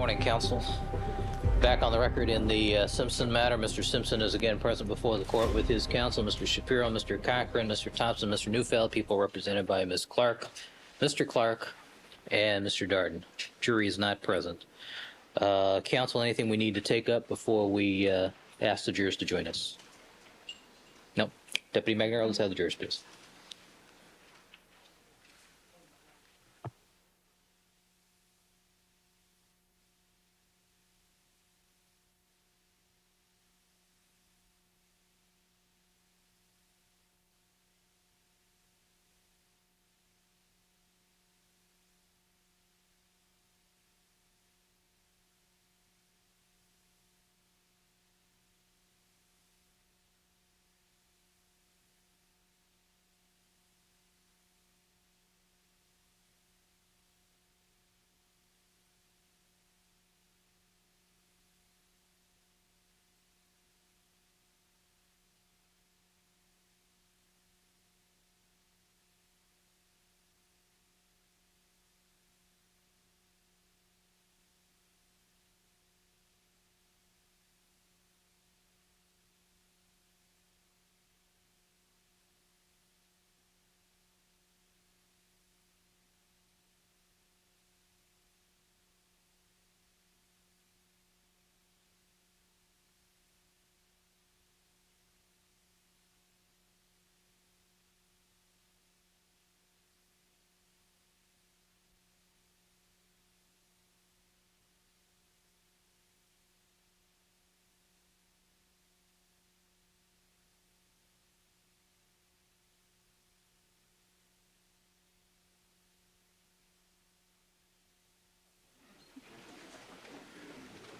Morning, Council. Back on the record in the Simpson matter, Mr. Simpson is again present before the court with his counsel, Mr. Shapiro, Mr. Cochran, Mr. Thompson, Mr. Neufeld, people represented by Ms. Clark, Mr. Clark, and Mr. Darden. Jury is not present. Council, anything we need to take up before we ask the jurors to join us? No. Deputy McNair, let's have the jurors, please.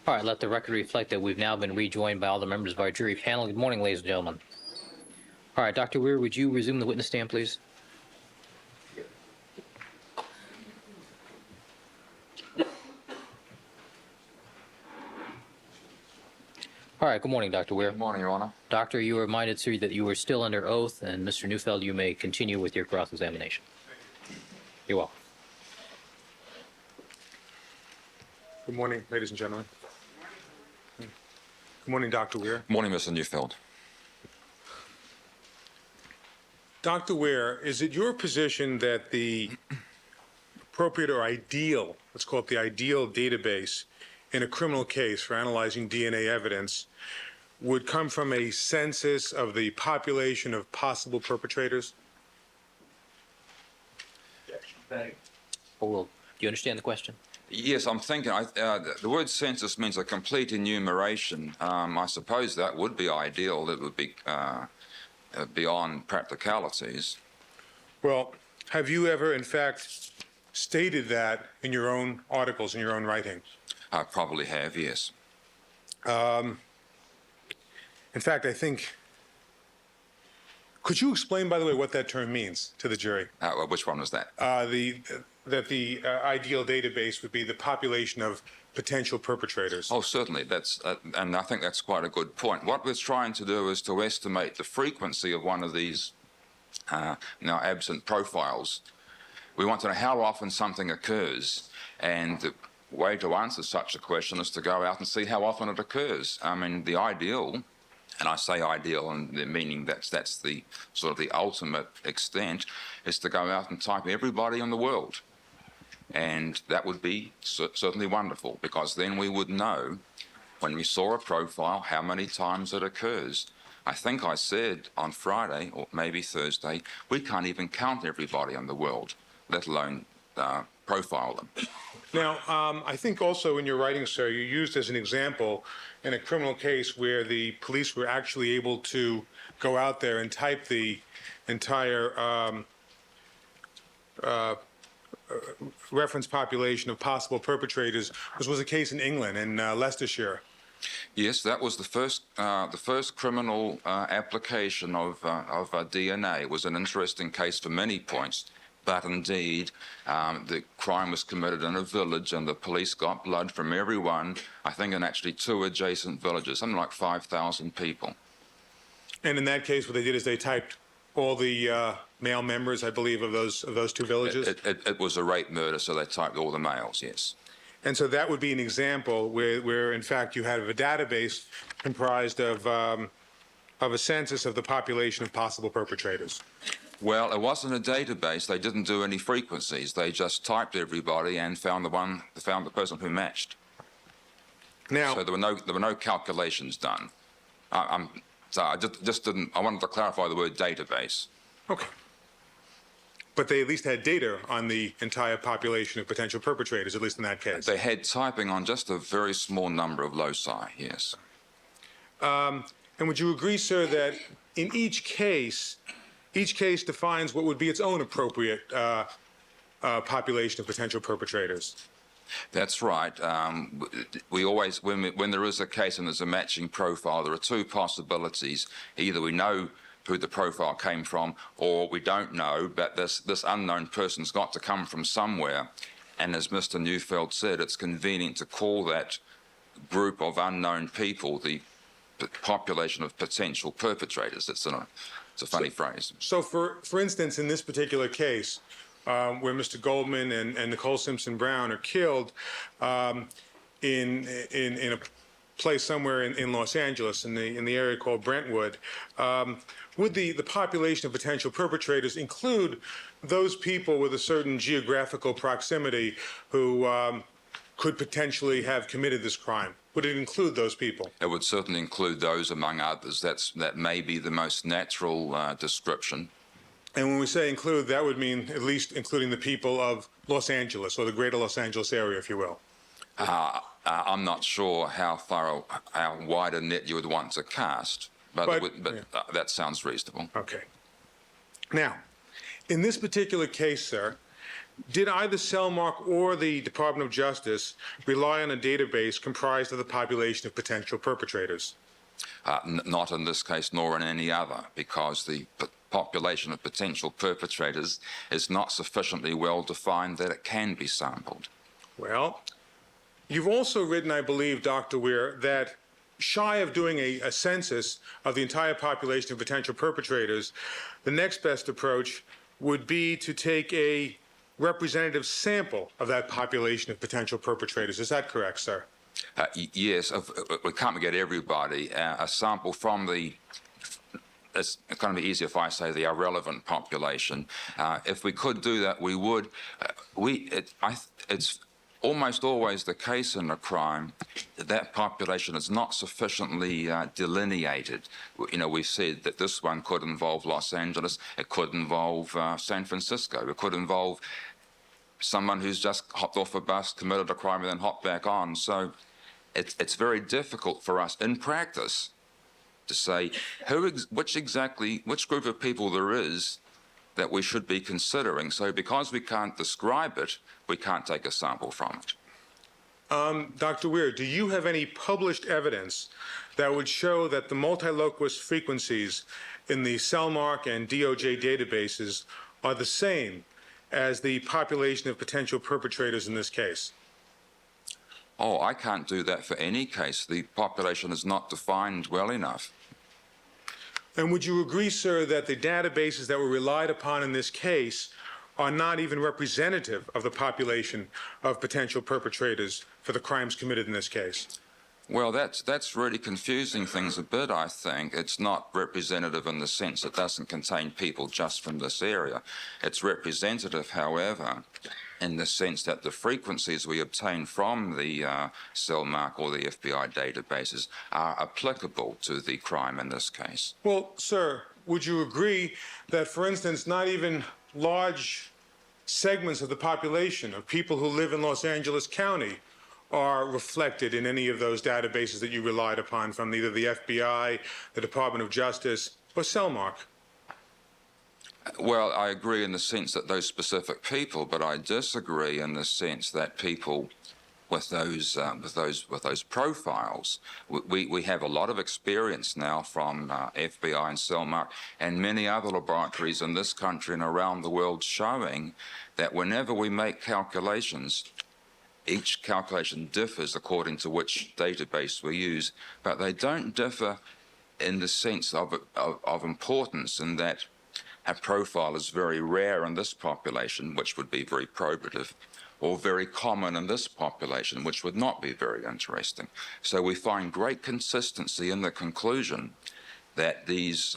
All right, let the record reflect that we've now been rejoined by all the members of our jury panel. Good morning, ladies and gentlemen. All right, Dr. Weir, would you resume the witness stand, please? All right, good morning, Dr. Weir. Good morning, Your Honor. Doctor, you were reminded, sir, that you were still under oath, and Mr. Neufeld, you may continue with your cross-examination. You're welcome. Good morning, ladies and gentlemen. Good morning, Dr. Weir. Good morning, Mr. Neufeld. Dr. Weir, is it your position that the appropriate or ideal, let's call it the ideal database in a criminal case for analyzing DNA evidence would come from a census of the population of possible perpetrators? Do you understand the question? Yes, I'm thinking, the word census means a complete enumeration. I suppose that would be ideal. That would be beyond practicalities. Well, have you ever, in fact, stated that in your own articles, in your own writings? I probably have, yes. In fact, I think, could you explain, by the way, what that term means to the jury? Which one was that? That the ideal database would be the population of potential perpetrators. Oh, certainly. That's, and I think that's quite a good point. What we're trying to do is to estimate the frequency of one of these now absent profiles. We want to know how often something occurs, and the way to answer such a question is to go out and see how often it occurs. I mean, the ideal, and I say ideal in the meaning that's the sort of the ultimate extent, is to go out and type everybody in the world. And that would be certainly wonderful, because then we would know when we saw a profile how many times it occurs. I think I said on Friday, or maybe Thursday, we can't even count everybody in the world, let alone profile them. Now, I think also in your writing, sir, you used as an example in a criminal case where the police were actually able to go out there and type the entire reference population of possible perpetrators. This was a case in England, in Leicestershire. Yes, that was the first criminal application of DNA. It was an interesting case for many points. But indeed, the crime was committed in a village, and the police got blood from everyone, I think in actually 2 adjacent villages, something like 5,000 people. And in that case, what they did is they typed all the male members, I believe, of those 2 villages? It was a rape murder, so they typed all the males, yes. And so that would be an example where in fact, you have a database comprised of a census of the population of possible perpetrators. Well, it wasn't a database. They didn't do any frequencies. They just typed everybody and found the person who matched. Now, So there were no calculations done. So I just didn't. I wanted to clarify the word database. okay. But they at least had data on the entire population of potential perpetrators, at least in that case. They had typing on just a very small number of loci. Yes. And would you agree, sir, that in each case defines what would be its own appropriate population of potential perpetrators? That's right. We always, when there is a case and there's a matching profile, there are two possibilities. Either we know who the profile came from, or we don't know, but this unknown person's got to come from somewhere. And as Mr. Neufeld said, it's convenient to call that group of unknown people the population of potential perpetrators. It's a funny phrase. So, for instance, in this particular case, where Mr. Goldman and Nicole Simpson Brown are killed in a place somewhere in Los Angeles, in the area called Brentwood, would the population of potential perpetrators include those people with a certain geographical proximity who could potentially have committed this crime? Would it include those people? It would certainly include those, among others. That may be the most natural description. And when we say include, that would mean at least including the people of Los Angeles, or the greater Los Angeles area, if you will. I'm not sure how wide a net you would want to cast, but that sounds reasonable. Okay. Now, in this particular case, sir, did either Cellmark or the Department of Justice rely on a database comprised of the population of potential perpetrators? Not in this case, nor in any other, because the population of potential perpetrators is not sufficiently well defined that it can be sampled. Well, you've also written, I believe, Dr. Weir, that shy of doing a census of the entire population of potential perpetrators, the next best approach would be to take a representative sample of that population of potential perpetrators. Is that correct, sir? Yes, we can't get everybody. A sample from it's going to be easier if I say the irrelevant population. If we could do that, we would. It's almost always the case in a crime that population is not sufficiently delineated. You know, we've said that this one could involve Los Angeles, it could involve San Francisco, it could involve someone who's just hopped off a bus, committed a crime, and then hopped back on. So it's very difficult for us in practice to say which group of people there is that we should be considering. So because we can't describe it, we can't take a sample from it. Dr. Weir, do you have any published evidence that would show that the multilocus frequencies in the Cellmark and DOJ databases are the same as the population of potential perpetrators in this case? Oh, I can't do that for any case. The population is not defined well enough. And would you agree, sir, that the databases that were relied upon in this case are not even representative of the population of potential perpetrators for the crimes committed in this case? Well, that's really confusing things a bit, I think. It's not representative in the sense it doesn't contain people just from this area. It's representative, however, in the sense that the frequencies we obtain from the Cellmark or the FBI databases are applicable to the crime in this case. Well, sir, would you agree that, for instance, not even large segments of the population of people who live in Los Angeles County are reflected in any of those databases that you relied upon from either the FBI, the Department of Justice, or Cellmark? Well, I agree in the sense that those specific people, but I disagree in the sense that people with those profiles, we have a lot of experience now from FBI and Cellmark and many other laboratories in this country and around the world showing that whenever we make calculations, each calculation differs according to which database we use, but they don't differ in the sense of importance in that a profile is very rare in this population, which would be very probative, or very common in this population, which would not be very interesting. So we find great consistency in the conclusion that these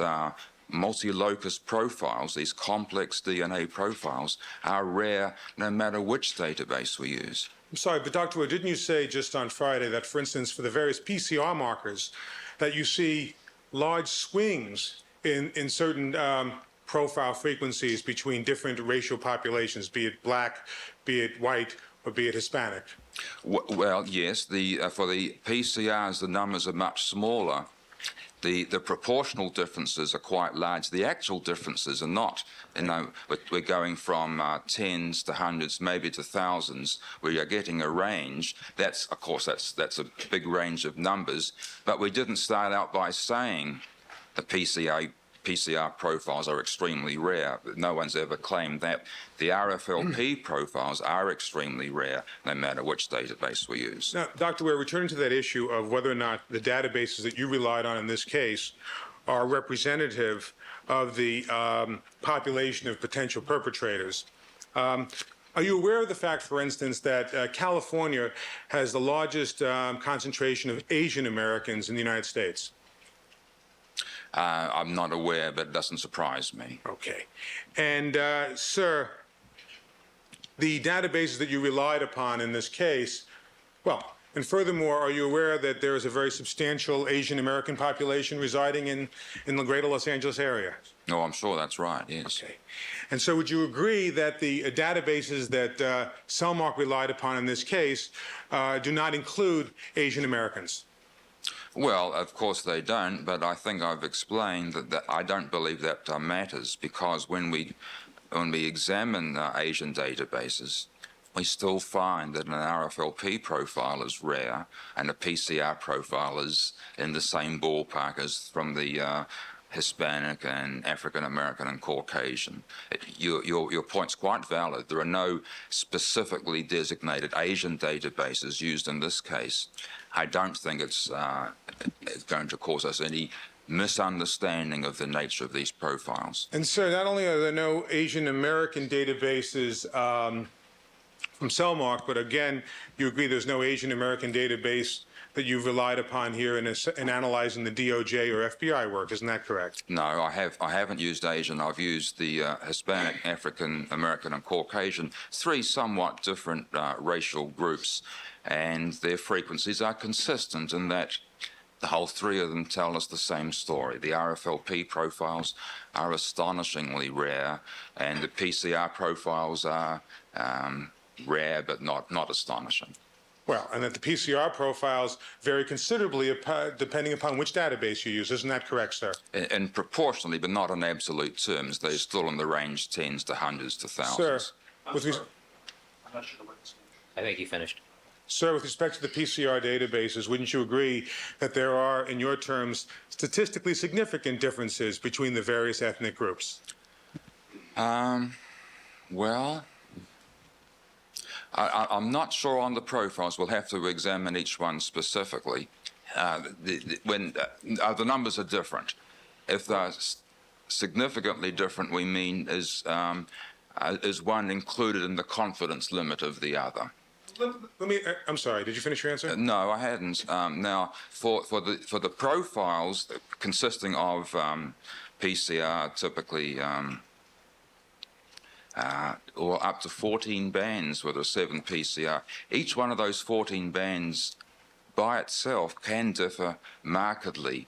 multi-locus profiles, these complex DNA profiles, are rare no matter which database we use. I'm sorry, but Dr. Ware, didn't you say just on Friday that, for instance, for the various PCR markers, that you see large swings in certain profile frequencies between different racial populations, be it black, be it white, or be it Hispanic? Well, yes, for the PCRs, the numbers are much smaller. The proportional differences are quite large. The actual differences are not. We're going from tens to hundreds, maybe to thousands. We are getting a range. That's, of course, that's a big range of numbers. But we didn't start out by saying the PCR profiles are extremely rare. No one's ever claimed that. The RFLP profiles are extremely rare, no matter which database we use. Now, Dr. Ware, returning to that issue of whether or not the databases that you relied on in this case are representative of the population of potential perpetrators, are you aware of the fact, for instance, that California has the largest concentration of Asian Americans in the United States? I'm not aware, but it doesn't surprise me. Okay. And, sir, the databases that you relied upon in this case, well, and furthermore, are you aware that there is a very substantial Asian American population residing in the greater Los Angeles area? No, I'm sure that's right, yes. Okay. And so would you agree that the databases that Cellmark relied upon in this case do not include Asian Americans? Well, of course they don't, but I think I've explained that I don't believe that matters, because when we examine Asian databases, we still find that an RFLP profile is rare and a PCR profile is in the same ballpark as from the Hispanic and African American and Caucasian. Your point's quite valid. There are no specifically designated Asian databases used in this case. I don't think it's going to cause us any misunderstanding of the nature of these profiles. And sir, not only are there no Asian American databases from Cellmark, but again, you agree there's no Asian American database that you've relied upon here in analyzing the DOJ or FBI work. Isn't that correct? No, I haven't used Asian. I've used the Hispanic, African American, and Caucasian, three somewhat different racial groups, and their frequencies are consistent in that the whole three of them tell us the same story. The RFLP profiles are astonishingly rare, and the PCR profiles are rare but not astonishing. Well, and that the PCR profiles vary considerably depending upon which database you use. Isn't that correct, sir? And proportionally, but not in absolute terms. They're still in the range tens to hundreds to thousands. Sir, I think you finished. Sir, with respect to the PCR databases, wouldn't you agree that there are, in your terms, statistically significant differences between the various ethnic groups? Well, I'm not sure on the profiles. We'll have to examine each one specifically. The numbers are different. If they're significantly different, we mean is one included in the confidence limit of the other? I'm sorry, did you finish your answer? No, I hadn't. Now, for the profiles consisting of PCR, typically, or up to 14 bands with a 7 PCR. Each one of those 14 bands by itself can differ markedly.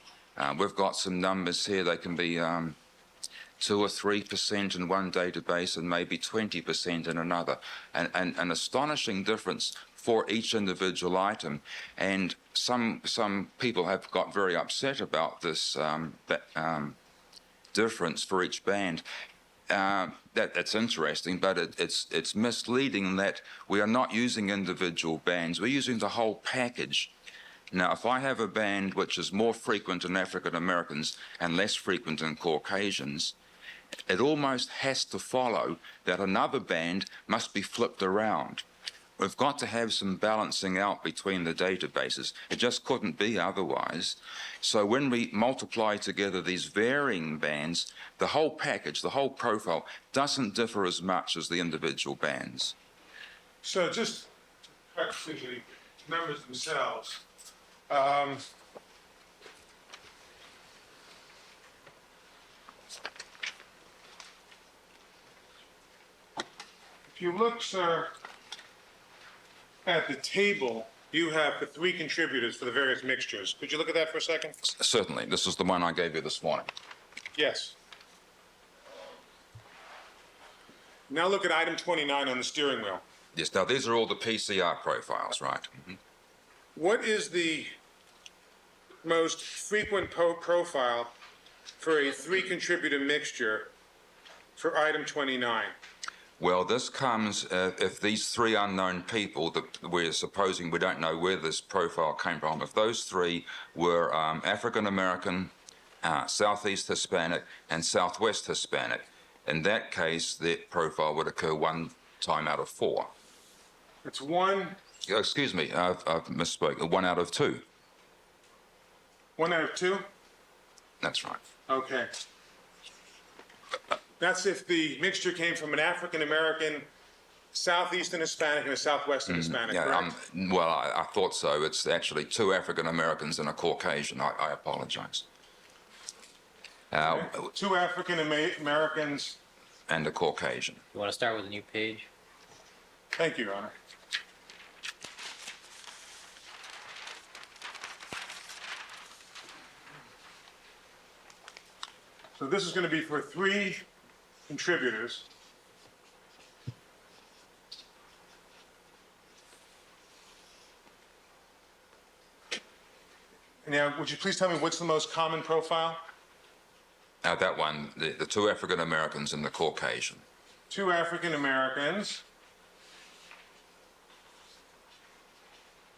We've got some numbers here. They can be 2 or 3% in one database and maybe 20% in another, and an astonishing difference for each individual item. And some people have got very upset about this difference for each band. That's interesting, but it's misleading in that we are not using individual bands. We're using the whole package. Now, if I have a band which is more frequent in African Americans and less frequent in Caucasians, it almost has to follow that another band must be flipped around. We've got to have some balancing out between the databases. It just couldn't be otherwise. So when we multiply together these varying bands, the whole package, the whole profile, doesn't differ as much as the individual bands. So just practically numbers themselves. If you look, sir, at the table you have the 3 contributors for the various mixtures. Could you look at that for a second? Certainly. This is the one I gave you this morning. Yes. Now look at item 29 on the steering wheel. Yes, now these are all the PCR profiles, right? What is the most frequent profile for a 3-contributor mixture for item 29? Well, this comes if these 3 unknown people that we're supposing we don't know where this profile came from, if those 3 were African American, Southeast Hispanic, and Southwest Hispanic, in that case, that profile would occur 1 time out of 4. It's 1. Excuse me, I've misspoke. 1 out of 2. 1 out of 2? That's right. Okay. That's if the mixture came from an African American, Southeastern Hispanic, and a Southwestern Hispanic, correct? Well, I thought so. It's actually 2 African Americans and a Caucasian. I apologize. 2 African Americans. And a Caucasian. You want to start with a new page? Thank you, Your Honor. So this is going to be for 3 contributors. Now, would you please tell me what's the most common profile? That one, the 2 African Americans and the Caucasian. 2 African Americans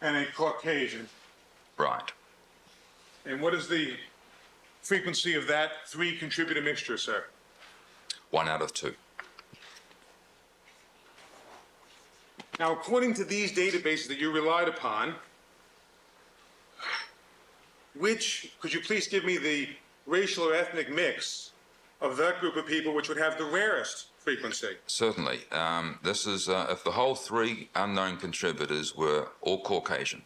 and a Caucasian. Right. And what is the frequency of that 3-contributor mixture, sir? 1 out of 2. Now, according to these databases that you relied upon, could you please give me the racial or ethnic mix of that group of people which would have the rarest frequency? Certainly. This is if the whole 3 unknown contributors were all Caucasian.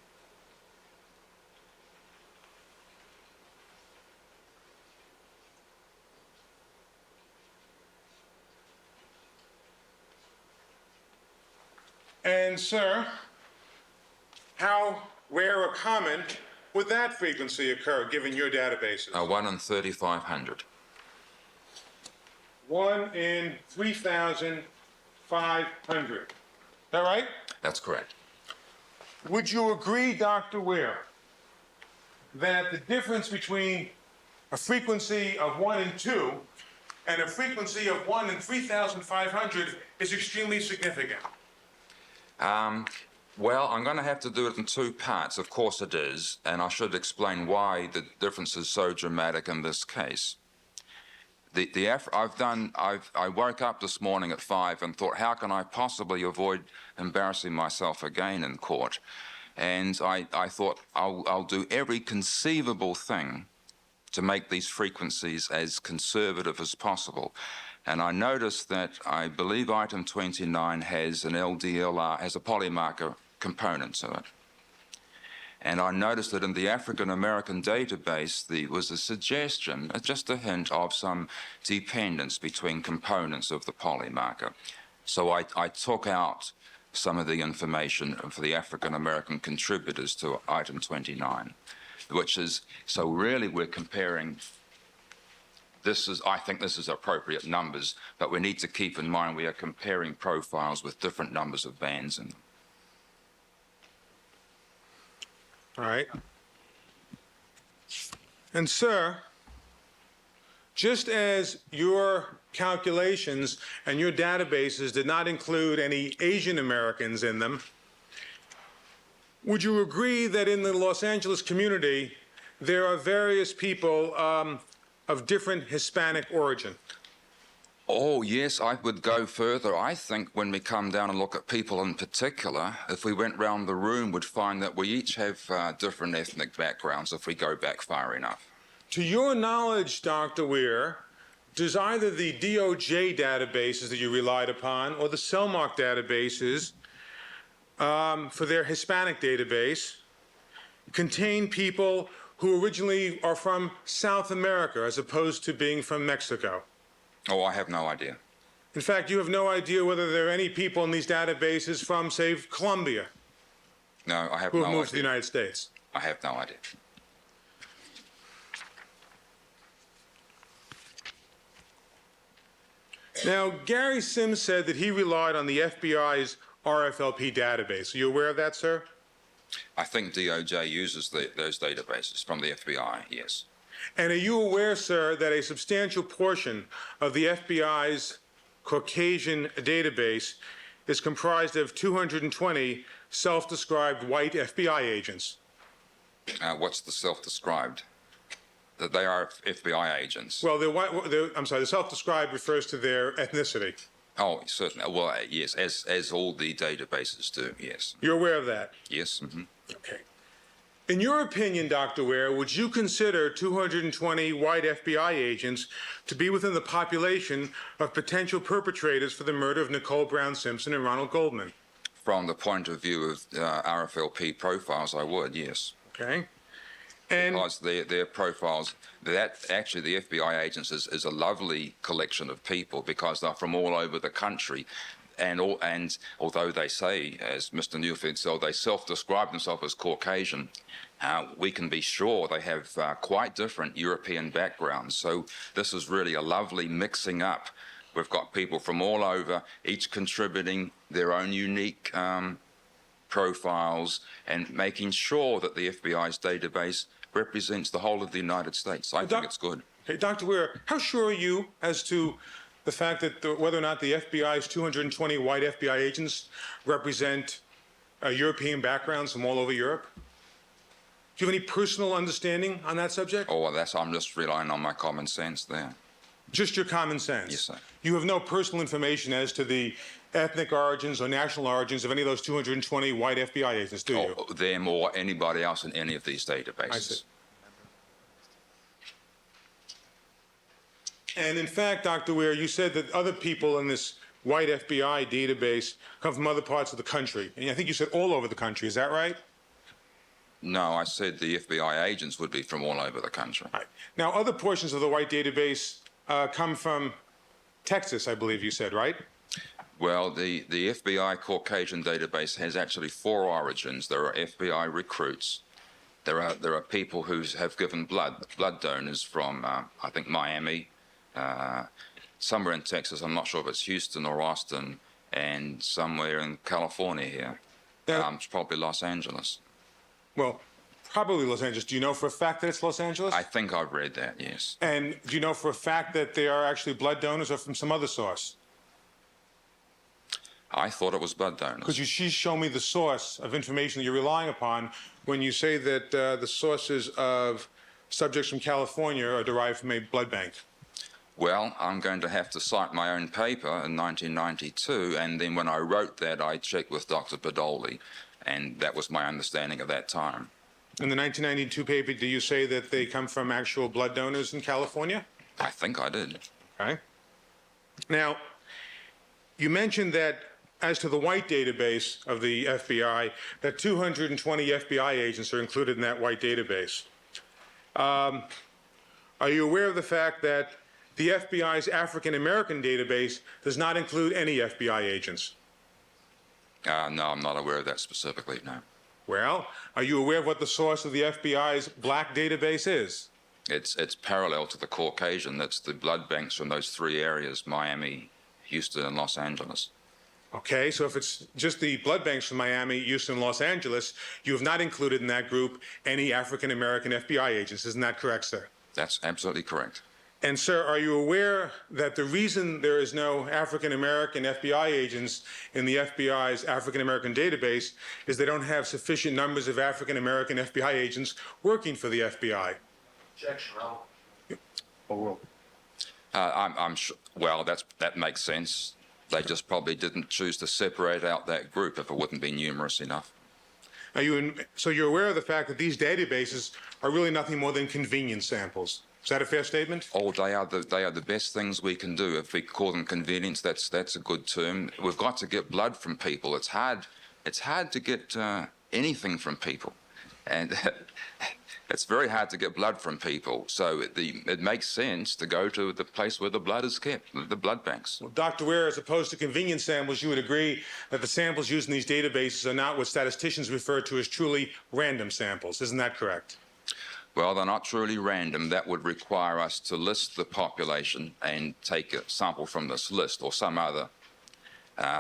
And, sir, how rare or common would that frequency occur, given your databases? 1 in 3,500. 1 in 3,500. Is that right? That's correct. Would you agree, Dr. Ware, that the difference between a frequency of 1 in 2 and a frequency of 1 in 3,500 is extremely significant? Well, I'm going to have to do it in 2 parts. Of course it is, and I should explain why the difference is so dramatic in this case. I woke up this morning at 5 and thought, how can I possibly avoid embarrassing myself again in court? And I thought I'll do every conceivable thing to make these frequencies as conservative as possible. And I noticed that I believe item 29 has an LDLR, has a polymarker component to it. And I noticed that in the African American database, there was a suggestion, just a hint of some dependence between components of the polymarker. So I took out some of the information for the African American contributors to item 29, which is, so really we're comparing. I think this is appropriate numbers, but we need to keep in mind we are comparing profiles with different numbers of bands in them. All right. And, sir, just as your calculations and your databases did not include any Asian Americans in them, would you agree that in the Los Angeles community there are various people of different Hispanic origin? Oh, yes, I would go further. I think when we come down and look at people in particular, if we went round the room, we'd find that we each have different ethnic backgrounds if we go back far enough. To your knowledge, Dr. Weir, does either the DOJ databases that you relied upon or the Cellmark databases for their Hispanic database contain people who originally are from South America as opposed to being from Mexico? Oh, I have no idea. In fact, you have no idea whether there are any people in these databases from, say, Colombia No, I have who no have moved to the idea. United States. I have no idea. Now, Gary Sims said that he relied on the FBI's RFLP database. Are you aware of that, sir? I think DOJ uses those databases from the FBI, yes. And are you aware, sir, that a substantial portion of the FBI's Caucasian database is comprised of 220 self-described white FBI agents? What's the self-described? That they are FBI agents. Well, the self-described refers to their ethnicity. Oh, certainly. Well, yes, as all the databases do, yes. You're aware of that? Yes. Mm-hmm. Okay. In your opinion, Dr. Ware, would you consider 220 white FBI agents to be within the population of potential perpetrators for the murder of Nicole Brown Simpson and Ronald Goldman? From the point of view of RFLP profiles, I would, yes. Okay. And Because their profiles, that actually the FBI agents is a lovely collection of people because they're from all over the country. And although they say, as Mr. Neufeld said, they self-describe themselves as Caucasian, we can be sure they have quite different European backgrounds. So this is really a lovely mixing up. We've got people from all over, each contributing their own unique profiles and making sure that the FBI's database represents the whole of the United States. I think it's good. Hey, Dr. Ware, how sure are you as to the fact that whether or not the FBI's 220 white FBI agents represent European backgrounds from all over Europe? Do you have any personal understanding on that subject? Oh, well, I'm just relying on my common sense there. Just your common sense? Yes, sir. You have no personal information as to the ethnic origins or national origins of any of those 220 white FBI agents, do you? Oh, them or anybody else in any of these databases. I see. And in fact, Dr. Ware, you said that other people in this white FBI database come from other parts of the country. And I think you said all over the country. Is that right? No, I said the FBI agents would be from all over the country. Right. Now, other portions of the white database come from Texas, I believe you said, right? Well, the FBI Caucasian database has actually 4 origins. There are FBI recruits. There are people who have given blood donors from, I think, Miami, somewhere in Texas. I'm not sure if it's Houston or Austin, and somewhere in California here. It's probably Los Angeles. Well, probably Los Angeles. Do you know for a fact that it's Los Angeles? I think I've read that, yes. And do you know for a fact that they are actually blood donors or from some other source? I thought it was blood donors. Could you show me the source of information that you're relying upon when you say that the sources of subjects from California are derived from a blood bank? Well, I'm going to have to cite my own paper in 1992, and then when I wrote that, I checked with Dr. Podolny, and that was my understanding at that time. In the 1992 paper, do you say that they come from actual blood donors in California? I think I did. Okay. Now, you mentioned that as to the white database of the FBI, that 220 FBI agents are included in that white database. Are you aware of the fact that the FBI's African-American database does not include any FBI agents? No, I'm not aware of that specifically, no. Well, are you aware of what the source of the FBI's black database is? It's parallel to the Caucasian. That's the blood banks from those 3 areas, Miami, Houston, and Los Angeles. Okay, so if it's just the blood banks from Miami, Houston, and Los Angeles, you have not included in that group any African-American FBI agents. Isn't that correct, sir? That's absolutely correct. And, sir, are you aware that the reason there is no African-American FBI agents in the FBI's African-American database is they don't have sufficient numbers of African-American FBI agents working for the FBI? Objection, I'm sure, well, that makes sense. They just probably didn't choose to separate out that group if it wouldn't be numerous enough. So you're aware of the fact that these databases are really nothing more than convenience samples. Is that a fair statement? Oh, they are the best things we can do. If we call them convenience, that's a good term. We've got to get blood from people. It's hard it's hard to get anything from people. And it's very hard to get blood from people. So it makes sense to go to the place where the blood is kept, the blood banks. Well, Dr. Ware, as opposed to convenience samples, you would agree that the samples used in these databases are not what statisticians refer to as truly random samples. Isn't that correct? Well, they're not truly random. That would require us to list the population and take a sample from this list or some other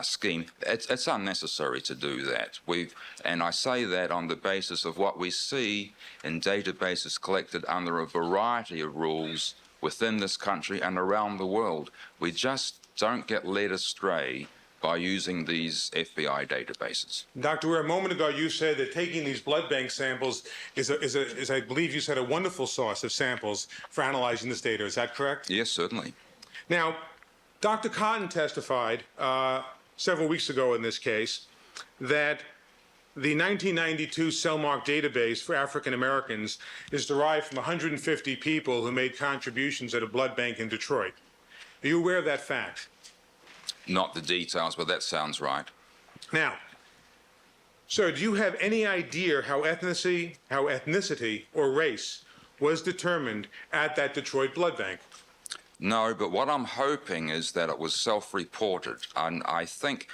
scheme. It's unnecessary to do that. And I say that on the basis of what we see in databases collected under a variety of rules within this country and around the world. We just don't get led astray by using these FBI databases. Dr. Ware, a moment ago you said that taking these blood bank samples is I believe you said, a wonderful source of samples for analyzing this data. Is that correct? Yes, certainly. Now, Dr. Cotton testified several weeks ago in this case that the 1992 Cellmark database for African Americans is derived from 150 people who made contributions at a blood bank in Detroit. Are you aware of that fact? Not the details, but that sounds right. Now, sir, do you have any idea how ethnicity or race was determined at that Detroit blood bank? No, but what I'm hoping is that it was self-reported. And I think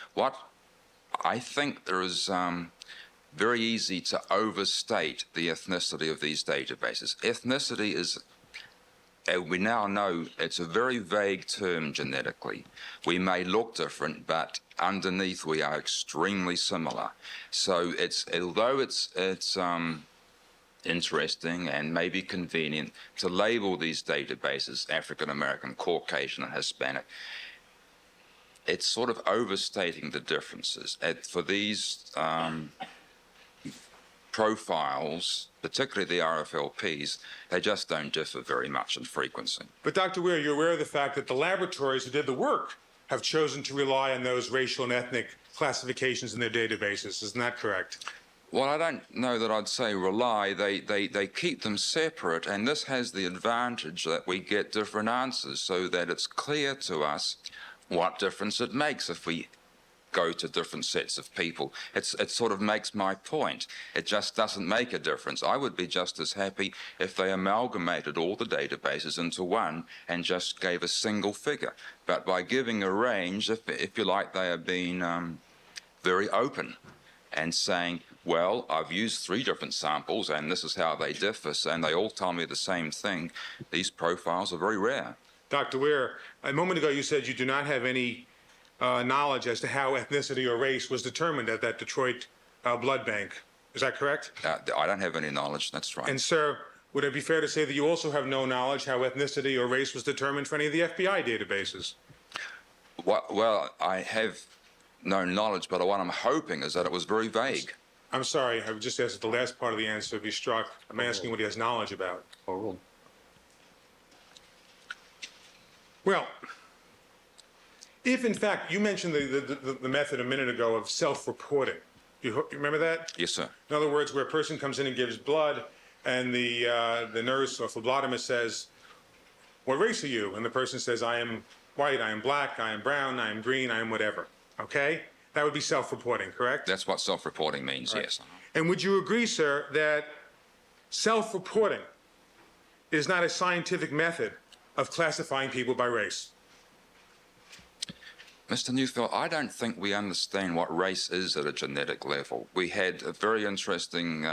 there is very easy to overstate the ethnicity of these databases. Ethnicity is, we now know, it's a very vague term genetically. We may look different, but underneath we are extremely similar. So although it's interesting and maybe convenient to label these databases African American, Caucasian, and Hispanic, it's sort of overstating the differences. For these profiles, particularly the RFLPs, they just don't differ very much in frequency. But Dr. Weir, you're aware of the fact that the laboratories who did the work have chosen to rely on those racial and ethnic classifications in their databases. Isn't that correct? Well, I don't know that I'd say rely. They keep them separate, and this has the advantage that we get different answers so that it's clear to us what difference it makes if we go to different sets of people. It sort of makes my point. It just doesn't make a difference. I would be just as happy if they amalgamated all the databases into one and just gave a single figure. But by giving a range, if you like, they are being very open and saying, well, I've used 3 different samples and this is how they differ, and they all tell me the same thing. These profiles are very rare. Dr. Weir, a moment ago you said you do not have any knowledge as to how ethnicity or race was determined at that Detroit blood bank. Is that correct? I don't have any knowledge, that's right. And sir, would it be fair to say that you also have no knowledge how ethnicity or race was determined for any of the FBI databases? Well, I have no knowledge, but what I'm hoping is that it was very vague. I'm sorry, I would just ask that the last part of the answer be struck. I'm asking what he has knowledge about. Overruled. Well, if in fact, you mentioned the method a minute ago of self-reporting. You remember that? Yes, sir. In other words, where a person comes in and gives blood, and the nurse or phlebotomist says, what race are you? And the person says, I am white, I am black, I am brown, I am green, I am whatever. Okay? That would be self-reporting, correct? That's what self-reporting means, right. Yes. And would you agree, sir, that self-reporting is not a scientific method of classifying people by race? Mr. Neufeld, I don't think we understand what race is at a genetic level. We had a very interesting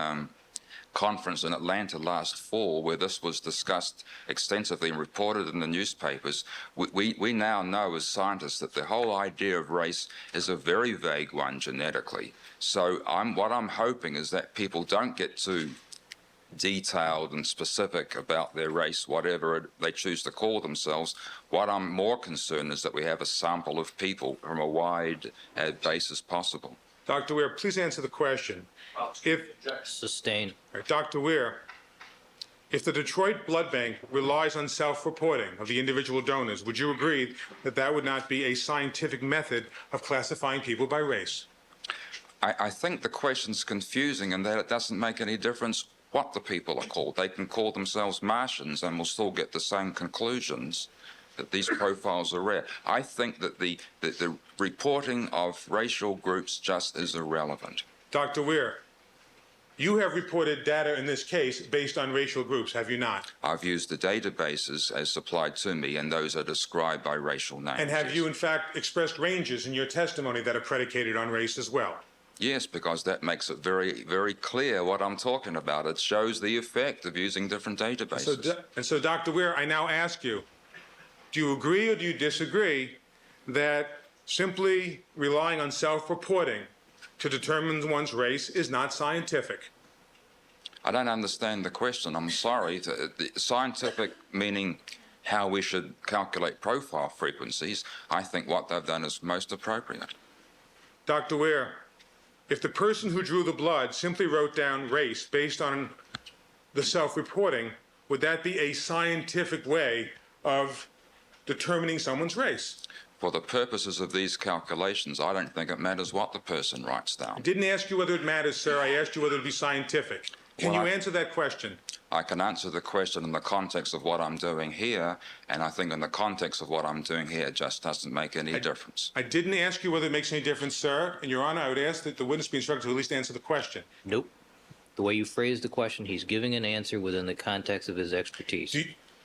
conference in Atlanta last fall where this was discussed extensively and reported in the newspapers. We now know as scientists that the whole idea of race is a very vague one genetically. So what I'm hoping is that people don't get too detailed and specific about their race, whatever they choose to call themselves. What I'm more concerned is that we have a sample of people from a wide basis possible. Dr. Weir, please answer the question. Sustained. Dr. Weir, if the Detroit Blood Bank relies on self-reporting of the individual donors, would you agree that that would not be a scientific method of classifying people by race? I think the question's confusing in that it doesn't make any difference what the people are called. They can call themselves Martians and we'll still get the same conclusions. that these profiles are rare. I think that the reporting of racial groups just is irrelevant. Dr. Weir, you have reported data in this case based on racial groups, have you not? I've used the databases as supplied to me, and those are described by racial names. And have yes. you, in fact, expressed ranges in your testimony that are predicated on race as well? Yes, because that makes it very, very clear what I'm talking about. It shows the effect of using different databases. So, Dr. Weir, I now ask you, do you agree or do you disagree that simply relying on self-reporting to determine one's race is not scientific? I don't understand the question. I'm sorry. The scientific meaning how we should calculate profile frequencies, I think what they've done is most appropriate. Dr. Weir, if the person who drew the blood simply wrote down race based on the self-reporting, would that be a scientific way of determining someone's race? For the purposes of these calculations, I don't think it matters what the person writes down. I didn't ask you whether it matters, sir. I asked you whether it would be scientific. Can you answer that question? I can answer the question in the context of what I'm doing here, and I think in the context of what I'm doing here, it just doesn't make any difference. I didn't ask you whether it makes any difference, sir. And, Your Honor, I would ask that the witness be instructed to at least answer the question. Nope. The way you phrased the question, he's giving an answer within the context of his expertise.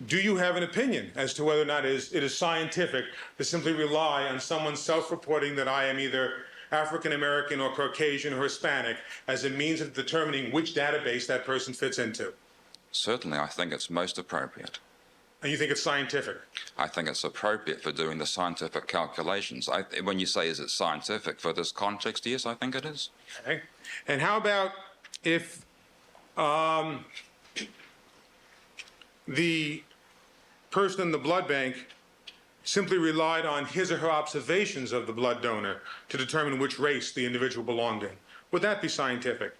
Do you have an opinion as to whether or not it is scientific to simply rely on someone self-reporting that I am either African American or Caucasian or Hispanic as a means of determining which database that person fits into? Certainly, I think it's most appropriate. And you think it's scientific? I think it's appropriate for doing the scientific calculations. When you say, is it scientific for this context? Yes, I think it is. Okay. And how about if the person in the blood bank simply relied on his or her observations of the blood donor to determine which race the individual belonged in? Would that be scientific?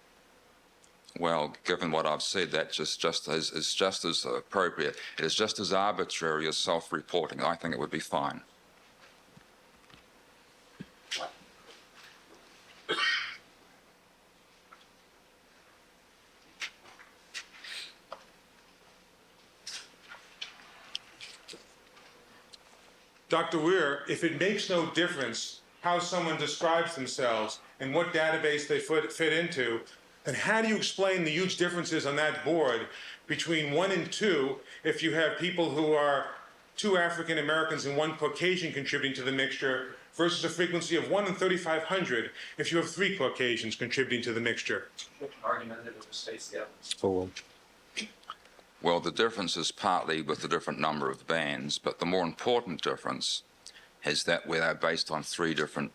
Well, given what I've said, that is just as appropriate. It is just as arbitrary as self-reporting. I think it would be fine. Dr. Weir, if it makes no difference how someone describes themselves and what database they fit into, then how do you explain the huge differences on that board between 1 and 2 if you have people who are 2 African Americans and 1 Caucasian contributing to the mixture versus a frequency of 1 in 3,500 if you have 3 Caucasians contributing to the mixture? Argument that it states the evidence. Overruled. Well, the difference is partly with the different number of bands, but the more important difference is that we are based on 4 different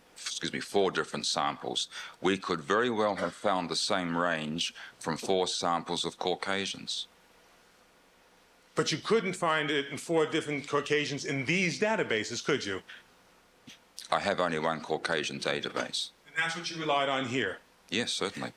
samples. We could very well have found the same range from 4 samples of Caucasians. But you couldn't find it in 4 different Caucasians in these databases, could you? I have only 1 Caucasian database. And that's what you relied on here. Yes, certainly.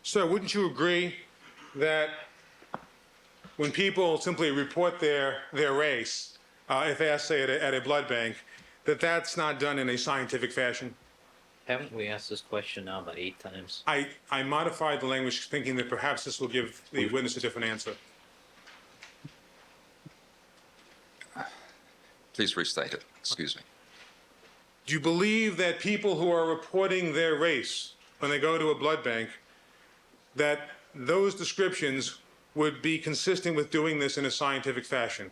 Sir, wouldn't you agree that when people simply report their race, if asked, say, at a blood bank, that that's not done in a scientific fashion? Haven't we asked this question now about 8 times? I modified the language thinking that perhaps this will give the witness a different answer. Please restate it. Excuse me. Do you believe that people who are reporting their race when they go to a blood bank, that those descriptions would be consistent with doing this in a scientific fashion?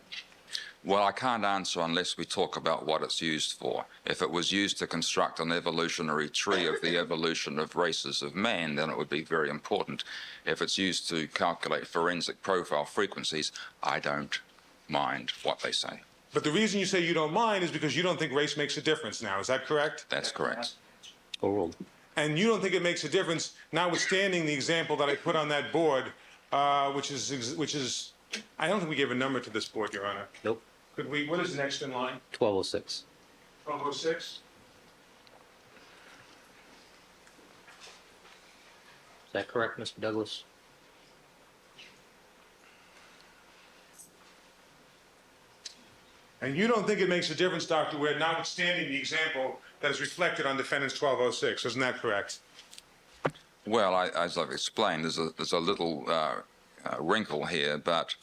Well, I can't answer unless we talk about what it's used for. If it was used to construct an evolutionary tree of the evolution of races of man, then it would be very important. If it's used to calculate forensic profile frequencies, I don't mind what they say. But the reason you say you don't mind is because you don't think race makes a difference now. Is that correct? That's correct. Overruled. And you don't think it makes a difference, notwithstanding the example that I put on that board, which is, I don't think we gave a number to this board, Your Honor. Nope. Could we, what is next in line? 1206. 1206? Is that correct, Mr. Douglas? And you don't think it makes a difference, Dr. Ware, notwithstanding the example that is reflected on defendant's 1206, isn't that correct? Well, as I've explained, there's a little wrinkle here, but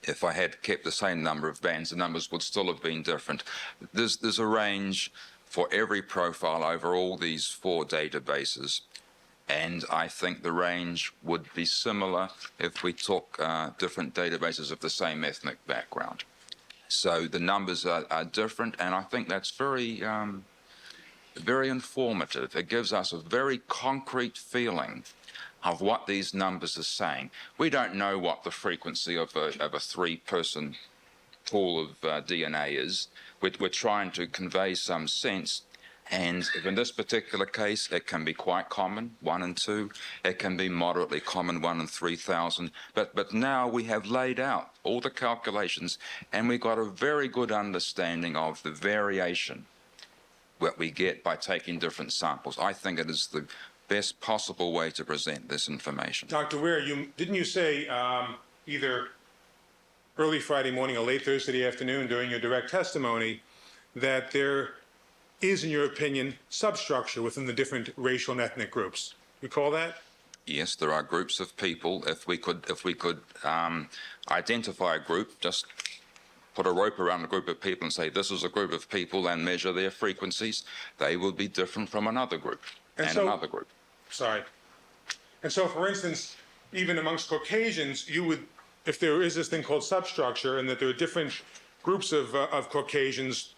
if I had kept the same number of bands, the numbers would still have been different. There's a range for every profile over all these 4 databases, and I think the range would be similar if we took different databases of the same ethnic background. So the numbers are different, and I think that's very informative. It gives us a very concrete feeling of what these numbers are saying. We don't know what the frequency of a 3-person pool of DNA is. We're trying to convey some sense, and in this particular case, it can be quite common, 1 in 2. It can be moderately common, 1 in 3,000. But now we have laid out all the calculations, and we got a very good understanding of the variation that we get by taking different samples. I think it is the best possible way to present this information. Dr. Ware, didn't you say either early Friday morning or late Thursday afternoon during your direct testimony that there is, in your opinion, substructure within the different racial and ethnic groups? Recall that? Yes, there are groups of people. If we could identify a group, just put a rope around a group of people and say this is a group of people and measure their frequencies, they will be different from another group and another group. Sorry. And so, for instance, even amongst Caucasians, you would, if there is this thing called substructure and that there are different groups of Caucasians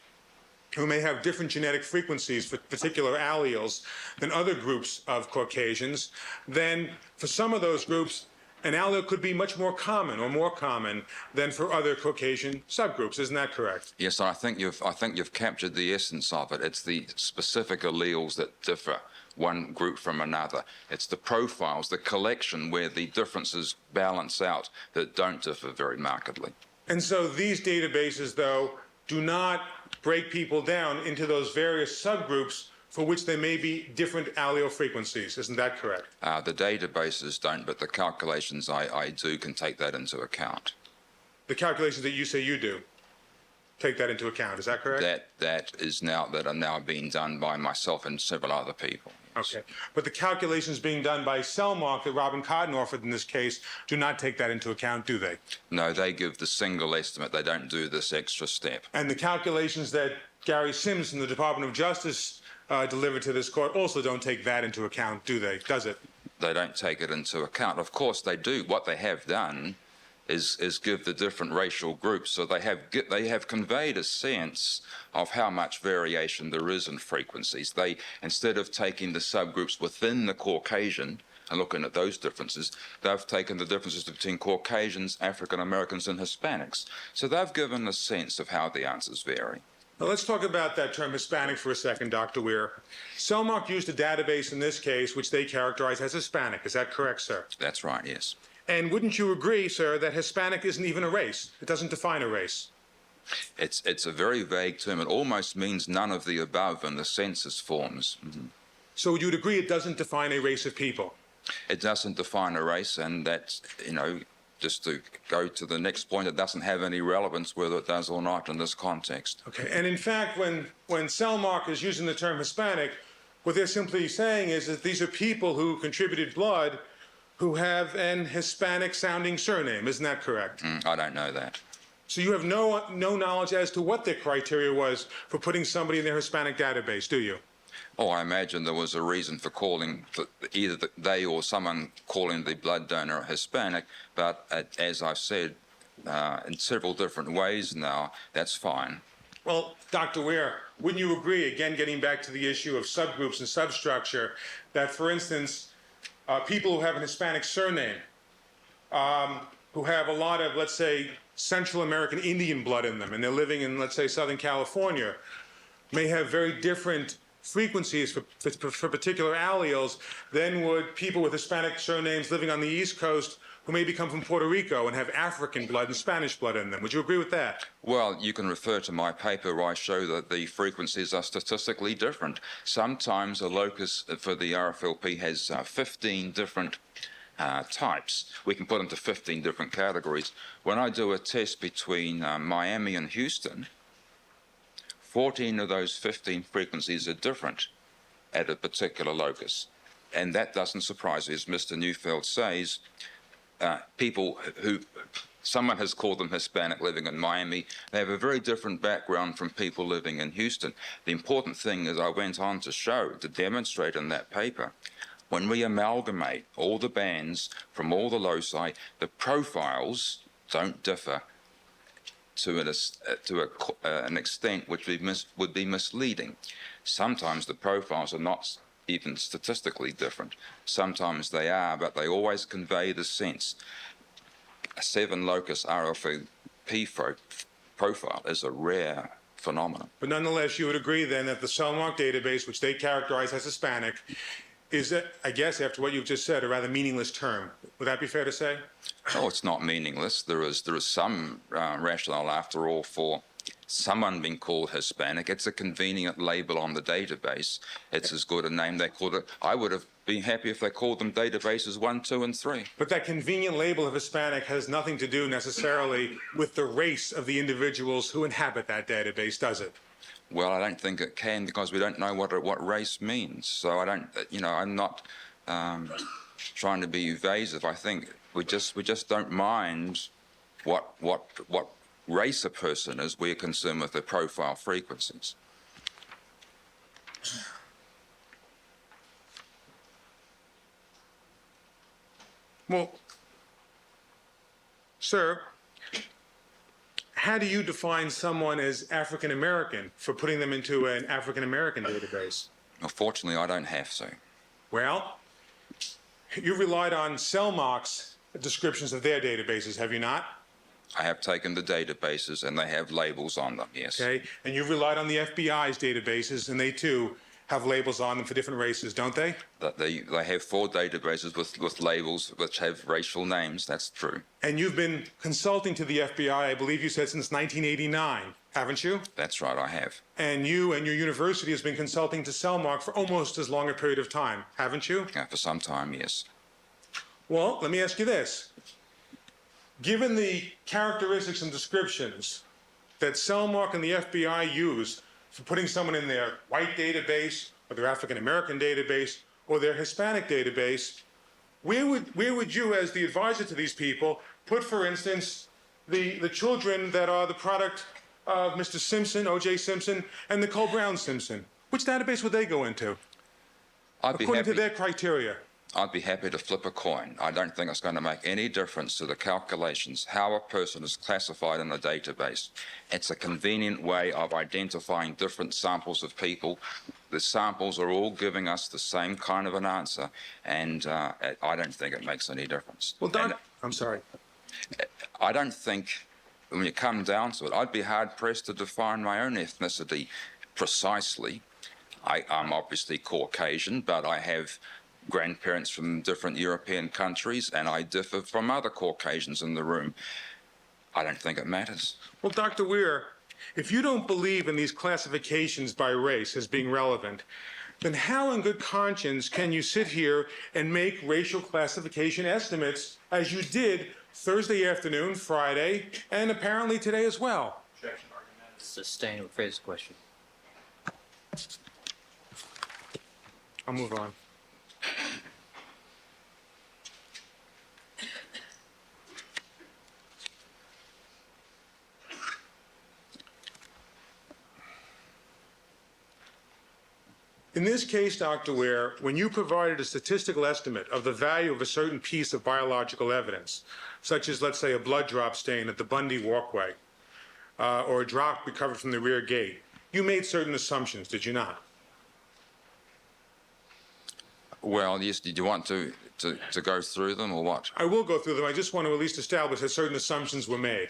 who may have different genetic frequencies for particular alleles than other groups of Caucasians, then for some of those groups, an allele could be much more common or more common than for other Caucasian subgroups. Isn't that correct? Yes, I think you've captured the essence of it. It's the specific alleles that differ one group from another. It's the profiles, the collection where the differences balance out that don't differ very markedly. And so these databases, though, do not break people down into those various subgroups for which there may be different allele frequencies. Isn't that correct? The databases don't, but the calculations I do can take that into account. The calculations that you say you do take that into account. Is that correct? That are now being done by myself and several other people. Yes. Okay. But the calculations being done by Cellmark that Robin Cotton offered in this case do not take that into account, do they? No, they give the single estimate. They don't do this extra step. And the calculations that Gary Sims from the Department of Justice delivered to this court also don't take that into account, do they? Does it? They don't take it into account. Of course they do. What they have done is give the different racial groups, so they have conveyed a sense of how much variation there is in frequencies. They, instead of taking the subgroups within the Caucasian and looking at those differences, they've taken the differences between Caucasians, African Americans, and Hispanics. So they've given a sense of how the answers vary. Now, let's talk about that term Hispanic for a second, Dr. Weir. Cellmark used a database in this case which they characterize as Hispanic. Is that correct, sir? That's right, yes. And wouldn't you agree, sir, that Hispanic isn't even a race? It doesn't define a race. It's a very vague term. It almost means none of the above in the census forms. Mm-hmm. So you'd agree it doesn't define a race of people? It doesn't define a race, and that's, just to go to the next point, it doesn't have any relevance whether it does or not in this context. Okay, and in fact, when Cellmark is using the term Hispanic, what they're simply saying is that these are people who contributed blood who have an Hispanic-sounding surname. Isn't that correct? I don't know that. So you have no knowledge as to what their criteria was for putting somebody in their Hispanic database, do you? Oh, I imagine there was a reason for calling either they or someone calling the blood donor Hispanic, but as I've said in several different ways now, that's fine. Well, Dr. Weir, wouldn't you agree, again, getting back to the issue of subgroups and substructure, that, for instance, people who have an Hispanic surname, who have a lot of, let's say, Central American Indian blood in them, and they're living in, let's say, Southern California, may have very different frequencies for particular alleles than would people with Hispanic surnames living on the East Coast who maybe come from Puerto Rico and have African blood and Spanish blood in them. Would you agree with that? Well, you can refer to my paper where I show that the frequencies are statistically different. Sometimes a locus for the RFLP has 15 different types. We can put them to 15 different categories. When I do a test between Miami and Houston, 14 of those 15 frequencies are different at a particular locus. And that doesn't surprise me. As Mr. Neufeld says, people who, someone has called them Hispanic living in Miami, they have a very different background from people living in Houston. The important thing is I went on to show, to demonstrate in that paper, when we amalgamate all the bands from all the loci, the profiles don't differ to an extent which would be misleading. Sometimes the profiles are not even statistically different. Sometimes they are, but they always convey the sense. A 7-locus RFP profile is a rare phenomenon. But nonetheless, you would agree then that the Cellmark database, which they characterize as Hispanic, is, I guess, after what you've just said, a rather meaningless term. Would that be fair to say? Oh, it's not meaningless. There is some rationale, after all, for someone being called Hispanic. It's a convenient label on the database. It's as good a name. They called it. I would have been happy if they called them databases 1, 2, and 3. But that convenient label of Hispanic has nothing to do necessarily with the race of the individuals who inhabit that database, does it? Well, I don't think it can, because we don't know what race means. So I don't, I'm not trying to be evasive. I think we just don't mind what race a person is. We're concerned with their profile frequencies. Well, sir, how do you define someone as African American for putting them into an African American database? Unfortunately, I don't have to. Well, you've relied on Cellmark's descriptions of their databases, have you not? I have taken the databases and they have labels on them, yes. Okay, and you've relied on the FBI's databases, and they too have labels on them for different races, don't they? They have 4 databases with labels which have racial names, that's true. And you've been consulting to the FBI, I believe you said, since 1989, haven't you? That's right, I have. And you and your university has been consulting to Cellmark for almost as long a period of time, haven't you? For some time, yes. Well, let me ask you this. Given the characteristics and descriptions that Cellmark and the FBI use for putting someone in their white database, or their African American database, or their Hispanic database, where would you, as the advisor to these people, put, for instance, the children that are the product of Mr. Simpson, OJ Simpson, and Nicole Brown Simpson? Which database would they go into, according to their criteria? I'd be happy to flip a coin. I don't think it's going to make any difference to the calculations, how a person is classified in a database. It's a convenient way of identifying different samples of people. The samples are all giving us the same kind of an answer, and I don't think it makes any difference. Well, I'm sorry. I don't think, when you come down to it, I'd be hard-pressed to define my own ethnicity precisely. I'm obviously Caucasian, but I have grandparents from different European countries, and I differ from other Caucasians in the room. I don't think it matters. Well, Dr. Weir, if you don't believe in these classifications by race as being relevant, then how in good conscience can you sit here and make racial classification estimates as you did Thursday afternoon, Friday, and apparently today as well? Objection, argument. Sustain, rephrase the question. I'll move on. In this case, Dr. Weir, when you provided a statistical estimate of the value of a certain piece of biological evidence, such as, let's say, a blood drop stain at the Bundy walkway, or a drop recovered from the rear gate, you made certain assumptions, did you not? Well, yes, did you want to go through them, or what? I will go through them. I just want to at least establish that certain assumptions were made.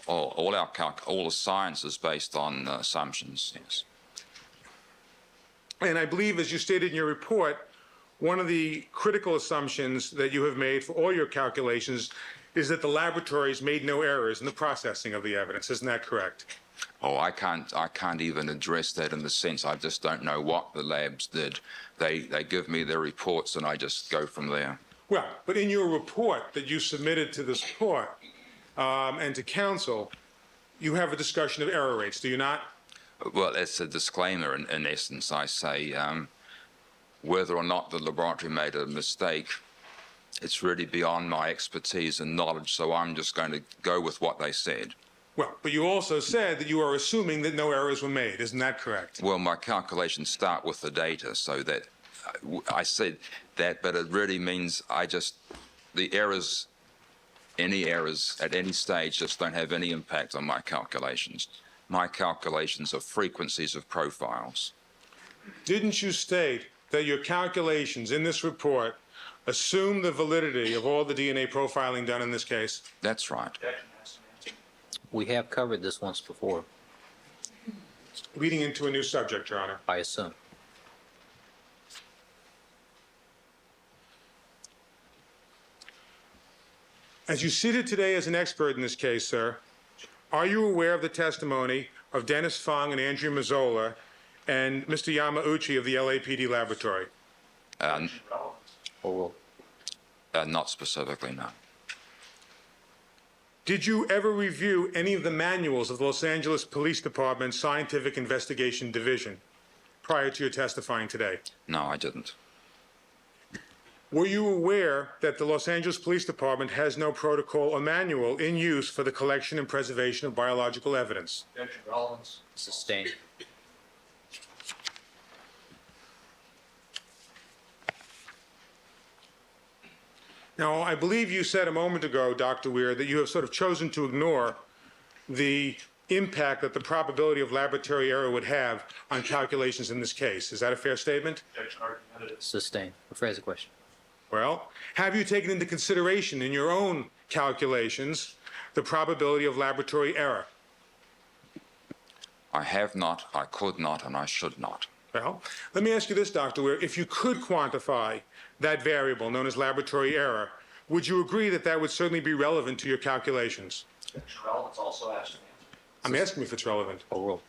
All the science is based on assumptions, yes. And I believe, as you stated in your report, one of the critical assumptions that you have made for all your calculations is that the laboratories made no errors in the processing of the evidence. Isn't that correct? Oh, I can't even address that in the sense I just don't know what the labs did. They give me their reports and I just go from there. Well, but in your report that you submitted to this court and to counsel, you have a discussion of error rates, do you not? Well, it's a disclaimer in essence. I say whether or not the laboratory made a mistake, it's really beyond my expertise and knowledge, so I'm just going to go with what they said. Well, but you also said that you are assuming that no errors were made. Isn't that correct? Well, my calculations start with the data, so that I said that, but it really means the errors, any errors at any stage just don't have any impact on my calculations. My calculations are frequencies of profiles. Didn't you state that your calculations in this report assume the validity of all the DNA profiling done in this case? That's right. Objection has to be answered. We have covered this once before, Leading into a new subject, Your Honor. I assume. As you seated today as an expert in this case, sir, are you aware of the testimony of Dennis Fung and Andrea Mazzola and Mr. Yamauchi of the LAPD laboratory? Objection relevant. Oral. Not specifically, no. Did you ever review any of the manuals of the Los Angeles Police Department's Scientific Investigation Division prior to your testifying today? No, I didn't. Were you aware that the Los Angeles Police Department has no protocol or manual in use for the collection and preservation of biological evidence? Objection relevance. Sustained. Now, I believe you said a moment ago, Dr. Weir, that you have sort of chosen to ignore the impact that the probability of laboratory error would have on calculations in this case. Is that a fair statement? Objection argumentative. Sustained. Rephrase the question. Well, have you taken into consideration in your own calculations the probability of laboratory error? I have not, I could not, and I should not. Well, let me ask you this, Dr. Weir. If you could quantify that variable known as laboratory error, would you agree that that would certainly be relevant to your calculations? Objection relevance also asked and answered. I'm asking if it's relevant. Oral.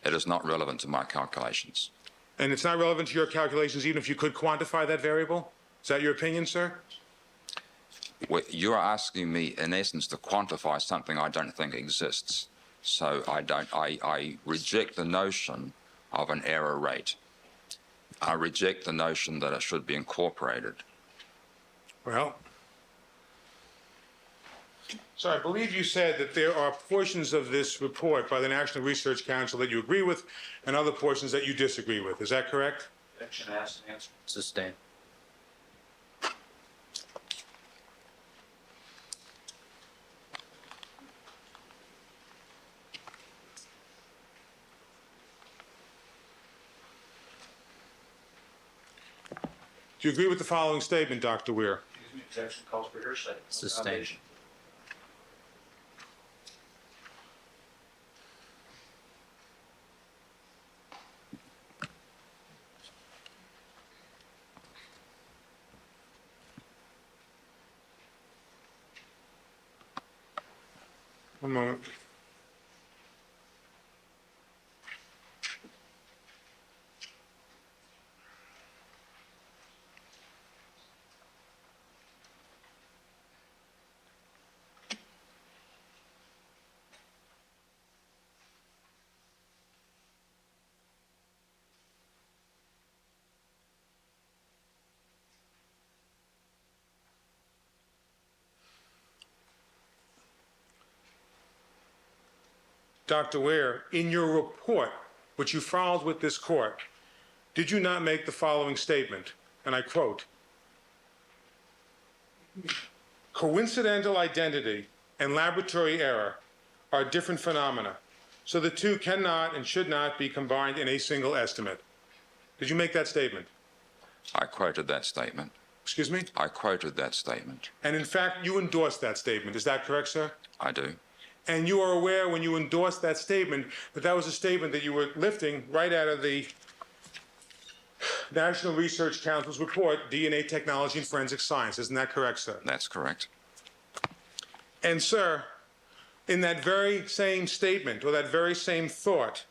It is not relevant to my calculations. And it's not relevant to your calculations even if you could quantify that variable? Is that your opinion, sir? You're asking me, in essence, to quantify something I don't think exists. So I reject the notion of an error rate. I reject the notion that it should be incorporated. Well, so I believe you said that there are portions of this report by the National Research Council that you agree with and other portions that you disagree with. Is that correct? Objection asked and answered. Sustained. Do you agree with the following statement, Dr. Weir? Excuse me, objection calls for hearsay. No Sustained. foundation. One moment. Dr. Weir, in your report, which you filed with this court, did you not make the following statement? And I quote, "Coincidental identity and laboratory error are different phenomena, so the two cannot and should not be combined in a single estimate." Did you make that statement? I quoted that statement. Excuse me? I quoted that statement. And in fact, you endorsed that statement. Is that correct, sir? I do. And you are aware when you endorsed that statement that that was a statement that you were lifting right out of the National Research Council's report, DNA Technology and Forensic Science. Isn't that correct, sir? That's correct. And, sir, in that very same statement or that very same thought,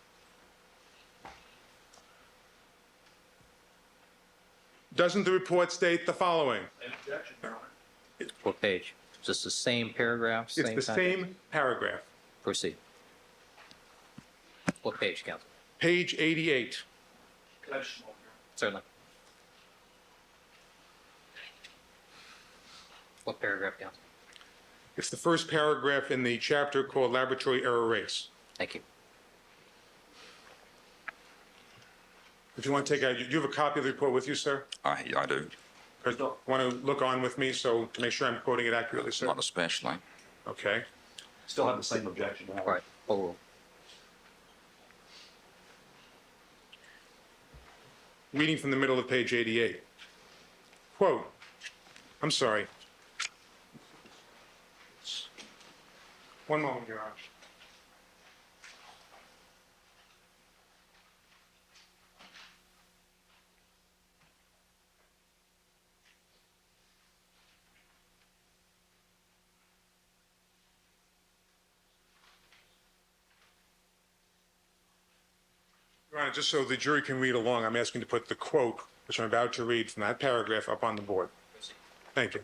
doesn't the report state the following? Same objection, Your Honor. What page? Just the same paragraph, It's same the content? same paragraph, Proceed. What page, counsel? page 88. Could I just move here? Certainly. What paragraph, counsel? It's the first paragraph in the chapter called Laboratory Error Rates. Thank you. If you want to take out, do you have a copy of the report with you, sir? I do. Want to look on with me so to make sure I'm quoting it accurately, sir? Not especially. Okay. Still have the same objection, Your Honor. All right, overruled. Reading from the middle of page 88. Quote, I'm sorry. One moment, Your Honor. Your Honor, just so the jury can read along, I'm asking to put the quote, which I'm about to read from that paragraph, up on the board. Thank you.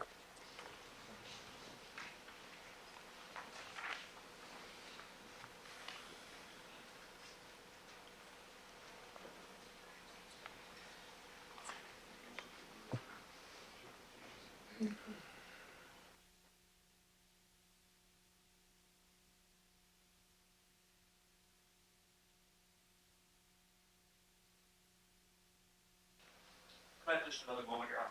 Could I have just another moment, Your Honor?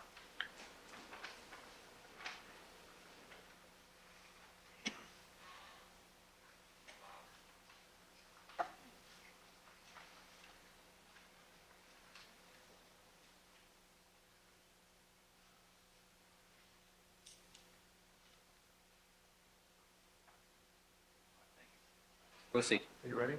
Proceed. Are you ready?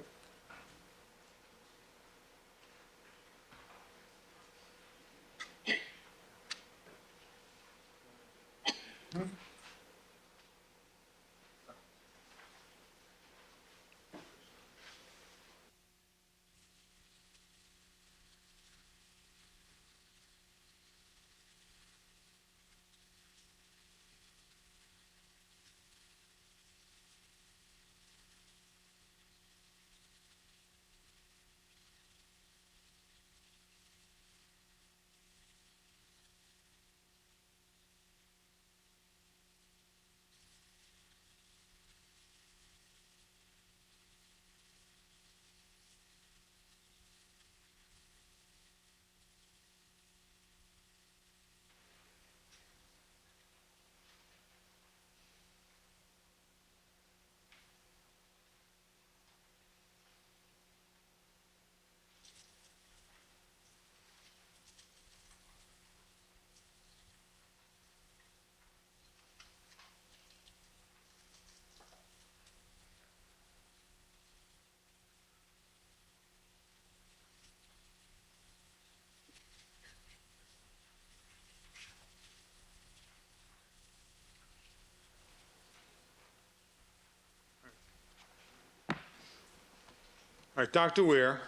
All right, Dr. Weir,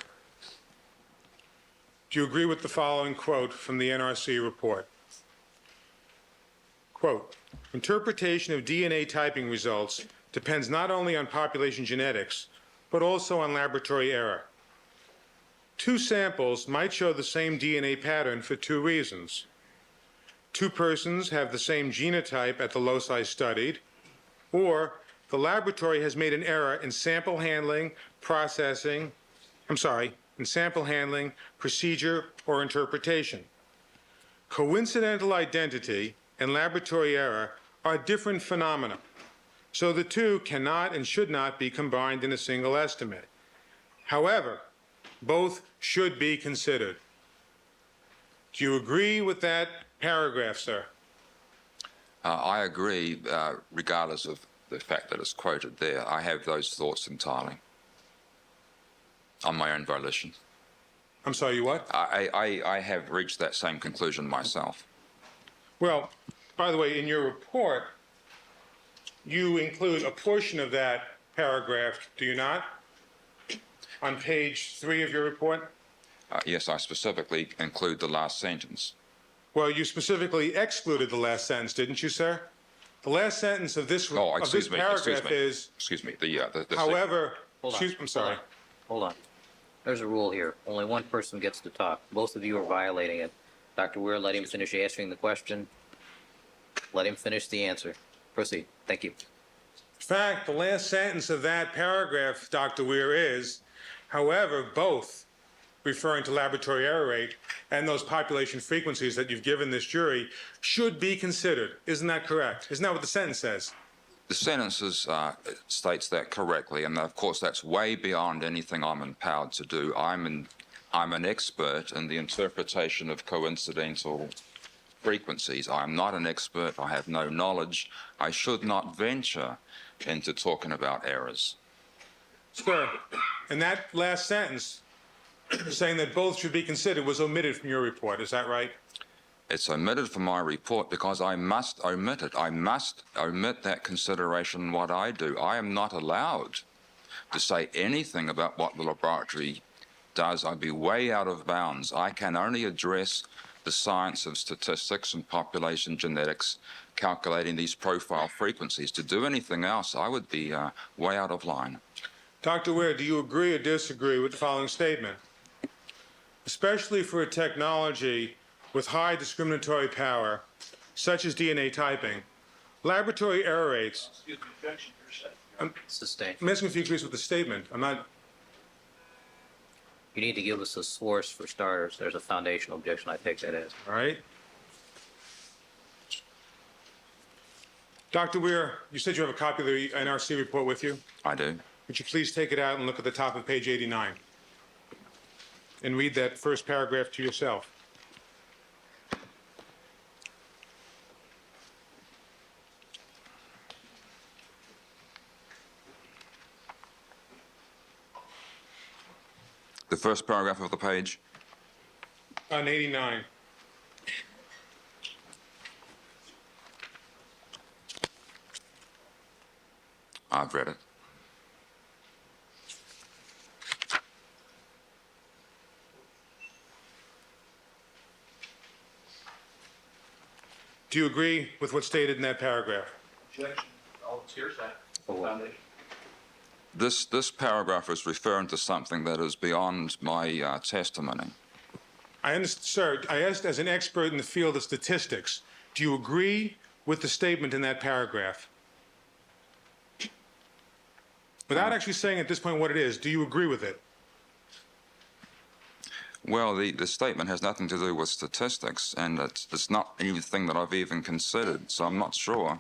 do you agree with the following quote from the NRC report? Quote, interpretation of DNA typing results depends not only on population genetics, but also on laboratory error. Two samples might show the same DNA pattern for two reasons. Two persons have the same genotype at the loci studied, or the laboratory has made an error in sample handling, procedure, or interpretation. Coincidental identity and laboratory error are different phenomena, so the two cannot and should not be combined in a single estimate. However, both should be considered. Do you agree with that paragraph, sir? I agree, regardless of the fact that it's quoted there. I have those thoughts entirely on my own volition. I'm sorry, you what? I have reached that same conclusion myself. Well, by the way, in your report, you include a portion of that paragraph, do you not? On page 3 of your report? Yes, I specifically include the last sentence. Well, you specifically excluded the last sentence, didn't you, sir? The last sentence of this Oh, excuse me, paragraph is, Excuse me, however, Hold on. I'm sorry. Hold on. There's a rule here. Only one person gets to talk. Both of you are violating it. Dr. Weir, let him finish answering the question. Let him finish the answer. Proceed. Thank you. In fact, the last sentence of that paragraph, Dr. Weir, is, however, both referring to laboratory error rate and those population frequencies that you've given this jury should be considered. Isn't that correct? Isn't that what the sentence says? The sentence states that correctly, and of course that's way beyond anything I'm empowered to do. I'm an expert in the interpretation of coincidental frequencies. I'm not an expert. I have no knowledge. I should not venture into talking about errors. Sir, and that last sentence saying that both should be considered was omitted from your report. Is that right? It's omitted from my report because I must omit it. I must omit that consideration in what I do. I am not allowed to say anything about what the laboratory does. I'd be way out of bounds. I can only address the science of statistics and population genetics, calculating these profile frequencies. To do anything else, I would be way out of line. Dr. Weir, do you agree or disagree with the following statement? Especially for a technology with high discriminatory power, such as DNA typing, laboratory error rates. Excuse me, objection, your second. Sustained. I'm asking if you agree with the statement. I'm not. You need to give us a source for starters. There's a foundational objection. I take that as. All right. Dr. Weir, you said you have a copy of the NRC report with you. I do. Would you please take it out and look at the top of page 89 and read that first paragraph to yourself? The first paragraph of the page. On 89. I've read it. Do you agree with what's stated in that paragraph? Objection, all it's hearsay. Oh. Foundation. This paragraph is referring to something that is beyond my testimony. I understand, sir. I asked as an expert in the field of statistics, do you agree with the statement in that paragraph? Without actually saying at this point what it is, do you agree with it? Well, the statement has nothing to do with statistics, and it's not anything that I've even considered, so I'm not sure.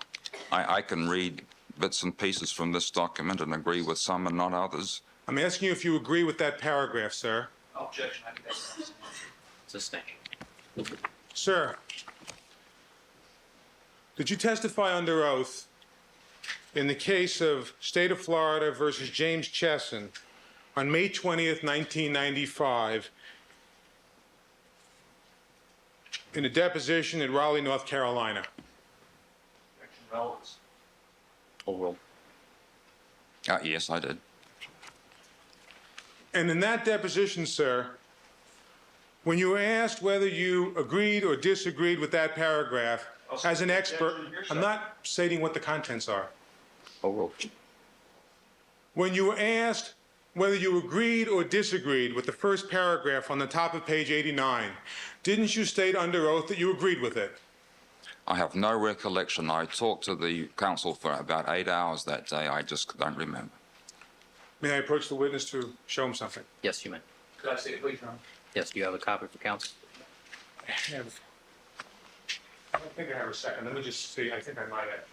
I can read bits and pieces from this document and agree with some and not others. I'm asking you if you agree with that paragraph, sir. Objection, I think that's. Sustained. Sir, did you testify under oath in the case of State of Florida versus James Chesson on May 20th, 1995, in a deposition in Raleigh, North Carolina? Objection, relevance. Overruled. Yes, I did. And in that deposition, sir, when you were asked whether you agreed or disagreed with that paragraph, as an expert, I'm not stating what the contents are. Overruled. When you were asked whether you agreed or disagreed with the first paragraph on the top of page 89, didn't you state under oath that you agreed with it? I have no recollection. I talked to the counsel for about 8 hours that day. I just don't remember. May I approach the witness to show him something? Yes, you may. Could I say it, please, Your Honor? Yes, do you have a copy for counsel? I don't think I have a second. Let me just see. I think I might have.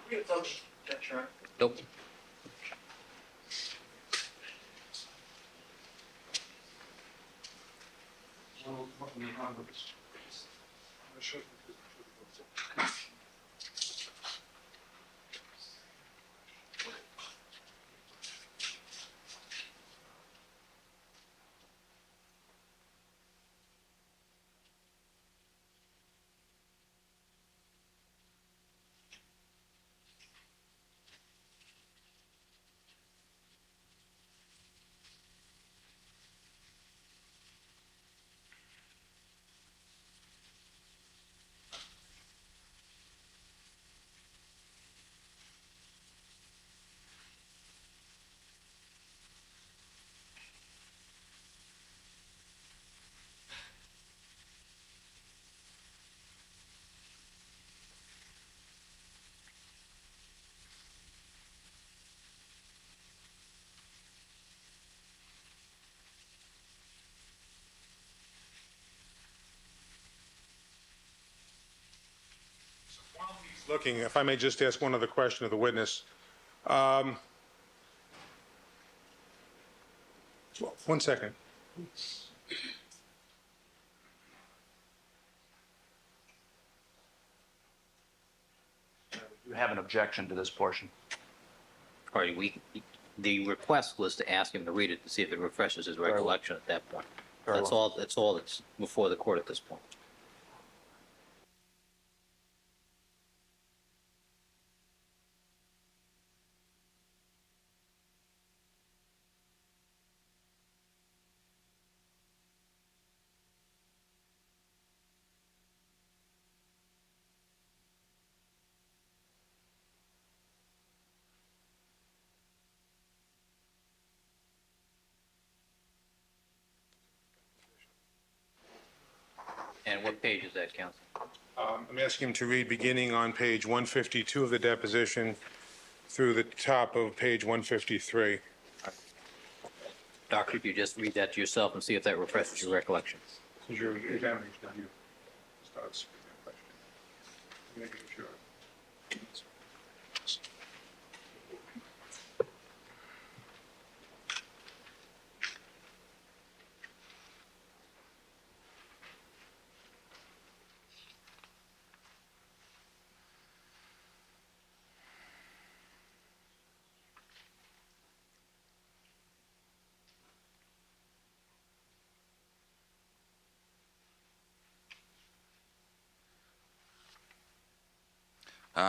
You have those, objection, Your Honor? Nope. looking, if I may just ask one other question of the witness. One second. You have an objection to this portion. All right, the request was to ask him to read it to see if it refreshes his recollection at that point. Very That's well. all, that's all that's before the court at this point. And what page is that, counsel? I'm asking him to read beginning on page 152 of the deposition through the top of page 153. Doctor, if you just read that to yourself and see if that refreshes your recollection. Since your examination review starts with that question. Making sure.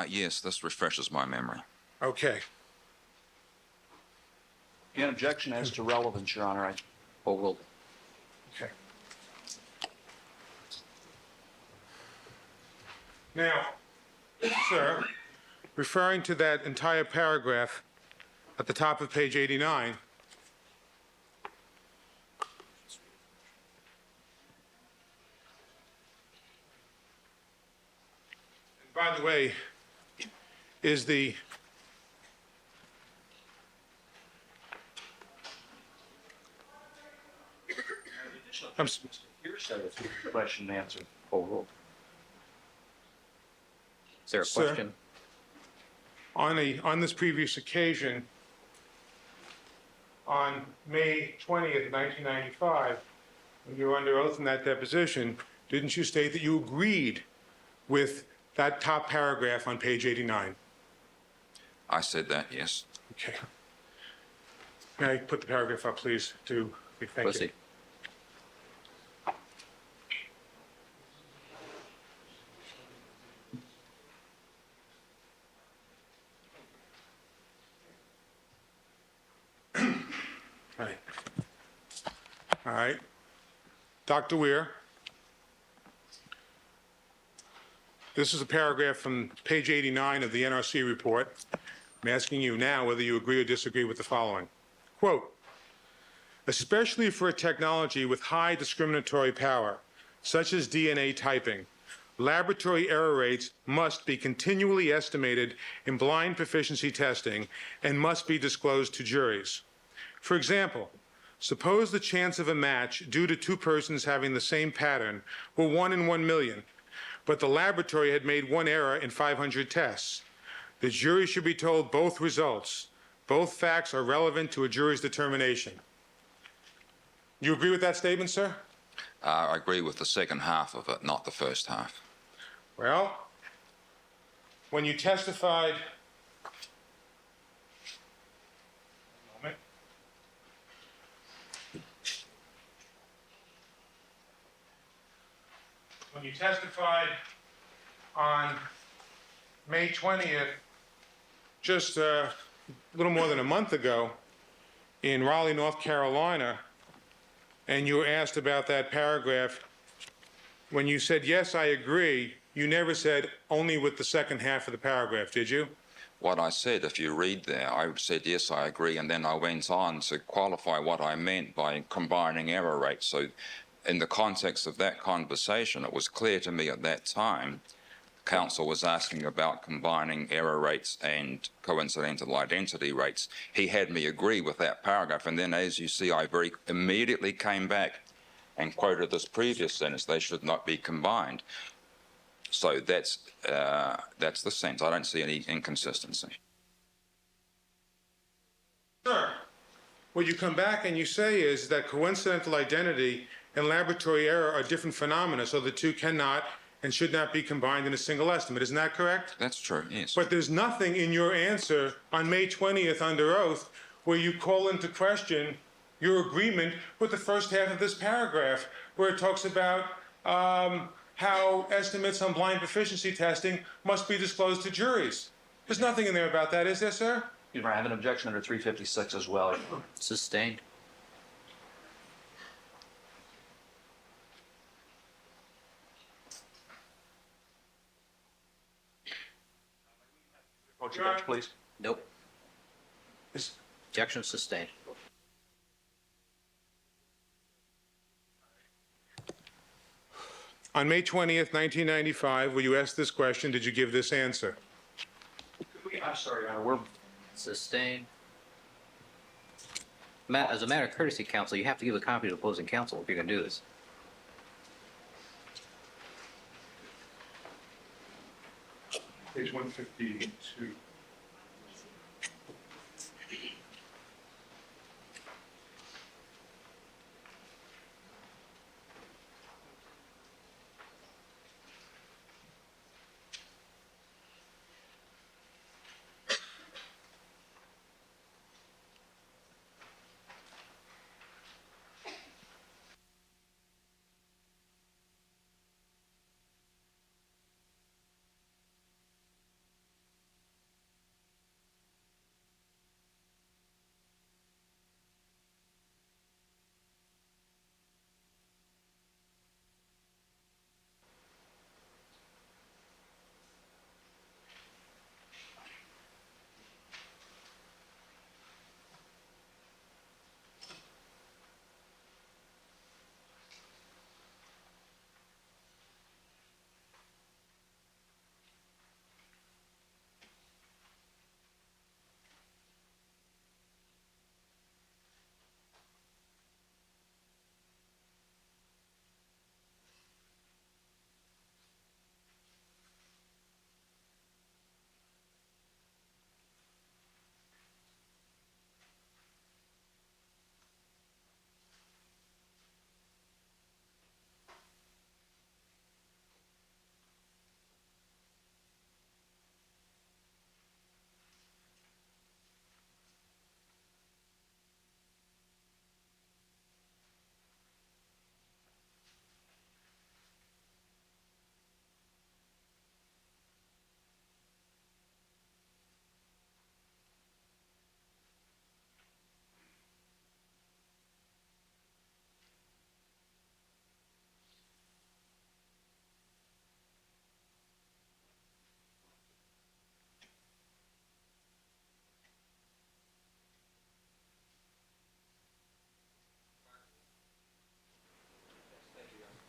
Yes, this refreshes my memory. Okay. An objection as to relevance, Your Honor. Overruled. Okay. Now, sir, referring to that entire paragraph at the top of page 89, and by the way, is the I'm s- Hearsay is question and answer. Overruled. Is there a Sir? question? on this previous occasion, on May 20th, 1995, when you were under oath in that deposition, didn't you state that you agreed with that top paragraph on page 89? I said that, yes. Okay. May I put the paragraph up, please, to thank you. Proceed. All right. All right. Dr. Weir, this is a paragraph from page 89 of the NRC report. I'm asking you now whether you agree or disagree with the following. Quote, especially for a technology with high discriminatory power, such as DNA typing, laboratory error rates must be continually estimated in blind proficiency testing and must be disclosed to juries. For example, suppose the chance of a match due to two persons having the same pattern were 1 in 1 million, but the laboratory had made one error in 500 tests. The jury should be told both results. Both facts are relevant to a jury's determination. You agree with that statement, sir? I agree with the second half of it, not the first half. Well, when you testified, when you testified on May 20th, just a little more than a month ago, in Raleigh, North Carolina, and you were asked about that paragraph, when you said, yes, I agree, you never said only with the second half of the paragraph, did you? What I said, if you read there, I said, yes, I agree, and then I went on to qualify what I meant by combining error rates. So in the context of that conversation, it was clear to me at that time, counsel was asking about combining error rates and coincidental identity rates. He had me agree with that paragraph, and then as you see, I very immediately came back and quoted this previous sentence, they should not be combined. So that's the sense. I don't see any inconsistency. Sir, what you come back and you say is that coincidental identity and laboratory error are different phenomena, so the two cannot and should not be combined in a single estimate. Isn't that correct? That's true, yes. But there's nothing in your answer on May 20th under oath where you call into question your agreement with the first half of this paragraph, where it talks about how estimates on blind proficiency testing must be disclosed to juries. There's nothing in there about that, is there, sir? Your Honor, I have an objection under 356 as well. Sustained. Approach the bench, please. Nope. Objection sustained. On May 20th, 1995, were you asked this question, did you give this answer? I'm sorry, Your Honor, we're Sustained. As a matter of courtesy, counsel, you have to give a copy to opposing counsel if you're going to do this. Page 152.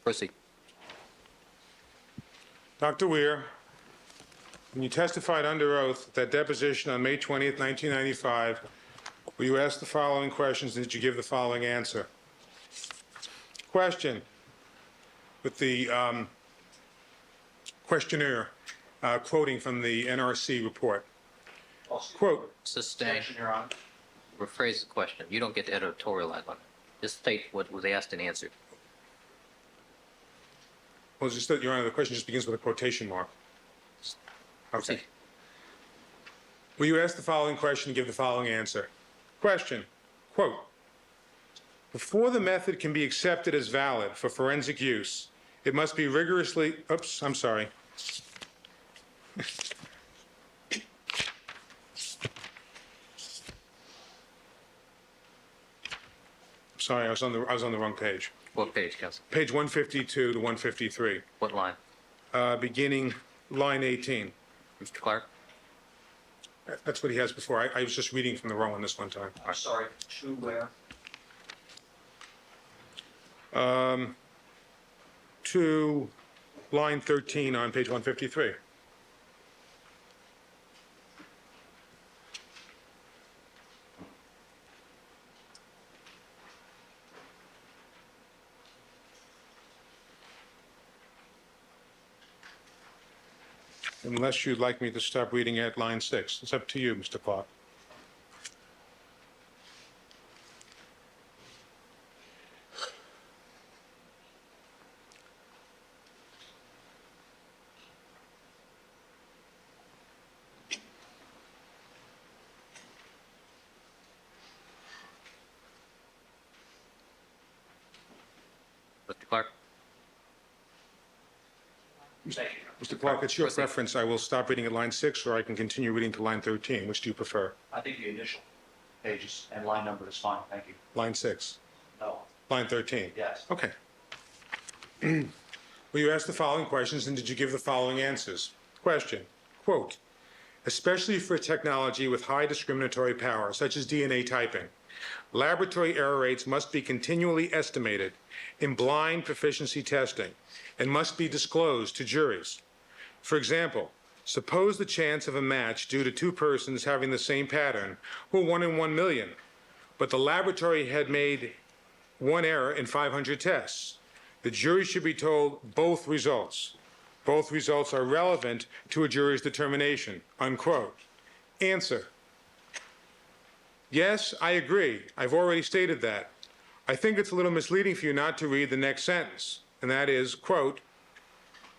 Proceed. Dr. Weir, when you testified under oath at that deposition on May 20th, 1995, were you asked the following questions and did you give the following answer? Question, with the questionnaire quoting from the NRC report. Quote, Sustained. objection, Your Honor. Rephrase the question. You don't get to editorialize on it. Just state what was asked and answered. well, just that, Your Honor, the question just begins with a quotation mark. Okay. Proceed. Will you ask the following question and give the following answer? Question, quote, before the method can be accepted as valid for forensic use, it must be rigorously, oops, I'm sorry. Sorry, I was on the wrong page. What page, counsel? Page 152 to 153, What line? beginning line 18. Mr. Clark? That's what he has before. I was just reading from the wrong one this one time. I'm sorry, to where? To line 13 on page 153. unless you'd like me to stop reading at line 6. It's up to you, Mr. Clark. Mr. Clark? Thank you. Mr. Clark, it's your Proceed. preference. I will stop reading at line 6, or I can continue reading to line 13. Which do you prefer? I think the initial pages and line number is fine, thank you. Line 6. No, Line 13. yes. Okay. Well, you asked the following questions, and did you give the following answers? Question, quote, especially for technology with high discriminatory power, such as DNA typing, laboratory error rates must be continually estimated in blind proficiency testing and must be disclosed to juries. For example, suppose the chance of a match due to two persons having the same pattern were 1 in 1 million, but the laboratory had made one error in 500 tests. The jury should be told both results. Both results are relevant to a jury's determination, unquote. Answer. Yes, I agree. I've already stated that. I think it's a little misleading for you not to read the next sentence, and that is, quote,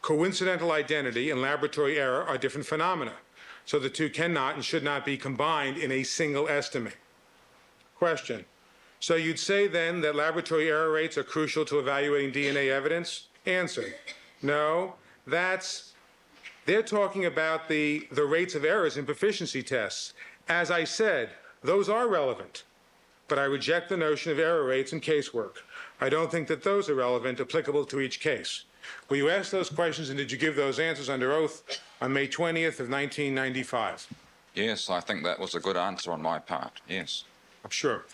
coincidental identity and laboratory error are different phenomena, so the two cannot and should not be combined in a single estimate. Question. So you'd say then that laboratory error rates are crucial to evaluating DNA evidence? Answer. No, they're talking about the rates of errors in proficiency tests. As I said, those are relevant, but I reject the notion of error rates in casework. I don't think that those are relevant, applicable to each case. Will you ask those questions, and did you give those answers under oath on May 20th of 1995? Yes, I think that was a good answer on my part, yes. I'm sure.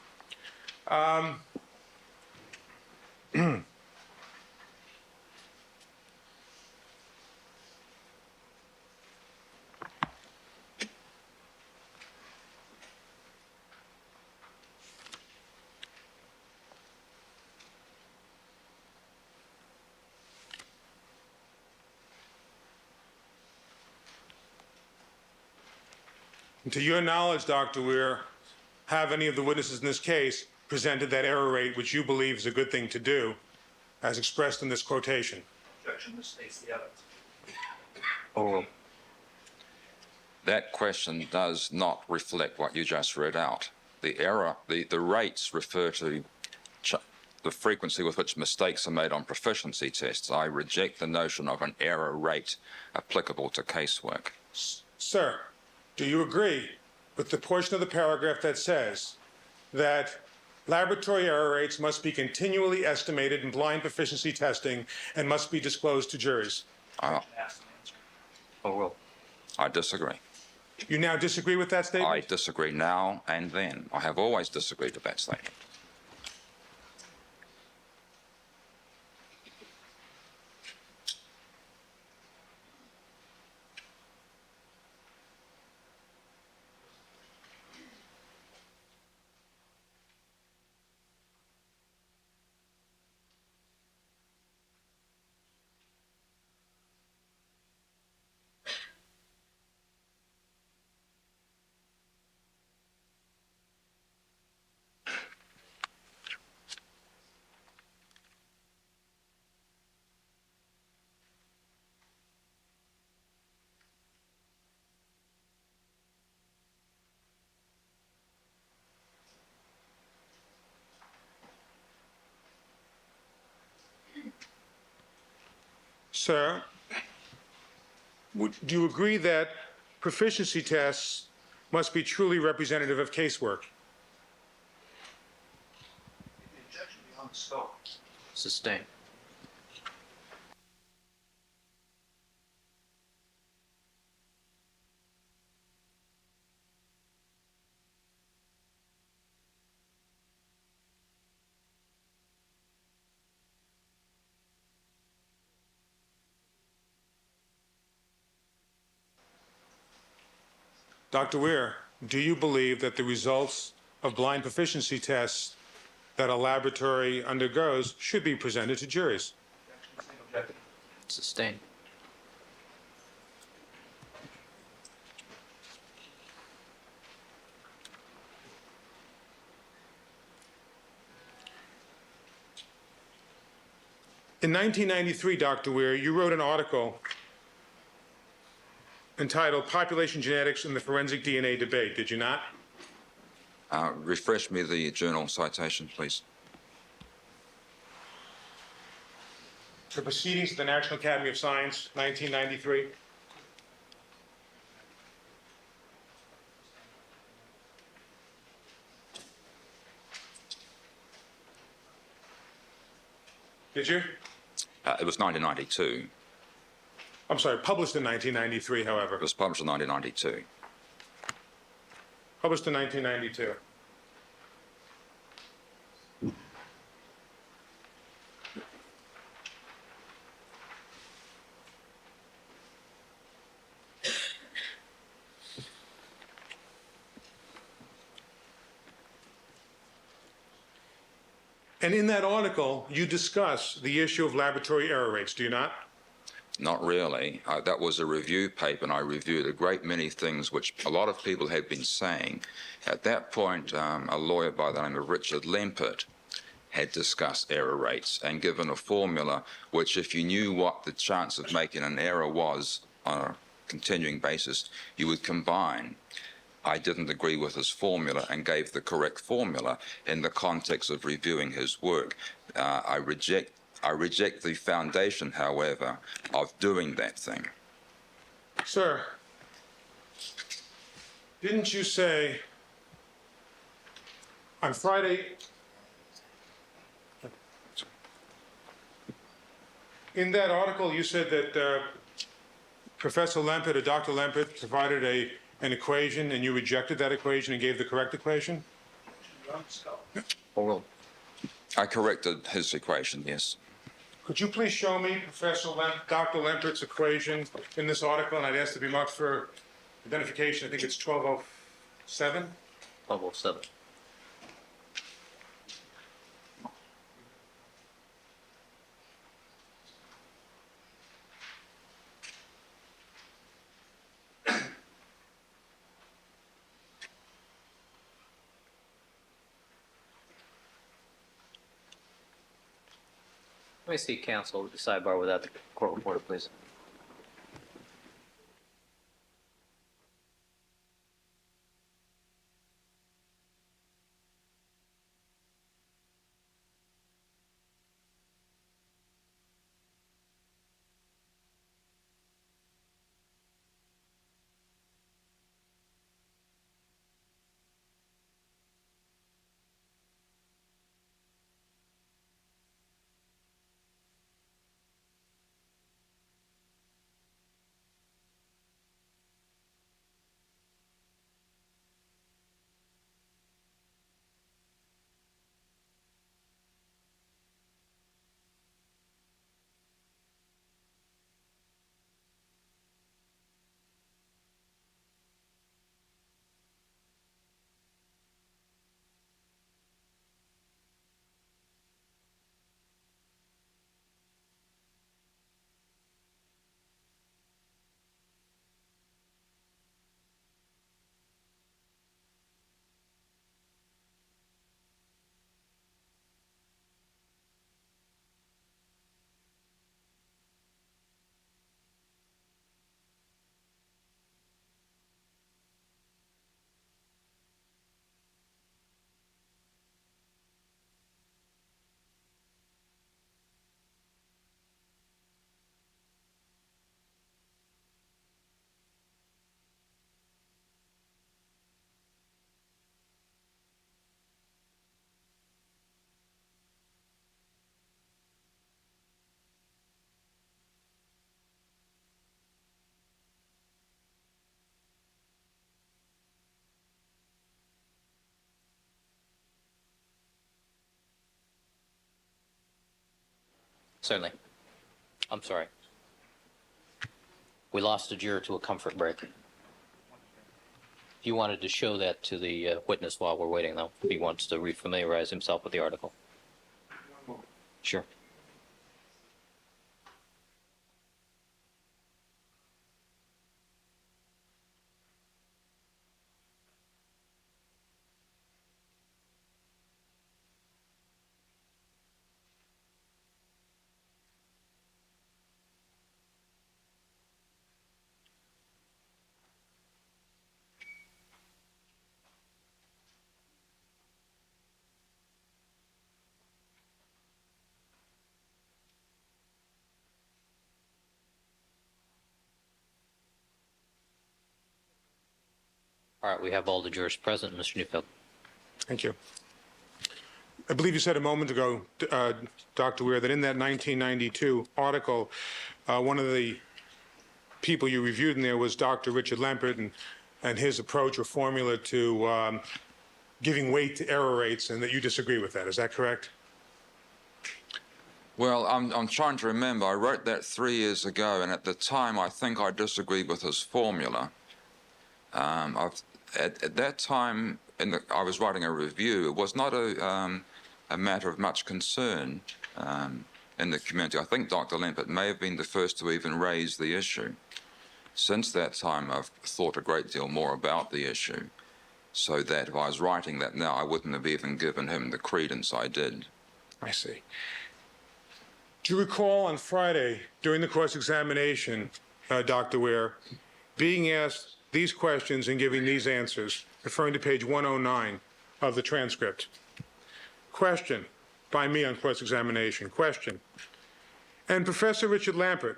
And to your knowledge, Dr. Weir, have any of the witnesses in this case presented that error rate, which you believe is a good thing to do, as expressed in this quotation? Objection, this states the evidence. Oh. That question does not reflect what you just read out. The error, the rates refer to the frequency with which mistakes are made on proficiency tests. I reject the notion of an error rate applicable to casework. Sir, do you agree with the portion of the paragraph that says that laboratory error rates must be continually estimated in blind proficiency testing and must be disclosed to juries? Ask and answer. Oh, well. I disagree. You now disagree with that statement? I disagree now and then. I have always disagreed with that statement. Sir, do you agree that proficiency tests must be truly representative of casework? The objection beyond the scope. Sustained. Dr. Weir, do you believe that the results of blind proficiency tests that a laboratory undergoes should be presented to juries? Objection, objected. Sustained. In 1993, Dr. Weir, you wrote an article entitled Population Genetics and the Forensic DNA Debate, did you not? Refresh me the journal citation, please. The Proceedings of the National Academy of Science, 1993. Did you? It was 1992. I'm sorry, published in 1993, however. It was published in 1992. Published in 1992. And in that article, you discuss the issue of laboratory error rates, do you not? Not really. That was a review paper, and I reviewed a great many things which a lot of people had been saying. At that point, a lawyer by the name of Richard Lempert had discussed error rates and given a formula which, if you knew what the chance of making an error was on a continuing basis, you would combine. I didn't agree with his formula and gave the correct formula in the context of reviewing his work. I reject the foundation, however, of doing that thing. Sir, didn't you say on Friday, in that article, you said that Professor Lempert or Dr. Lempert provided an equation and you rejected that equation and gave the correct equation? I corrected his equation, yes. Could you please show me Dr. Lempert's equation in this article, and I'd ask to be marked for identification. I think it's 1207. 1207. Let me see counsel at the sidebar without the court reporter, please. Certainly. I'm sorry. We lost a juror to a comfort break. If you wanted to show that to the witness while we're waiting, though, if he wants to refamiliarize himself with the article. Sure. All right, we have all the jurors present. Mr. Neufeld. Thank you. I believe you said a moment ago, Dr. Weir, that in that 1992 article, one of the people you reviewed in there was Dr. Richard Lempert and his approach or formula to giving weight to error rates, and that you disagree with that. Is that correct? Well, I'm trying to remember. I wrote that 3 years ago, and at the time, I think I disagreed with his formula. At that time, I was writing a review. It was not a matter of much concern in the community. I think Dr. Lempert may have been the first to even raise the issue. Since that time, I've thought a great deal more about the issue, so that if I was writing that now, I wouldn't have even given him the credence I did. I see. Do you recall on Friday, during the cross-examination, Dr. Weir, being asked these questions and giving these answers, referring to page 109 of the transcript? Question, by me on cross-examination, question. And Professor Richard Lempert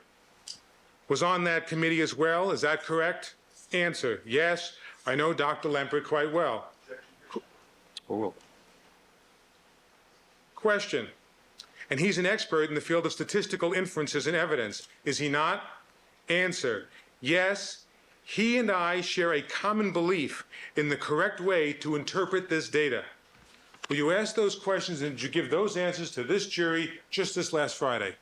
was on that committee as well, is that correct? Answer, yes, I know Dr. Lempert quite well. Question, and he's an expert in the field of statistical inferences and evidence, is he not? Answer, yes, he and I share a common belief in the correct way to interpret this data. Will you ask those questions and did you give those answers to this jury just this last Friday?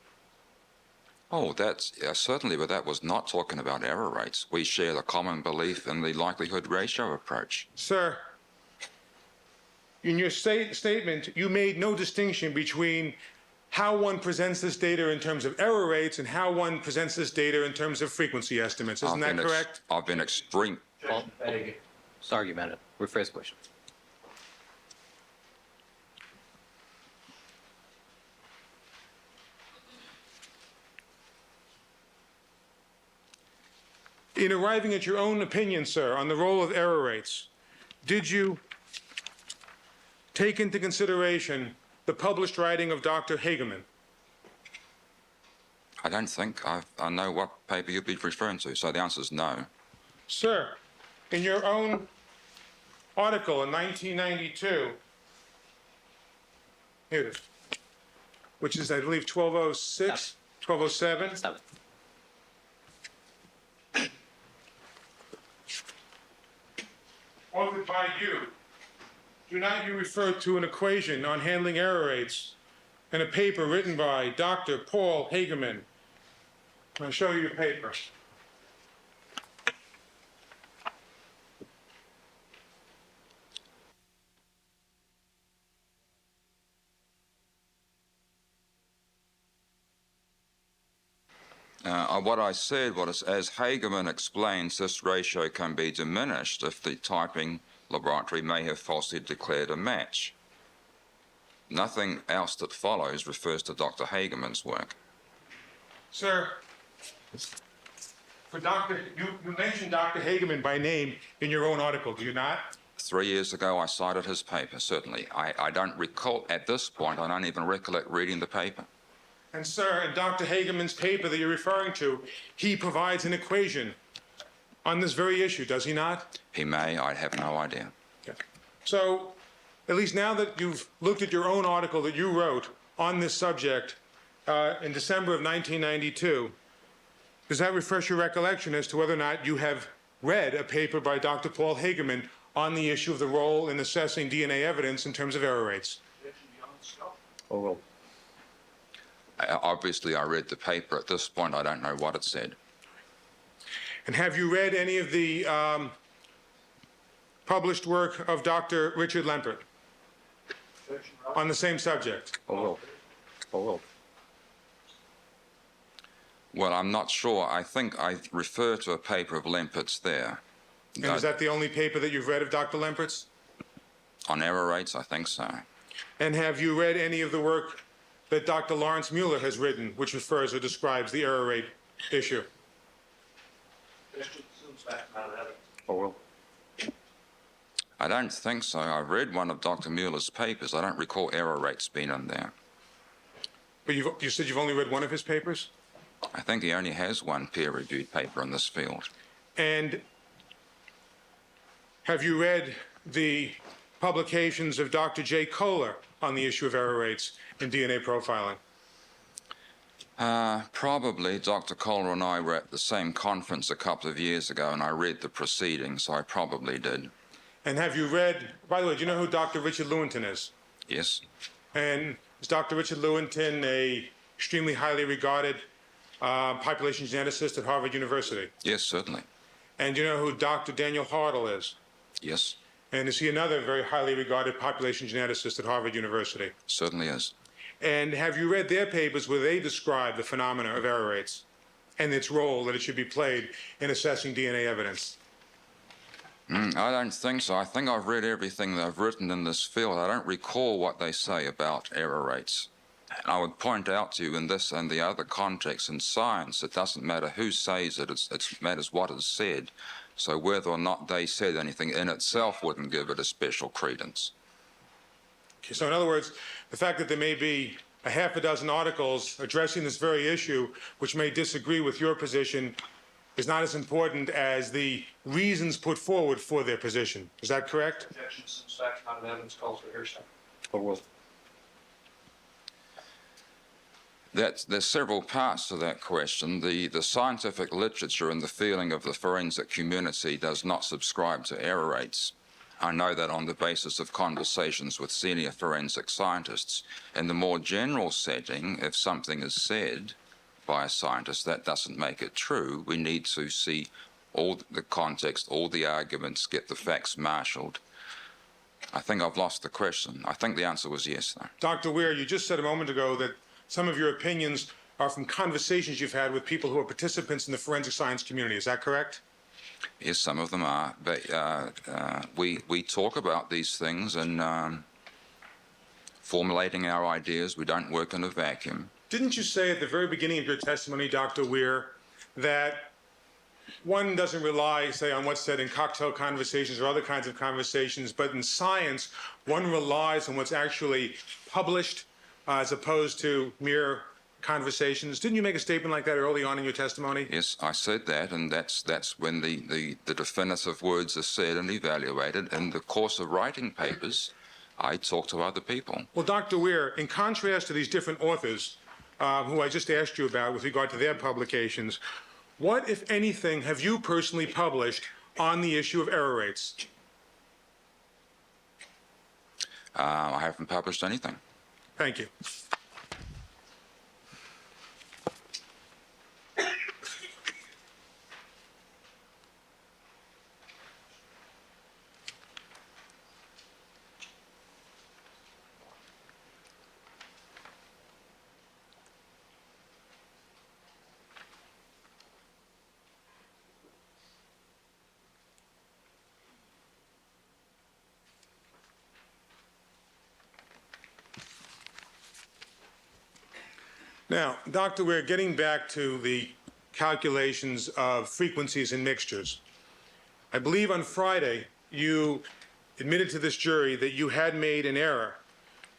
Oh, that's certainly, but that was not talking about error rates. We share the common belief in the likelihood ratio approach. Sir, in your statement, you made no distinction between how one presents this data in terms of error rates and how one presents this data in terms of frequency estimates. Isn't that correct? I've been extreme. It's argumentative. Rephrase the question. In arriving at your own opinion, sir, on the role of error rates, did you take into consideration the published writing of Dr. Hageman? I don't think I know what paper you'd be referring to, so the answer is no. Sir, in your own article in 1992, here it is, which is, I believe, 1206, 1207. Stop it. Authored by you, do not you refer to an equation on handling error rates in a paper written by Dr. Paul Hageman? I'll show you the paper. What I said was, as Hageman explains, this ratio can be diminished if the typing laboratory may have falsely declared a match. Nothing else that follows refers to Dr. Hageman's work. Sir, for you mentioned Dr. Hageman by name in your own article, do you not? 3 years ago, I cited his paper, certainly. I don't recall, at this point, I don't even recollect reading the paper. And sir, in Dr. Hageman's paper that you're referring to, he provides an equation on this very issue, does he not? He may, I have no idea. Okay. So, at least now that you've looked at your own article that you wrote on this subject in December of 1992, does that refresh your recollection as to whether or not you have read a paper by Dr. Paul Hageman on the issue of the role in assessing DNA evidence in terms of error rates? Obviously, I read the paper. At this point, I don't know what it said. And have you read any of the published work of Dr. Richard Lempert on the same subject? Well, I'm not sure. I think I refer to a paper of Lempert's there. And is that the only paper that you've read of Dr. Lempert's? On error rates, I think so. And have you read any of the work that Dr. Lawrence Mueller has written, which refers or describes the error rate issue? I don't think so. I've read one of Dr. Mueller's papers. I don't recall error rates being in there. But you said you've only read one of his papers? I think he only has one peer-reviewed paper in this field. And Have you read the publications of Dr. Jay Kohler on the issue of error rates in DNA profiling? Probably. Dr. Kohler and I were at the same conference a couple of years ago, and I read the proceedings, so I probably did. And have you read, by the way, do you know who Dr. Richard Lewontin is? Yes. And is Dr. Richard Lewontin a extremely highly regarded population geneticist at Harvard University? Yes, certainly. And do you know who Dr. Daniel Hartle is? Yes, And is he another very highly regarded population geneticist at Harvard University? certainly is. And have you read their papers where they describe the phenomena of error rates and its role that it should be played in assessing DNA evidence? I don't think so. I think I've read everything they've written in this field. I don't recall what they say about error rates. And I would point out to you in this and the other contexts in science, it doesn't matter who says it, it matters what is said. So whether or not they said anything in itself wouldn't give it a special credence. Okay, so in other words, the fact that there may be a half a dozen articles addressing this very issue which may disagree with your position is not as important as the reasons put forward for their position. Is that correct? Objection, since that's not an evidence calls for hearsay. There's several parts to that question. The scientific literature and the feeling of the forensic community does not subscribe to error rates. I know that on the basis of conversations with senior forensic scientists. In the more general setting, if something is said by a scientist, that doesn't make it true. We need to see all the context, all the arguments, get the facts marshaled. I think I've lost the question. I think the answer was yes, though. Dr. Weir, you just said a moment ago that some of your opinions are from conversations you've had with people who are participants in the forensic science community. Is that correct? Yes, some of them are. But we talk about these things and formulating our ideas. We don't work in a vacuum. Didn't you say at the very beginning of your testimony, Dr. Weir, that one doesn't rely, say, on what's said in cocktail conversations or other kinds of conversations, but in science, one relies on what's actually published as opposed to mere conversations? Didn't you make a statement like that early on in your testimony? Yes, I said that, and that's when the definitive words are said and evaluated. In the course of writing papers, I talk to other people. Well, Dr. Weir, in contrast to these different authors who I just asked you about with regard to their publications, what, if anything, have you personally published on the issue of error rates? I haven't published anything. Thank you. Now, Dr. Weir, getting back to the calculations of frequencies and mixtures, I believe on Friday you admitted to this jury that you had made an error,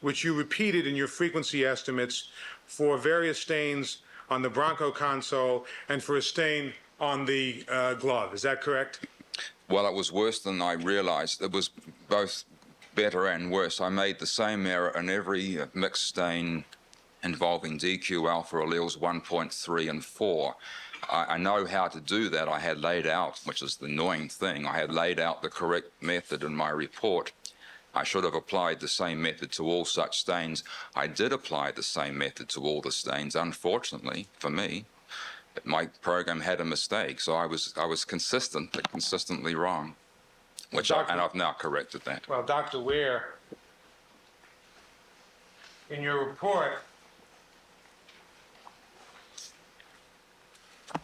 which you repeated in your frequency estimates for various stains on the Bronco console and for a stain on the glove. Is that correct? Well, it was worse than I realized. It was both better and worse. I made the same error in every mixed stain involving DQ alpha alleles 1.3 and 4. I know how to do that. I had laid out, which is the annoying thing, I had laid out the correct method in my report. I should have applied the same method to all such stains. I did apply the same method to all the stains. Unfortunately, for me, my program had a mistake, so I was consistent, but consistently wrong, and I've now corrected that. Well, Dr. Weir, in your report, do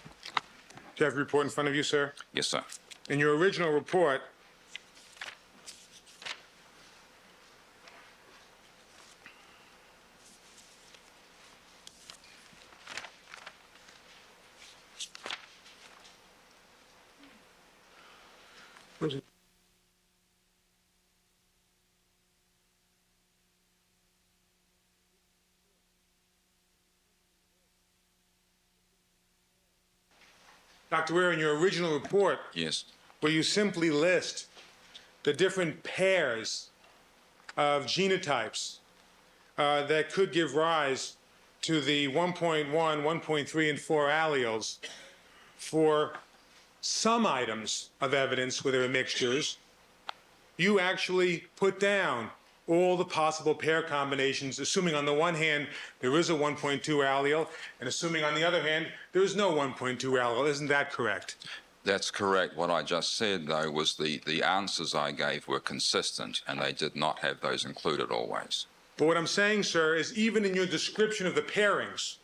you have your report in front of you, sir? Yes, sir. In your original report, Dr. Weir, in your original report, Yes. where you simply list the different pairs of genotypes that could give rise to the 1.1, 1.3, and 4 alleles for some items of evidence where there are mixtures, you actually put down all the possible pair combinations, assuming on the one hand there is a 1.2 allele, and assuming on the other hand there is no 1.2 allele. Isn't that correct? That's correct. What I just said, though, was the answers I gave were consistent, and they did not have those included always. But what I'm saying, sir, is even in your description of the pairings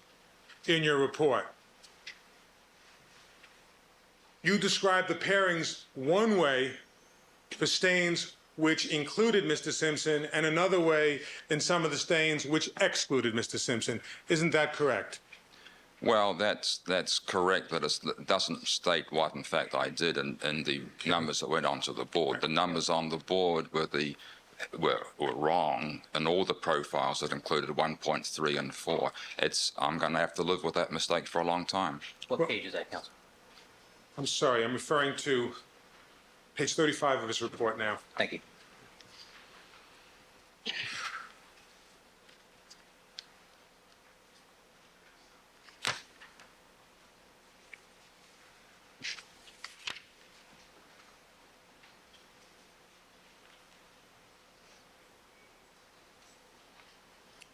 in your report, you describe the pairings one way for stains which included Mr. Simpson and another way in some of the stains which excluded Mr. Simpson. Isn't that correct? Well, that's correct, but it doesn't state what, in fact, I did in the numbers that went onto the board. The numbers on the board were wrong in all the profiles that included 1.3 and 4. I'm going to have to live with that mistake for a long time. What page is that, Counsel? I'm sorry, I'm referring to page 35 of his report now. Thank you.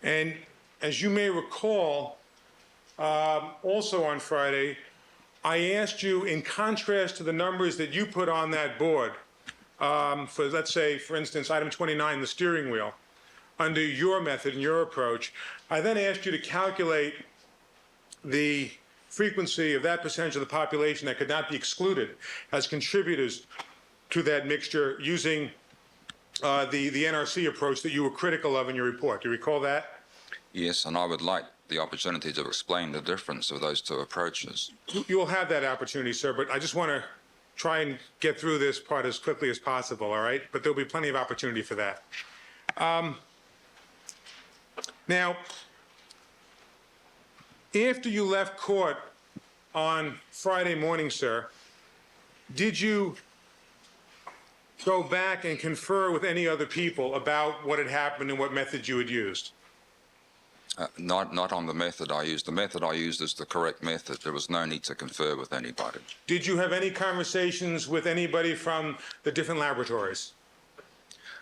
And as you may recall, also on Friday, I asked you, in contrast to the numbers that you put on that board, for, let's say, for instance, item 29, the steering wheel, under your method and your approach, I then asked you to calculate the frequency of that percentage of the population that could not be excluded as contributors to that mixture using the NRC approach that you were critical of in your report. Do you recall that? Yes, and I would like the opportunity to explain the difference of those two approaches. You'll have that opportunity, sir, but I just want to try and get through this part as quickly as possible, all right? But there'll be plenty of opportunity for that. Now, after you left court on Friday morning, sir, did you go back and confer with any other people about what had happened and what methods you had used? Not on the method I used. The method I used is the correct method. There was no need to confer with anybody. Did you have any conversations with anybody from the different laboratories?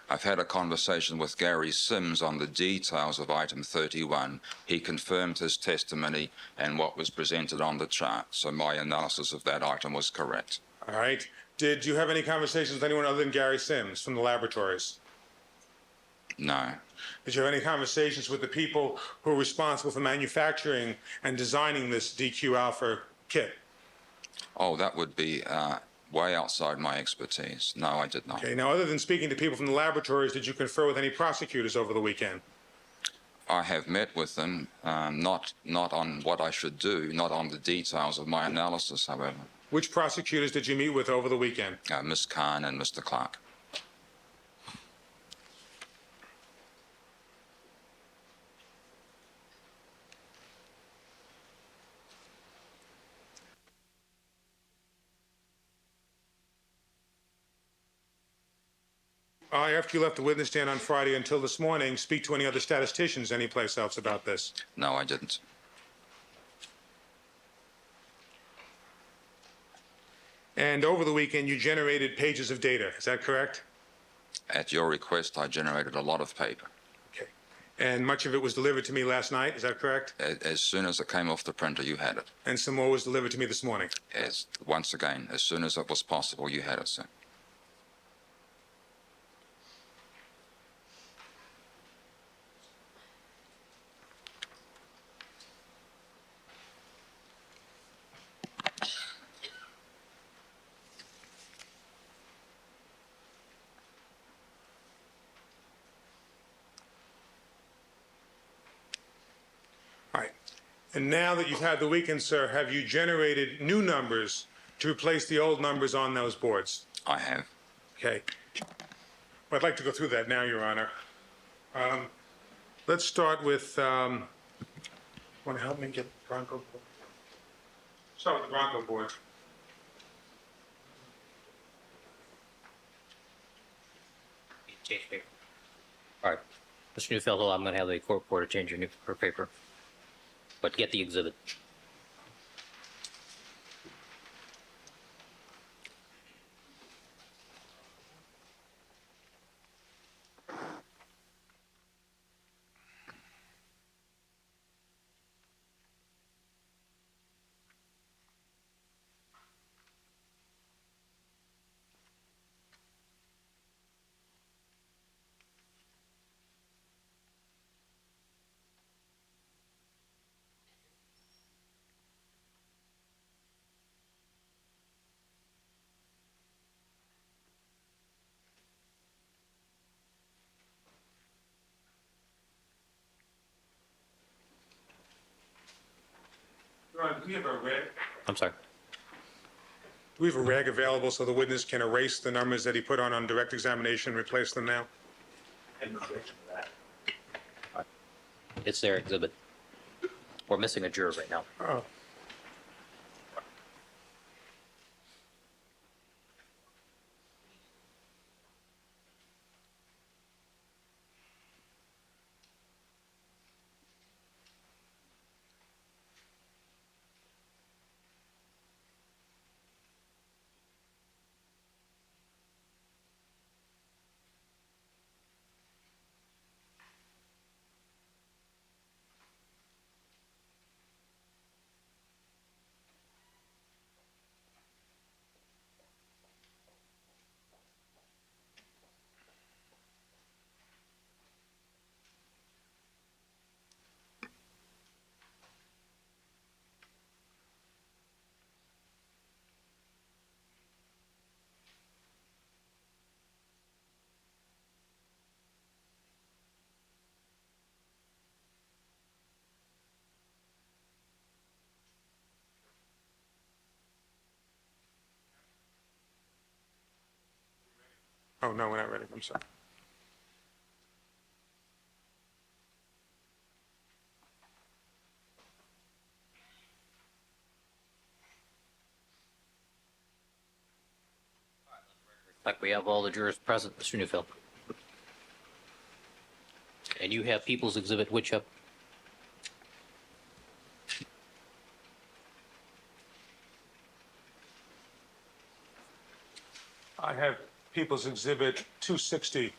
I've had a conversation with Gary Sims on the details of item 31. He confirmed his testimony and what was presented on the chart, so my analysis of that item was correct. All right. Did you have any conversations with anyone other than Gary Sims from the laboratories? No. Did you have any conversations with the people who are responsible for manufacturing and designing this DQ Alpha kit? Oh, that would be way outside my expertise. No, I did not. Okay. Now, other than speaking to people from the laboratories, did you confer with any prosecutors over the weekend? I have met with them, not on what I should do, not on the details of my analysis, however. Which prosecutors did you meet with over the weekend? Ms. Khan and Mr. Clark. After you left the witness stand on Friday until this morning, speak to any other statisticians anyplace else about this? No, I didn't. And over the weekend, you generated pages of data. Is that correct? At your request, I generated a lot of paper. Okay. And much of it was delivered to me last night. Is that correct? As soon as it came off the printer, you had it. And some more was delivered to me this morning. Once again, as soon as it was possible, you had it, sir. All right. And now that you've had the weekend, sir, have you generated new numbers to replace the old numbers on those boards? I have. Okay. Well, I'd like to go through that now, Your Honor. Let's start with, want to help me get the Bronco board? Start with the Bronco board. Change paper. All right. Mr. Neufeld, I'm going to have the court reporter change her paper. But get the exhibit. Ron, do we have a rag? I'm sorry. Do we have a rag available so the witness can erase the numbers that he put on direct examination and replace them now? It's their exhibit. We're missing a juror right now. Oh. Oh, no, we're not ready. I'm sorry. Like we have all the jurors present, Mr. Neufeld. And you have People's Exhibit which up? I have People's Exhibit 260.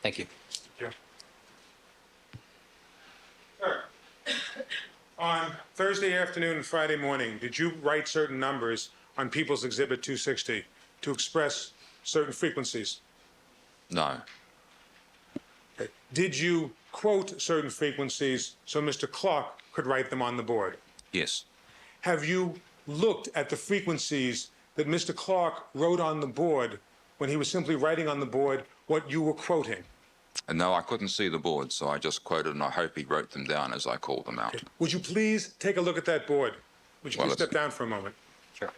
Thank you. Yeah. Sir, on Thursday afternoon and Friday morning, did you write certain numbers on People's Exhibit 260 to express certain frequencies? No. Okay. Did you quote certain frequencies so Mr. Clark could write them on the board? Yes. Have you looked at the frequencies that Mr. Clark wrote on the board when he was simply writing on the board what you were quoting? And no, I couldn't see the board, so I just quoted, and I hope he wrote them down as I called them out. Would you please take a look at that board? Would you Well, please it's- step down for a moment? Sure.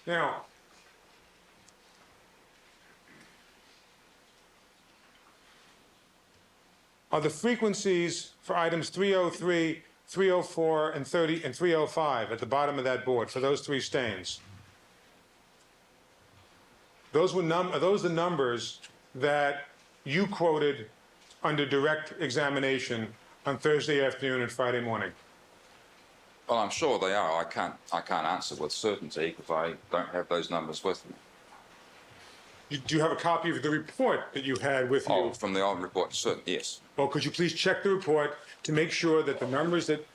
Now, are the frequencies for items 303, 304, and 30 and 305 at the bottom of that board for those three stains? Are those the numbers that you quoted under direct examination on Thursday afternoon and Friday morning? Well, I'm sure they are. I can't answer with certainty because I don't have those numbers with me. Do you have a copy of the report that you had with you? Oh, from the old report, certainly, yes. Well, could you please check the report to make sure that the numbers that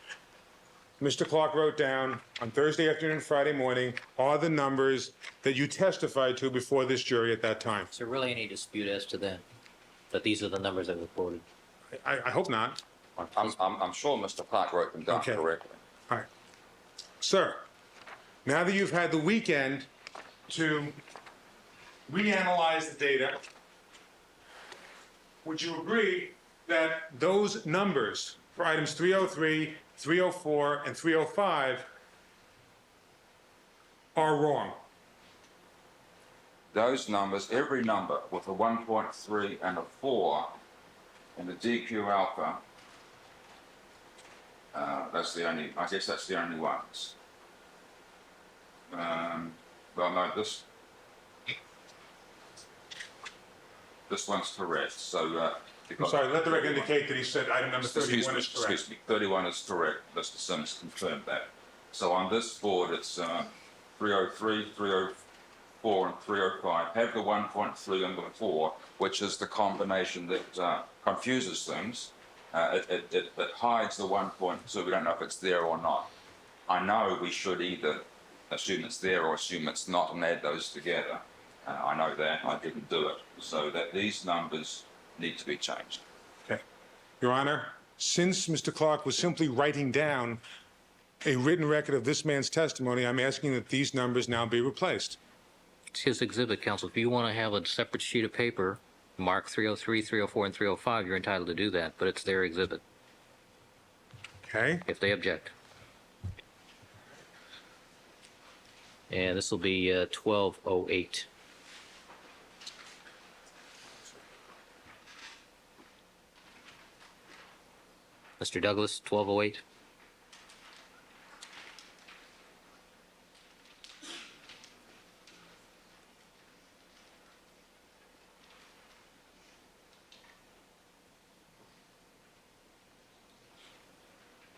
Mr. Clark wrote down on Thursday afternoon and Friday morning are the numbers that you testified to before this jury at that time? Is there really any dispute as to that these are the numbers that were quoted? I hope not. I'm sure Mr. Clark wrote them down Okay. correctly. All right. Sir, now that you've had the weekend to reanalyze the data, would you agree that those numbers for items 303, 304, and 305 are wrong? Those numbers, every number with a 1.3 and a 4 in the DQ alpha That's the only, I guess that's the only ones. Well, no, this one's correct, so, I'm because. sorry, let the record indicate that he said item number 31 is correct. Excuse me, 31 is correct. Mr. Sims confirmed that. So on this board, it's 303, 304, and 305 have the 1.3 and the 4, which is the combination that confuses things. It hides the 1.2. We don't know if it's there or not. I know we should either assume it's there or assume it's not and add those together. I know that. I didn't do it. So that these numbers need to be changed. Okay. Your Honor, since Mr. Clark was simply writing down a written record of this man's testimony, I'm asking that these numbers now be replaced. It's his exhibit, counsel. If you want to have a separate sheet of paper, mark 303, 304, and 305, you're entitled to do that, but it's their exhibit, Okay? if they object. And this will be 1208. Mr. Douglas, 1208.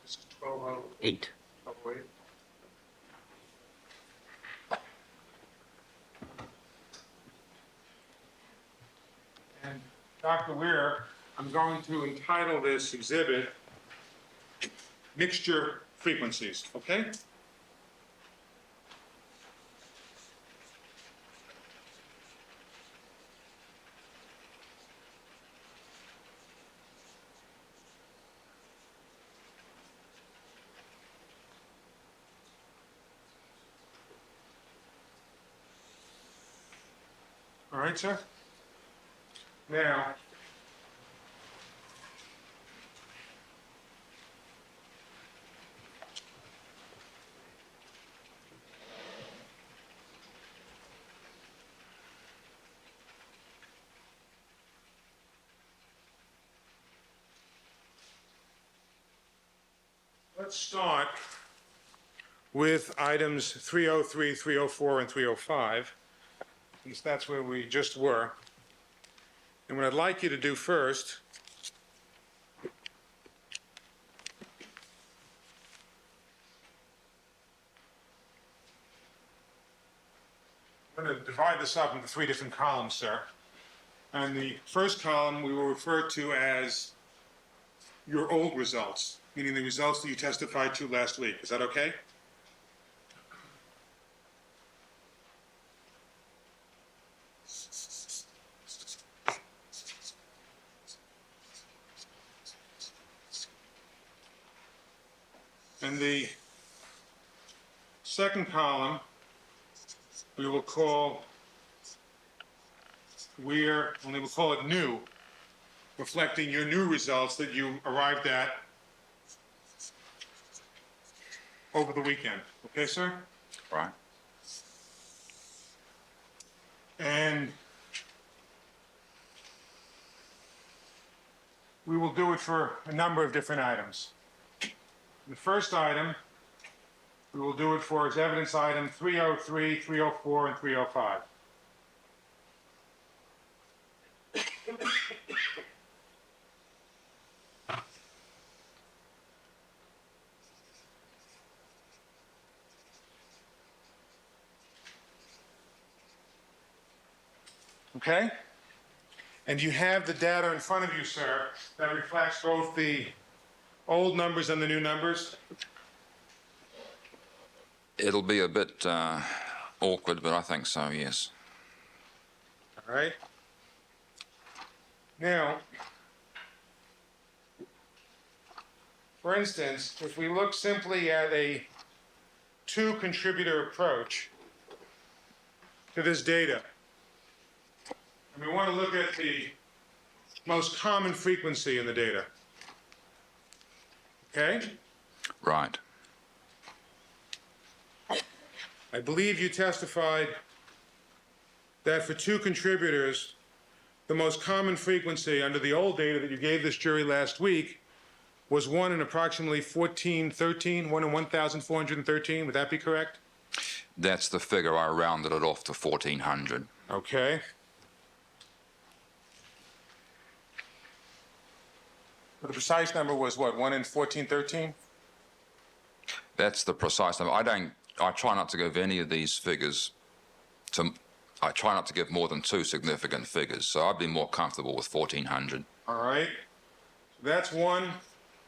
This is 1208. 8. And Dr. Weir, I'm going to entitle this exhibit Mixture Frequencies, okay? All right, sir? Now, let's start with items 303, 304, and 305, because that's where we just were. And what I'd like you to do first I'm going to divide this up into 3 different columns, sir. And the first column we will refer to as your old results, meaning the results that you testified to last week. Is that okay? And the second column we will call we'll call it new, reflecting your new results that you arrived at over the weekend. Okay, sir? Right. And we will do it for a number of different items. The first item we will do it for is evidence item 303, 304, and 305. Okay? And you have the data in front of you, sir, that reflects both the old numbers and the new numbers? It'll be a bit awkward, but I think so, yes. All right. Now, for instance, if we look simply at a two-contributor approach to this data, and we want to look at the most common frequency in the data. Okay? Right. I believe you testified that for two contributors, the most common frequency under the old data that you gave this jury last week was 1 in approximately 1413, 1 in 1,413. Would that be correct? That's the figure. I rounded it off to 1,400. Okay. But the precise number was what, 1 in 1413? That's the precise number. I try not to give any of these figures I try not to give more than two significant figures, so I'd be more comfortable with 1,400. All right. That's 1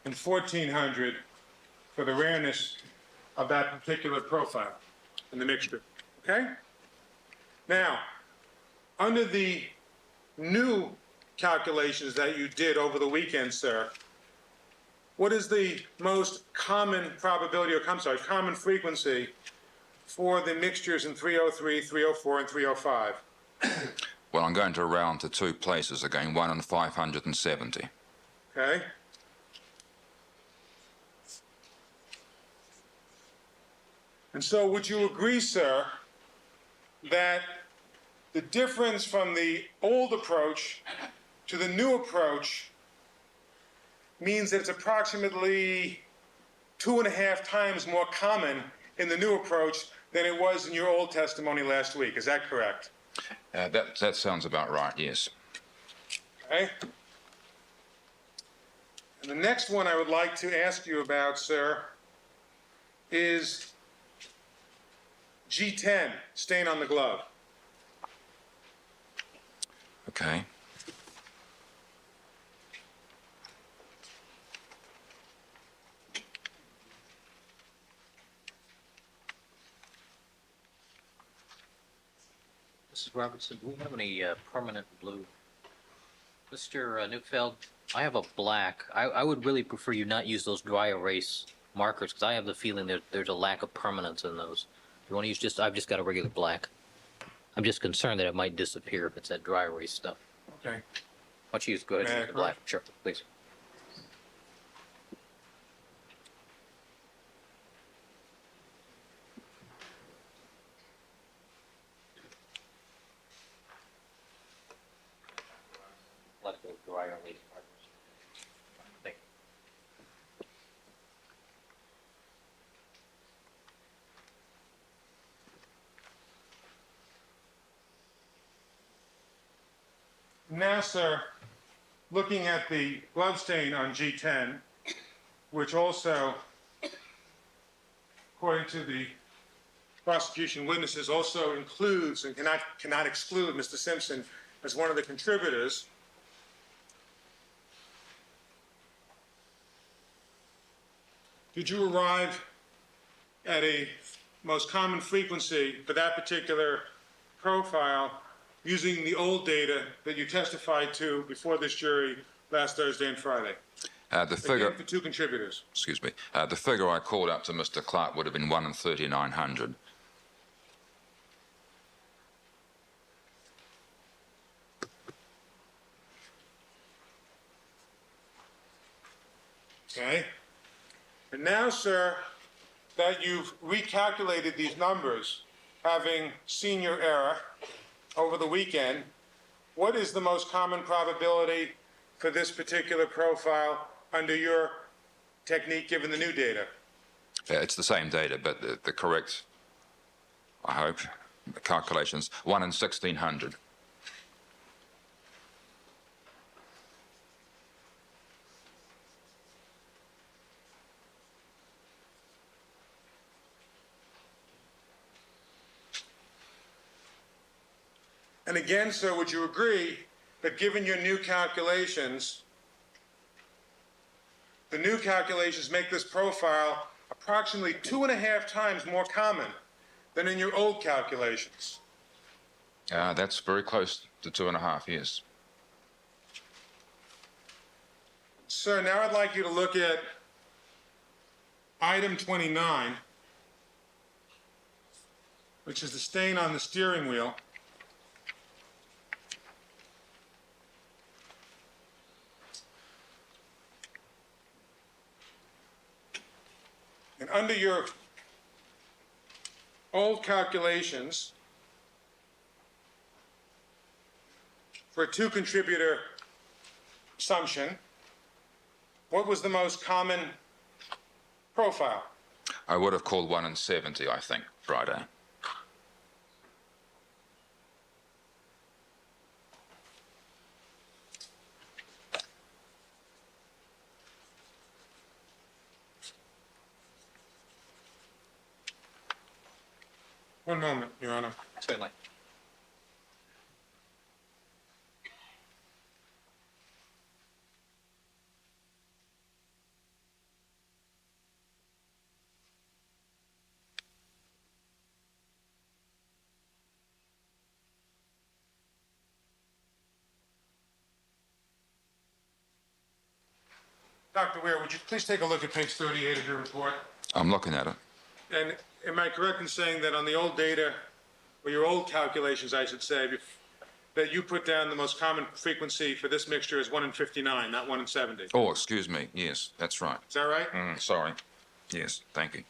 in 1,400 for the rareness of that particular profile in the mixture. Okay? Now, under the new calculations that you did over the weekend, sir, what is the most common probability, or common frequency for the mixtures in 303, 304, and 305? Well, I'm going to round to two places again, 1 in 570. Okay? And so would you agree, sir, that the difference from the old approach to the new approach means that it's approximately 2.5 times more common in the new approach than it was in your old testimony last week? Is that correct? That sounds about right, yes. Okay. And the next one I would like to ask you about, sir, is G10, stain on the glove. Okay. Mrs. Robertson, do we have any permanent blue? Mr. Neufeld, I have a black. I would really prefer you not use those dry erase markers because I have the feeling that there's a lack of permanence in those. You want to use I've just got a regular black. I'm just concerned that it might disappear if it's that dry erase stuff. Okay. Why don't you use, go ahead and use the black? Sure, please. Like those dry erase markers. Thank you. Now, sir, looking at the glove stain on G10, which also, according to the prosecution witnesses, also includes and cannot exclude Mr. Simpson as one of the contributors, did you arrive at a most common frequency for that particular profile using the old data that you testified to before this jury last Thursday and Friday? The figure, Again, for two contributors. excuse me, the figure I called up to Mr. Clark would have been 1 in 3,900. Okay? And now, sir, that you've recalculated these numbers, having seen your error over the weekend, what is the most common probability for this particular profile under your technique given the new data? It's the same data, but the correct, I hope, calculations, 1 in 1,600. And again, sir, would you agree that given your new calculations, the new calculations make this profile approximately 2.5 times more common than in your old calculations? That's very close to 2.5, yes. Sir, now I'd like you to look at item 29, which is the stain on the steering wheel. And under your old calculations, for a two-contributor assumption, what was the most common profile? I would have called 1 in 70, I think, Friday. One moment, Your Honor. Certainly. Dr. Ware, would you please take a look at page 38 of your report? I'm looking at it. And am I correct in saying that on the old data, or your old calculations, I should say, that you put down the most common frequency for this mixture is 1 in 59, not 1 in 70? Is Oh, excuse me. Yes, that's right. that right? Sorry. Yes, thank you.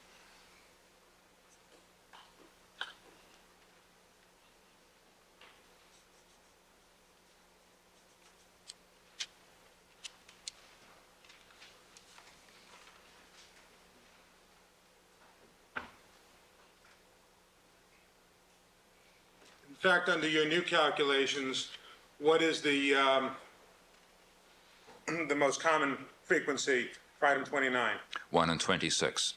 In fact, under your new calculations, what is the the most common frequency for item 29? 1 in 26.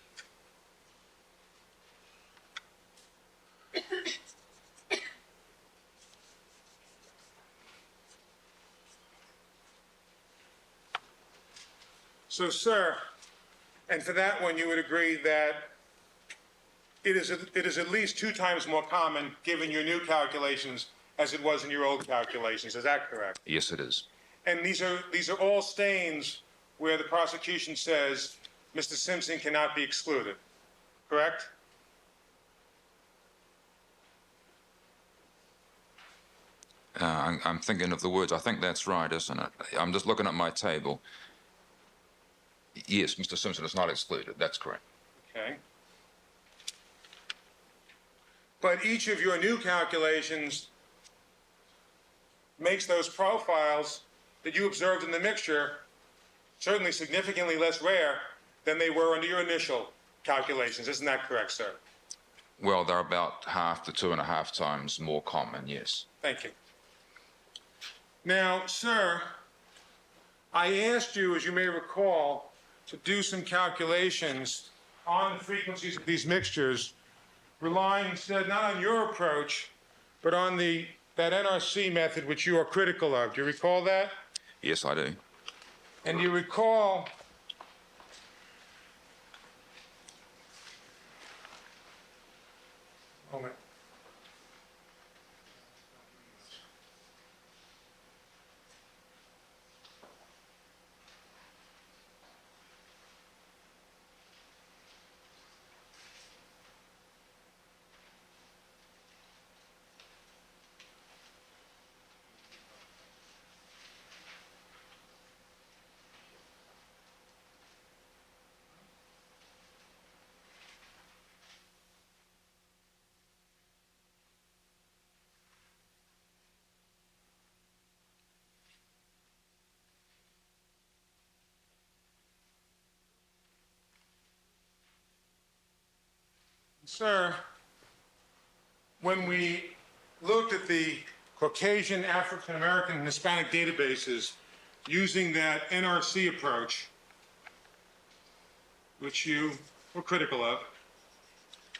So, sir, and for that one, you would agree that it is at least 2 times more common, given your new calculations, as it was in your old calculations. Is that correct? Yes, it is. And these are all stains where the prosecution says Mr. Simpson cannot be excluded, correct? I'm thinking of the words. I think that's right, isn't it? I'm just looking at my table. Yes, Mr. Simpson is not excluded. That's correct. Okay. But each of your new calculations makes those profiles that you observed in the mixture certainly significantly less rare than they were under your initial calculations. Isn't that correct, sir? Well, they're about half to 2.5 times more common, yes. Thank you. Now, sir, I asked you, as you may recall, to do some calculations on the frequencies of these mixtures, relying instead not on your approach, but on that NRC method which you are critical of. Do you recall that? Yes, I do. And you recall moment. Sir, when we looked at the Caucasian, African American, and Hispanic databases using that NRC approach, which you were critical of,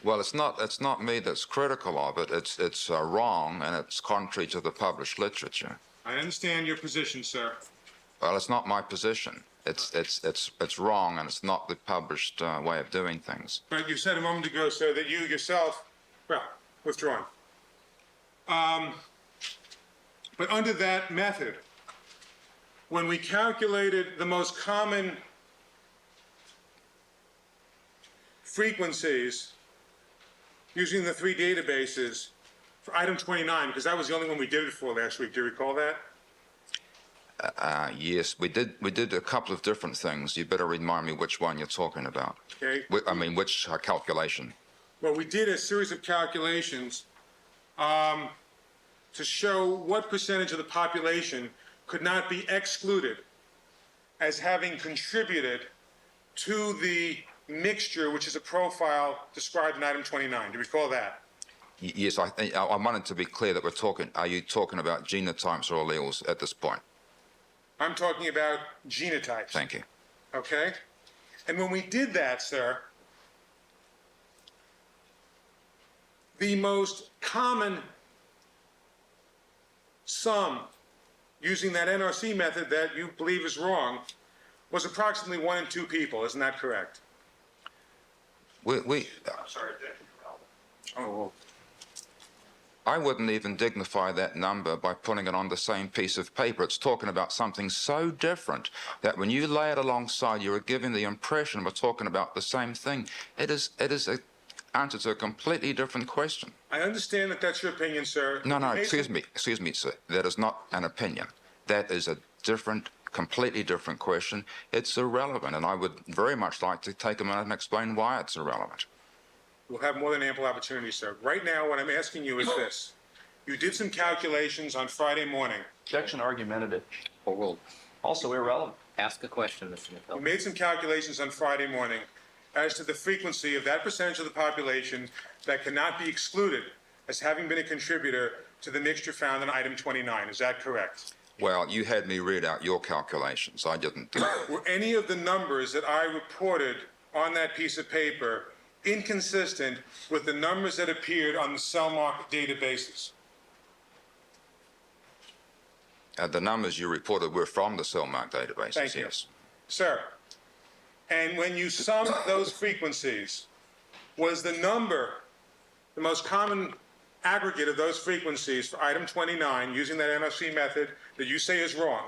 Well, it's not me that's critical of it. It's wrong, and it's contrary to the published literature. I understand your position, sir. Well, it's not my position. It's wrong, and it's not the published way of doing things. But you said a moment ago, sir, that you yourself, well, withdrawn. But under that method, when we calculated the most common frequencies using the 3 databases for item 29, because that was the only one we did it for last week. Do you recall that? Yes, we did a couple of different things. You better remind me which one you're talking about. Okay. I mean, which calculation? Well, we did a series of calculations to show what percentage of the population could not be excluded as having contributed to the mixture, which is a profile described in item 29. Do you recall that? Yes, I wanted to be clear that are you talking about genotypes or alleles at this point? I'm talking about genotypes. Thank you. Okay? And when we did that, sir, the most common sum using that NRC method that you believe is wrong was approximately 1 in 2 people. Isn't that correct? I'm sorry, Oh, I wouldn't even dignify that number by putting it on the same piece of paper. It's talking about something so different that when you lay it alongside, you are giving the impression we're talking about the same thing. It is an answer to a completely different question. I understand that that's your opinion, sir. No, You made excuse some- me, sir. That is not an opinion. That is a completely different question. It's irrelevant, and I would very much like to take a minute and explain why it's irrelevant. We'll have more than ample opportunity, sir. Right now, what I'm asking you is this. You did some calculations on Friday morning. Objection argumentative. Or we'll Also irrelevant. ask a question, Mr. You Neufeld. made some calculations on Friday morning as to the frequency of that percentage of the population that cannot be excluded as having been a contributor to the mixture found in item 29. Is that correct? Well, you had me read out your calculations. I didn't do it. Were any of the numbers that I reported on that piece of paper inconsistent with the numbers that appeared on the Cellmark databases? The numbers you reported were from the Cellmark databases, Thank you. yes. Sir, and when you summed those frequencies, was the number, the most common aggregate of those frequencies for item 29, using that NRC method that you say is wrong,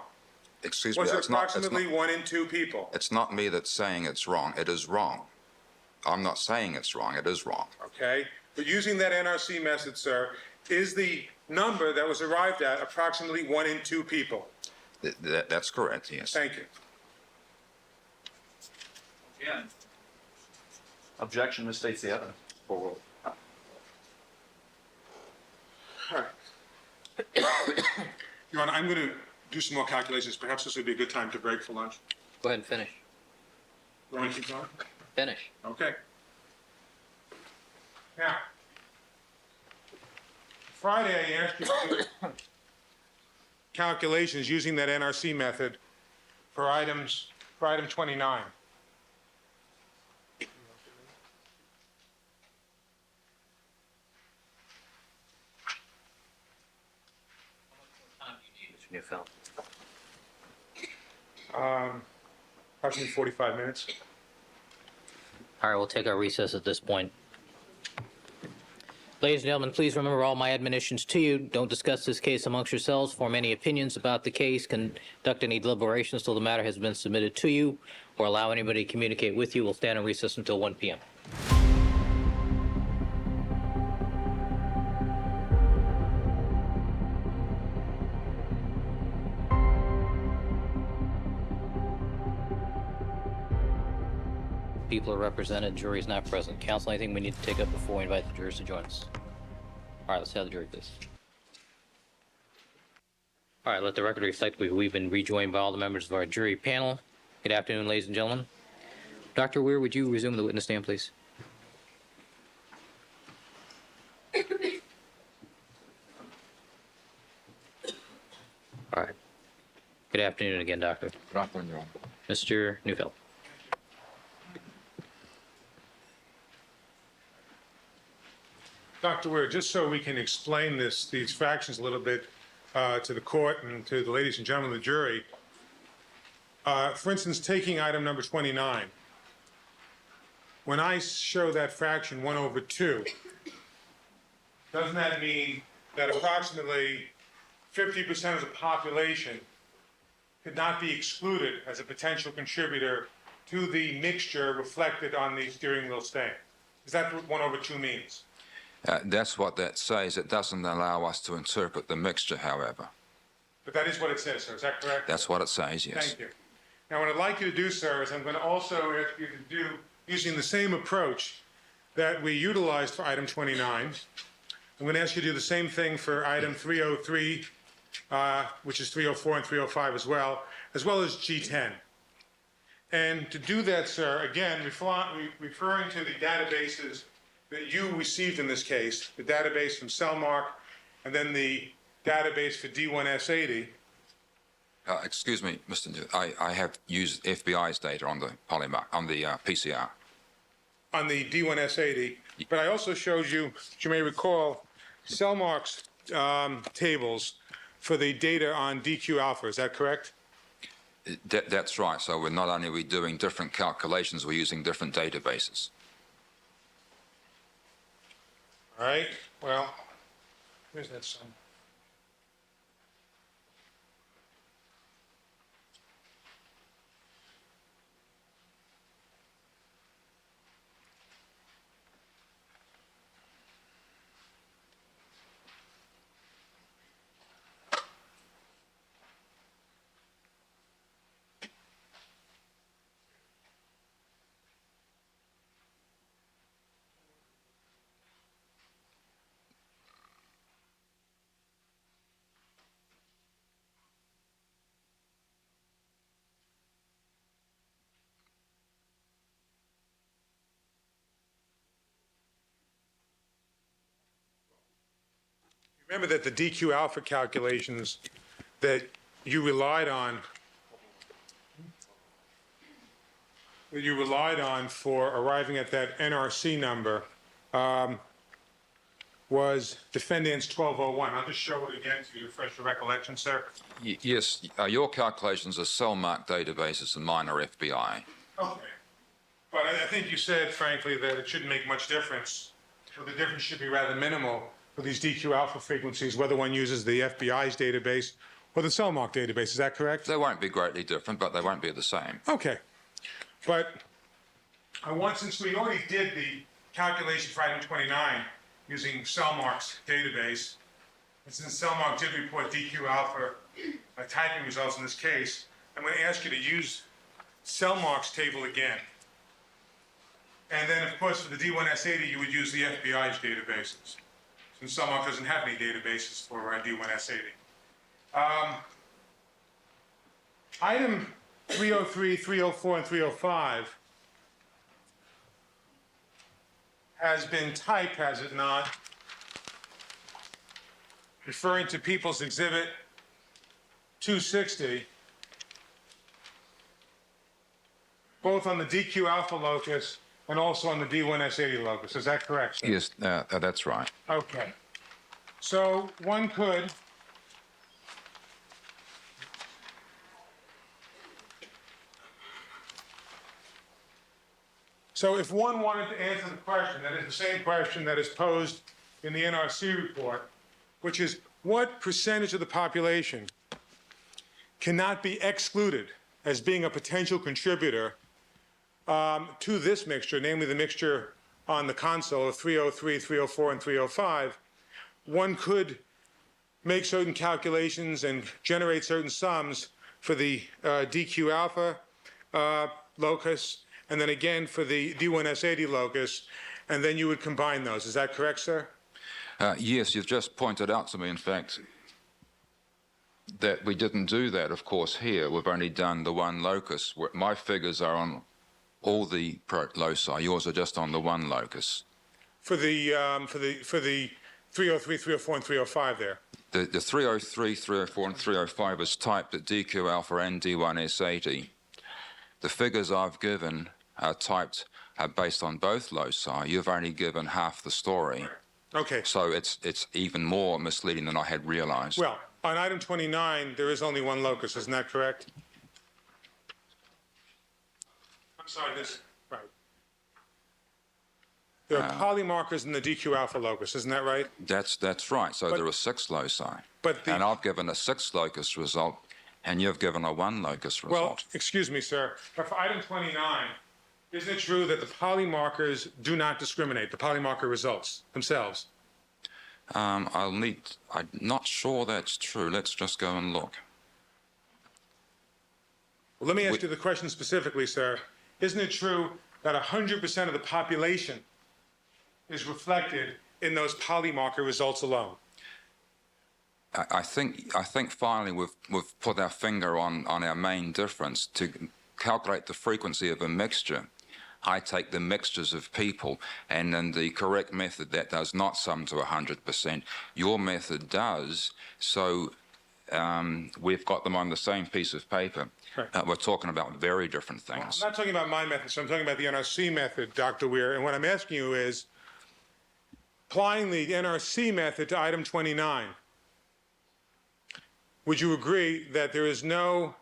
Excuse me, was it approximately 1 in 2 people? it's not me that's saying it's wrong. It is wrong. I'm not saying it's wrong. It is wrong. Okay? But using that NRC method, sir, is the number that was arrived at approximately 1 in 2 people? That's correct, yes. Thank you. Again. Objection misstates the evidence. All right. Your Honor, I'm going to do some more calculations. Perhaps this would be a good time to break for lunch. Go ahead and finish. You want me to keep going? Finish. Okay. Now, Friday I asked you to do calculations using that NRC method for item 29. Mr. Neufeld. Approximately 45 minutes. All right, we'll take our recess at this point. Ladies and gentlemen, please remember all my admonitions to you. Don't discuss this case amongst yourselves, form any opinions about the case, conduct any deliberations till the matter has been submitted to you, or allow anybody to communicate with you. We'll stand in recess until 1 p.m. People are represented, jury is not present. Counsel, anything we need to take up before we invite the jurors to join us? All right, let's have the jury, please. All right, let the record reflect we've been rejoined by all the members of our jury panel. Good afternoon, ladies and gentlemen. Dr. Weir, would you resume the witness stand, please? All right. Good afternoon again, Doctor. Good afternoon, Your Honor. Mr. Neufeld. Dr. Weir, just so we can explain these fractions a little bit to the court and to the ladies and gentlemen of the jury, for instance, taking item number 29, when I show that fraction 1 over 2, doesn't that mean that approximately 50% of the population could not be excluded as a potential contributor to the mixture reflected on the steering wheel stain? Is that what 1 over 2 means? That's what that says. It doesn't allow us to interpret the mixture, however. But that is what it says, sir. Is that correct? That's what it says, yes. Thank you. Now, what I'd like you to do, sir, is I'm going to also ask you to do, using the same approach that we utilized for item 29, I'm going to ask you to do the same thing for item 303, which is 304 and 305 as well as G10. And to do that, sir, again, referring to the databases that you received in this case, the database from Cellmark, and then the database for D1S80. Excuse me, Mr. New, I have used FBI's data on the PCR. On the D1S80, but I also showed you, as you may recall, Cellmark's tables for the data on DQ alpha. Is that correct? That's right. So we're not only are we doing different calculations, we're using different databases. All right. Well, where's that sum? Remember that the DQ alpha calculations that you relied on for arriving at that NRC number was defendant's 1201. I'll just show it again to refresh your recollection, sir. Yes, your calculations are Cellmark databases and mine are FBI. Okay. But I think you said, frankly, that it shouldn't make much difference. So the difference should be rather minimal for these DQ alpha frequencies, whether one uses the FBI's database or the Cellmark database. Is that correct? They won't be greatly different, but they won't be the same. Okay. But since we already did the calculation for item 29 using Cellmark's database, and since Cellmark did report DQ alpha typing results in this case, I'm going to ask you to use Cellmark's table again. And then, of course, for the D1S80, you would use the FBI's databases, since Cellmark doesn't have any databases for D1S80. Item 303, 304, and 305 has been typed, has it not, referring to People's Exhibit 260, both on the DQ alpha locus and also on the D1S80 locus. Is that correct, sir? Yes, that's right. Okay. So one could So if one wanted to answer the question, that is the same question that is posed in the NRC report, which is what percentage of the population cannot be excluded as being a potential contributor to this mixture, namely the mixture on the console of 303, 304, and 305, one could make certain calculations and generate certain sums for the DQ alpha locus, and then again for the D1S80 locus, and then you would combine those. Is that correct, sir? Yes, you've just pointed out to me, in fact, that we didn't do that, of course, here. We've only done the one locus. My figures are on all the loci. Yours are just on the one locus. For the 303, 304, and 305 there. The 303, 304, and 305 is typed at DQ alpha and D1S80. The figures I've given are typed based on both loci. You've only given half the story. Okay. So it's even more misleading than I had realized. Well, on item 29, there is only one locus. Isn't that correct? I'm sorry, right. There are polymarkers in the DQ alpha locus. Isn't that right? That's right. So there are 6 loci. And I've given a 6 locus result, and you've given a 1 locus result. Well, excuse me, sir, but for item 29, isn't it true that the polymarkers do not discriminate, the polymarker results themselves? I'm not sure that's true. Let's just go and look. Well, let me ask you the question specifically, sir. Isn't it true that 100% of the population is reflected in those polymarker results alone? I think finally we've put our finger on our main difference. To calculate the frequency of a mixture, I take the mixtures of people, and in the correct method, that does not sum to 100%. Your method does, so we've got them on the same piece of paper. Right. We're talking about very different things. I'm not talking about my method, so I'm talking about the NRC method, Dr. Weir. And what I'm asking you is, applying the NRC method to item 29, would you agree that there's no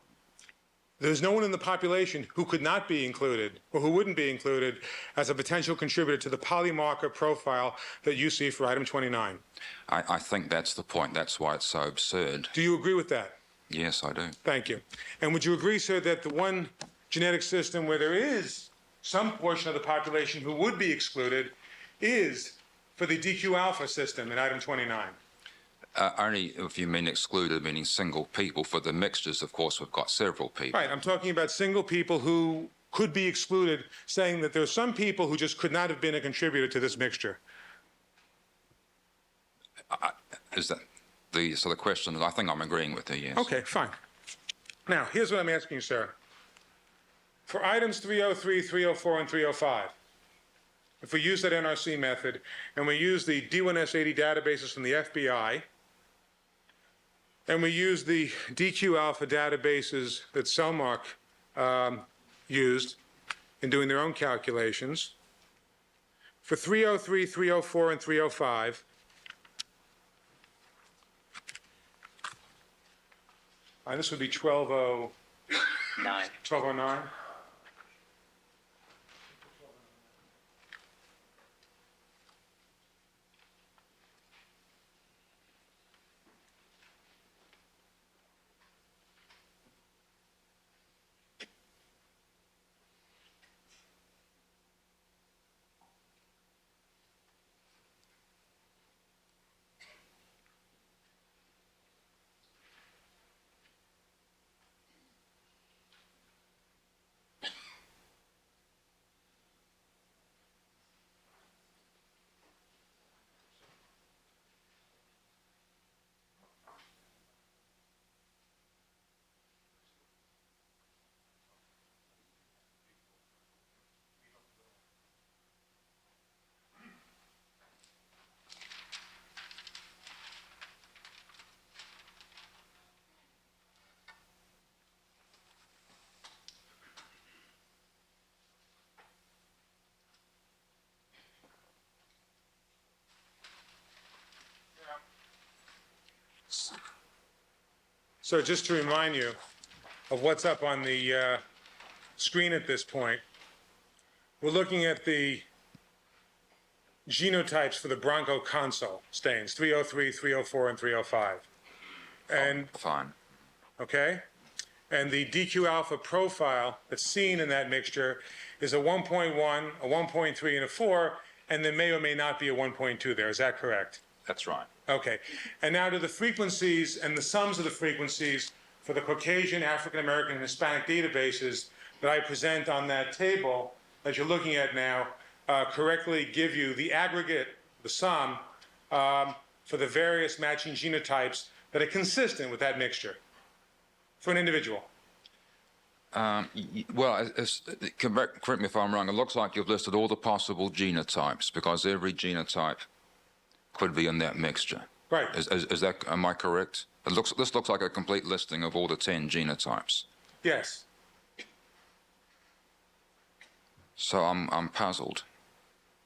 one in the population who could not be included or who wouldn't be included as a potential contributor to the polymarker profile that you see for item 29? I think that's the point. That's why it's so absurd. Do you agree with that? Yes, I do. Thank you. And would you agree, sir, that the one genetic system where there is some portion of the population who would be excluded is for the DQ alpha system in item 29? Only if you mean excluded, meaning single people. For the mixtures, of course, we've got several people. Right. I'm talking about single people who could be excluded, saying that there are some people who just could not have been a contributor to this mixture. Is that so the question is, I think I'm agreeing with you, yes. Okay, fine. Now, here's what I'm asking you, sir. For items 303, 304, and 305, if we use that NRC method and we use the D1S80 databases from the FBI, and we use the DQ alpha databases that Cellmark used in doing their own calculations, for 303, 304, and 305, this would be 1209. So just to remind you of what's up on the screen at this point, we're looking at the genotypes for the bronchoconsul stains, 303, 304, and 305. And, Fine. okay? And the DQ alpha profile that's seen in that mixture is a 1.1, a 1.3, and a 4, and there may or may not be a 1.2 there. Is that correct? That's right. Okay. And now to the frequencies and the sums of the frequencies for the Caucasian, African American, and Hispanic databases that I present on that table that you're looking at now correctly give you the aggregate, the sum, for the various matching genotypes that are consistent with that mixture for an individual. Well, correct me if I'm wrong, it looks like you've listed all the possible genotypes because every genotype could be in that mixture. Right. Is that, am I correct? This looks like a complete listing of all the 10 genotypes. Yes. So I'm puzzled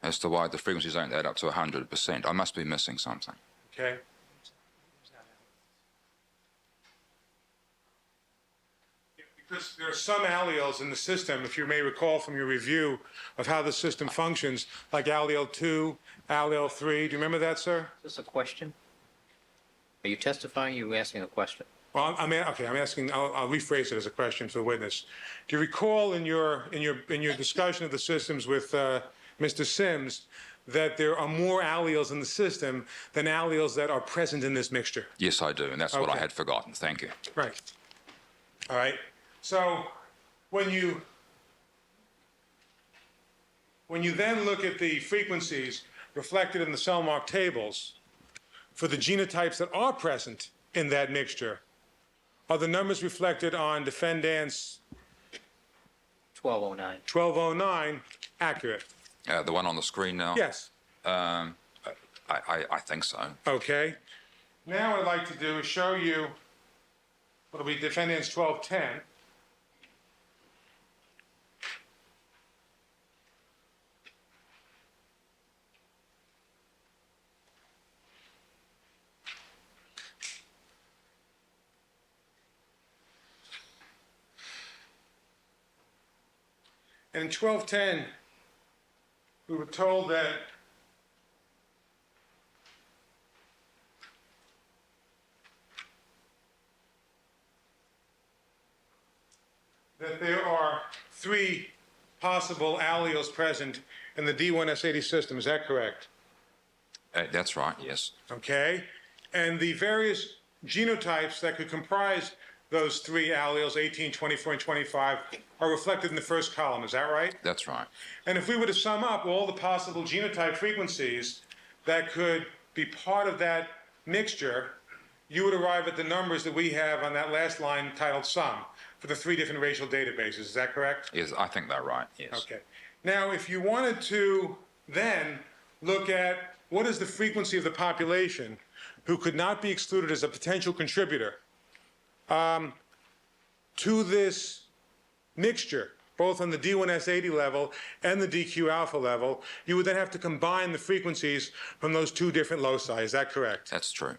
as to why the frequencies don't add up to 100%. I must be missing something. Okay. Because there are some alleles in the system, if you may recall from your review of how the system functions, like allele 2, allele 3. Do you remember that, sir? Is this a question? Are you testifying or are you asking a question? Well, I'm asking. I'll rephrase it as a question for the witness. Do you recall in your discussion of the systems with Mr. Sims that there are more alleles in the system than alleles that are present in this mixture? Yes, I do, and that's what I Okay. had forgotten. Thank you. Right. All right. So when you then look at the frequencies reflected in the Cellmark tables for the genotypes that are present in that mixture, are the numbers reflected on defendant's 1209. 1209, accurate? The one on the screen now? Yes. I think so. Okay. Now what I'd like to do is show you what'll be defendant's 1210. And in 1210, we were told that there are 3 possible alleles present in the D1S80 system. Is that correct? That's right, yes. Okay. And the various genotypes that could comprise those 3 alleles, 18, 24, and 25, are reflected in the first column. Is that right? That's right. And if we were to sum up all the possible genotype frequencies that could be part of that mixture, you would arrive at the numbers that we have on that last line titled sum for the 3 different racial databases. Is that correct? Yes, I think they're right, yes. Okay. Now, if you wanted to then look at what is the frequency of the population who could not be excluded as a potential contributor to this mixture, both on the D1S80 level and the DQ alpha level, you would then have to combine the frequencies from those 2 different loci. Is that correct? That's true.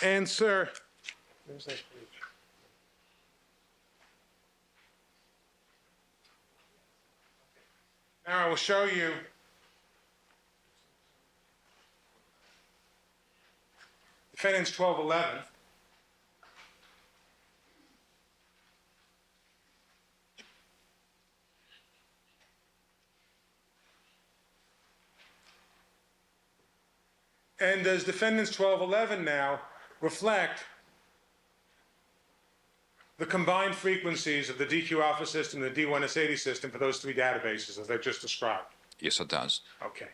And, sir, where's that page? Now I will show you defendant's 1211. And does defendant's 1211 now reflect the combined frequencies of the DQ alpha system and the D1S80 system for those 3 databases as I've just described? Yes, it does. Okay.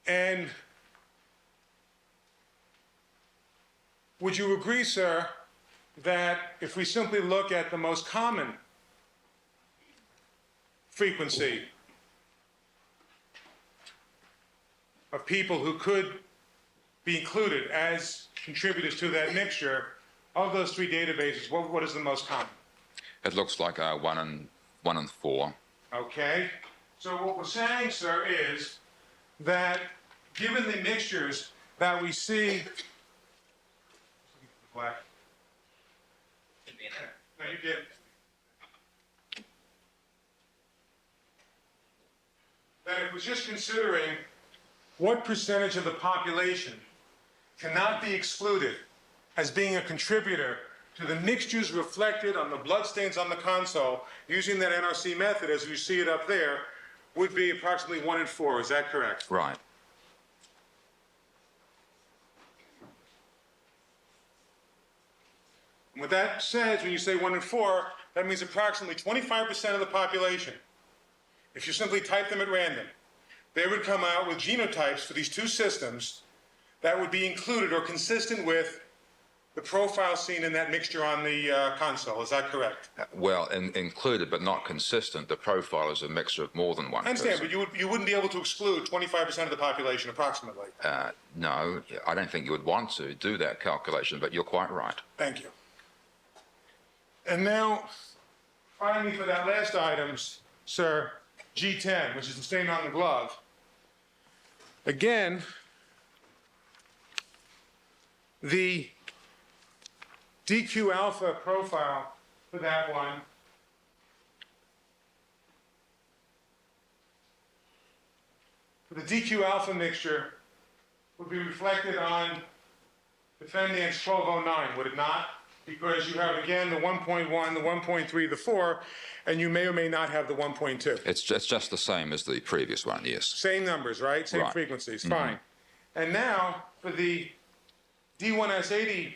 And would you agree, sir, that if we simply look at the most common frequency of people who could be included as contributors to that mixture, of those 3 databases, what is the most common? It looks like 1 and 4. Okay. So what we're saying, sir, is that given the mixtures that we see, black. No, you did. That it was just considering what percentage of the population cannot be excluded as being a contributor to the mixtures reflected on the bloodstains on the console using that NRC method as you see it up there would be approximately 1 in 4. Is that correct? Right. And what that says when you say 1 in 4, that means approximately 25% of the population, if you simply type them at random, they would come out with genotypes for these 2 systems that would be included or consistent with the profile seen in that mixture on the console. Is that correct? Well, included but not consistent. The profile is a mixture of more than one I understand, person. but you wouldn't be able to exclude 25% of the population approximately. No, I don't think you would want to do that calculation, but you're quite right. Thank you. And now, finally, for that last item, sir, G10, which is the stain on the glove. Again, the DQ alpha profile for that one for the DQ alpha mixture would be reflected on defendant's 1209, would it not? Because you have, again, the 1.1, the 1.3, the 4, and you may or may not have the 1.2. It's just the same as the previous one, yes. Same numbers, right? Same Right. frequencies, fine. And now, for the D1S80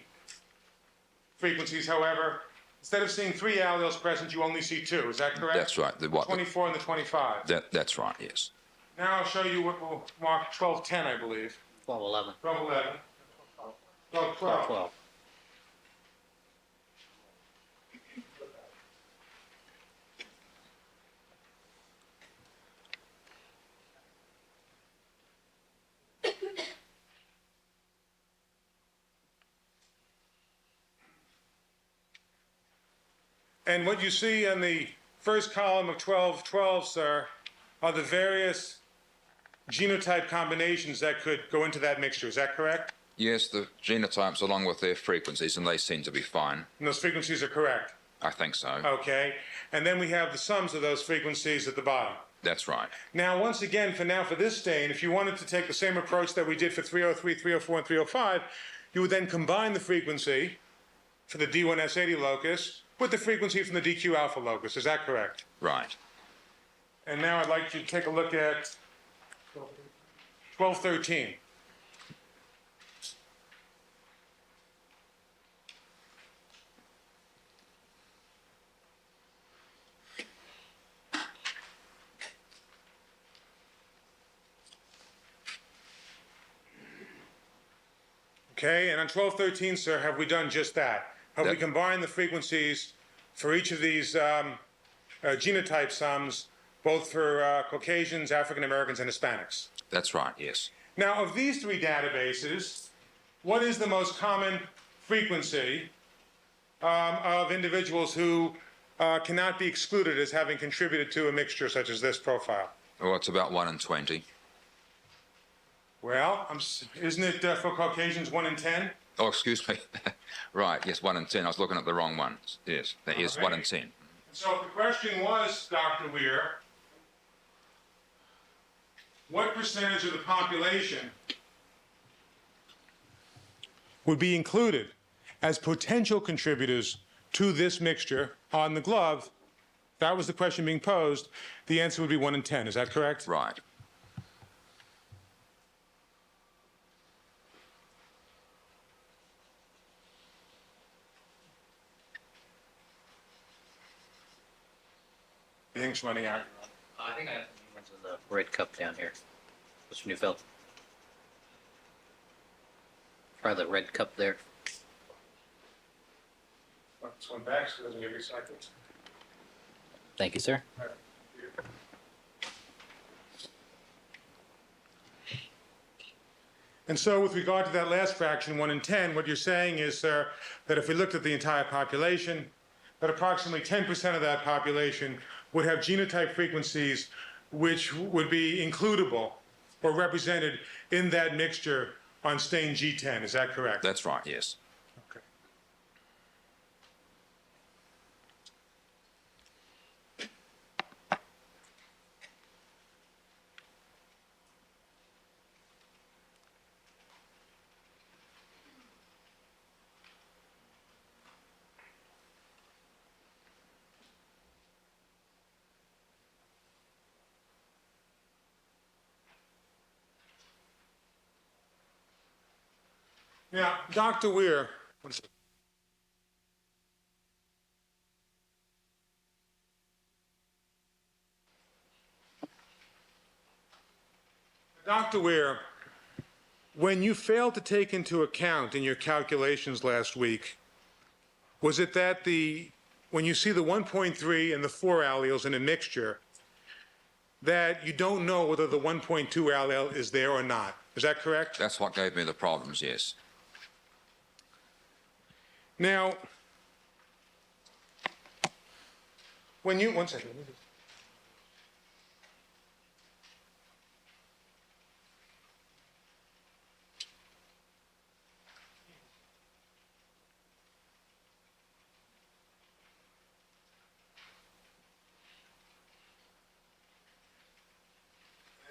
frequencies, however, instead of seeing 3 alleles present, you only see 2. Is that correct? That's right. The 24 and the 25. That's right, yes. Now I'll show you what we'll mark 1210, I believe. 1211. 1211. 1212. 12. And what you see in the first column of 1212, sir, are the various genotype combinations that could go into that mixture. Is that correct? Yes, the genotypes along with their frequencies, and they seem to be fine. And those frequencies are correct? I think so. Okay. And then we have the sums of those frequencies at the bottom. That's right. Now, once again, for this stain, if you wanted to take the same approach that we did for 303, 304, and 305, you would then combine the frequency for the D1S80 locus with the frequency from the DQ alpha locus. Is that correct? Right. And now I'd like you to take a look at 1213. Okay, and on 1213, sir, have we done just that? Have we combined the frequencies for each of these genotype sums, both for Caucasians, African Americans, and Hispanics? That's right, yes. Now, of these three databases, what is the most common frequency of individuals who cannot be excluded as having contributed to a mixture such as this profile? Well, it's about 1 in 20. Well, isn't it for Caucasians 1 in 10? Oh, excuse me. Right, yes, 1 in 10. I was looking at the wrong ones. Yes, that is 1 in 10. So if the question was, Dr. Weir, what percentage of the population would be included as potential contributors to this mixture on the glove? That was the question being posed. The answer would be 1 in 10. Is that correct? Right. The ink's running out. I think I have the red cup down here. Mr. Neufeld. Try the red cup there. This one back so it doesn't get recycled. Thank you, sir. And so with regard to that last fraction, 1 in 10, what you're saying is, sir, that if we looked at the entire population, that approximately 10% of that population would have genotype frequencies which would be includable or represented in that mixture on stain G10. Is that correct? That's right, yes. Okay. Now, Dr. Weir, when you failed to take into account in your calculations last week, was it that when you see the 1.3 and the 4 alleles in a mixture, that you don't know whether the 1.2 allele is there or not? Is that correct? That's what gave me the problems, yes. Now, when you, one second.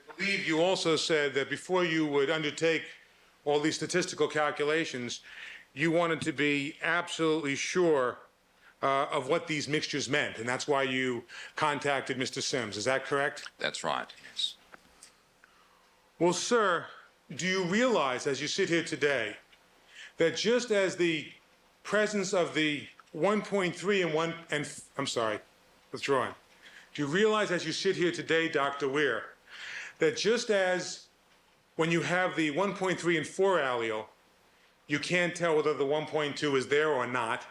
I believe you also said that before you would undertake all these statistical calculations, you wanted to be absolutely sure of what these mixtures meant, and that's why you contacted Mr. Sims. Is that correct? That's right, yes. Well, sir, do you realize as you sit here today that just as the presence of the 1.3 and I'm sorry, withdrawing. Do you realize as you sit here today, Dr. Weir, that just as when you have the 1.3 and 4 allele, you can't tell whether the 1.2 is there or not,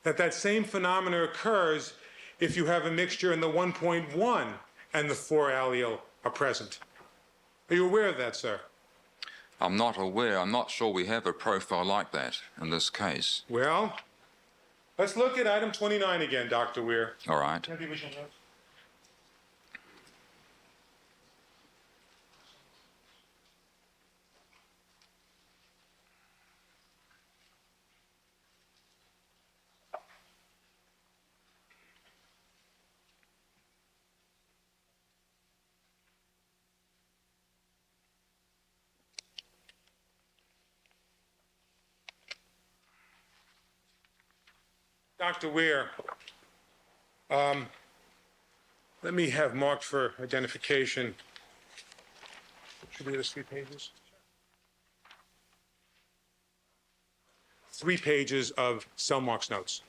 that same phenomena occurs if you have a mixture and the 1.1 and the 4 allele are present. Are you aware of that, sir? I'm not aware. I'm not sure we have a profile like that in this case. Well, Let's look at item 29 again, Dr. Weir. All right. Can I have the original notes? Dr. Weir, let me have marked for identification. Should we get us 3 pages? 3 pages of Cellmark's notes.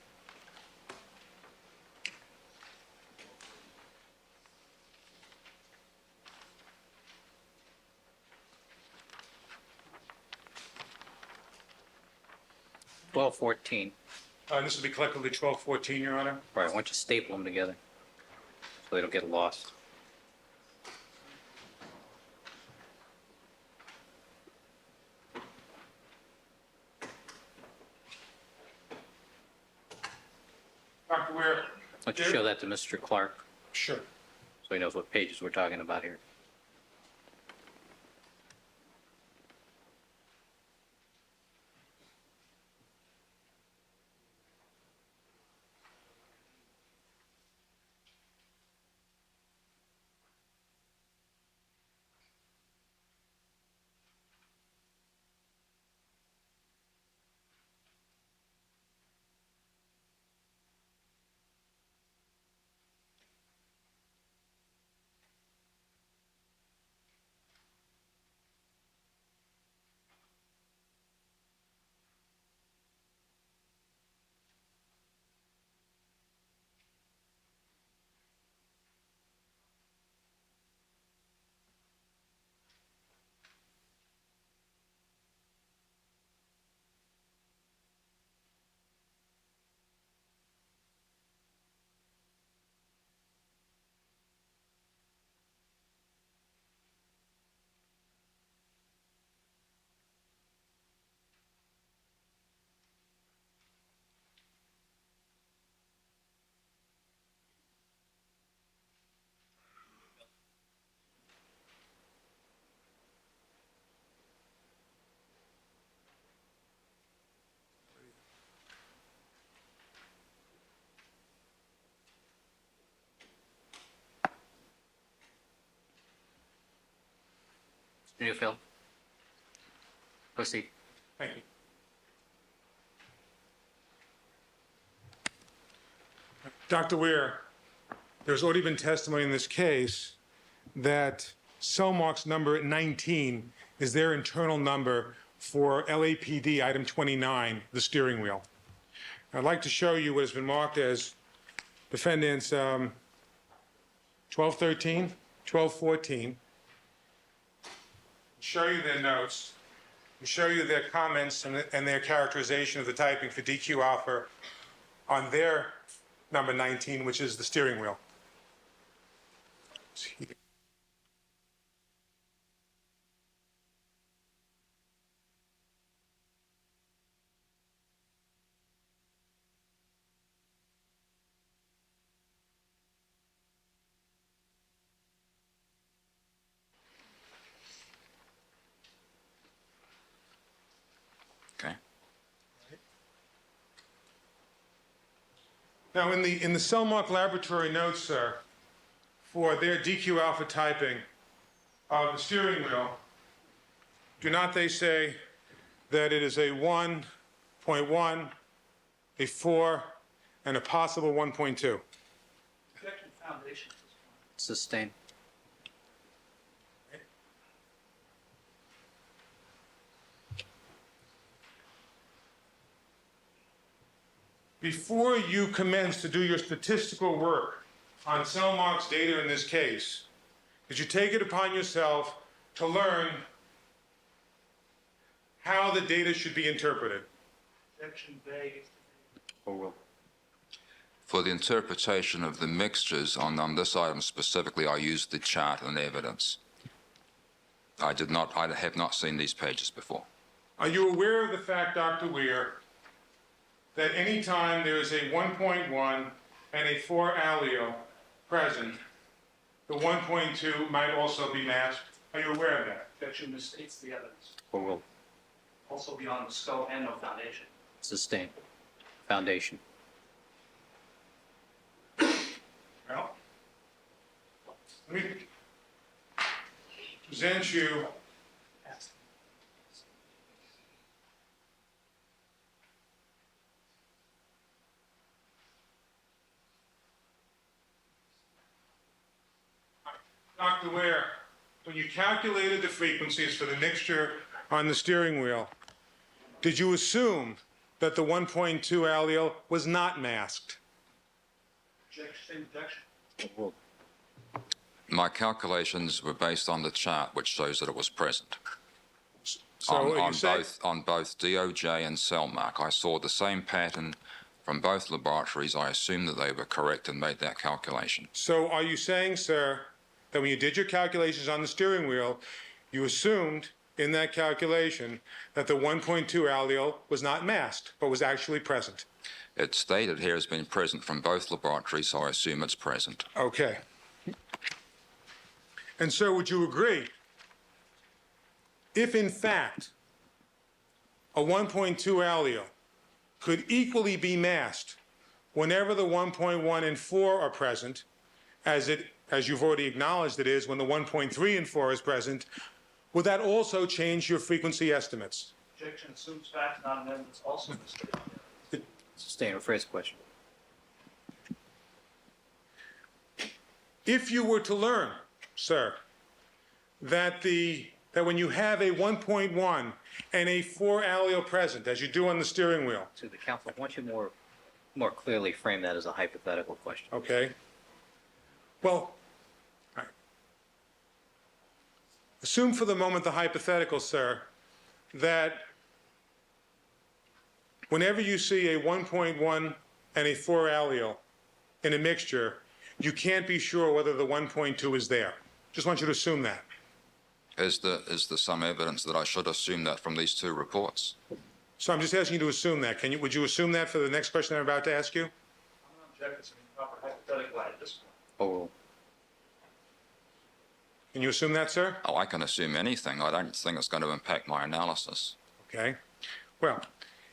Twelve, 14. This will be collectively 1214, Your Honor. Right, why don't you staple them together so they don't get lost? Dr. Weir. Why don't you show that to Mr. Clark Sure. so he knows what pages we're talking about here? Mr. Newfield, proceed. Thank you. Dr. Weir, there's already been testimony in this case that Cellmark's number 19 is their internal number for LAPD item 29, the steering wheel. I'd like to show you what has been marked as defendants 1213, 1214, show you their notes, and show you their comments and their characterization of the typing for DQ alpha on their number 19, which is the steering wheel. Okay. Now, in the Cellmark laboratory notes, sir, for their DQ alpha typing of the steering wheel, do not they say that it is a 1.1, a 4, and a possible 1.2? Sustain. Before you commence to do your statistical work on Cellmark's data in this case, did you take it upon yourself to learn how the data should be interpreted? Or will. For the interpretation of the mixtures on this item specifically, I used the chart and evidence. I have not seen these pages before. Are you aware of the fact, Dr. Weir, that anytime there is a 1.1 and a 4 allele present, the 1.2 might also be masked? Are you aware of that? Objection misstates the evidence. Overruled. Also beyond the scope and no foundation. Sustained. Foundation. Well, let me present you Dr. Ware, when you calculated the frequencies for the mixture on the steering wheel, did you assume that the 1.2 allele was not masked? Objection. Overruled. My calculations were based on the chart, which shows that it was present. So on you say, on both DOJ and Cellmark, I saw the same pattern from both laboratories. I assumed that they were correct and made that calculation. so are you saying, sir, that when you did your calculations on the steering wheel, you assumed in that calculation that the 1.2 allele was not masked, but was actually present? It's stated here has been present from both laboratories, so I assume it's present. Okay. And sir, would you agree, if in fact a 1.2 allele could equally be masked whenever the 1.1 and 4 are present, as you've already acknowledged it is when the 1.3 and 4 is present, would that also change your frequency estimates? Objection assumes facts, not an evidence. Also misstated. Sustained. Rephrase the question. If you were to learn, sir, that when you have a 1.1 and a 4 allele present, as you do on the steering wheel, To the counsel, I want you more clearly frame that as a hypothetical question. okay? Well, all right. Assume for the moment the hypothetical, sir, that whenever you see a 1.1 and a 4 allele in a mixture, you can't be sure whether the 1.2 is there. Just want you to assume that. Is there some evidence that I should assume that from these two reports? So I'm just asking you to assume that. Would you assume that for the next question I'm about to ask you? I'm not objecting to the proper hypothetical at this point. Overruled. Can you assume that, sir? Oh, I can assume anything. I don't think it's going to impact my analysis. Okay. Well,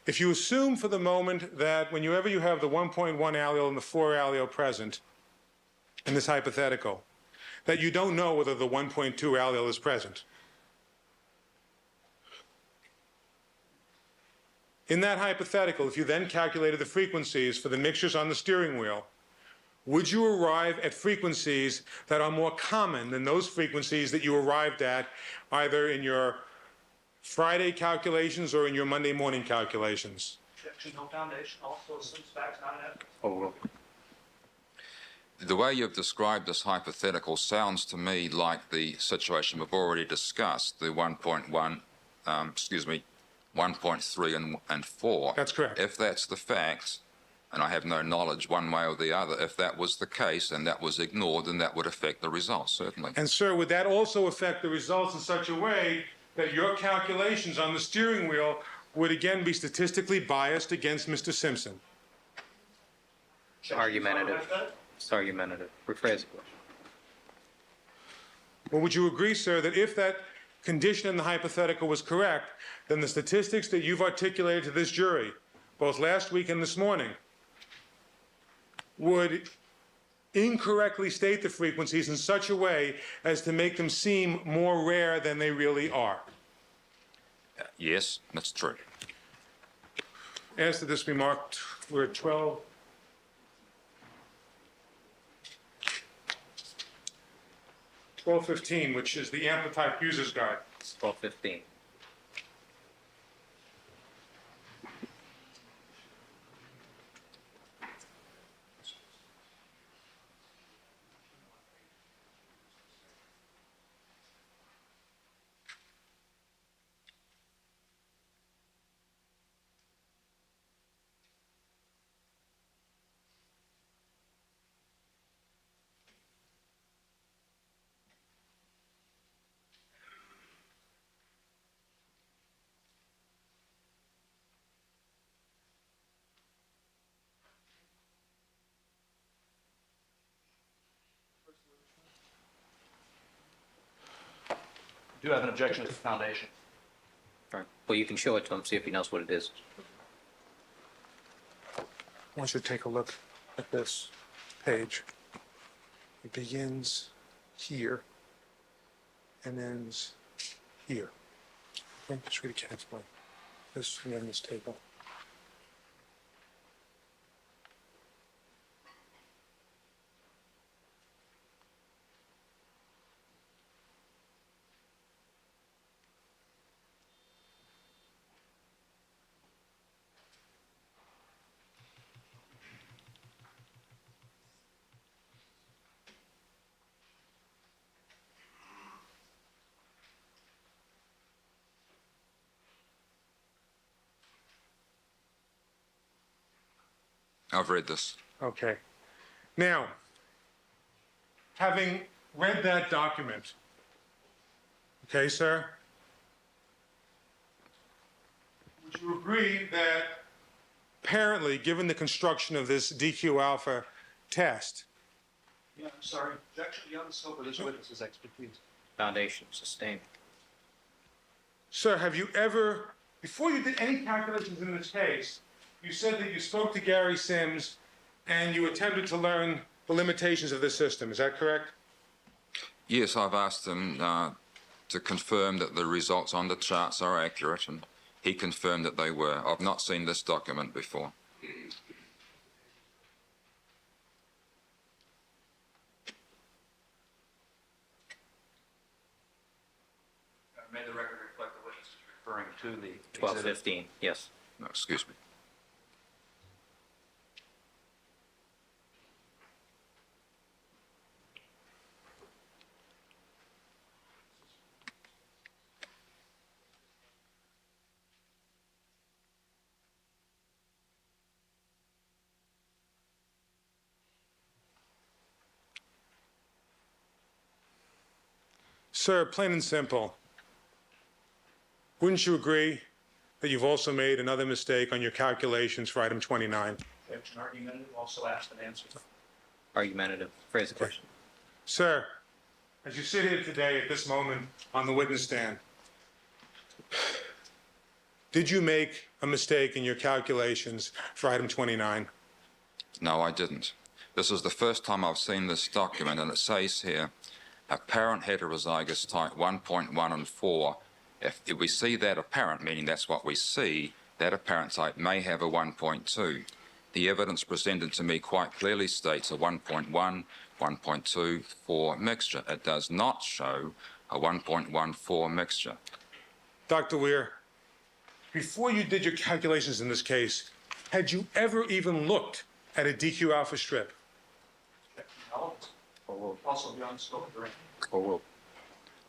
if you assume for the moment that whenever you have the 1.1 allele and the 4 allele present in this hypothetical, that you don't know whether the 1.2 allele is present. In that hypothetical, if you then calculated the frequencies for the mixtures on the steering wheel, would you arrive at frequencies that are more common than those frequencies that you arrived at either in your Friday calculations or in your Monday morning calculations? Objection, no foundation. Also assumes facts, not an evidence. Overruled. The way you've described this hypothetical sounds to me like the situation we've already discussed, the 1.1, 1.3 and 4. That's correct. If that's the fact, and I have no knowledge one way or the other, if that was the case and that was ignored, then that would affect the results, certainly. And sir, would that also affect the results in such a way that your calculations on the steering wheel would again be statistically biased against Mr. Simpson? Argumentative. It's argumentative. Rephrase the question. Well, would you agree, sir, that if that condition in the hypothetical was correct, then the statistics that you've articulated to this jury, both last week and this morning, would incorrectly state the frequencies in such a way as to make them seem more rare than they really are? Yes, that's true. Ask that this be marked, we're at 12:15, which is the Amplitude User's Guide. 12:15. Do have an objection to the foundation. All right. Well, you can show it to him, see if he knows what it is. I want you to take a look at this page. It begins here and ends here. Okay, just read it carefully. This and then this table. I've read this. Okay. Now, having read that document, okay, sir, would you agree that apparently, given the construction of this DQ alpha test, Yeah, I'm sorry. Objection beyond the scope of this witness's expertise. Foundation, sustained. sir, have you ever, before you did any calculations in this case, you said that you spoke to Gary Sims and you attempted to learn the limitations of this system. Is that correct? Yes, I've asked him to confirm that the results on the charts are accurate, and he confirmed that they were. I've not seen this document before. May the record reflect the witness is referring to the exhibit. 1215, yes. No, excuse me. Sir, plain and simple, wouldn't you agree that you've also made another mistake on your calculations for item 29? Objection argumentative, also asked and answered. Argumentative. Phrase the question. Sir, as you sit here today at this moment on the witness stand, did you make a mistake in your calculations for item 29? No, I didn't. This is the first time I've seen this document, and it says here, apparent heterozygous type 1.1 and 4. If we see that apparent, meaning that's what we see, that apparent type may have a 1.2. The evidence presented to me quite clearly states a 1.1, 1.2, 4 mixture. It does not show a 1.14 mixture. Dr. Weir, before you did your calculations in this case, had you ever even looked at a DQ alpha strip? Objection held. Also beyond the scope of the record. Or will.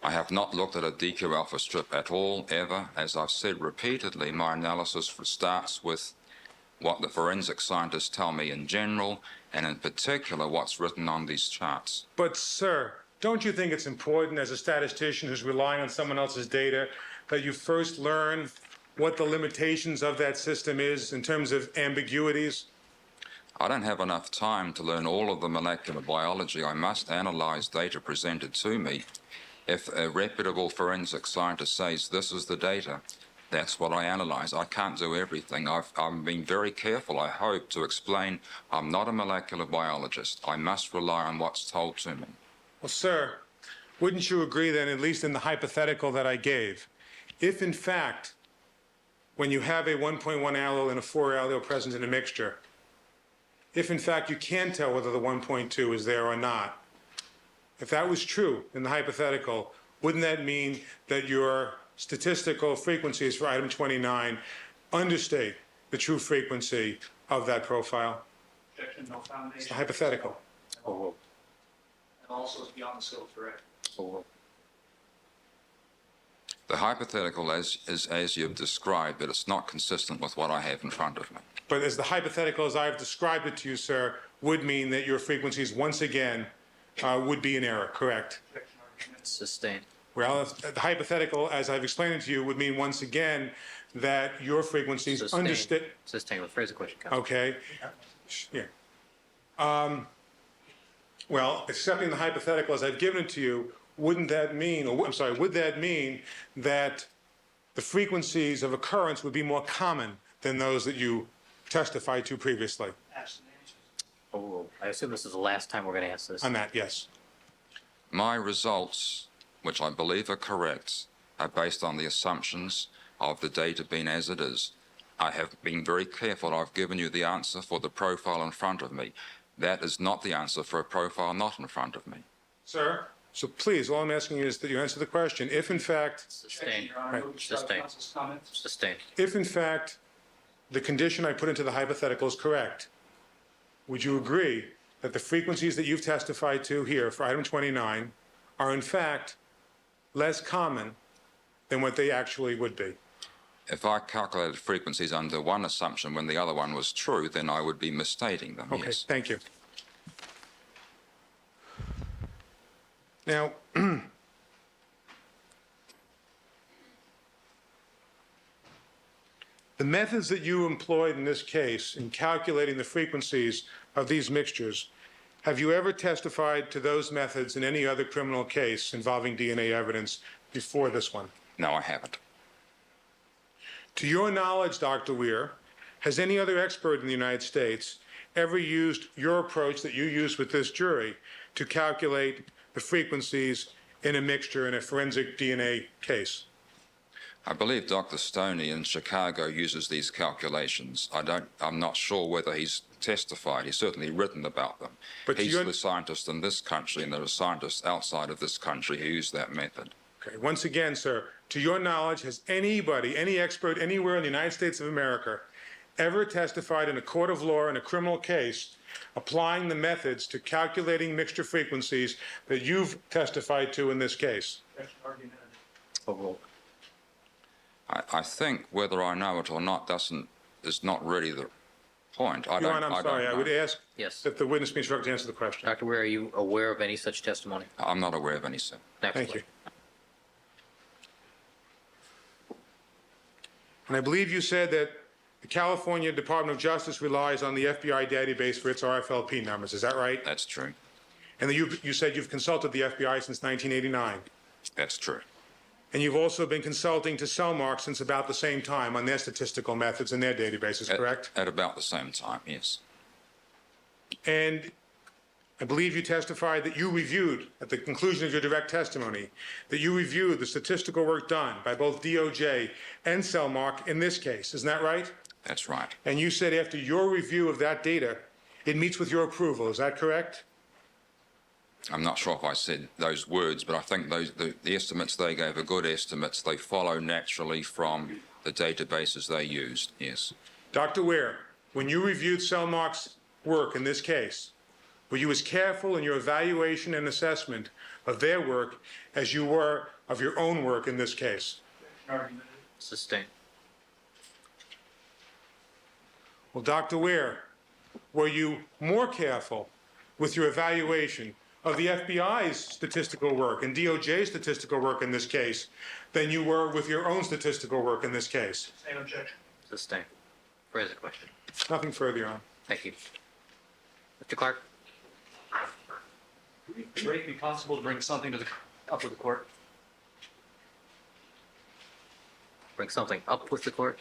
I have not looked at a DQ alpha strip at all, ever. As I've said repeatedly, my analysis starts with what the forensic scientists tell me in general, and in particular what's written on these charts. But, sir, don't you think it's important as a statistician who's relying on someone else's data that you first learn what the limitations of that system is in terms of ambiguities? I don't have enough time to learn all of the molecular biology. I must analyze data presented to me. If a reputable forensic scientist says this is the data, that's what I analyze. I can't do everything. I've been very careful, I hope, to explain I'm not a molecular biologist. I must rely on what's told to me. Well, sir, wouldn't you agree then, at least in the hypothetical that I gave, if in fact, when you have a 1.1 allele and a 4 allele present in a mixture, if in fact you can tell whether the 1.2 is there or not, if that was true in the hypothetical, wouldn't that mean that your statistical frequencies for item 29 understate the true frequency of that profile? Objection, no foundation. It's the hypothetical. Or will. And also is beyond the scope of the record. Or will. The hypothetical is as you've described, but it's not consistent with what I have in front of me. But as the hypothetical as I've described it to you, sir, would mean that your frequencies, once again, would be in error, correct? Objection argumentative. Sustained. Well, the hypothetical, as I've explained it to you, would mean once again that your frequencies Sustained. Sustained. Rephrase the question, Counsel. Okay. Yeah. Well, accepting the hypothetical as I've given it to you, wouldn't that mean, or I'm sorry, would that mean that the frequencies of occurrence would be more common than those that you testified to previously? Oh, I assume this is the last time we're going to ask this. On that, yes. My results, which I believe are correct, are based on the assumptions of the data being as it is. I have been very careful. I've given you the answer for the profile in front of me. That is not the answer for a profile not in front of me. Sir? So please, all I'm asking you is that you answer the question. If in fact, Sustained. Right. Sustained. Sustained. if in fact the condition I put into the hypothetical is correct, would you agree that the frequencies that you've testified to here for item 29 are in fact less common than what they actually would be? If I calculated frequencies under one assumption when the other one was true, then I would be misstating them, Okay, yes. thank you. Now, the methods that you employed in this case in calculating the frequencies of these mixtures, have you ever testified to those methods in any other criminal case involving DNA evidence before this one? No, I haven't. To your knowledge, Dr. Weir, has any other expert in the United States ever used your approach that you used with this jury to calculate the frequencies in a mixture in a forensic DNA case? I believe Dr. Stoney in Chicago uses these calculations. I'm not sure whether he's testified. He's certainly written about them. But He's the scientist in this country, and there are scientists outside of this country who use that method. Okay, once again, sir, to your knowledge, has anybody, any expert anywhere in the United States of America ever testified in a court of law in a criminal case applying the methods to calculating mixture frequencies that you've testified to in this case? I think whether I know it or not is not really the point. Your Honor, I'm sorry, I would ask Yes. that the witness be instructed to answer the question. Dr. Weir, are you aware of any such testimony? I'm not aware of any, sir. Next, Thank you. please. And I believe you said that the California Department of Justice relies on the FBI database for its RFLP numbers. Is that right? That's true. And that you said you've consulted the FBI since 1989. That's true. And you've also been consulting to Cellmark since about the same time on their statistical methods and their databases, correct? At about the same time, yes. And I believe you testified that you reviewed, at the conclusion of your direct testimony, that you reviewed the statistical work done by both DOJ and Cellmark in this case. Isn't that right? That's right. And you said after your review of that data, it meets with your approval. Is that correct? I'm not sure if I said those words, but I think the estimates they gave are good estimates. They follow naturally from the databases they used, yes. Dr. Weir, when you reviewed Cellmark's work in this case, were you as careful in your evaluation and assessment of their work as you were of your own work in this case? Sustained. Well, Dr. Weir, were you more careful with your evaluation of the FBI's statistical work and DOJ's statistical work in this case than you were with your own statistical work in this case? Same objection. Sustained. Further question. Nothing further, Your Honor. Thank you. Mr. Clark? Would it be possible to bring something up with the court? Bring something up with the court?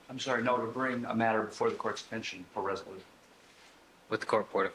I'm sorry, no, to bring a matter before the court's attention for resolution. With the court reporter.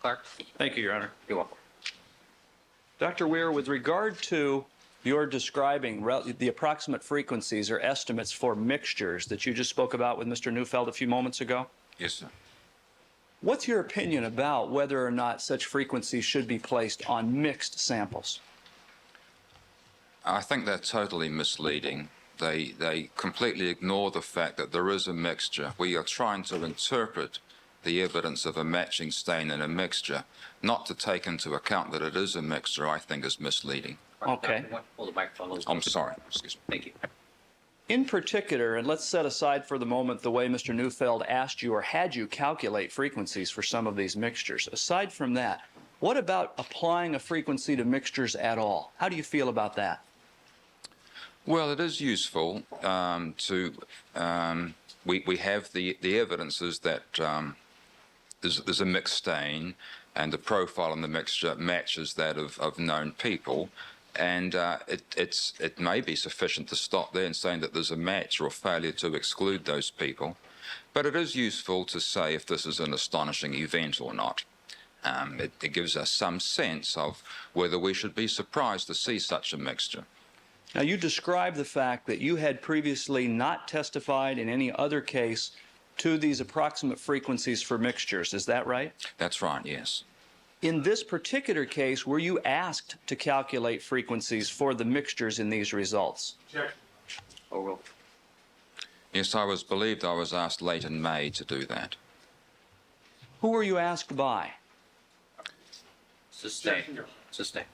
Clark. Thank you, Your Honor. You're welcome. Dr. Weir, with regard to your describing the approximate frequencies or estimates for mixtures that you just spoke about with Mr. Neufeld a few moments ago, Yes, sir. what's your opinion about whether or not such frequencies should be placed on mixed samples? I think they're totally misleading. They completely ignore the fact that there is a mixture. We are trying to interpret the evidence of a matching stain in a mixture, not to take into account that it is a mixture, I think is misleading. Okay. Hold the microphone a little I'm closer. sorry, excuse me. Thank you. In particular, and let's set aside for the moment the way Mr. Neufeld asked you or had you calculate frequencies for some of these mixtures. Aside from that, what about applying a frequency to mixtures at all? How do you feel about that? Well, it is useful we have the evidences that there's a mixed stain and the profile in the mixture matches that of known people. And it may be sufficient to stop there and saying that there's a match or a failure to exclude those people. But it is useful to say if this is an astonishing event or not. It gives us some sense of whether we should be surprised to see such a mixture. Now, you described the fact that you had previously not testified in any other case to these approximate frequencies for mixtures. Is that right? That's right, yes. In this particular case, were you asked to calculate frequencies for the mixtures in these results? Overruled. Yes, I believed I was asked late in May to do that. Who were you asked by? Sustain. Sustain.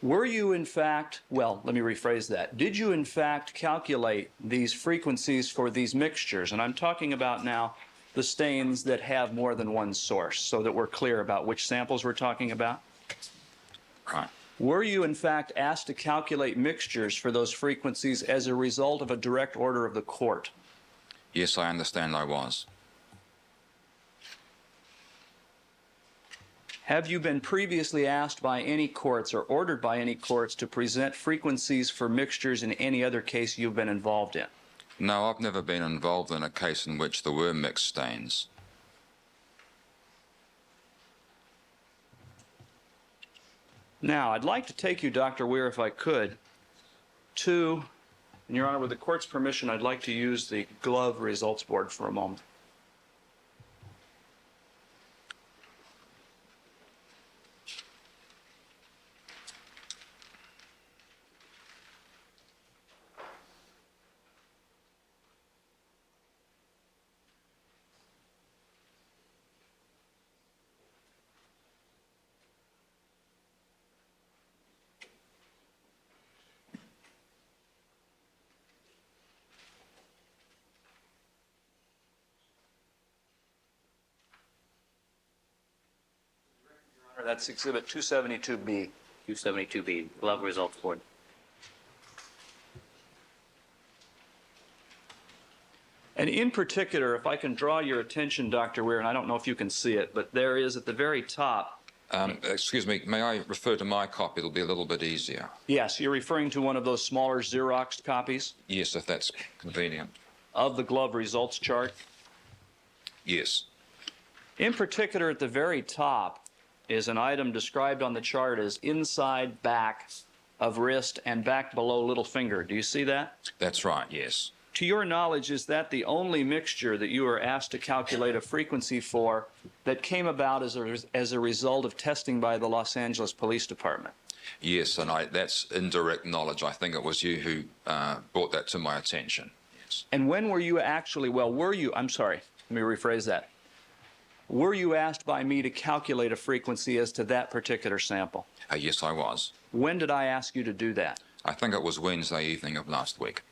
Were you in fact, well, let me rephrase that. Did you in fact calculate these frequencies for these mixtures? And I'm talking about now the stains that have more than one source, so that we're clear about which samples we're talking about. Right. Were you in fact asked to calculate mixtures for those frequencies as a result of a direct order of the court? Yes, I understand I was. Have you been previously asked by any courts or ordered by any courts to present frequencies for mixtures in any other case you've been involved in? No, I've never been involved in a case in which there were mixed stains. Now, I'd like to take you, Dr. Weir, if I could, to, and Your Honor, with the court's permission, I'd like to use the glove results board for a moment. That's Exhibit 272B. 272B, glove results board. And in particular, if I can draw your attention, Dr. Weir, and I don't know if you can see it, but there is at the very top. Excuse me, may I refer to my copy? It'll be a little bit easier. Yes, you're referring to one of those smaller Xeroxed copies Yes, if that's convenient. of the glove results chart. Yes. In particular, at the very top is an item described on the chart as inside back of wrist and back below little finger. Do you see that? That's right, yes. To your knowledge, is that the only mixture that you were asked to calculate a frequency for that came about as a result of testing by the Los Angeles Police Department? Yes, and that's indirect knowledge. I think it was you who brought that to my attention. Yes. And when were you actually, I'm sorry, let me rephrase that. Were you asked by me to calculate a frequency as to that particular sample? Yes, I was. When did I ask you to do that? I think it was Wednesday evening of last week.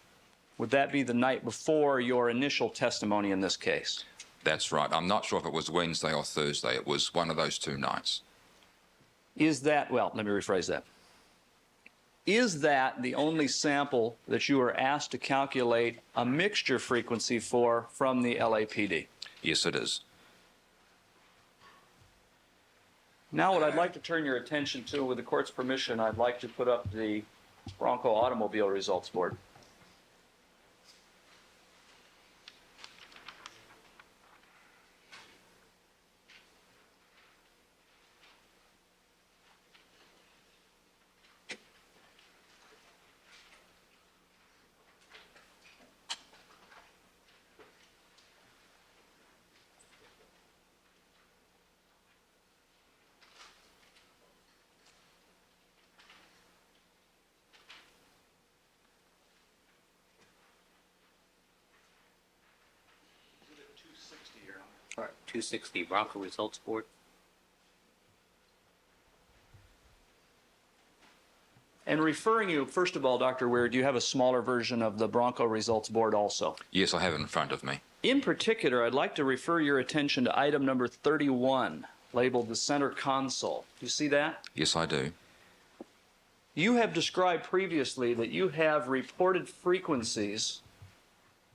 Would that be the night before your initial testimony in this case? That's right. I'm not sure if it was Wednesday or Thursday. It was one of those two nights. Is that, well, let me rephrase that. Is that the only sample that you were asked to calculate a mixture frequency for from the LAPD? Yes, it is. Now what I'd like to turn your attention to, with the court's permission, I'd like to put up the Bronco automobile results board. All right, 260 Bronco Results Board. And referring you, first of all, Dr. Weir, do you have a smaller version of the Bronco Results Board also? Yes, I have it in front of me. In particular, I'd like to refer your attention to item number 31, labeled the center console. Do you see that? Yes, I do. You have described previously that you have reported frequencies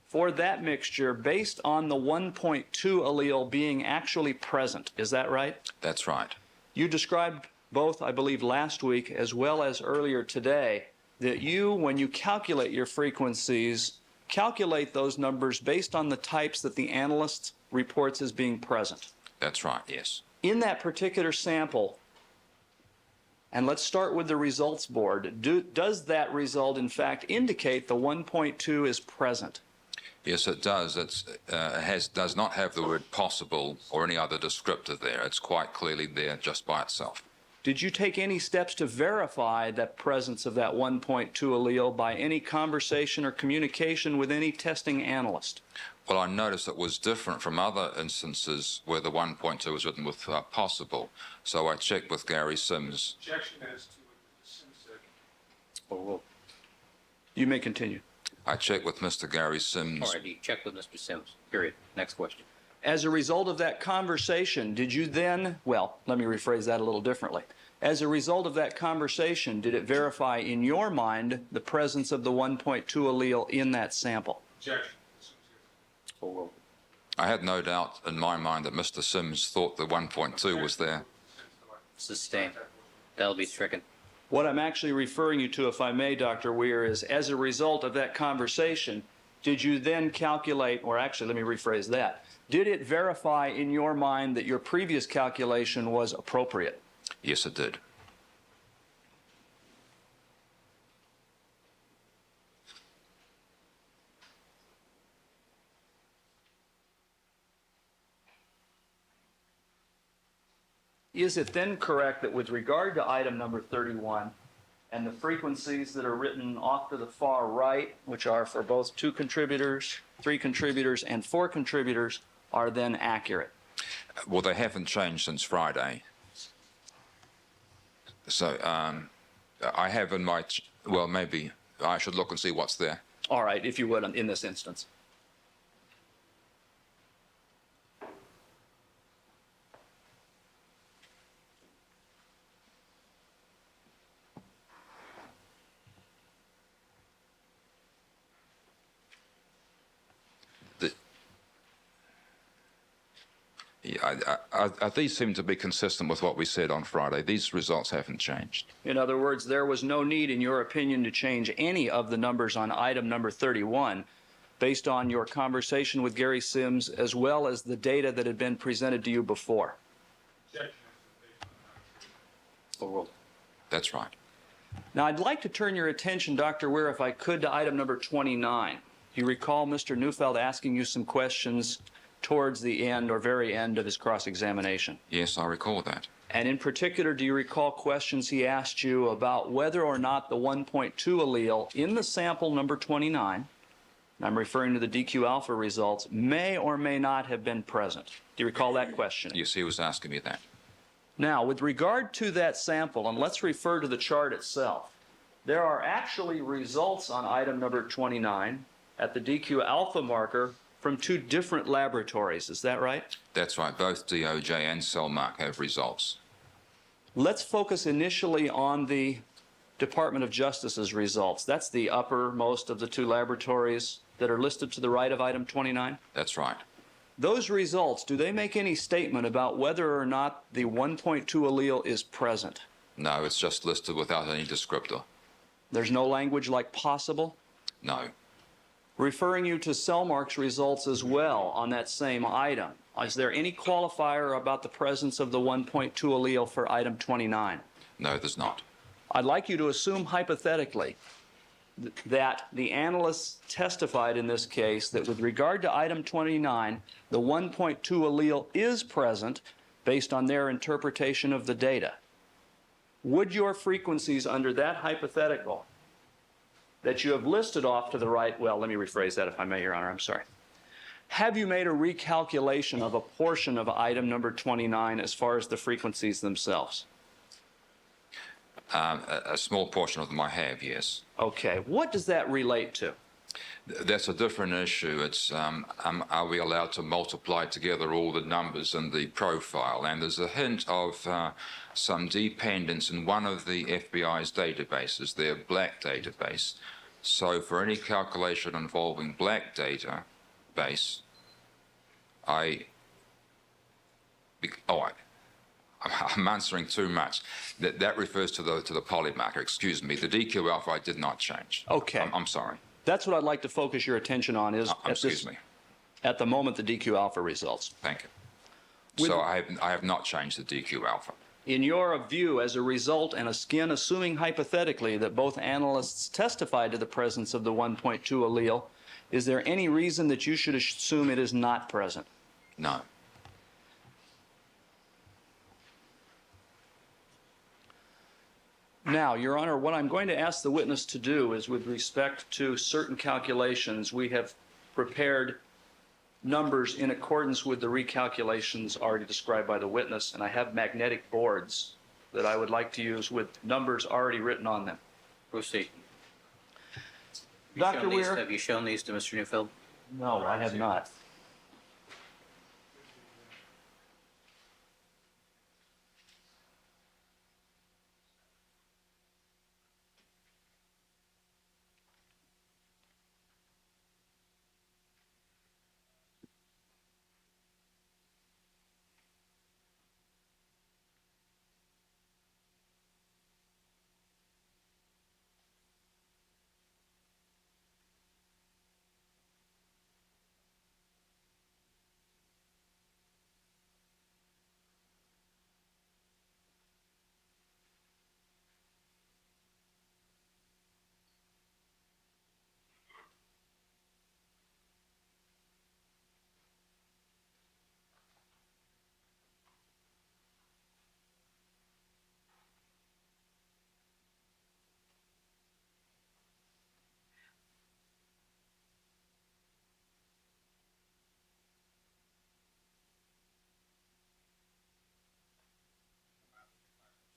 for that mixture based on the 1.2 allele being actually present. Is that right? That's right. You described both, I believe, last week as well as earlier today, that you, when you calculate your frequencies, calculate those numbers based on the types that the analyst reports as being present. That's right, yes. In that particular sample, and let's start with the results board, does that result in fact indicate the 1.2 is present? Yes, it does. Does not have the word possible or any other descriptor there. It's quite clearly there just by itself. Did you take any steps to verify the presence of that 1.2 allele by any conversation or communication with any testing analyst? Well, I noticed it was different from other instances where the 1.2 was written with possible. So I checked with Gary Sims. Objection as to what the Sims said. Oh, well, You may continue. I checked with Mr. Gary Sims. all right, you check with Mr. Sims. Period. Next question. As a result of that conversation, did you then, well, let me rephrase that a little differently. As a result of that conversation, did it verify in your mind the presence of the 1.2 allele in that sample? Objection. Oh, well, I had no doubt in my mind that Mr. Sims thought the 1.2 was there. sustained. That'll be stricken. What I'm actually referring you to, if I may, Dr. Weir, is as a result of that conversation, did you then calculate, or actually let me rephrase that, did it verify in your mind that your previous calculation was appropriate? Yes, it did. Is it then correct that with regard to item number 31 and the frequencies that are written off to the far right, which are for both 2 contributors, 3 contributors, and 4 contributors, are then accurate? Well, they haven't changed since Friday. So I have in my, well, maybe I should look and see what's there. All right, if you would, in this instance. These seem to be consistent with what we said on Friday. These results haven't changed. In other words, there was no need, in your opinion, to change any of the numbers on item number 31 based on your conversation with Gary Sims as well as the data that had been presented to you before. Overruled. That's right. Now, I'd like to turn your attention, Dr. Weir, if I could, to item number 29. You recall Mr. Neufeld asking you some questions towards the end or very end of his cross-examination. Yes, I recall that. And in particular, do you recall questions he asked you about whether or not the 1.2 allele in the sample number 29, and I'm referring to the DQ alpha results, may or may not have been present? Do you recall that question? Yes, he was asking me that. Now, with regard to that sample, and let's refer to the chart itself, there are actually results on item number 29 at the DQ alpha marker from 2 different laboratories. Is that right? That's right. Both DOJ and Cellmark have results. Let's focus initially on the Department of Justice's results. That's the uppermost of the 2 laboratories that are listed to the right of item 29. That's right. Those results, do they make any statement about whether or not the 1.2 allele is present? No, it's just listed without any descriptor. There's no language like possible? No. Referring you to Cellmark's results as well on that same item, is there any qualifier about the presence of the 1.2 allele for item 29? No, there's not. I'd like you to assume hypothetically that the analysts testified in this case that with regard to item 29, the 1.2 allele is present based on their interpretation of the data. Would your frequencies under that hypothetical that you have listed off to the right, well, let me rephrase that if I may, Your Honor, I'm sorry. Have you made a recalculation of a portion of item number 29 as far as the frequencies themselves? A small portion of them I have, yes. Okay, what does that relate to? That's a different issue. It's are we allowed to multiply together all the numbers in the profile? And there's a hint of some dependence in one of the FBI's databases, their black database. So for any calculation involving black database, I'm answering too much. That refers to the polymarker. Excuse me. The DQ alpha I did not change. Okay. I'm sorry. That's what I'd like to focus your attention on is Excuse me. at the moment the DQ alpha results. Thank you. So I have not changed the DQ alpha. In your view, as a result, and again assuming hypothetically that both analysts testified to the presence of the 1.2 allele, is there any reason that you should assume it is not present? No. Now, Your Honor, what I'm going to ask the witness to do is with respect to certain calculations, we have prepared numbers in accordance with the recalculations already described by the witness, and I have magnetic boards that I would like to use with numbers already written on them. Proceed. Dr. Weir? Have you shown these to Mr. Neufeld? No, I have not.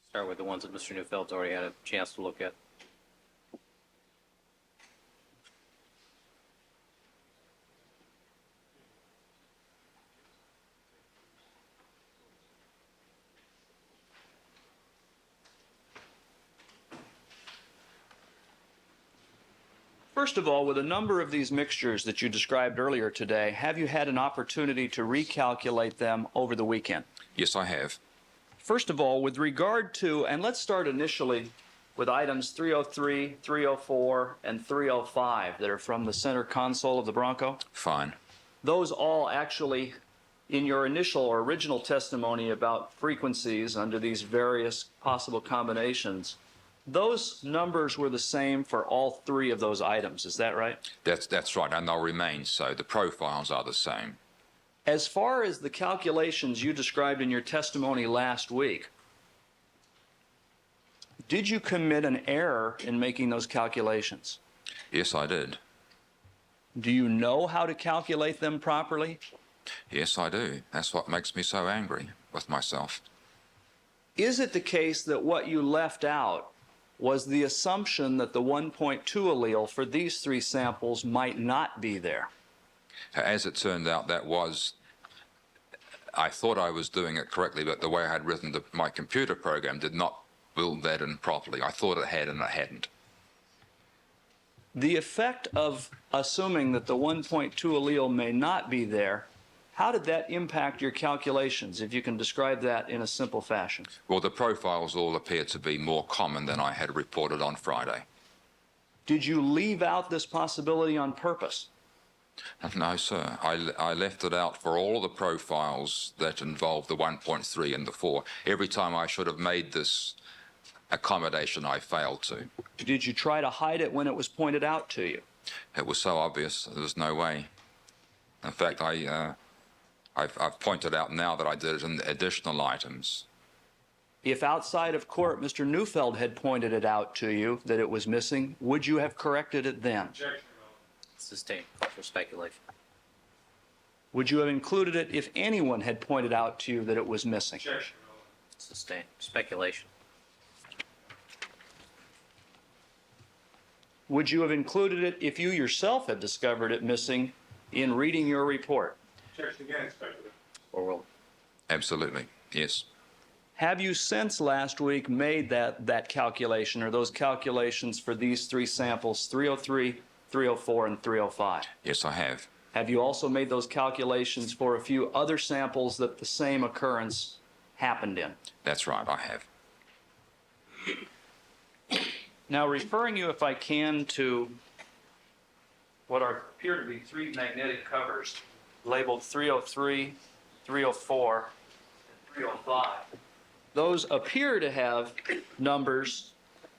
Start with the ones that Mr. Neufeld's already had a chance to look at. First of all, with a number of these mixtures that you described earlier today, have you had an opportunity to recalculate them over the weekend? Yes, I have. First of all, with regard to, and let's start initially with items 303, 304, and 305 that are from the center console of the Bronco. Fine. Those all actually, in your initial or original testimony about frequencies under these various possible combinations, those numbers were the same for all three of those items. Is that right? That's right, and they'll remain so. The profiles are the same. As far as the calculations you described in your testimony last week, did you commit an error in making those calculations? Yes, I did. Do you know how to calculate them properly? Yes, I do. That's what makes me so angry with myself. Is it the case that what you left out was the assumption that the 1.2 allele for these three samples might not be there? As it turned out, that was, I thought I was doing it correctly, but the way I had written my computer program did not build that in properly. I thought it had, and it hadn't. The effect of assuming that the 1.2 allele may not be there, how did that impact your calculations, if you can describe that in a simple fashion? Well, the profiles all appear to be more common than I had reported on Friday. Did you leave out this possibility on purpose? No, sir. I left it out for all the profiles that involved the 1.3 and the 4. Every time I should have made this accommodation, I failed to. Did you try to hide it when it was pointed out to you? It was so obvious, there was no way. In fact, I've pointed out now that I did it in additional items. If outside of court Mr. Neufeld had pointed it out to you that it was missing, would you have corrected it then? Sustained call for speculation. Would you have included it if anyone had pointed out to you that it was missing? Objection. Sustained. Speculation. Would you have included it if you yourself had discovered it missing in reading your report? Objection again, speculative. Or will Absolutely, yes. Have you since last week made that calculation or those calculations for these three samples, 303, 304, and 305? Yes, I have. Have you also made those calculations for a few other samples that the same occurrence happened in? That's right, I have. Now, referring you, if I can, to what appear to be three magnetic covers labeled 303, 304, and 305. Those appear to have numbers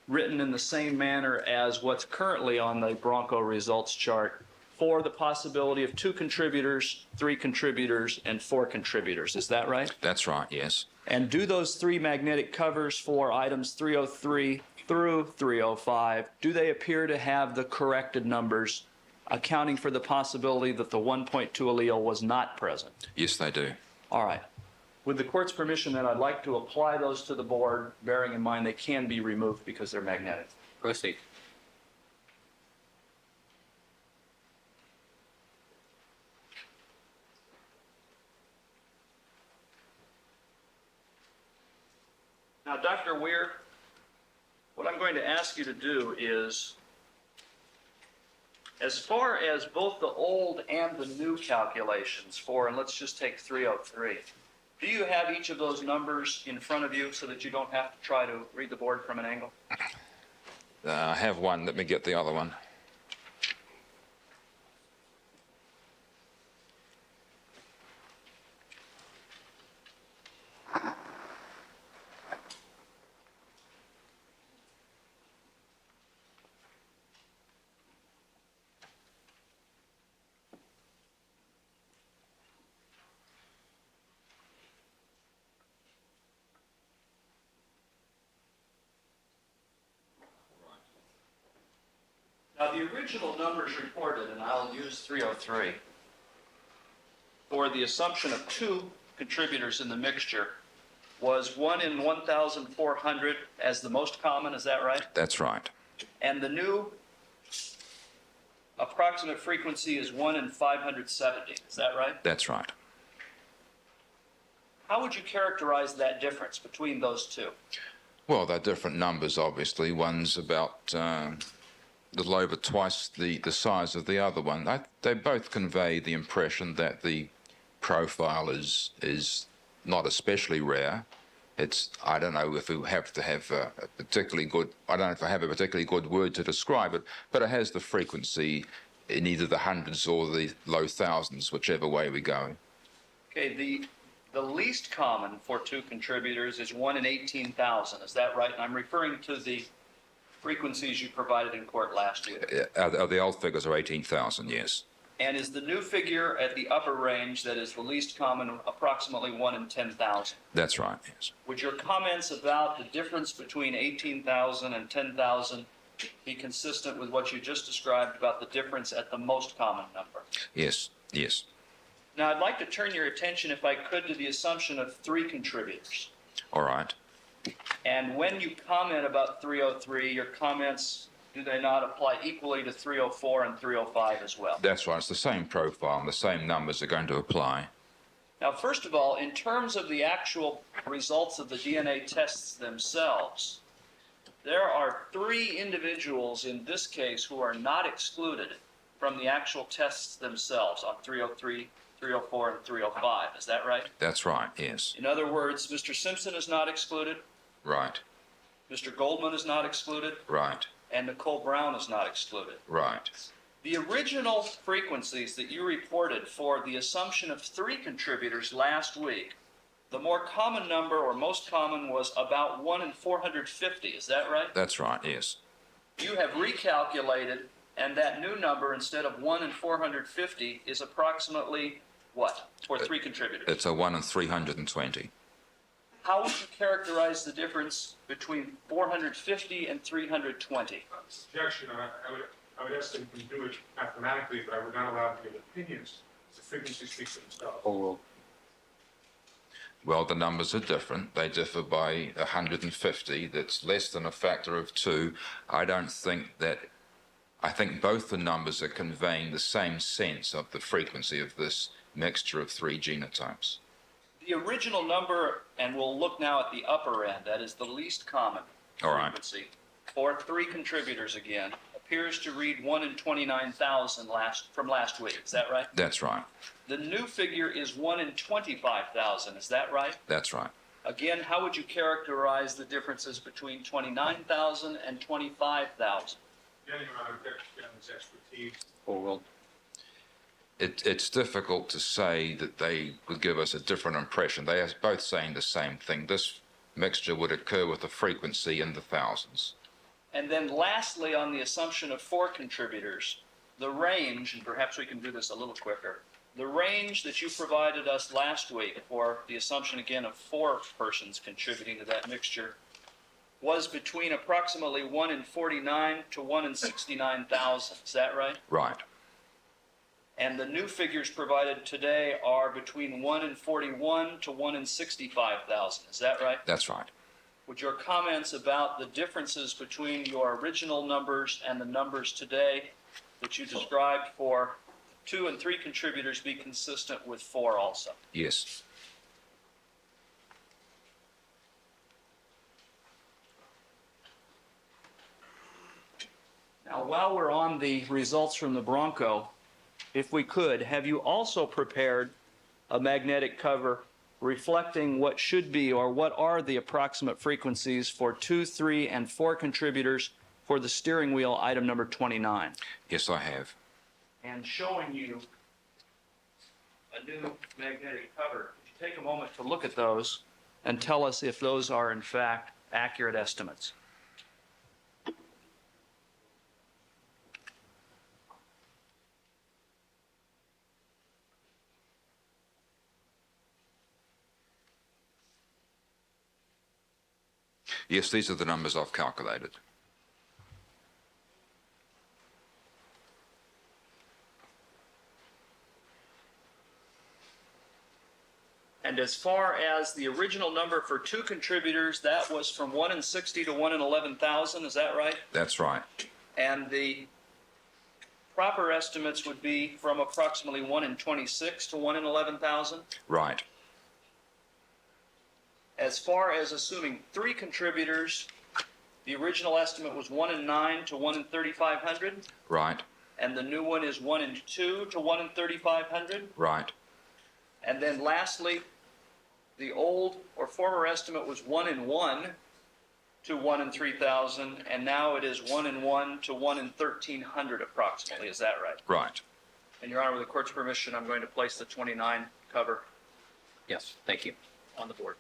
written in the same manner as what's currently on the Bronco results chart for the possibility of 2 contributors, 3 contributors, and 4 contributors. Is that right? That's right, yes. And do those 3 magnetic covers for items 303 through 305, do they appear to have the corrected numbers, accounting for the possibility that the 1.2 allele was not present? Yes, they do. All right. With the court's permission, then I'd like to apply those to the board, bearing in mind they can be removed because they're magnetic. proceed. Now, Dr. Weir, what I'm going to ask you to do is, as far as both the old and the new calculations for, and let's just take 303, do you have each of those numbers in front of you so that you don't have to try to read the board from an angle? I have one. Let me get the other one. Now, the original numbers reported, and I'll use 303, for the assumption of 2 contributors in the mixture was 1 in 1,400 as the most common, is that right? That's right. And the new approximate frequency is 1 in 570, is that right? That's right. How would you characterize that difference between those two? Well, they're different numbers, obviously. One's about a little over twice the size of the other one. They both convey the impression that the profile is not especially rare. I don't know if we have to have a particularly good, I don't know if I have a particularly good word to describe it, but it has the frequency in either the hundreds or the low thousands, whichever way we go. Okay, the least common for 2 contributors is 1 in 18,000, is that right? And I'm referring to the frequencies you provided in court last year. The old figures are 18,000, yes. And is the new figure at the upper range, that is the least common, approximately 1 in 10,000? That's right, yes. Would your comments about the difference between 18,000 and 10,000 be consistent with what you just described about the difference at the most common number? Yes, yes. Now, I'd like to turn your attention, if I could, to the assumption of 3 contributors. All right. And when you comment about 303, your comments, do they not apply equally to 304 and 305 as well? That's right. It's the same profile and the same numbers are going to apply. Now, first of all, in terms of the actual results of the DNA tests themselves, there are 3 individuals in this case who are not excluded from the actual tests themselves on 303, 304, and 305. Is that right? That's right, yes. In other words, Mr. Simpson is not excluded, Right, Mr. Goldman is not excluded, right, and Nicole Brown is not excluded. right. The original frequencies that you reported for the assumption of 3 contributors last week, the more common number, or most common, was about 1 in 450. Is that right? That's right, yes. You have recalculated, and that new number, instead of 1 in 450, is approximately what for 3 contributors? It's a 1 in 320. How would you characterize the difference between 450 and 320? Objection. I would ask that you do it mathematically, but I would not allow to give opinions The frequencies speak for themselves. Overruled. Well, the numbers are different. They differ by 150. That's less than a factor of 2. I think both the numbers are conveying the same sense of the frequency of this mixture of 3 genotypes. The original number, and we'll look now at the upper end, that is the least common All right. frequency, for 3 contributors again, appears to read 1 in 29,000 from last week. Is that right? That's right. The new figure is 1 in 25,000. Is that right? That's right. Again, how would you characterize the differences between 29,000 and 25,000? Again, Your Honor, Dr. Scanlon's expertise. Overruled. It's difficult to say that they would give us a different impression. They are both saying the same thing. This mixture would occur with a frequency in the thousands. And then lastly, on the assumption of 4 contributors, the range, and perhaps we can do this a little quicker, the range that you provided us last week for the assumption again of 4 persons contributing to that mixture was between approximately 1 in 49 to 1 in 69,000. Is that right? Right. And the new figures provided today are between 1 in 41 to 1 in 65,000. Is that right? That's right. Would your comments about the differences between your original numbers and the numbers today that you described for 2 and 3 contributors be consistent with 4 also? Yes. Now, while we're on the results from the Bronco, if we could, have you also prepared a magnetic cover reflecting what should be or what are the approximate frequencies for 2, 3, and 4 contributors for the steering wheel item number 29? Yes, I have. And showing you a new magnetic cover. Could you take a moment to look at those and tell us if those are in fact accurate estimates? Yes, these are the numbers I've calculated. And as far as the original number for 2 contributors, that was from 1 in 60 to 1 in 11,000, is that right? That's right. And the proper estimates would be from approximately 1 in 26 to 1 in 11,000? Right. As far as assuming 3 contributors, the original estimate was 1 in 9 to 1 in 3,500, Right. and the new one is 1 in 2 to 1 in 3,500. Right. And then lastly, the old or former estimate was 1 in 1 to 1 in 3,000, and now it is 1 in 1 to 1 in 1,300 approximately. Is that right? Right. And Your Honor, with the court's permission, I'm going to place the 29 cover Yes, thank you. on the board.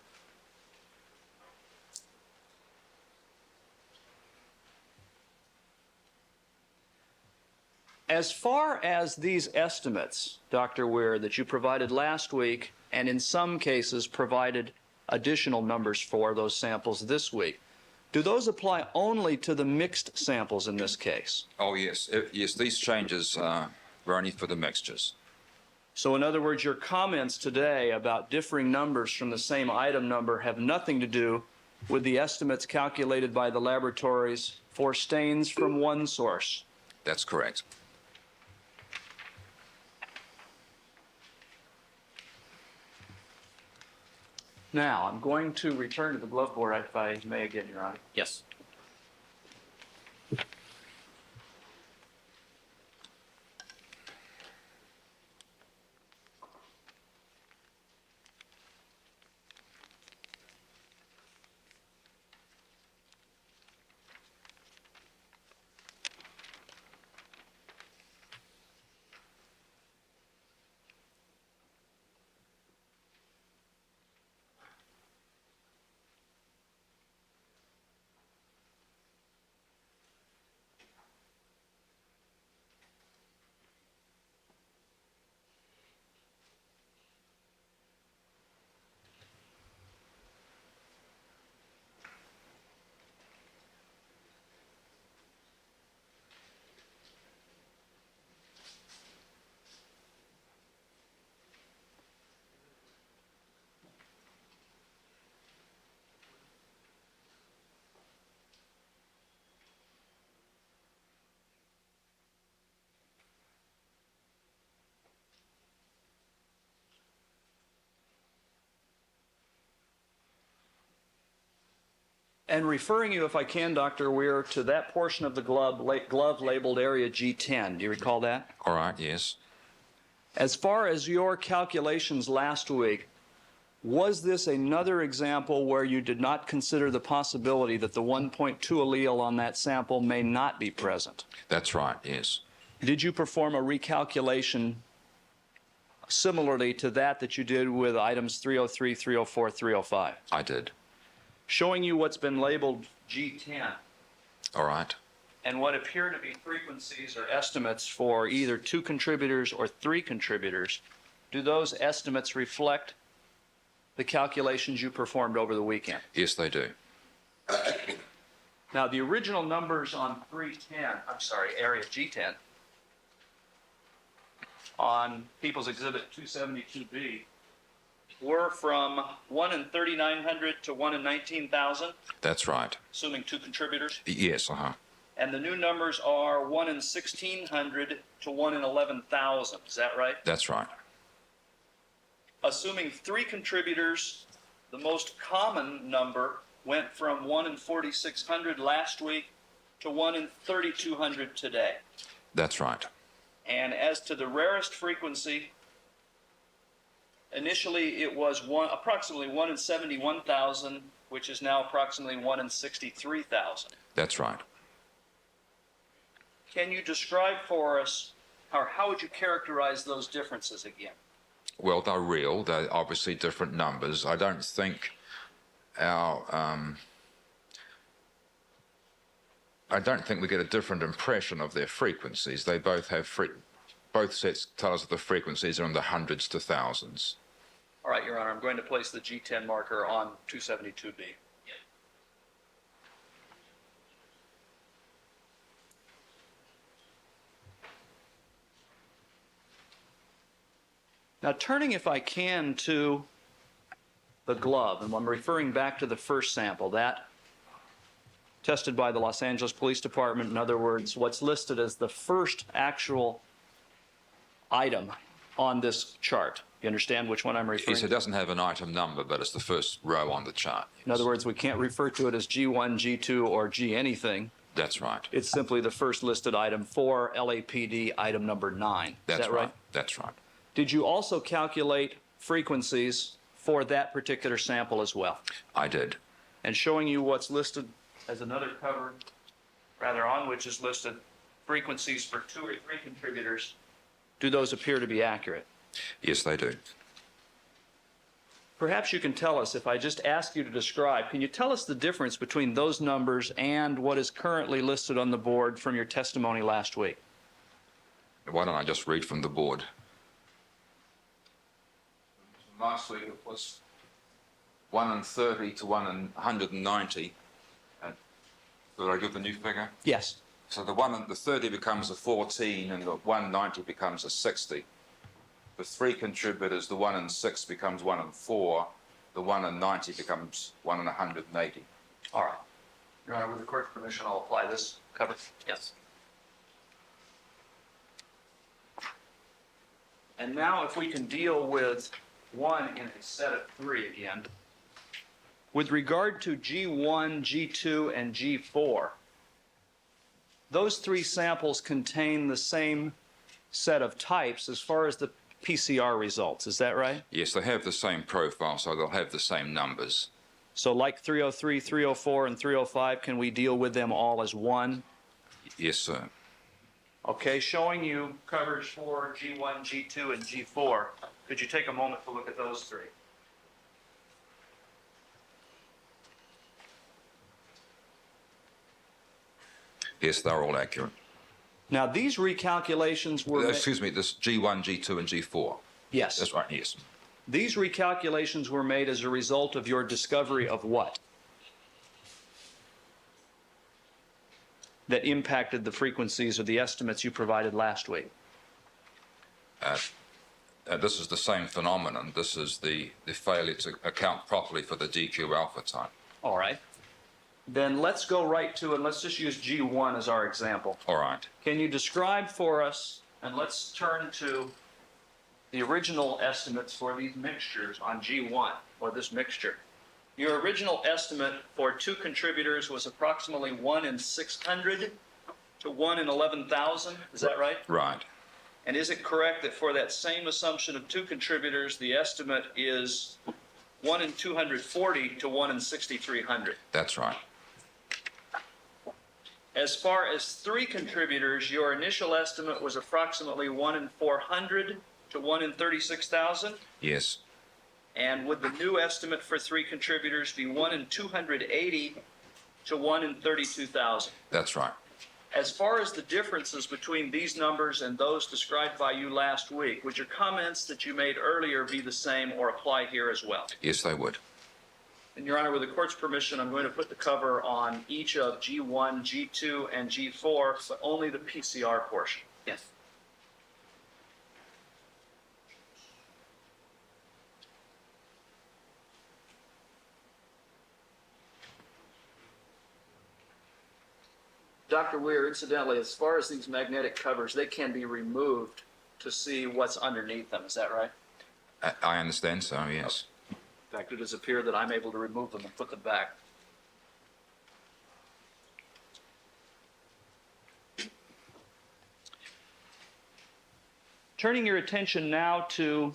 As far as these estimates, Dr. Weir, that you provided last week, and in some cases provided additional numbers for those samples this week, do those apply only to the mixed samples in this case? Oh, yes. Yes, these changes were only for the mixtures. So in other words, your comments today about differing numbers from the same item number have nothing to do with the estimates calculated by the laboratories for stains from one source. That's correct. Now, I'm going to return to the glove board if I may again, Your Honor. Yes. And referring you, if I can, Dr. Weir, to that portion of the glove labeled area G10. Do you recall that? All right, yes. As far as your calculations last week, was this another example where you did not consider the possibility that the 1.2 allele on that sample may not be present? That's right, yes. Did you perform a recalculation similarly to that you did with items 303, 304, 305? I did. Showing you what's been labeled G10 All right. and what appear to be frequencies or estimates for either 2 contributors or 3 contributors, do those estimates reflect the calculations you performed over the weekend? Yes, they do. Now, the original numbers on area G10, on People's Exhibit 272B, were from 1 in 3,900 to 1 in 19,000, That's right. assuming 2 contributors. Yes, uh-huh. And the new numbers are 1 in 1,600 to 1 in 11,000. Is that right? That's right. Assuming 3 contributors, the most common number went from 1 in 4,600 last week to 1 in 3,200 today. That's right. And as to the rarest frequency, initially it was approximately 1 in 71,000, which is now approximately 1 in 63,000. That's right. Can you describe for us, or how would you characterize those differences again? Well, they're real. They're obviously different numbers. I don't think we get a different impression of their frequencies. They both have both sets tell us that the frequencies are in the hundreds to thousands. All right, Your Honor, I'm going to place the G10 marker on 272B. Now, turning, if I can, to the glove, and I'm referring back to the first sample, that tested by the Los Angeles Police Department. In other words, what's listed as the first actual item on this chart. You understand which one I'm referring Yes, to? it doesn't have an item number, but it's the first row on the chart. Yes. In other words, we can't refer to it as G1, G2, or G anything. That's right. It's simply the first listed item for LAPD item number 9. That's Is that right? That's right. Did you also calculate frequencies for that particular sample as well? I did. And showing you what's listed as another cover, rather on which is listed frequencies for 2 or 3 contributors, do those appear to be accurate? Yes, they do. Perhaps you can tell us, if I just ask you to describe, can you tell us the difference between those numbers and what is currently listed on the board from your testimony last week? Why don't I just read from the board? Last week it was 1 in 30 to 1 in 190. Did I give the new figure? Yes. So the 30 becomes a 14 and the 190 becomes a 60. For 3 contributors, the 1 in 6 becomes 1 in 4. The 1 in 90 becomes 1 in 180. All right. Your Honor, with the court's permission, I'll apply this cover. Yes. And now if we can deal with 1 in a set of 3 again. With regard to G1, G2, and G4, those 3 samples contain the same set of types as far as the PCR results. Is that right? Yes, they have the same profile, so they'll have the same numbers. So like 303, 304, and 305, can we deal with them all as 1? Yes, sir. Okay, showing you covers for G1, G2, and G4. Could you take a moment to look at those 3? Yes, they're all accurate. Now, these recalculations were... Excuse me, this G1, G2, and G4. Yes. That's right, yes. These recalculations were made as a result of your discovery of what? That impacted the frequencies or the estimates you provided last week. This is the same phenomenon. This is the failure to account properly for the DQ alpha type. All right. Then let's go right to, and let's just use G1 as our example. All right. Can you describe for us, and let's turn to the original estimates for these mixtures on G1, or this mixture. Your original estimate for 2 contributors was approximately 1 in 600 to 1 in 11,000, is that right? Right. And is it correct that for that same assumption of 2 contributors, the estimate is 1 in 240 to 1 in 6,300? That's right. As far as 3 contributors, your initial estimate was approximately 1 in 400 to 1 in 36,000? Yes. And would the new estimate for 3 contributors be 1 in 280 to 1 in 32,000? That's right. As far as the differences between these numbers and those described by you last week, would your comments that you made earlier be the same or apply here as well? Yes, they would. And Your Honor, with the court's permission, I'm going to put the cover on each of G1, G2, and G4, but only the PCR portion. Yes. Dr. Weir, incidentally, as far as these magnetic covers, they can be removed to see what's underneath them. Is that right? I understand so, yes. In fact, it does appear that I'm able to remove them and put them back. Turning your attention now to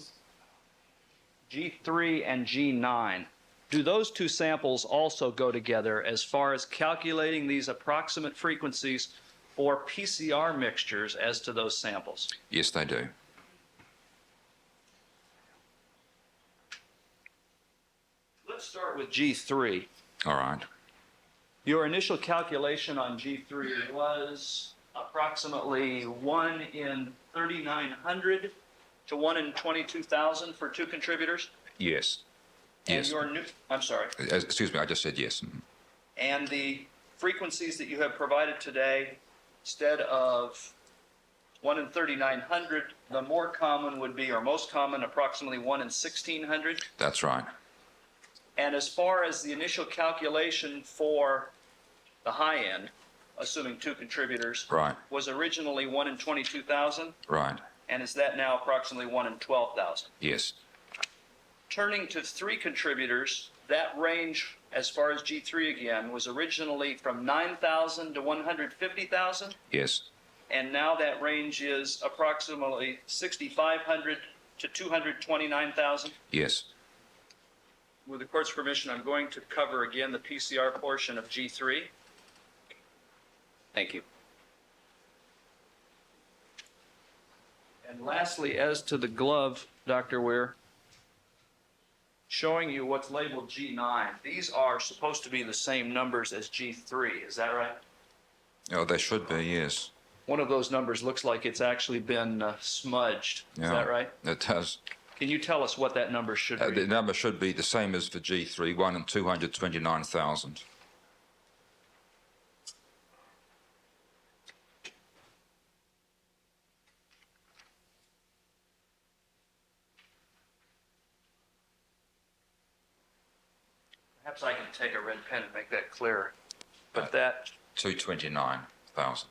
G3 and G9. Do those 2 samples also go together as far as calculating these approximate frequencies for PCR mixtures as to those samples? Yes, they do. Let's start with G3. All right. Your initial calculation on G3 was approximately 1 in 3,900 to 1 in 22,000 for 2 contributors? Yes. And Yes. your new, I'm sorry. Excuse me, I just said yes. Mhm. And the frequencies that you have provided today, instead of 1 in 3,900, the more common would be, or most common, approximately 1 in 1,600. That's right. And as far as the initial calculation for the high end, assuming 2 contributors, Right. was originally 1 in 22,000, Right. and is that now approximately 1 in 12,000? Yes. Turning to 3 contributors, that range, as far as G3 again, was originally from 9,000 to 150,000, Yes. and now that range is approximately 6,500 to 229,000. Yes. With the court's permission, I'm going to cover again the PCR portion of G3. Thank you. And lastly, as to the glove, Dr. Weir, showing you what's labeled G9, these are supposed to be the same numbers as G3, is that right? Oh, they should be, yes. One of those numbers looks like it's actually been smudged, is Yeah, that right? It does. Can you tell us what that number should be? The number should be the same as for G3, 1 in 229,000. Perhaps I can take a red pen and make that clearer. But that 229,000.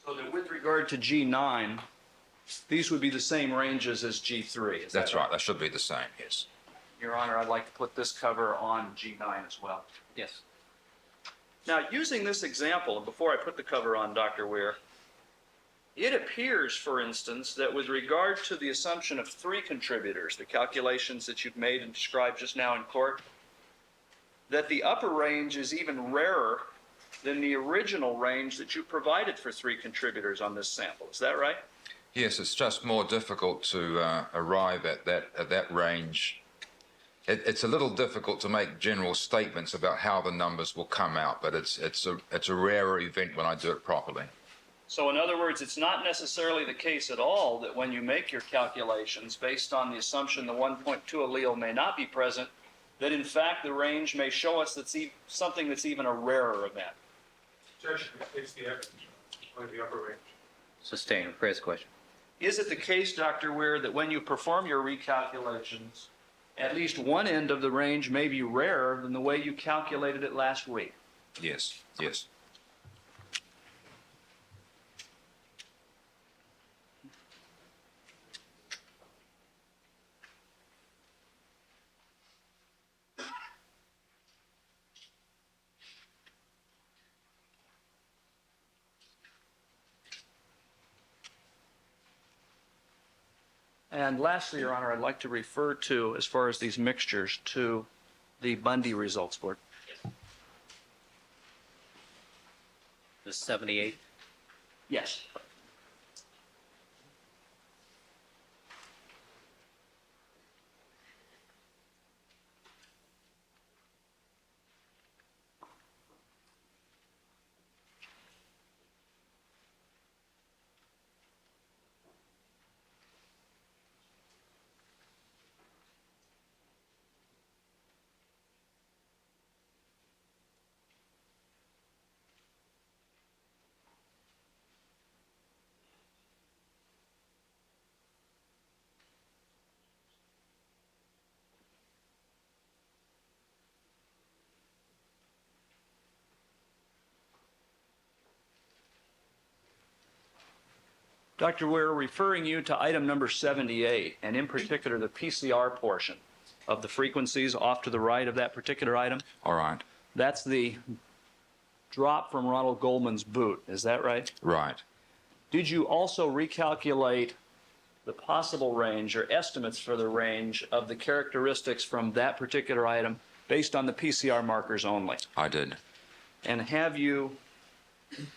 so that with regard to G9, these would be the same ranges as G3, is that That's right. That should be the same, yes. Your Honor, I'd like to put this cover on G9 as well. Yes. Now, using this example, and before I put the cover on, Dr. Weir, it appears, for instance, that with regard to the assumption of 3 contributors, the calculations that you've made and described just now in court, that the upper range is even rarer than the original range that you provided for 3 contributors on this sample. Is that right? Yes, it's just more difficult to arrive at that range. It's a little difficult to make general statements about how the numbers will come out, but it's a rarer event when I do it properly. So in other words, it's not necessarily the case at all that when you make your calculations based on the assumption the 1.2 allele may not be present, that in fact the range may show us that's something that's even a rarer event. Judge, it's the evidence, only the upper range. Sustain. Rephrase the question. Is it the case, Dr. Weir, that when you perform your recalculations, at least one end of the range may be rarer than the way you calculated it last week? Yes, yes. And lastly, Your Honor, I'd like to refer to, as far as these mixtures, to the Bundy results board. The 78. Yes. Dr. Weir, referring you to item number 78, and in particular the PCR portion of the frequencies off to the right of that particular item, All right. that's the drop from Ronald Goldman's boot. Is that right? Right. Did you also recalculate the possible range or estimates for the range of the characteristics from that particular item based on the PCR markers only? I did. And have you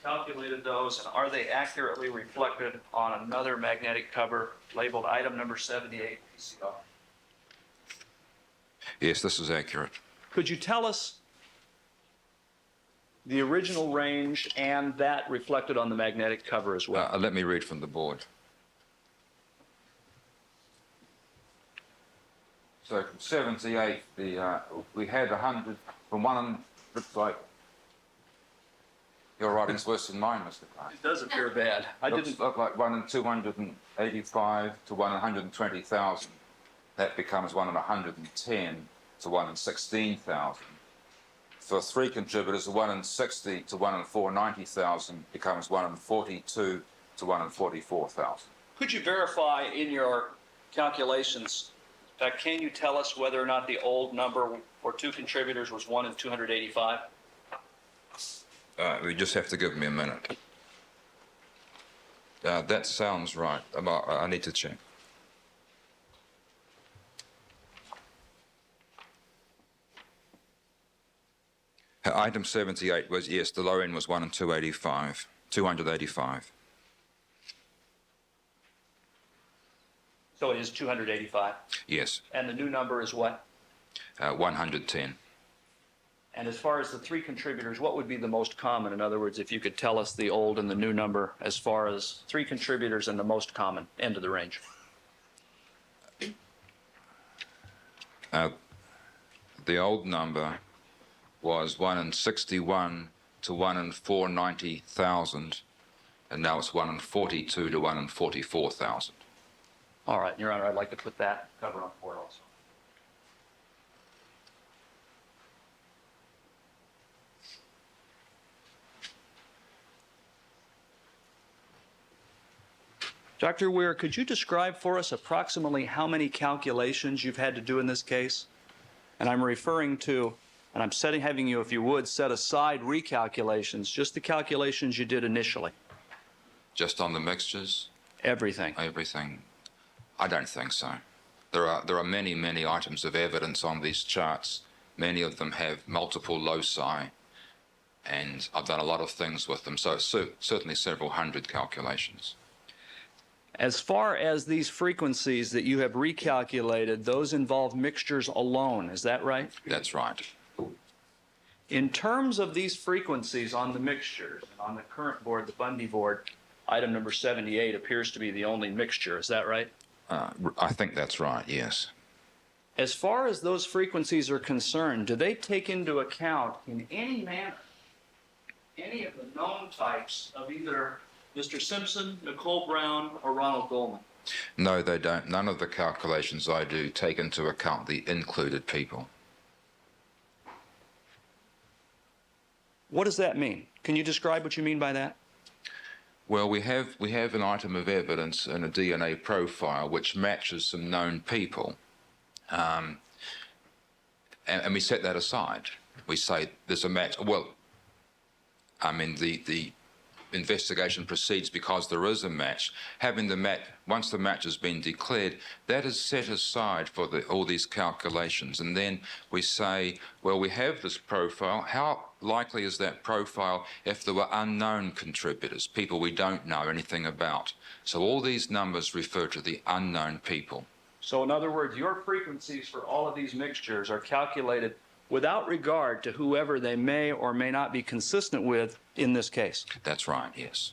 calculated those, and are they accurately reflected on another magnetic cover labeled item number 78 PCR? Yes, this is accurate. Could you tell us the original range and that reflected on the magnetic cover as well? Let me read from the board. So from 78, we had 100 from 100. Looks like your writing's worse than mine, Mr. Clark. It does appear bad. I didn't. Look like 1 in 285 to 1 in 120,000. That becomes 1 in 110 to 1 in 16,000. For 3 contributors, 1 in 60 to 1 in 490,000 becomes 1 in 42 to 1 in 44,000. Could you verify in your calculations, in fact, can you tell us whether or not the old number for 2 contributors was 1 in 285? You just have to give me a minute. That sounds right. I need to check. Item 78 was, yes, the low end was 1 in 285. So it is 285. Yes, And the new number is what? 110. And as far as the 3 contributors, what would be the most common? In other words, if you could tell us the old and the new number as far as 3 contributors and the most common end of the range. The old number was 1 in 61 to 1 in 490,000, and now it's 1 in 42 to 1 in 44,000. All right, Your Honor, I'd like to put that cover on board also. Dr. Weir, could you describe for us approximately how many calculations you've had to do in this case? And I'm referring to, and I'm having you, if you would, set aside recalculations, just the calculations you did initially. Just on the mixtures? Everything. Everything? I don't think so. There are many, many items of evidence on these charts. Many of them have multiple loci, and I've done a lot of things with them, so it's certainly several hundred calculations. As far as these frequencies that you have recalculated, those involve mixtures alone, is that right? That's right. In terms of these frequencies on the mixtures, on the current board, the Bundy board, item number 78 appears to be the only mixture, is that right? I think that's right, yes. As far as those frequencies are concerned, do they take into account in any manner any of the known types of either Mr. Simpson, Nicole Brown, or Ronald Goldman? No, they don't. None of the calculations I do take into account the included people. What does that mean? Can you describe what you mean by that? Well, we have an item of evidence in a DNA profile which matches some known people, and we set that aside. We say there's a match. Well, I mean the investigation proceeds because there is a match. Having the match, once the match has been declared, that is set aside for all these calculations. And then we say, well, we have this profile. How likely is that profile if there were unknown contributors, people we don't know anything about? So all these numbers refer to the unknown people. So in other words, your frequencies for all of these mixtures are calculated without regard to whoever they may or may not be consistent with in this case. That's right, yes.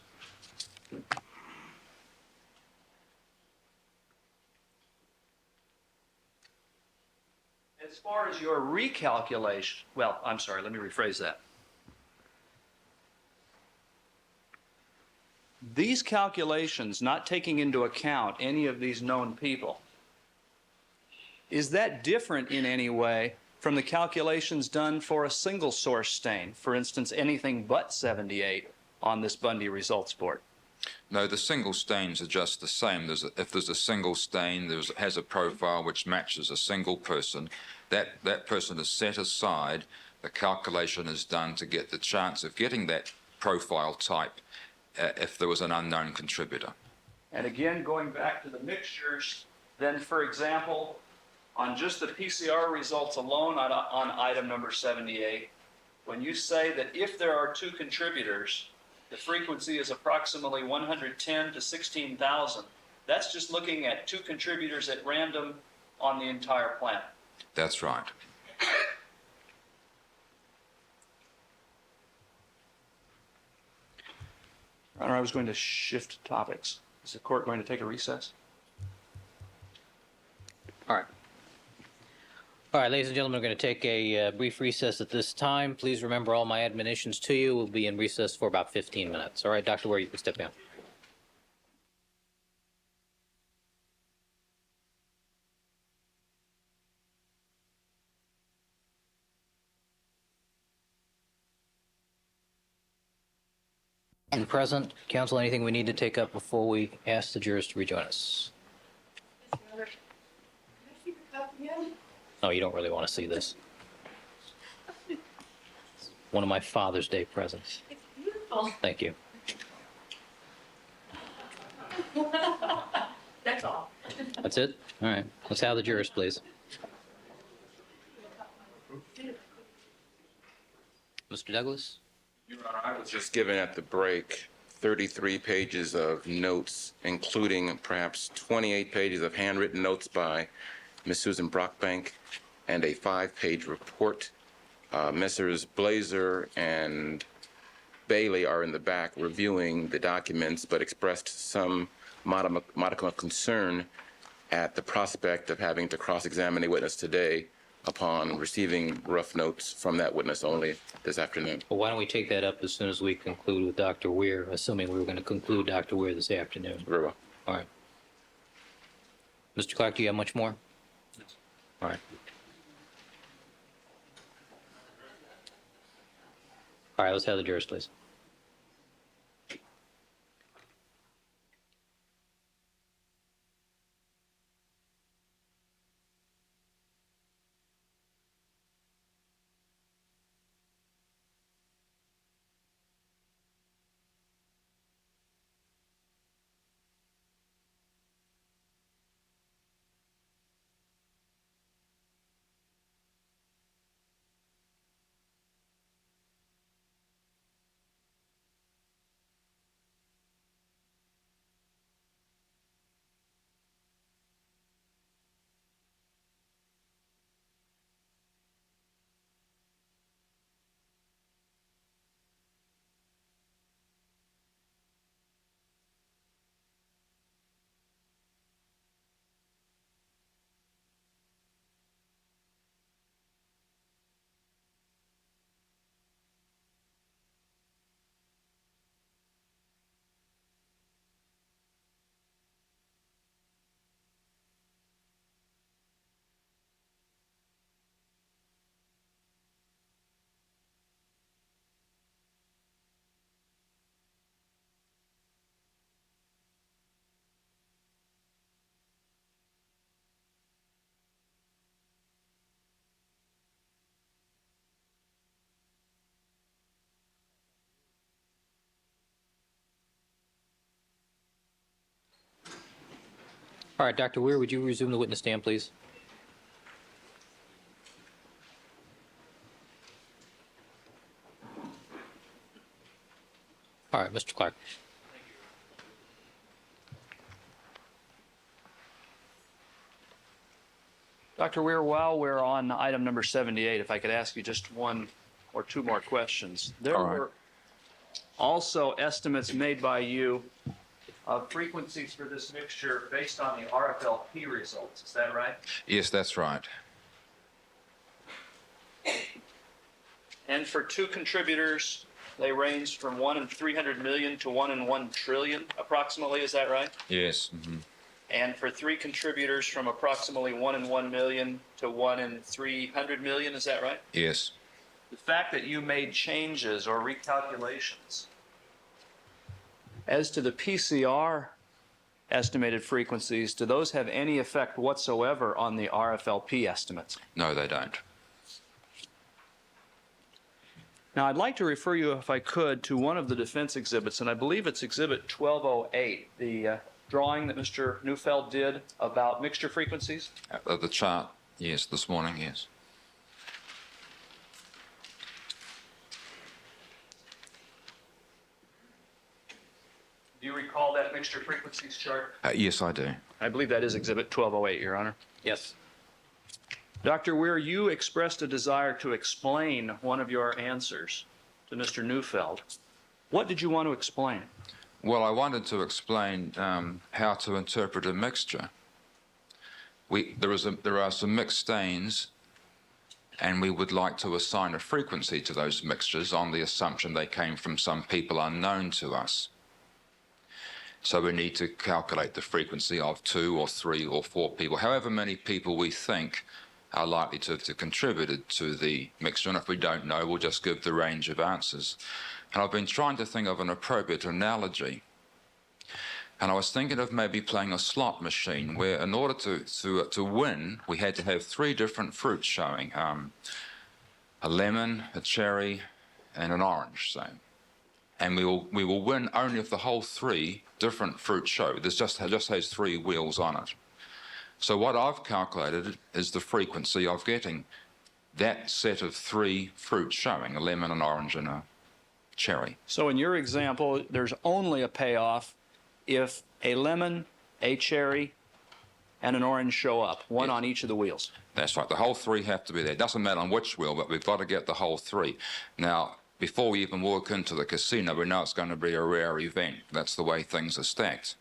As far as your recalculation, well, I'm sorry, let me rephrase that. These calculations, not taking into account any of these known people, is that different in any way from the calculations done for a single source stain? For instance, anything but 78 on this Bundy results board. No, the single stains are just the same. If there's a single stain, has a profile which matches a single person, that person is set aside. The calculation is done to get the chance of getting that profile type if there was an unknown contributor. And again, going back to the mixtures, then for example, on just the PCR results alone on item number 78, when you say that if there are two contributors, the frequency is approximately 110 to 16,000, that's just looking at two contributors at random on the entire planet. That's right. Your Honor, I was going to shift topics. Is the court going to take a recess? All right. All right, ladies and gentlemen, we're going to take a brief recess at this time. Please remember all my admonitions to you. We'll be in recess for about 15 minutes. All right, Dr. Ware, you can step down. And present, counsel, anything we need to take up before we ask the jurors to rejoin us? No, you don't really want to see this. One of my Father's Day presents. It's beautiful. Thank you. That's all. That's it? All right. Let's have the jurors, please. Mr. Douglas? Your Honor, I was just given at the break 33 pages of notes, including perhaps 28 pages of handwritten notes by Ms. Susan Brockbank and a 5-page report. Messrs. Blazer and Bailey are in the back reviewing the documents, but expressed some modicum of concern at the prospect of having to cross-examine a witness today upon receiving rough notes from that witness only this afternoon. Well, why don't we take that up as soon as we conclude with Dr. Weir, assuming we were going to conclude Dr. Weir this afternoon. Very well. All right. Mr. Clark, do you have much more? No. All right. All right, let's have the jurors, please. All right, Dr. Weir, would you resume the witness stand, please? All right, Mr. Clark. Dr. Weir, while we're on item number 78, if I could ask you just one or two more questions. There All right. were also estimates made by you of frequencies for this mixture based on the RFLP results. Is that right? Yes, that's right. And for two contributors, they ranged from 1 in 300 million to 1 in 1 trillion, approximately. Is that right? Yes. And for three contributors, from approximately 1 in 1 million to 1 in 300 million. Is that right? Yes. The fact that you made changes or recalculations as to the PCR estimated frequencies, do those have any effect whatsoever on the RFLP estimates? No, they don't. Now, I'd like to refer you, if I could, to one of the defense exhibits, and I believe it's Exhibit 1208, the drawing that Mr. Neufeld did about mixture frequencies. The chart, yes, this morning, yes. Do you recall that mixture frequencies chart? Yes, I do. I believe that is Exhibit 1208, Your Honor. Yes. Dr. Weir, you expressed a desire to explain one of your answers to Mr. Neufeld. What did you want to explain? Well, I wanted to explain how to interpret a mixture. There are some mixed stains, and we would like to assign a frequency to those mixtures on the assumption they came from some people unknown to us. So we need to calculate the frequency of 2 or 3 or 4 people, however many people we think are likely to have contributed to the mixture. And if we don't know, we'll just give the range of answers. And I've been trying to think of an appropriate analogy. And I was thinking of maybe playing a slot machine where in order to win, we had to have 3 different fruits showing, a lemon, a cherry, and an orange, say. And we will win only if the whole 3 different fruits show. This just has 3 wheels on it. So what I've calculated is the frequency of getting that set of 3 fruits showing, a lemon, an orange, and a cherry. So in your example, there's only a payoff if a lemon, a cherry, and an orange show up, one on each of the wheels. That's right. The whole 3 have to be there. It doesn't matter on which wheel, but we've got to get the whole 3. Now, before we even walk into the casino, we know it's going to be a rare event. That's the way things are stacked.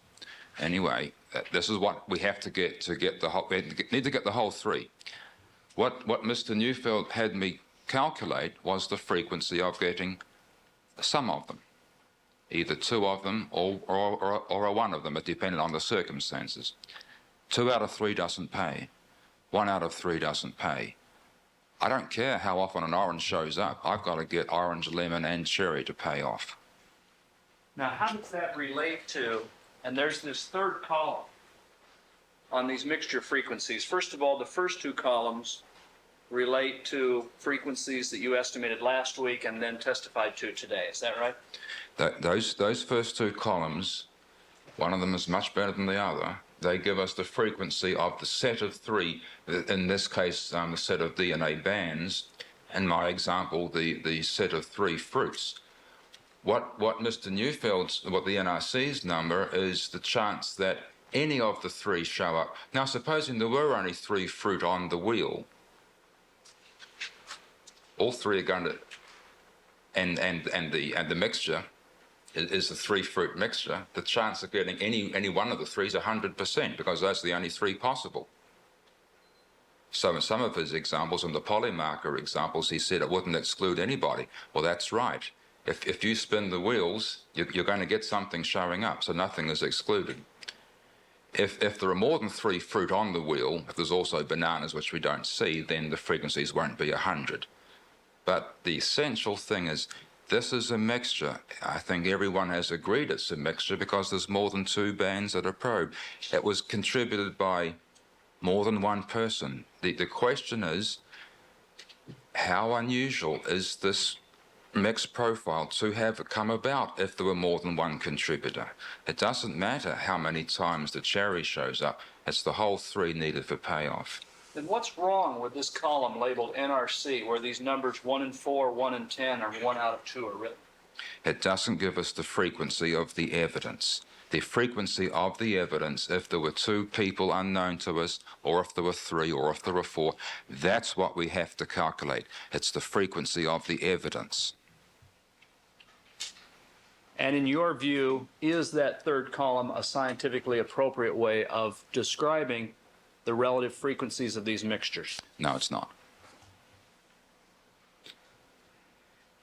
Anyway, this is what we have to get the whole. We need to get the whole 3. What Mr. Neufeld had me calculate was the frequency of getting some of them, either 2 of them or a 1 of them. It depended on the circumstances. 2 out of 3 doesn't pay. 1 out of 3 doesn't pay. I don't care how often an orange shows up. I've got to get orange, lemon, and cherry to pay off. Now, how does that relate to, and there's this third column on these mixture frequencies. First of all, the first 2 columns relate to frequencies that you estimated last week and then testified to today. Is that right? Those first 2 columns, one of them is much better than the other. They give us the frequency of the set of 3, in this case, the set of DNA bands, in my example, the set of 3 fruits. What Mr. Neufeld's, what the NRC's number is the chance that any of the 3 show up. Now, supposing there were only 3 fruit on the wheel, all 3 are going to, and the mixture is the 3 fruit mixture, the chance of getting any one of the 3 is 100%, because those are the only 3 possible. So in some of his examples, in the polymarker examples, he said it wouldn't exclude anybody. Well, that's right. If you spin the wheels, you're going to get something showing up, so nothing is excluded. If there are more than 3 fruit on the wheel, if there's also bananas, which we don't see, then the frequencies won't be 100. But the essential thing is, this is a mixture. I think everyone has agreed it's a mixture because there's more than 2 bands that are probed. It was contributed by more than 1 person. The question is, how unusual is this mixed profile to have come about if there were more than one contributor. It doesn't matter how many times the cherry shows up, it's the whole three needed for payoff. Then what's wrong with this column labeled NRC, where these numbers 1 and 4, 1 and 10, or 1 out of 2 are written? It doesn't give us the frequency of the evidence. The frequency of the evidence, if there were 2 people unknown to us, or if there were 3, or if there were 4, that's what we have to calculate. It's the frequency of the evidence. And in your view, is that third column a scientifically appropriate way of describing the relative frequencies of these mixtures? No, it's not.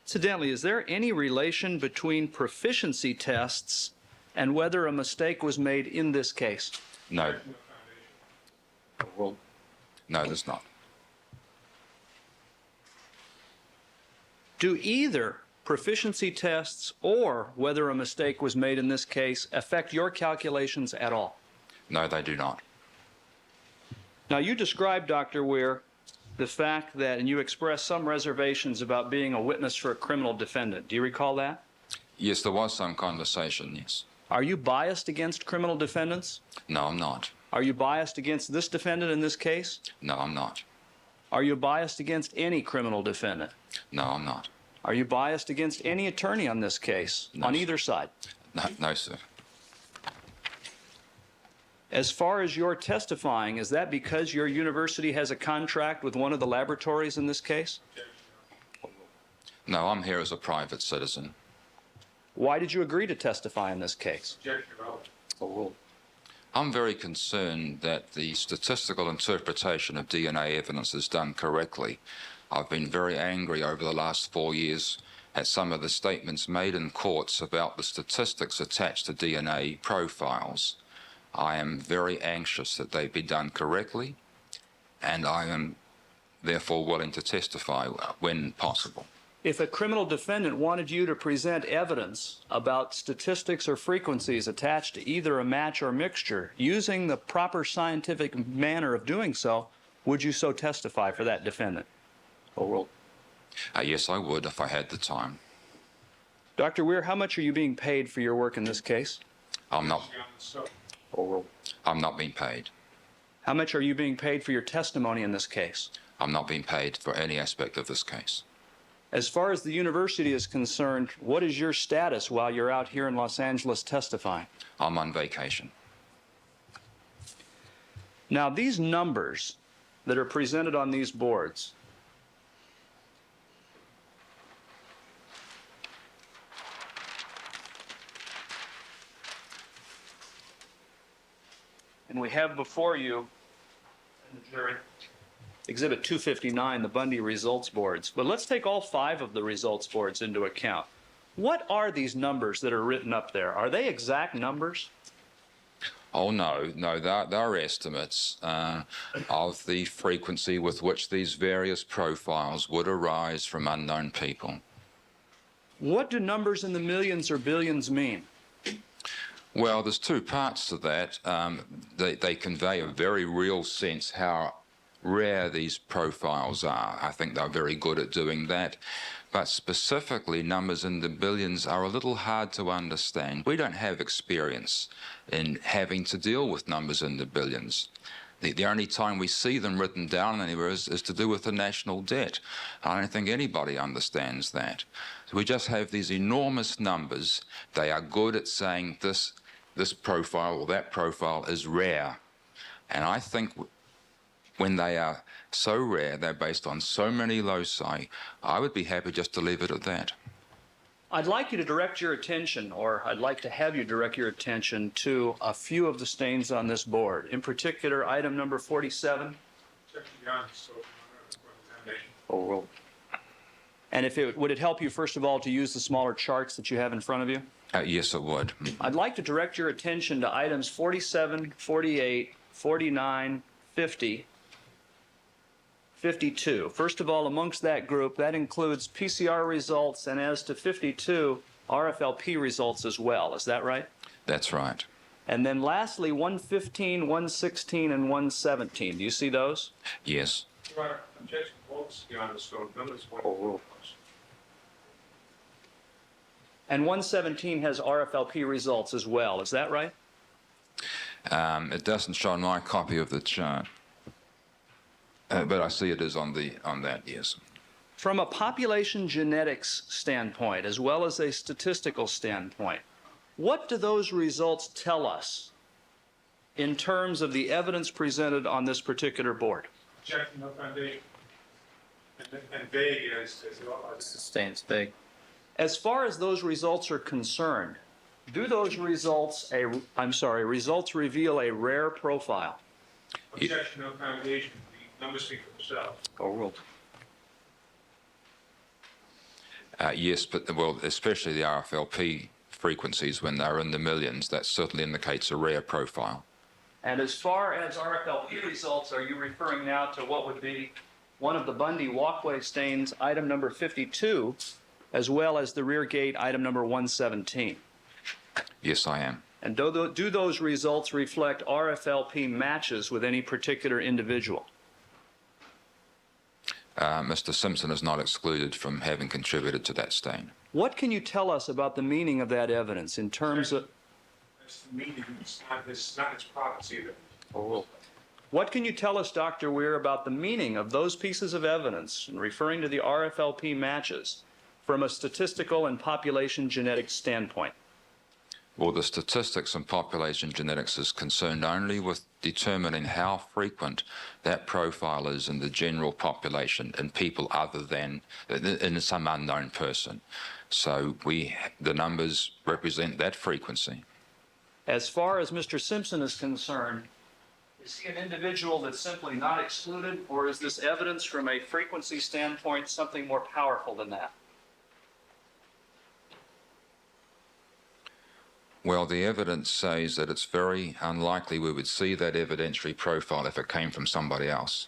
Incidentally, is there any relation between proficiency tests and whether a mistake was made in this case? No. No, there's not. Do either proficiency tests or whether a mistake was made in this case affect your calculations at all? No, they do not. Now, you described, Dr. Weir, the fact that, and you expressed some reservations about being a witness for a criminal defendant. Do you recall that? Yes, there was some conversation, yes. Are you biased against criminal defendants? No, I'm not. Are you biased against this defendant in this case? No, I'm not. Are you biased against any criminal defendant? No, I'm not. Are you biased against any attorney on this case, No, on sir. either side? No, sir. As far as you're testifying, is that because your university has a contract with one of the laboratories in this case? No, I'm here as a private citizen. Why did you agree to testify in this case? I'm very concerned that the statistical interpretation of DNA evidence is done correctly. I've been very angry over the last 4 years at some of the statements made in courts about the statistics attached to DNA profiles. I am very anxious that they be done correctly, and I am therefore willing to testify when possible. If a criminal defendant wanted you to present evidence about statistics or frequencies attached to either a match or mixture, using the proper scientific manner of doing so, would you so testify for that defendant? Yes, I would if I had the time. Dr. Weir, how much are you being paid for your work in this case? I'm not being paid. How much are you being paid for your testimony in this case? I'm not being paid for any aspect of this case. As far as the university is concerned, what is your status while you're out here in Los Angeles testifying? I'm on vacation. Now, these numbers that are presented on these boards, and we have before you, jury, Exhibit 259, the Bundy results boards. But let's take all 5 of the results boards into account. What are these numbers that are written up there? Are they exact numbers? Oh, no, they're estimates of the frequency with which these various profiles would arise from unknown people. What do numbers in the millions or billions mean? Well, there's 2 parts to that. They convey a very real sense how rare these profiles are. I think they're very good at doing that. But specifically, numbers in the billions are a little hard to understand. We don't have experience in having to deal with numbers in the billions. The only time we see them written down anywhere is to do with the national debt. I don't think anybody understands that. So we just have these enormous numbers. They are good at saying this profile or that profile is rare. And I think when they are so rare, they're based on so many loci, I would be happy just to leave it at that. I'd like you to direct your attention, or I'd like to have you direct your attention to a few of the stains on this board. In particular, item number 47. And would it help you, first of all, to use the smaller charts that you have in front of you? Yes, it would. I'd like to direct your attention to items 47, 48, 49, 50, 52. First of all, amongst that group, that includes PCR results, and as to 52, RFLP results as well. Is that right? That's right. And then lastly, 115, 116, and 117. Do you see those? Yes. And 117 has RFLP results as well, is that right? It doesn't show on my copy of the chart, but I see it is on that, yes. From a population genetics standpoint, as well as a statistical standpoint, what do those results tell us in terms of the evidence presented on this particular board? Objection, no foundation. And vague as Sustains vague. As far as those results are concerned, do those results, results reveal a rare profile? objection, no foundation. The numbers speak for themselves. Overruled. Yes, but well, especially the RFLP frequencies when they're in the millions, that certainly indicates a rare profile. And as far as RFLP results, are you referring now to what would be one of the Bundy walkway stains, item number 52, as well as the rear gate, item number 117? Yes, I am. And do those results reflect RFLP matches with any particular individual? Mr. Simpson is not excluded from having contributed to that stain. What can you tell us about the meaning of that evidence in terms of... That's the meaning. It's not its products either. What can you tell us, Dr. Weir, about the meaning of those pieces of evidence, referring to the RFLP matches, from a statistical and population genetics standpoint? Well, the statistics and population genetics is concerned only with determining how frequent that profile is in the general population in people other than in some unknown person. So the numbers represent that frequency. As far as Mr. Simpson is concerned, is he an individual that's simply not excluded, or is this evidence from a frequency standpoint something more powerful than that? Well, the evidence says that it's very unlikely we would see that evidentiary profile if it came from somebody else.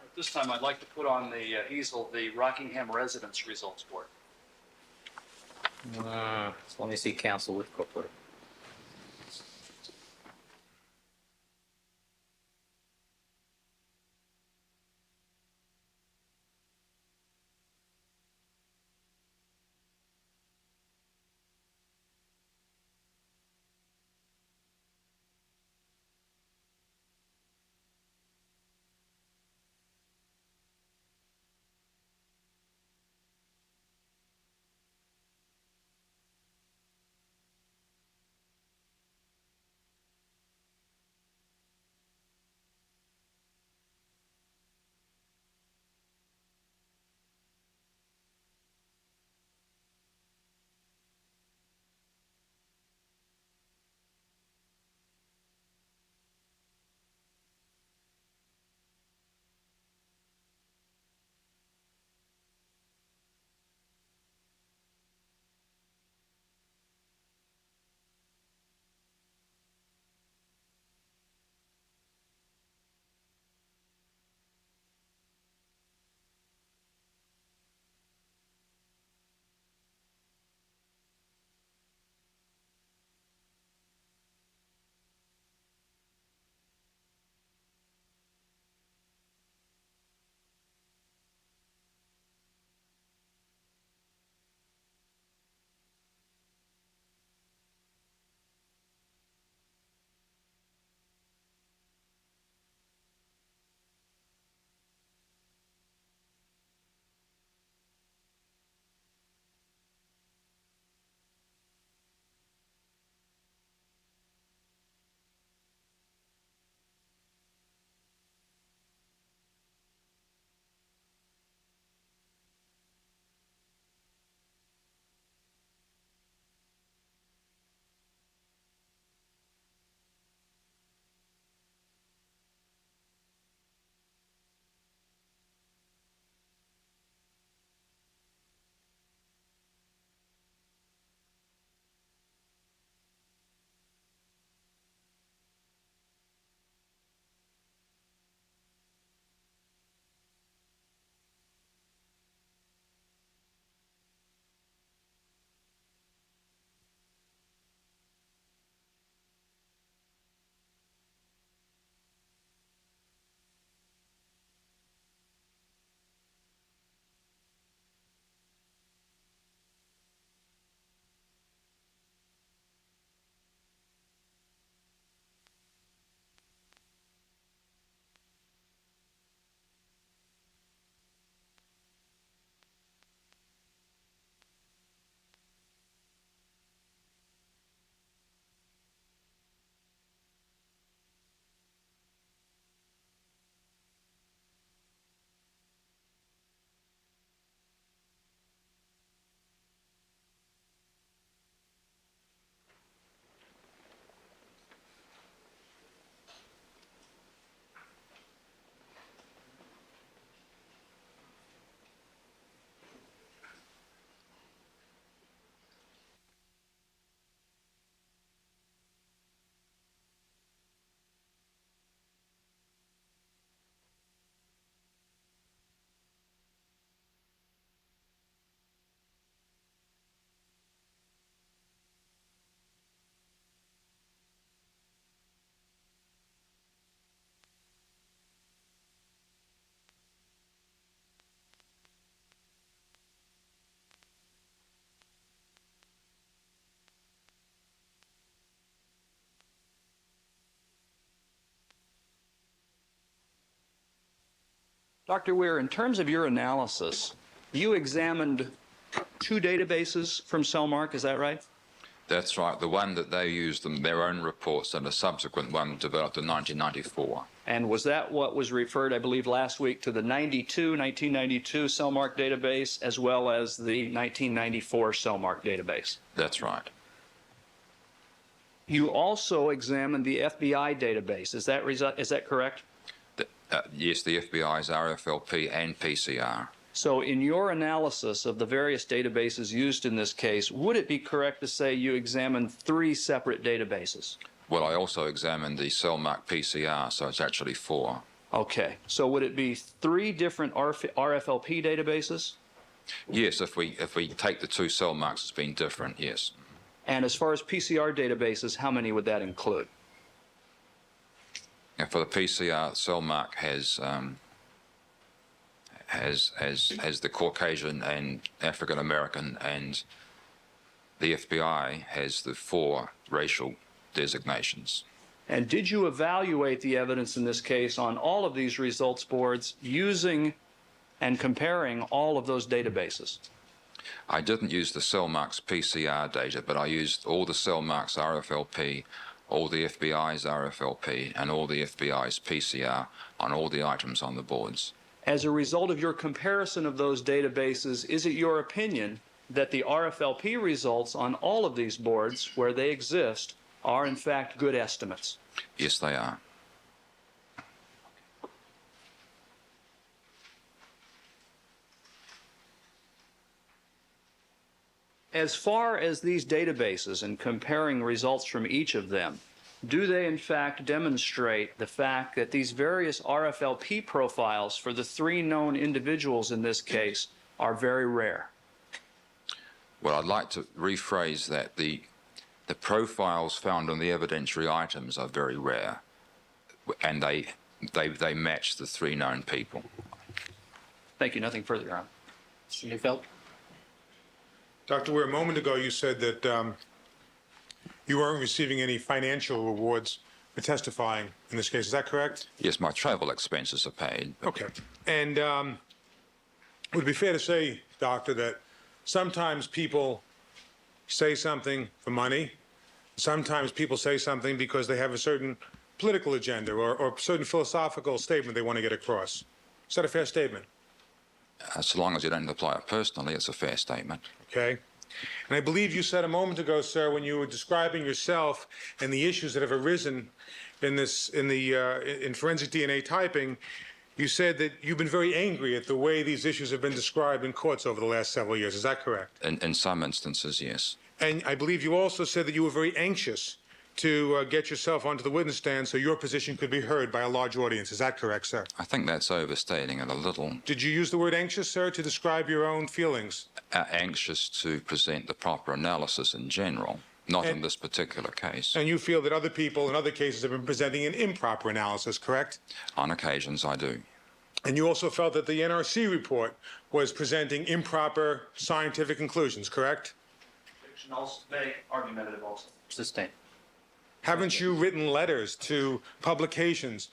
At this time, I'd like to put on the easel the Rockingham residence results board. So let me see counsel with corporate. Dr. Weir, in terms of your analysis, you examined 2 databases from Cellmark, is that right? That's right. The one that they used in their own reports and a subsequent one developed in 1994. And was that what was referred, I believe, last week to the 1992 Cellmark database as well as the 1994 Cellmark database? That's right. You also examined the FBI database. Is that correct? Yes, the FBI's RFLP and PCR. So in your analysis of the various databases used in this case, would it be correct to say you examined 3 separate databases? Well, I also examined the Cellmark PCR, so it's actually 4. Okay, so would it be 3 different RFLP databases? Yes, if we take the 2 Cellmarks as being different, yes. And as far as PCR databases, how many would that include? And for the PCR, Cellmark has the Caucasian and African American, and the FBI has the 4 racial designations. And did you evaluate the evidence in this case on all of these results boards using and comparing all of those databases? I didn't use the Cellmark's PCR data, but I used all the Cellmark's RFLP, all the FBI's RFLP, and all the FBI's PCR on all the items on the boards. As a result of your comparison of those databases, is it your opinion that the RFLP results on all of these boards, where they exist, are in fact good estimates? Yes, they are. As far as these databases and comparing results from each of them, do they in fact demonstrate the fact that these various RFLP profiles for the 3 known individuals in this case are very rare? Well, I'd like to rephrase that. The profiles found on the evidentiary items are very rare, and they match the 3 known people. Thank you. Nothing further, Your Honor. Mr. Neufeld? Dr. Weir, a moment ago you said that you weren't receiving any financial rewards for testifying in this case. Is that correct? Yes, my travel expenses are paid. Okay. And would it be fair to say, Doctor, that sometimes people say something for money, sometimes people say something because they have a certain political agenda or a certain philosophical statement they want to get across? Is that a fair statement? So long as you don't apply it personally, it's a fair statement. Okay. And I believe you said a moment ago, sir, when you were describing yourself and the issues that have arisen in forensic DNA typing, you said that you've been very angry at the way these issues have been described in courts over the last several years. Is that correct? In some instances, yes. And I believe you also said that you were very anxious to get yourself onto the witness stand so your position could be heard by a large audience. Is that correct, sir? I think that's overstating it a little. Did you use the word anxious, sir, to describe your own feelings? Anxious to present the proper analysis in general, not in this particular case. And you feel that other people in other cases have been presenting an improper analysis, correct? On occasions, I do. And you also felt that the NRC report was presenting improper scientific conclusions, correct? Argumentative also. Sustained. Haven't you written letters to publications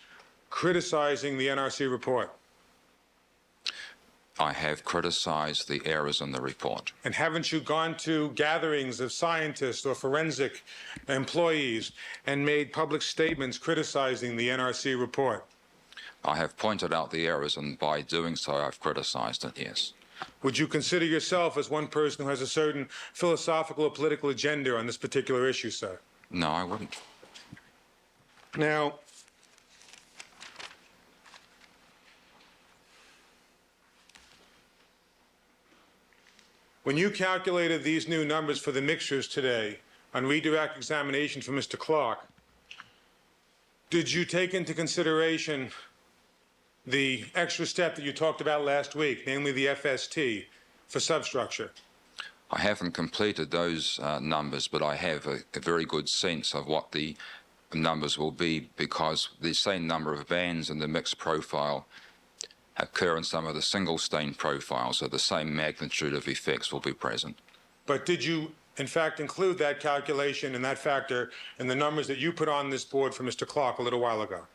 criticizing the NRC report? I have criticized the errors in the report. And haven't you gone to gatherings of scientists or forensic employees and made public statements criticizing the NRC report? I have pointed out the errors, and by doing so, I've criticized it, yes. Would you consider yourself as one person who has a certain philosophical or political agenda on this particular issue, sir? No, I wouldn't. Now, when you calculated these new numbers for the mixtures today on redirect examination for Mr. Clark, did you take into consideration the extra step that you talked about last week, namely the FST for substructure? I haven't completed those numbers, but I have a very good sense of what the numbers will be, because the same number of bands in the mixed profile occur in some of the single stain profiles, so the same magnitude of effects will be present. But did you, in fact, include that calculation and that factor in the numbers that you put on this board for Mr. Clark a little while ago?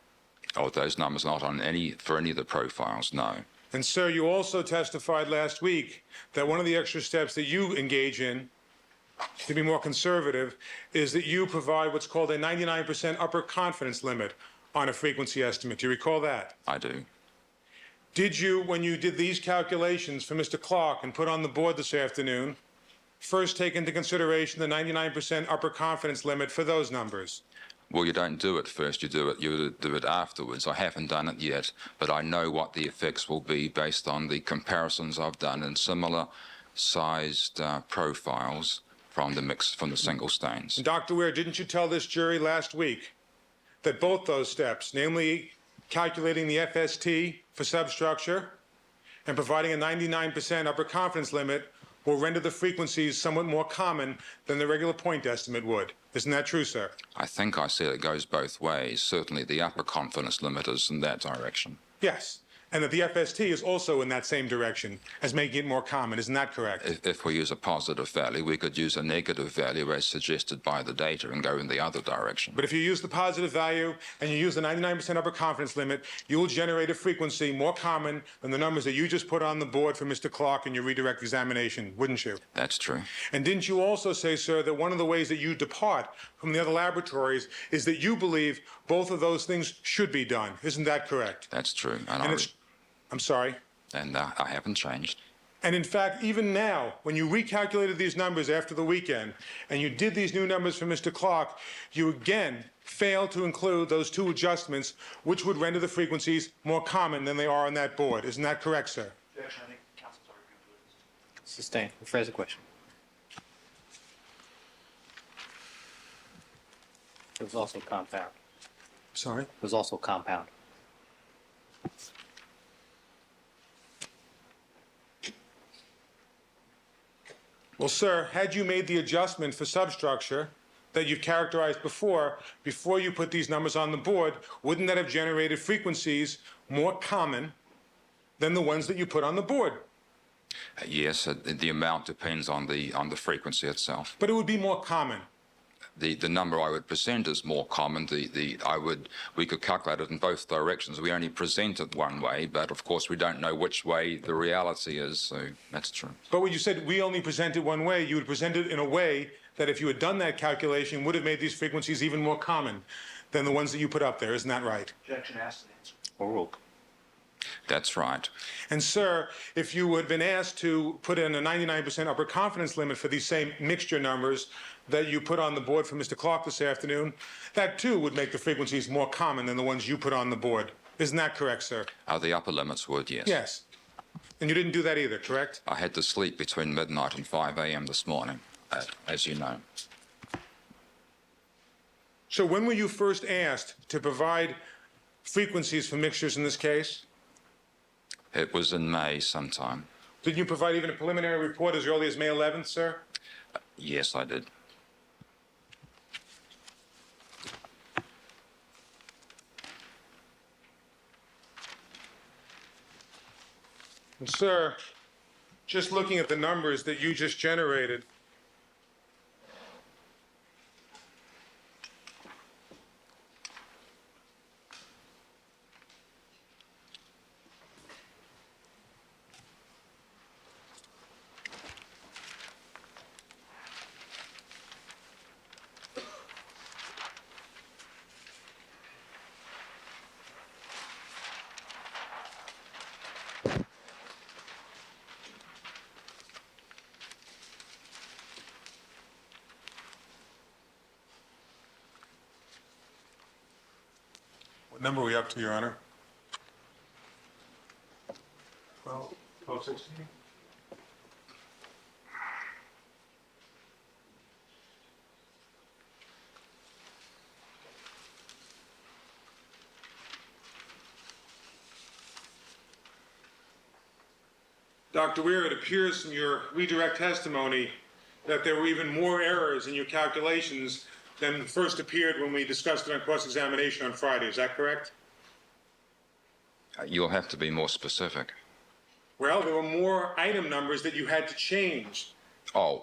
Oh, those numbers not on for any of the profiles, no. And sir, you also testified last week that one of the extra steps that you engage in, to be more conservative, is that you provide what's called a 99% upper confidence limit on a frequency estimate. Do you recall that? I do. Did you, when you did these calculations for Mr. Clark and put on the board this afternoon, first take into consideration the 99% upper confidence limit for those numbers? Well, you don't do it first, you do it afterwards. I haven't done it yet, but I know what the effects will be based on the comparisons I've done in similar sized profiles from the single stains. And Dr. Weir, didn't you tell this jury last week that both those steps, namely calculating the FST for substructure and providing a 99% upper confidence limit, will render the frequencies somewhat more common than the regular point estimate would? Isn't that true, sir? I think I said it goes both ways. Certainly the upper confidence limit is in that direction. Yes. And that the FST is also in that same direction as making it more common. Isn't that correct? If we use a positive value, we could use a negative value as suggested by the data and go in the other direction. But if you use the positive value and you use the 99% upper confidence limit, you will generate a frequency more common than the numbers that you just put on the board for Mr. Clark in your redirect examination, wouldn't you? That's true. And didn't you also say, sir, that one of the ways that you depart from the other laboratories is that you believe both of those things should be done? Isn't that correct? That's true. I'm sorry. And I haven't changed. And in fact, even now, when you recalculated these numbers after the weekend and you did these new numbers for Mr. Clark, you again failed to include those two adjustments, which would render the frequencies more common than they are on that board. Isn't that correct, sir? Objection, I think counsel's already concluded. Sustained. Rephrase the question. It was also compound. Sorry? It was also compound. Well, sir, had you made the adjustment for substructure that you've characterized before you put these numbers on the board, wouldn't that have generated frequencies more common than the ones that you put on the board? Yes, the amount depends on the frequency itself. But it would be more common. The number I would present is more common. We could calculate it in both directions. We only present it one way, but of course we don't know which way the reality is, so that's true. But when you said we only present it one way, you would present it in a way that if you had done that calculation would have made these frequencies even more common than the ones that you put up there. Isn't that right? Objection, asked and answered. Overruled. That's right. And sir, if you had been asked to put in a 99% upper confidence limit for these same mixture numbers that you put on the board for Mr. Clark this afternoon, that too would make the frequencies more common than the ones you put on the board. Isn't that correct, sir? The upper limits would, yes. Yes. And you didn't do that either, correct? I had to sleep between midnight and 5 a.m. this morning, as you know. So when were you first asked to provide frequencies for mixtures in this case? It was in May sometime. Didn't you provide even a preliminary report as early as May 11th, sir? Yes, I did. And sir, just looking at the numbers that you just generated, what number are we up to, Your Honor? 1216? Dr. Weir, it appears from your redirect testimony that there were even more errors in your calculations than first appeared when we discussed it on cross-examination on Friday. Is that correct? You'll have to be more specific. Well, there were more item numbers that you had to change. I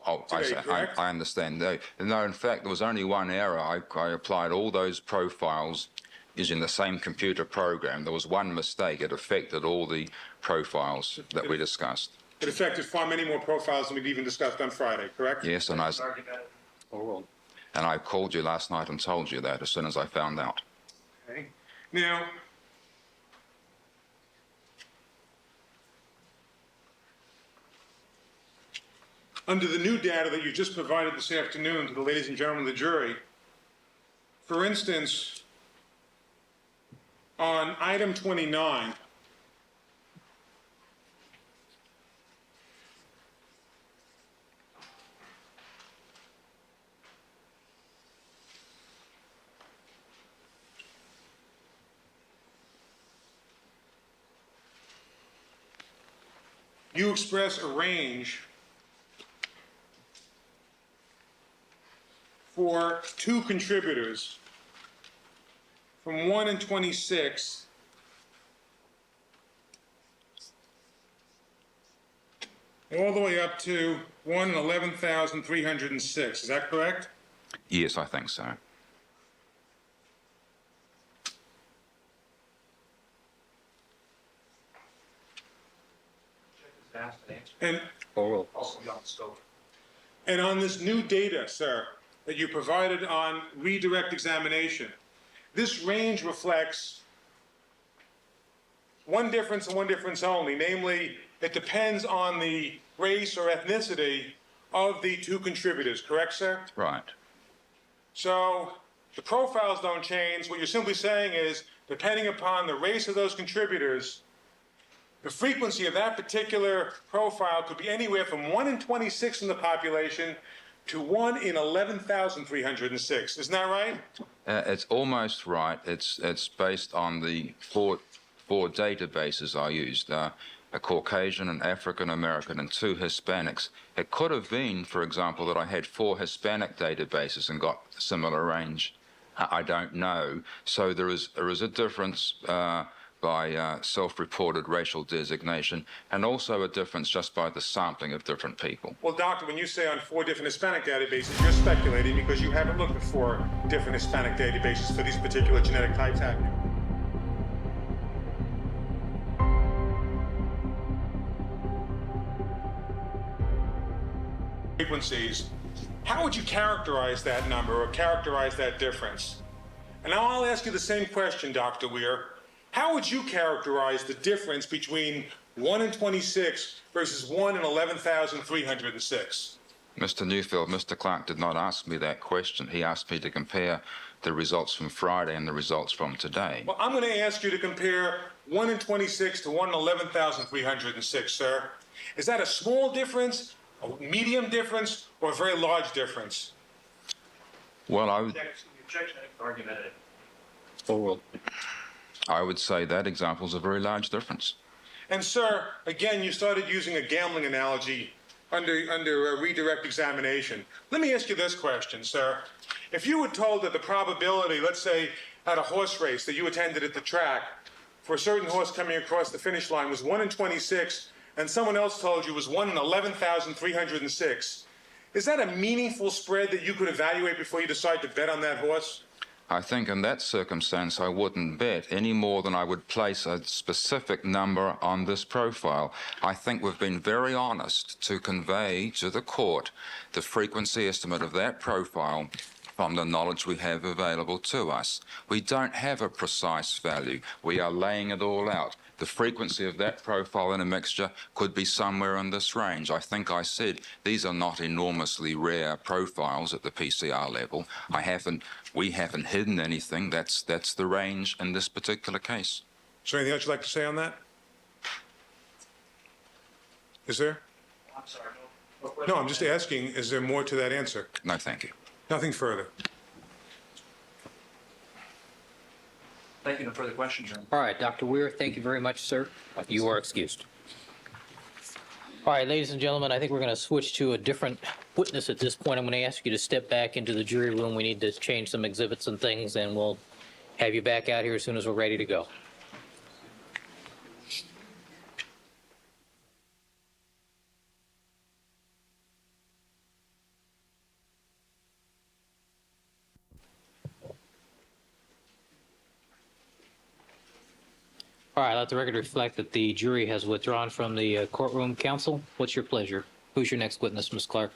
understand. No, in fact, there was only one error. I applied all those profiles using the same computer program. There was one mistake. It affected all the profiles that we discussed. It affected far many more profiles than we'd even discussed on Friday, correct? Yes, and I called you last night and told you that as soon as I found out. Okay. Now, under the new data that you just provided this afternoon to the ladies and gentlemen of the jury, for instance, on item 29, you express a range for two contributors from 1 in 26 all the way up to 1 in 11,306. Is that correct? Yes, I think so. Asked and answered. And Also on scope. And on this new data, sir, that you provided on redirect examination, this range reflects one difference and one difference only, namely, it depends on the race or ethnicity of the two contributors, correct, sir? Right. So the profiles don't change. What you're simply saying is, depending upon the race of those contributors, the frequency of that particular profile could be anywhere from 1 in 26 in the population to 1 in 11,306. Isn't that right? It's almost right. It's based on the four databases I used. A Caucasian, an African American, and 2 Hispanics. It could have been, for example, that I had 4 Hispanic databases and got a similar range. I don't know. So there is a difference by self-reported racial designation, and also a difference just by the sampling of different people. Well, doctor, when you say on 4 different Hispanic databases, you're speculating because you haven't looked at 4 different Hispanic databases for these particular genetic types, have you? Frequencies. How would you characterize that number or characterize that difference? And now I'll ask you the same question, Dr. Weir. How would you characterize the difference between 1 in 26 versus 1 in 11,306? Mr. Neufeld, Mr. Clark did not ask me that question. He asked me to compare the results from Friday and the results from today. Well, I'm going to ask you to compare 1 in 26 to 1 in 11,306, sir. Is that a small difference, a medium difference, or a very large difference? Well, The objection argumentative. I would say that example is a very large difference. And, sir, again, you started using a gambling analogy under a redirect examination. Let me ask you this question, sir. If you were told that the probability, let's say, at a horse race that you attended at the track, for a certain horse coming across the finish line was 1 in 26, and someone else told you was 1 in 11,306, is that a meaningful spread that you could evaluate before you decide to bet on that horse? I think in that circumstance I wouldn't bet any more than I would place a specific number on this profile. I think we've been very honest to convey to the court the frequency estimate of that profile from the knowledge we have available to us. We don't have a precise value. We are laying it all out. The frequency of that profile in a mixture could be somewhere in this range. I think I said these are not enormously rare profiles at the PCR level. We haven't hidden anything. That's the range in this particular case. Is there anything else you'd like to say on that? Is there? I'm sorry, No, I'm just asking, is there more to that answer? No, thank you. Nothing further. Thank you. No further questions, Your Honor. All right, Dr. Weir, thank you very much, sir. You are excused. All right, ladies and gentlemen, I think we're going to switch to a different witness at this point. I'm going to ask you to step back into the jury room. We need to change some exhibits and things, and we'll have you back out here as soon as we're ready to go. All right, let the record reflect that the jury has withdrawn from the courtroom. Counsel, what's your pleasure? Who's your next witness, Ms. Clark?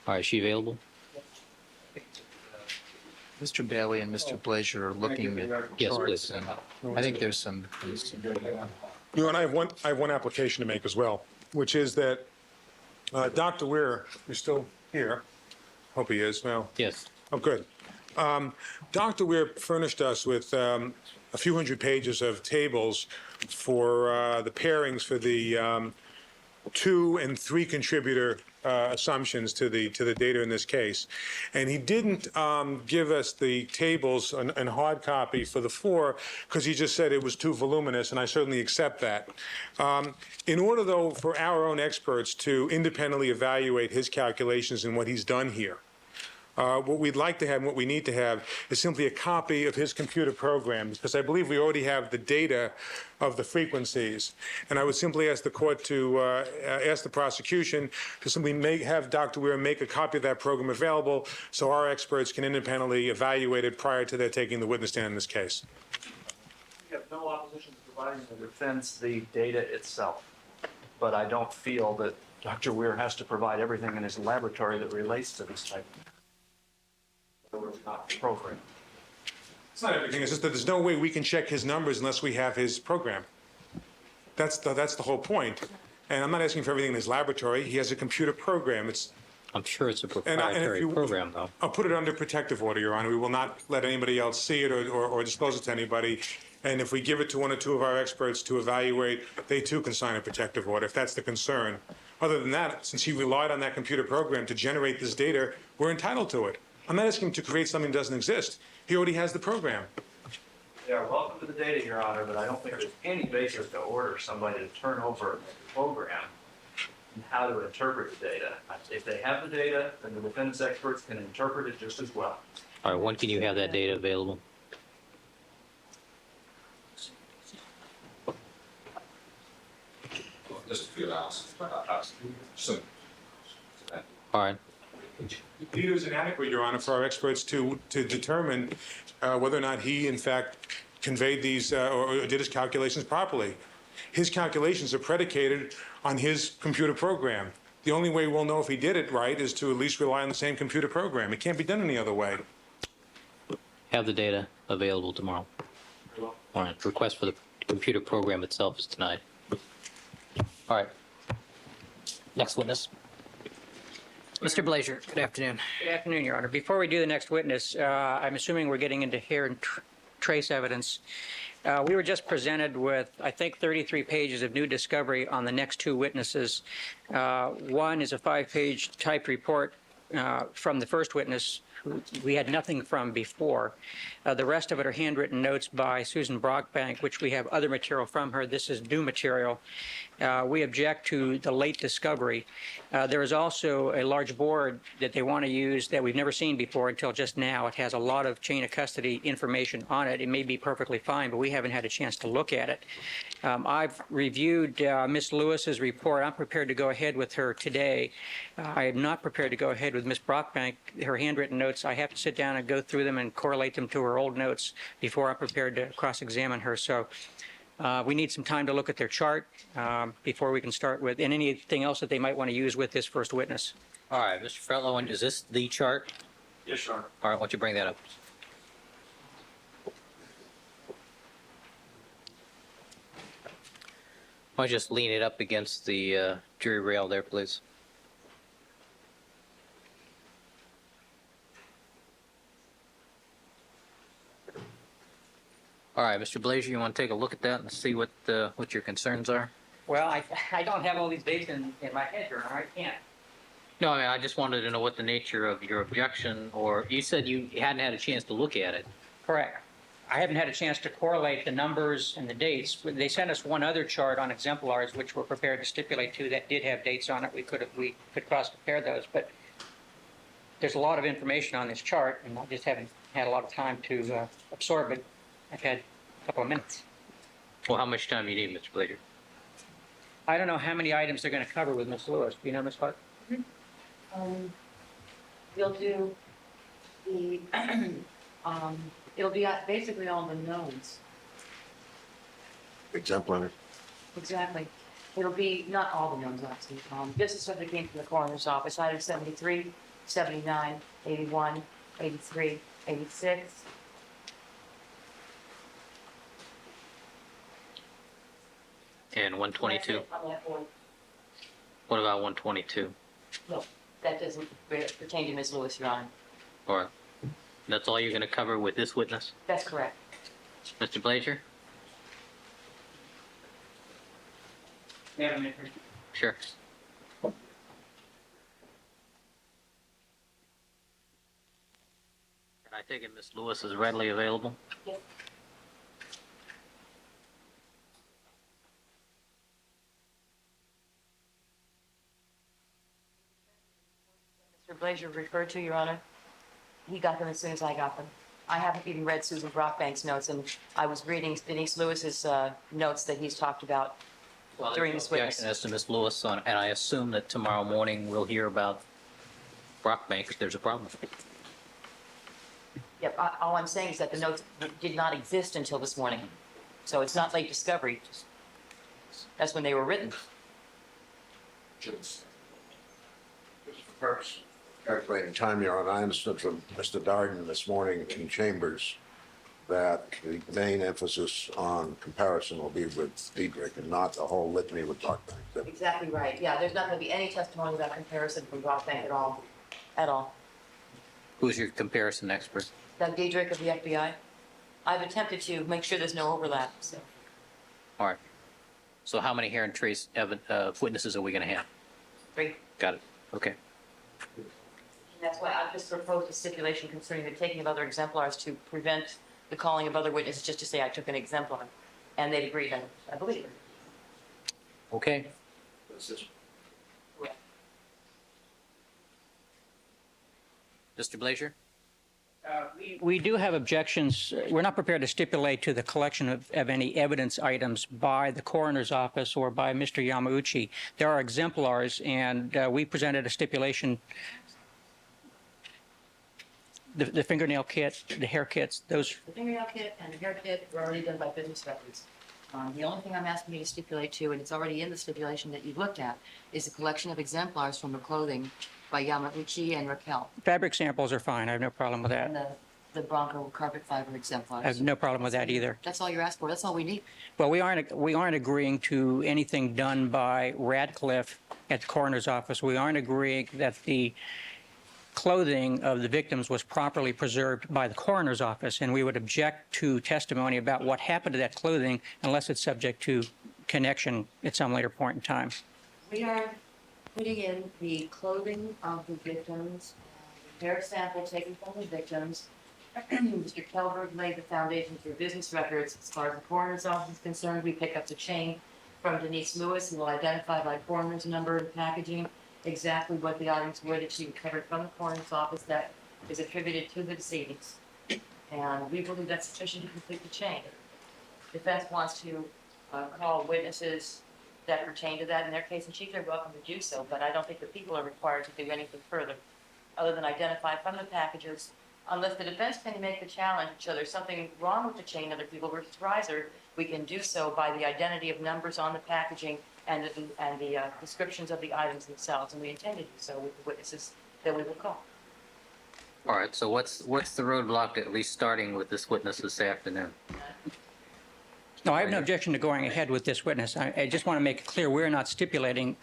All right, is she available? Mr. Bailey and Mr. Blazer are looking at Yes, charts, please. and I think there's some. You know, and I have one application to make as well, which is that Dr. Weir, you're still here. Hope he is. Well, Yes. oh, good. Dr. Weir furnished us with a few hundred pages of tables for the pairings for the 2 and 3 contributor assumptions to the data in this case. And he didn't give us the tables in hard copy for the 4 because he just said it was too voluminous, and I certainly accept that. In order, though, for our own experts to independently evaluate his calculations and what he's done here, what we'd like to have and what we need to have is simply a copy of his computer program, because I believe we already have the data of the frequencies. And I would simply ask the court to ask the prosecution to simply have Dr. Weir make a copy of that program available so our experts can independently evaluate it prior to their taking the witness stand in this case. We have no opposition to providing the defense the data itself, but I don't feel that Dr. Weir has to provide everything in his laboratory that relates to this type of program. It's not everything, it's just that there's no way we can check his numbers unless we have his program. That's the whole point. And I'm not asking for everything in his laboratory. He has a computer program. I'm sure it's a And if proprietary you- program, though. I'll put it under protective order, Your Honor. We will not let anybody else see it or disclose it to anybody. And if we give it to 1 or 2 of our experts to evaluate, they too can sign a protective order, if that's the concern. Other than that, since he relied on that computer program to generate this data, we're entitled to it. I'm not asking him to create something that doesn't exist. He already has the program. They are welcome to the data, Your Honor, but I don't think there's any basis to order somebody to turn over a program and how to interpret the data. If they have the data, then the defense experts can interpret it just as well. All right, when can you have that data available? Just a few hours. Soon. All right. Data is inadequate, Your Honor, for our experts to determine whether or not he, in fact, conveyed these or did his calculations properly. His calculations are predicated on his computer program. The only way we'll know if he did it right is to at least rely on the same computer program. It can't be done any other way. Have the data available tomorrow. All right. Request for the computer program itself is denied. All right. Next witness. Mr. Blazer, good afternoon. Good afternoon, Your Honor. Before we do the next witness, I'm assuming we're getting into hair and trace evidence. We were just presented with, I think, 33 pages of new discovery on the next 2 witnesses. One is a 5-page typed report from the first witness, who we had nothing from before. The rest of it are handwritten notes by Susan Brockbank, which we have other material from her. This is new material. We object to the late discovery. There is also a large board that they want to use that we've never seen before until just now. It has a lot of chain of custody information on it. It may be perfectly fine, but we haven't had a chance to look at it. I've reviewed Ms. Lewis's report. I'm prepared to go ahead with her today. I am not prepared to go ahead with Ms. Brockbank. Her handwritten notes, I have to sit down and go through them and correlate them to her old notes before I'm prepared to cross-examine her. So we need some time to look at their chart before we can start with, and anything else that they might want to use with this first witness. All right, Mr. Fretlow, is this the chart? Yes, Your Honor. All right, why don't you bring that up? Why don't you just lean it up against the jury rail there, please? All right, Mr. Blazer, you want to take a look at that and see what your concerns are? Well, I don't have all these dates in my head, Your Honor. I can't. No, I mean, I just wanted to know what the nature of your objection, or you said you hadn't had a chance to look at it. Correct. I haven't had a chance to correlate the numbers and the dates. They sent us one other chart on exemplars, which we're prepared to stipulate to, that did have dates on it. We could cross-compare those, but there's a lot of information on this chart, and I just haven't had a lot of time to absorb it. I've had a couple of minutes. Well, how much time do you need, Mr. Blazer? I don't know how many items they're going to cover with Ms. Lewis. Do you know, Ms. Clark? You'll do the, it'll be basically all the nodes. exemplary. Exactly. It'll be, not all the numbers, obviously. This is what they came from the coroner's office, item 73, 79, 81, 83, 86. And 122. On that one. What about 122? No, that doesn't pertain to Ms. Lewis, Your Honor. Or that's all you're going to cover with this witness? That's correct. Mr. Blazer? Madam Mayor. Sure. And I take it Ms. Lewis is readily available? Yes. Mr. Blazer referred to, Your Honor. He got them as soon as I got them. I haven't even read Susan Brockbank's notes, and I was reading Denise Lewis's notes that he's talked about during this witness. Objection as to Ms. Lewis, and I assume that tomorrow morning we'll hear about Brockbank if there's a problem. Yep, all I'm saying is that the notes did not exist until this morning. So it's not late discovery. That's when they were written. Just for purpose of calculating time, Your Honor, I understood from Mr. Darden this morning in chambers that the main emphasis on comparison will be with Diedrich and not the whole litany with Brockbank. Exactly right. Yeah, there's not going to be any testimony about comparison from Brockbank at all. At all. Who's your comparison expert? Doug Diedrich of the FBI. I've attempted to make sure there's no overlap. So. All right. So how many hearing trace witnesses are we going to have? 3. Got it. Okay. And that's why I've just proposed a stipulation concerning the taking of other exemplars to prevent the calling of other witnesses just to say I took an exemplar. And they'd agreed, I believe it. Okay. Mr. Blazer? We do have objections. We're not prepared to stipulate to the collection of any evidence items by the coroner's office or by Mr. Yamauchi. There are exemplars, and we presented a stipulation. The fingernail kit, the hair kits, those. The fingernail kit and the hair kit were already done by business records. The only thing I'm asking you to stipulate to, and it's already in the stipulation that you've looked at, is a collection of exemplars from the clothing by Yamauchi and Raquel. Fabric samples are fine. I have no problem with And that. the Bronco carpet fiber exemplars. I have no problem with that either. That's all you're asking for. That's all we need. Well, we aren't agreeing to anything done by Radcliffe at the coroner's office. We aren't agreeing that the clothing of the victims was properly preserved by the coroner's office, and we would object to testimony about what happened to that clothing unless it's subject to connection at some later point in time. We are putting in the clothing of the victims, the hair sample taken from the victims. Mr. Kelberg laid the foundation for business records. As far as the coroner's office is concerned, we pick up the chain from Denise Lewis, and will identify by coroner's number and packaging exactly what the items were that she recovered from the coroner's office that is attributed to the decedents. And we believe that's sufficient to complete the chain. Defense wants to call witnesses that pertain to that in their case in chief, they're welcome to do so, but I don't think the people are required to do anything further other than identify from the packages, unless the defense can make the challenge, so there's something wrong with the chain of the people versus riser, we can do so by the identity of numbers on the packaging and the descriptions of the items themselves, and we intend to do so with the witnesses that we will call. All right. So what's the roadblock to at least starting with this witness this afternoon? No, I have no objection to going ahead with this witness. I just want to make it clear, we're not stipulating,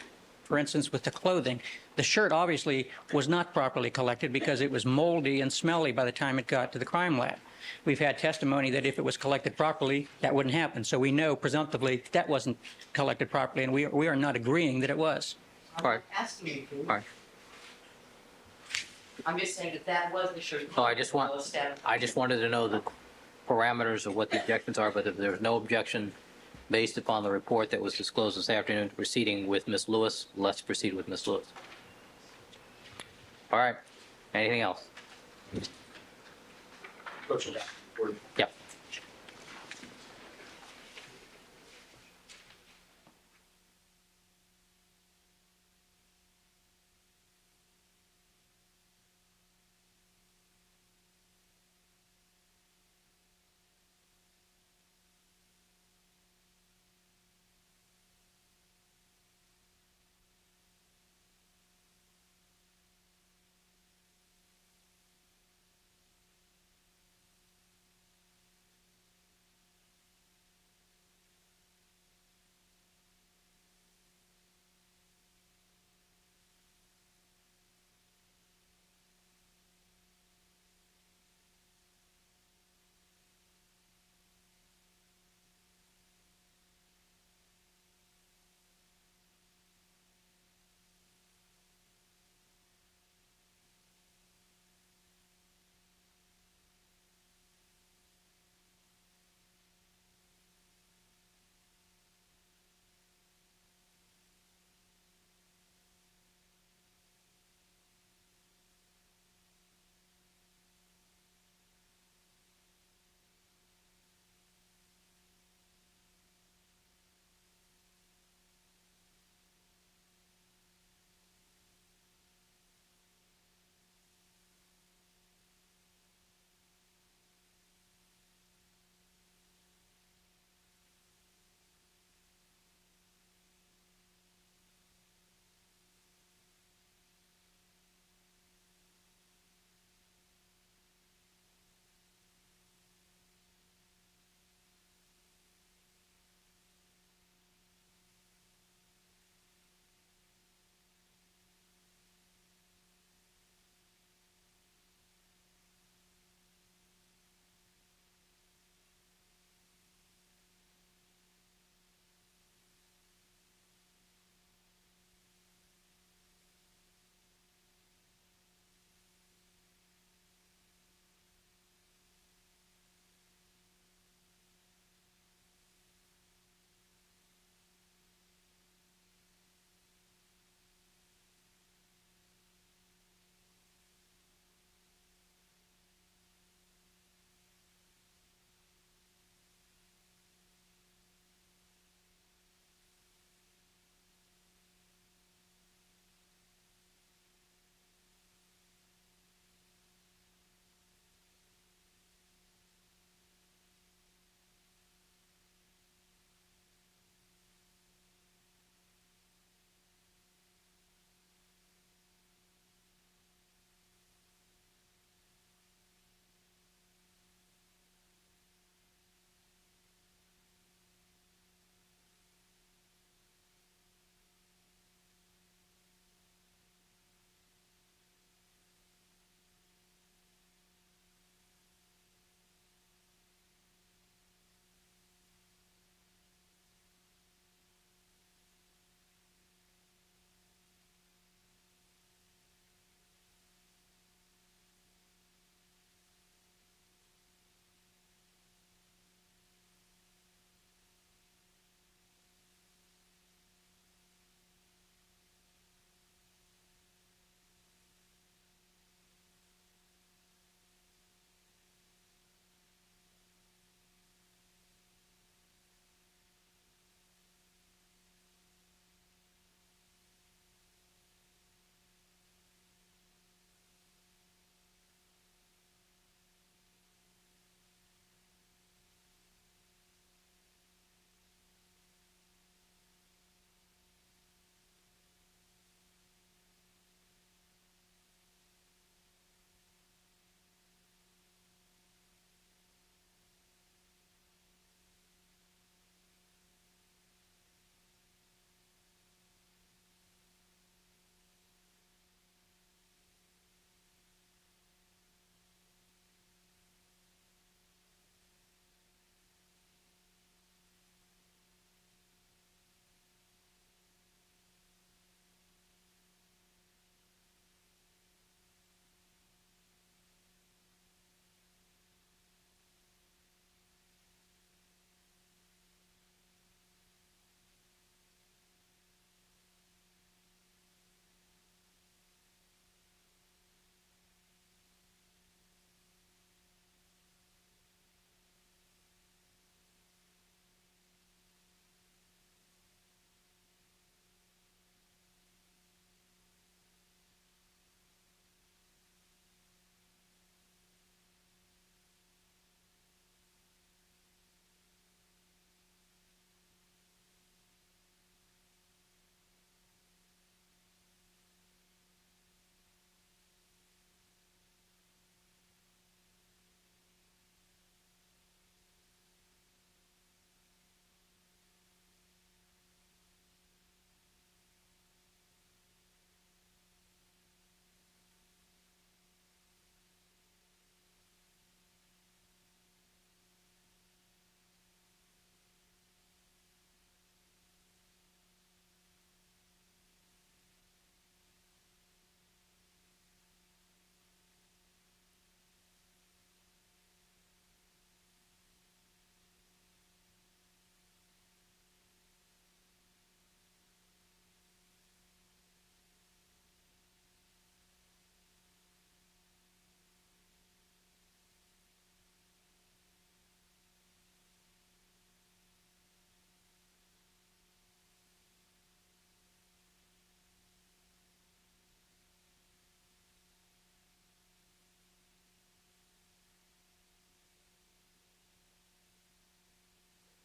for instance, with the clothing. The shirt obviously was not properly collected because it was moldy and smelly by the time it got to the crime lab. We've had testimony that if it was collected properly, that wouldn't happen. So we know presumptively that wasn't collected properly, and we are not agreeing that it was. All right. I'm asking you to. All right. I'm just saying that was the shirt. No, I just wanted to know the parameters of what the objections are, but if there's no objection based upon the report that was disclosed this afternoon proceeding with Ms. Lewis, let's proceed with Ms. Lewis. All right. Anything else? Yep.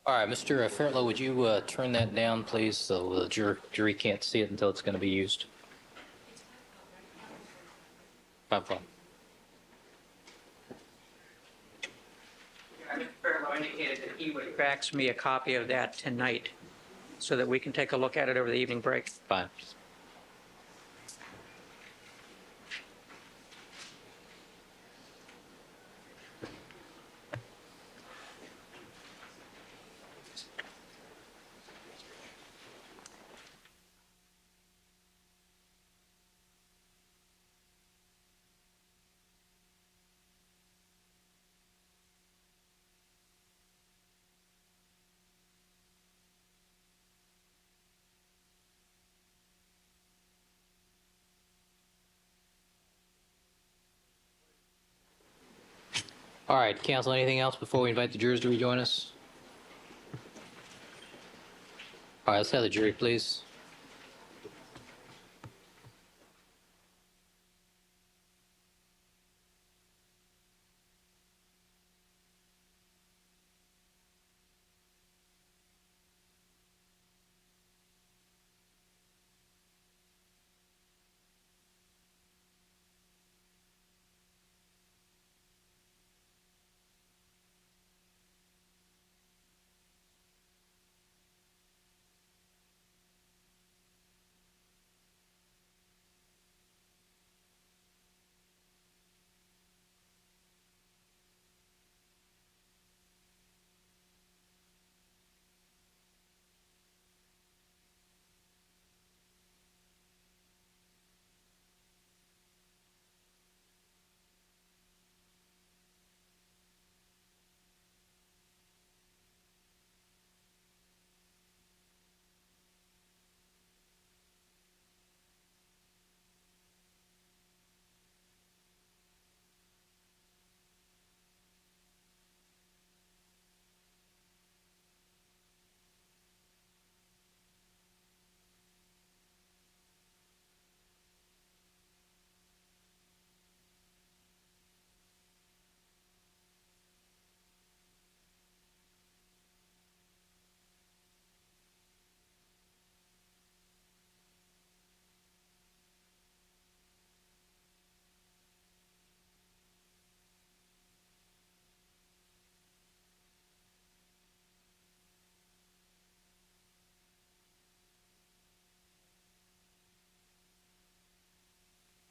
All right, Mr. Fairlow, would you turn that down, please, so the jury can't see it until it's going to be used? 5 o'clock. Mr. Fairlow indicated that he would fax me a copy of that tonight so that we can take a look at it over the evening break. Fine. All right, counsel, anything else before we invite the jurors to rejoin us? All right, let's have the jury, please.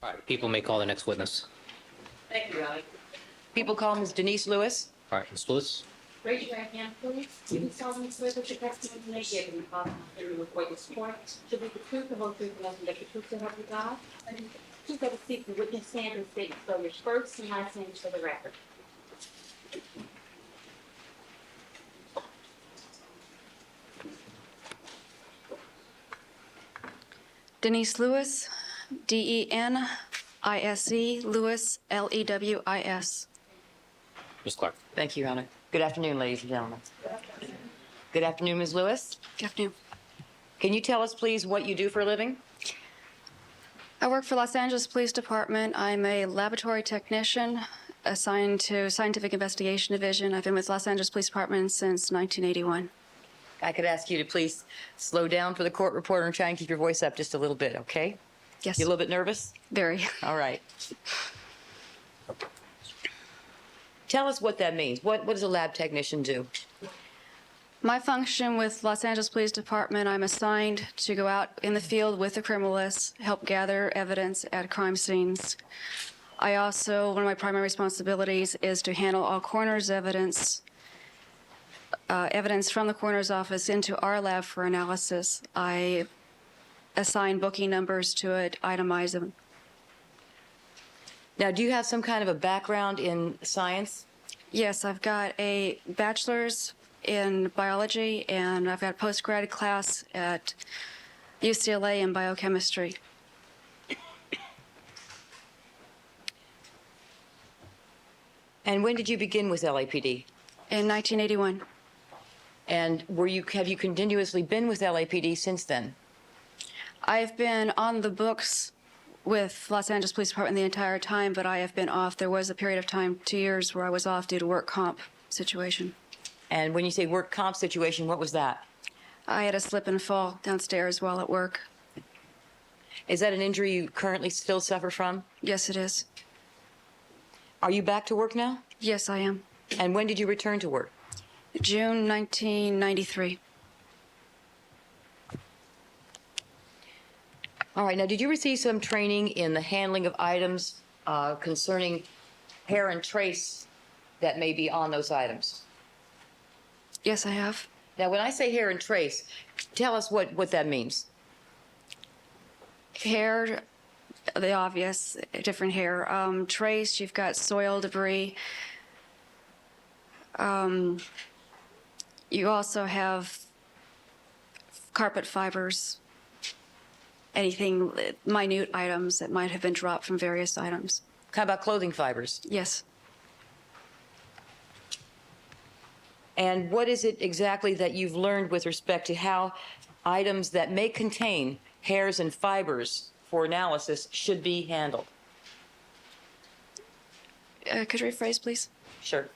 All right, people may call the next witness. Thank you, Riley. People call Ms. Denise Lewis. All right, Ms. Lewis. Raise your right hand, please. You can solemnly swear that your testimony you may give in the following hearing before this court should be the truth, the whole truth, and nothing but the truth, so help you God. Please have a seat for witness stand and state your first and last names for the record. Denise Lewis, D-E-N-I-S-E, Lewis, L-E-W-I-S. Ms. Clark. Thank you, Your Honor. Good afternoon, ladies and gentlemen. Good afternoon, Ms. Lewis. Good afternoon. Can you tell us, please, what you do for a living? I work for Los Angeles Police Department. I'm a laboratory technician assigned to Scientific Investigation Division. I've been with Los Angeles Police Department since 1981. I could ask you to please slow down for the court reporter and try and keep your voice up just a little bit, okay? Yes. You a little bit nervous? Very. All right. Tell us what that means. What does a lab technician do? My function with Los Angeles Police Department, I'm assigned to go out in the field with the criminalists, help gather evidence at crime scenes. I also, one of my primary responsibilities is to handle all coroner's evidence from the coroner's office into our lab for analysis. I assign booking numbers to it, itemize them. Now, do you have some kind of a background in science? Yes, I've got a bachelor's in biology, and I've got a postgrad class at UCLA in biochemistry. And when did you begin with LAPD? In 1981. And have you continuously been with LAPD since then? I've been on the books with Los Angeles Police Department the entire time, but I have been off. There was a period of time, 2 years, where I was off due to work comp situation. And when you say work comp situation, what was that? I had a slip and fall downstairs while at work. Is that an injury you currently still suffer from? Yes, it is. Are you back to work now? Yes, I am. And when did you return to work? June 1993. All right, now did you receive some training in the handling of items concerning hair and trace that may be on those items? Yes, I have. Now, when I say hair and trace, tell us what that means. Hair, the obvious, different hair. Trace, you've got soil debris. You also have carpet fibers, anything, minute items that might have been dropped from various items. How about clothing fibers? Yes. And what is it exactly that you've learned with respect to how items that may contain hairs and fibers for analysis should be handled? Could you rephrase, please? Sure.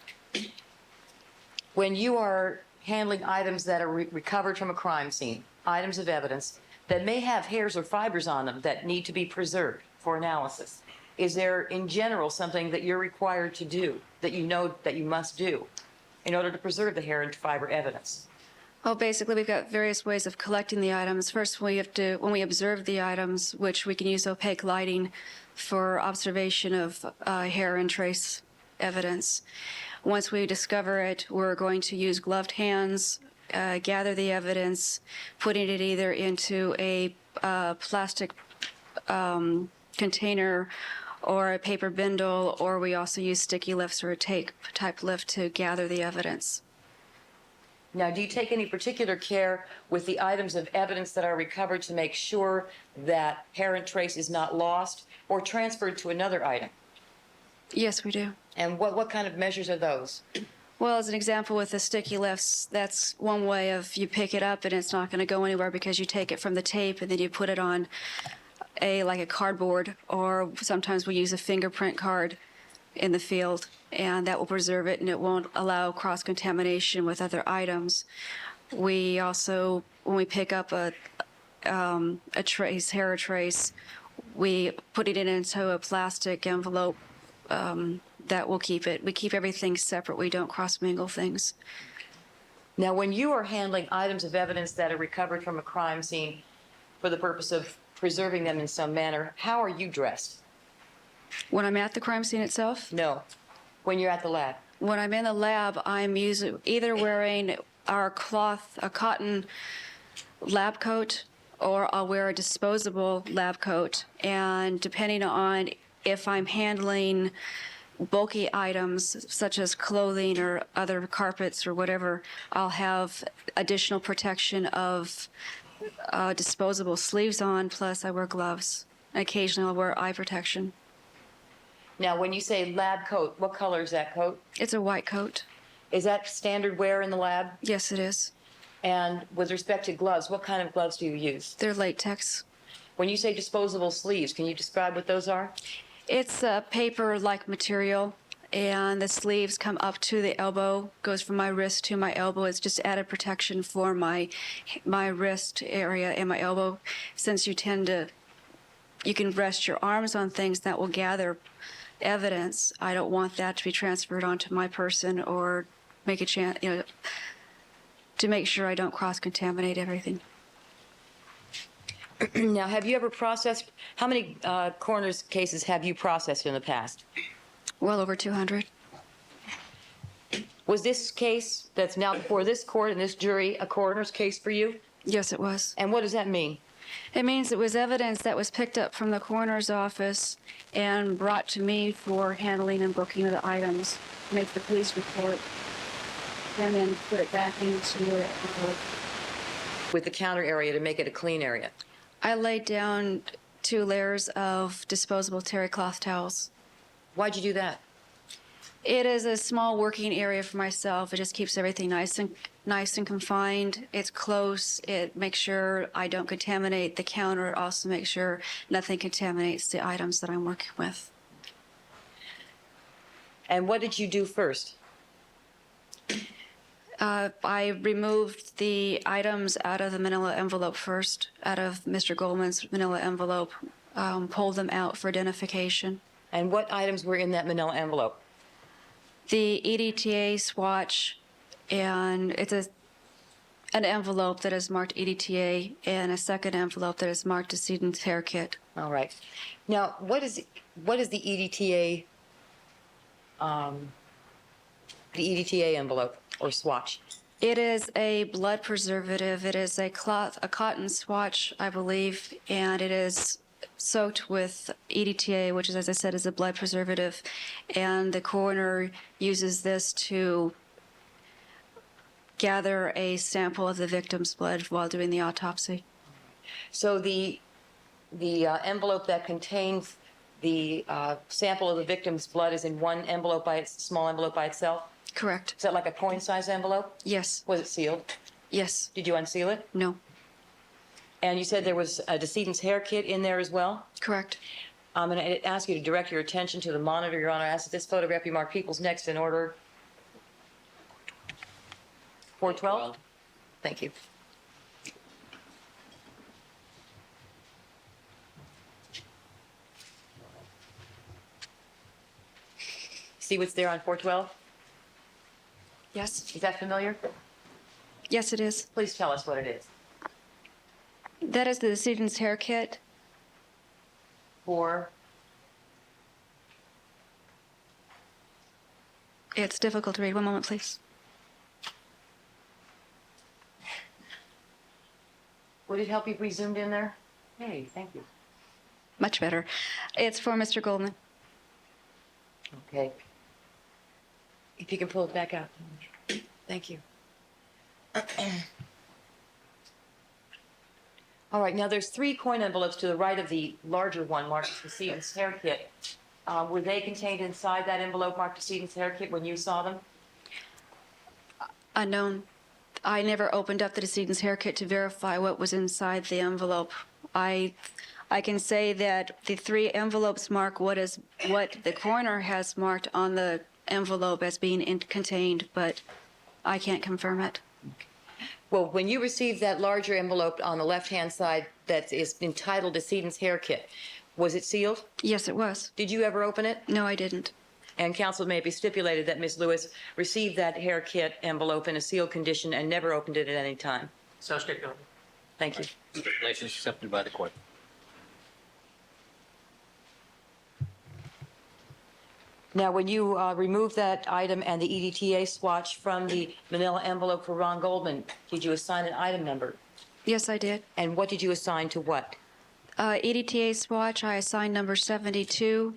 When you are handling items that are recovered from a crime scene, items of evidence that may have hairs or fibers on them that need to be preserved for analysis, is there in general something that you're required to do, that you know that you must do in order to preserve the hair and fiber evidence? Well, basically, we've got various ways of collecting the items. First, when we observe the items, which we can use opaque lighting for observation of hair and trace evidence. Once we discover it, we're going to use gloved hands, gather the evidence, putting it either into a plastic container or a paper bindle, or we also use sticky lifts or a tape type lift to gather the evidence. Now, do you take any particular care with the items of evidence that are recovered to make sure that hair and trace is not lost or transferred to another item? Yes, we do. And what kind of measures are those? Well, as an example with the sticky lifts, that's one way of you pick it up and it's not going to go anywhere because you take it from the tape and then you put it on like a cardboard, or sometimes we use a fingerprint card in the field, and that will preserve it and it won't allow cross-contamination with other items. We also, when we pick up a trace, hair trace, we put it into a plastic envelope that will keep it. We keep everything separate. We don't cross-mingle things. Now, when you are handling items of evidence that are recovered from a crime scene for the purpose of preserving them in some manner, how are you dressed? When I'm at the crime scene itself? No, when you're at the lab. When I'm in the lab, I'm either wearing our cloth, a cotton lab coat, or I'll wear a disposable lab coat. And depending on if I'm handling bulky items such as clothing or other carpets or whatever, I'll have additional protection of disposable sleeves on, plus I wear gloves. Occasionally I'll wear eye protection. Now, when you say lab coat, what color is that coat? It's a white coat. Is that standard wear in the lab? Yes, it is. And with respect to gloves, what kind of gloves do you use? They're latex. When you say disposable sleeves, can you describe what those are? It's a paper-like material, and the sleeves come up to the elbow, goes from my wrist to my elbow. It's just added protection for my wrist area and my elbow, since you can rest your arms on things that will gather evidence. I don't want that to be transferred onto my person or make a chance, to make sure I don't cross-contaminate everything. Now, have you ever processed, how many coroner's cases have you processed in the past? Well over 200. Was this case that's now before this court and this jury a coroner's case for you? Yes, it was. And what does that mean? It means it was evidence that was picked up from the coroner's office and brought to me for handling and booking of the items, make the police report, and then put it back into it. With the counter area to make it a clean area? I laid down 2 layers of disposable terry cloth towels. Why'd you do that? It is a small working area for myself. It just keeps everything nice and confined. It's close. It makes sure I don't contaminate the counter. It also makes sure nothing contaminates the items that I'm working with. And what did you do first? I removed the items out of the manila envelope first, out of Mr. Goldman's manila envelope, pulled them out for identification. And what items were in that manila envelope? The EDTA swatch, and it's an envelope that is marked EDTA, and a second envelope that is marked decedent's hair kit. All right. Now, what is the EDTA, envelope or swatch? It is a blood preservative. It is a cotton swatch, I believe, and it is soaked with EDTA, which is, as I said, is a blood preservative. And the coroner uses this to gather a sample of the victim's blood while doing the autopsy. So the envelope that contains the sample of the victim's blood is in one envelope small envelope by itself? Correct. Is that like a coin-size envelope? Yes. Was it sealed? Yes. Did you unseal it? No. And you said there was a decedent's hair kit in there as well? Correct. I'm going to ask you to direct your attention to the monitor, Your Honor. I ask that this photograph be marked People's Next in order. 412? Thank you. See what's there on 412? Yes. Is that familiar? Yes, it is. Please tell us what it is. That is the decedent's hair kit. For? It's difficult to read. One moment, please. Would it help if we zoomed in there? Hey, thank you. Much better. It's for Mr. Goldman. Okay. If you can pull it back out. Thank you. All right, now there's 3 coin envelopes to the right of the larger one marked decedent's hair kit. Were they contained inside that envelope marked decedent's hair kit when you saw them? Unknown. I never opened up the decedent's hair kit to verify what was inside the envelope. I can say that the 3 envelopes mark what the coroner has marked on the envelope as being contained, but I can't confirm it. Well, when you received that larger envelope on the left-hand side that is entitled decedent's hair kit, was it sealed? Yes, it was. Did you ever open it? No, I didn't. And counsel may be stipulated that Ms. Lewis received that hair kit envelope in a sealed condition and never opened it at any time. So stipulated. Thank you. Stipulation is accepted by the court. Now, when you removed that item and the EDTA swatch from the manila envelope for Ron Goldman, did you assign an item number? Yes, I did. And what did you assign to what? EDTA swatch, I assigned number 72,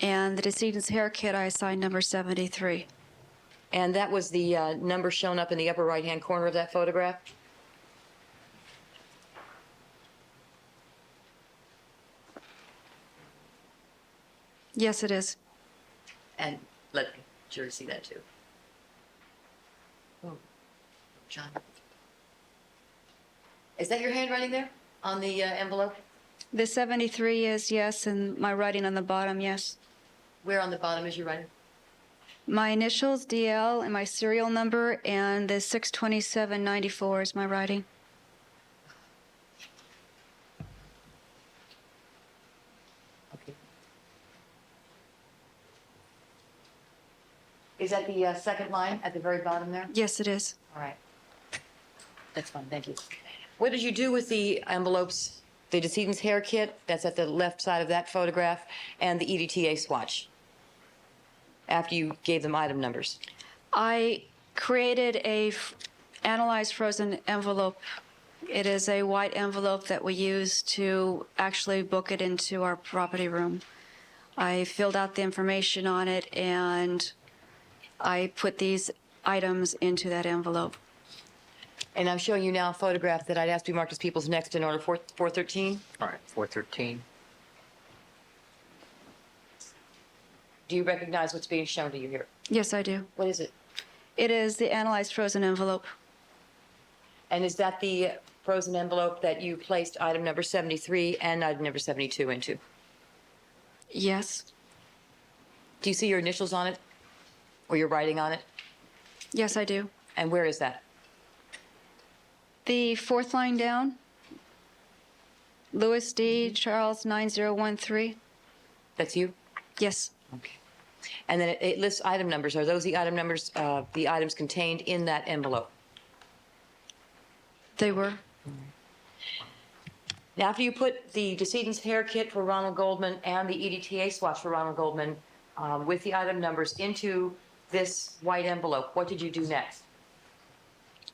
and the decedent's hair kit, I assigned number 73. And that was the number shown up in the upper right-hand corner of that photograph? Yes, it is. And let the jury see that too. Oh, John. Is that your handwriting there on the envelope? The 73 is yes, and my writing on the bottom, yes. Where on the bottom is your writing? My initials, DL, and my serial number, and the 62794 is my writing. Okay. Is that the second line at the very bottom there? Yes, it is. All right. That's fine, thank you. What did you do with the envelopes, the decedent's hair kit, that's at the left side of that photograph, and the EDTA swatch, after you gave them item numbers? I created a analyzed frozen envelope. It is a white envelope that we use to actually book it into our property room. I filled out the information on it, and I put these items into that envelope. And I'm showing you now a photograph that I'd ask to be marked as People's Next in order 413. All right, 413. Do you recognize what's being shown to you here? Yes, I do. What is it? It is the analyzed frozen envelope. And is that the frozen envelope that you placed item number 73 and item number 72 into? Yes. Do you see your initials on it? Or your writing on it? Yes, I do. And where is that? The fourth line down, Louis D. Charles 9013. That's you? Yes, Okay. And then it lists item numbers. Are those the item numbers, the items contained in that envelope? they were. Now, after you put the decedent's hair kit for Ronald Goldman and the EDTA swatch for Ronald Goldman with the item numbers into this white envelope, what did you do next?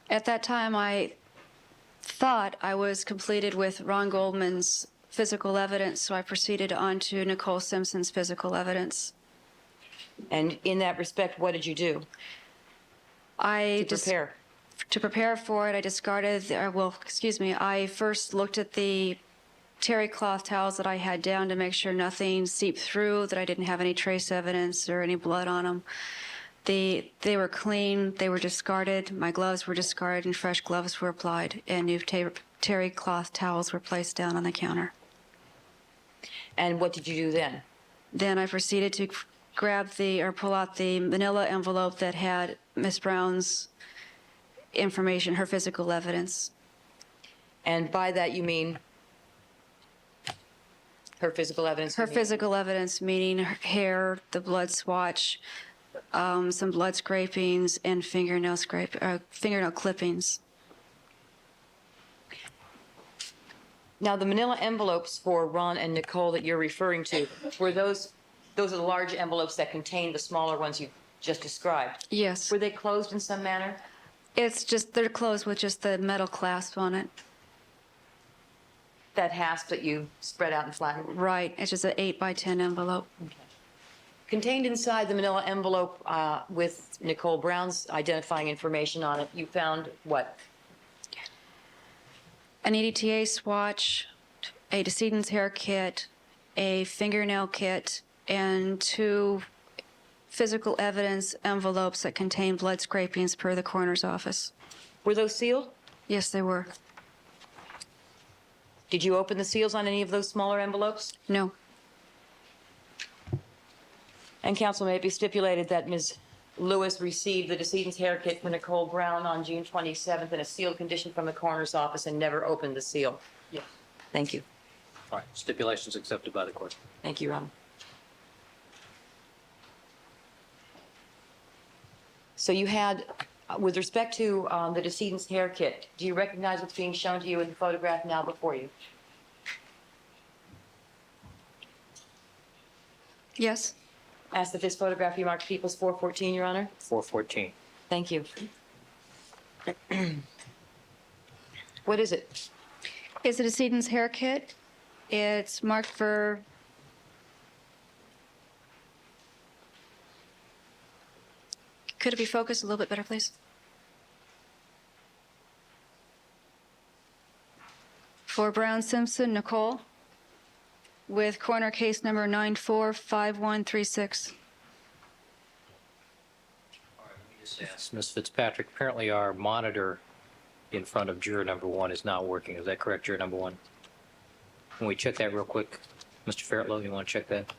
At that time, I thought I was completed with Ron Goldman's physical evidence, so I proceeded on to Nicole Simpson's physical evidence. And in that respect, what did you do to prepare? To prepare for it, I discarded, I first looked at the terry cloth towels that I had down to make sure nothing seeped through, that I didn't have any trace evidence or any blood on them. They were clean, they were discarded, my gloves were discarded, and fresh gloves were applied, and new terry cloth towels were placed down on the counter. And what did you do then? Then I proceeded to pull out the manila envelope that had Miss Brown's information, her physical evidence. And by that you mean her physical evidence? Her physical evidence, meaning her hair, the blood swatch, some blood scrapings, and fingernail clippings. Now, the manila envelopes for Ron and Nicole that you're referring to, were those are the large envelopes that contain the smaller ones you just described? Yes. Were they closed in some manner? It's just, they're closed with just the metal clasp on it. That hasp that you spread out and flattened? Right. It's just an 8x10 envelope. Okay. Contained inside the manila envelope with Nicole Brown's identifying information on it, you found what? An EDTA swatch, a decedent's hair kit, a fingernail kit, and 2 physical evidence envelopes that contain blood scrapings per the coroner's office. Were those sealed? Yes, they were. Did you open the seals on any of those smaller envelopes? No. And counsel, may it be stipulated that Ms. Lewis received the decedent's hair kit for Nicole Brown on June 27th in a sealed condition from the coroner's office and never opened the seal? Yes. Thank you. All right, stipulations accepted by the court. Thank you, Ron. So you had, with respect to the decedent's hair kit, do you recognize what's being shown to you in the photograph now before you? Yes. Ask that this photograph be marked People's 414, Your Honor. 414. Thank you. What is it? It's a decedent's hair kit. It's marked for... Could it be focused a little bit better, please? For Brown Simpson, Nicole, with coroner case number 945136. Yes, Ms. Fitzpatrick, apparently our monitor in front of juror number 1 is not working. Is that correct, juror number 1? Can we check that real quick? Mr. Fairtlow, you want to check that?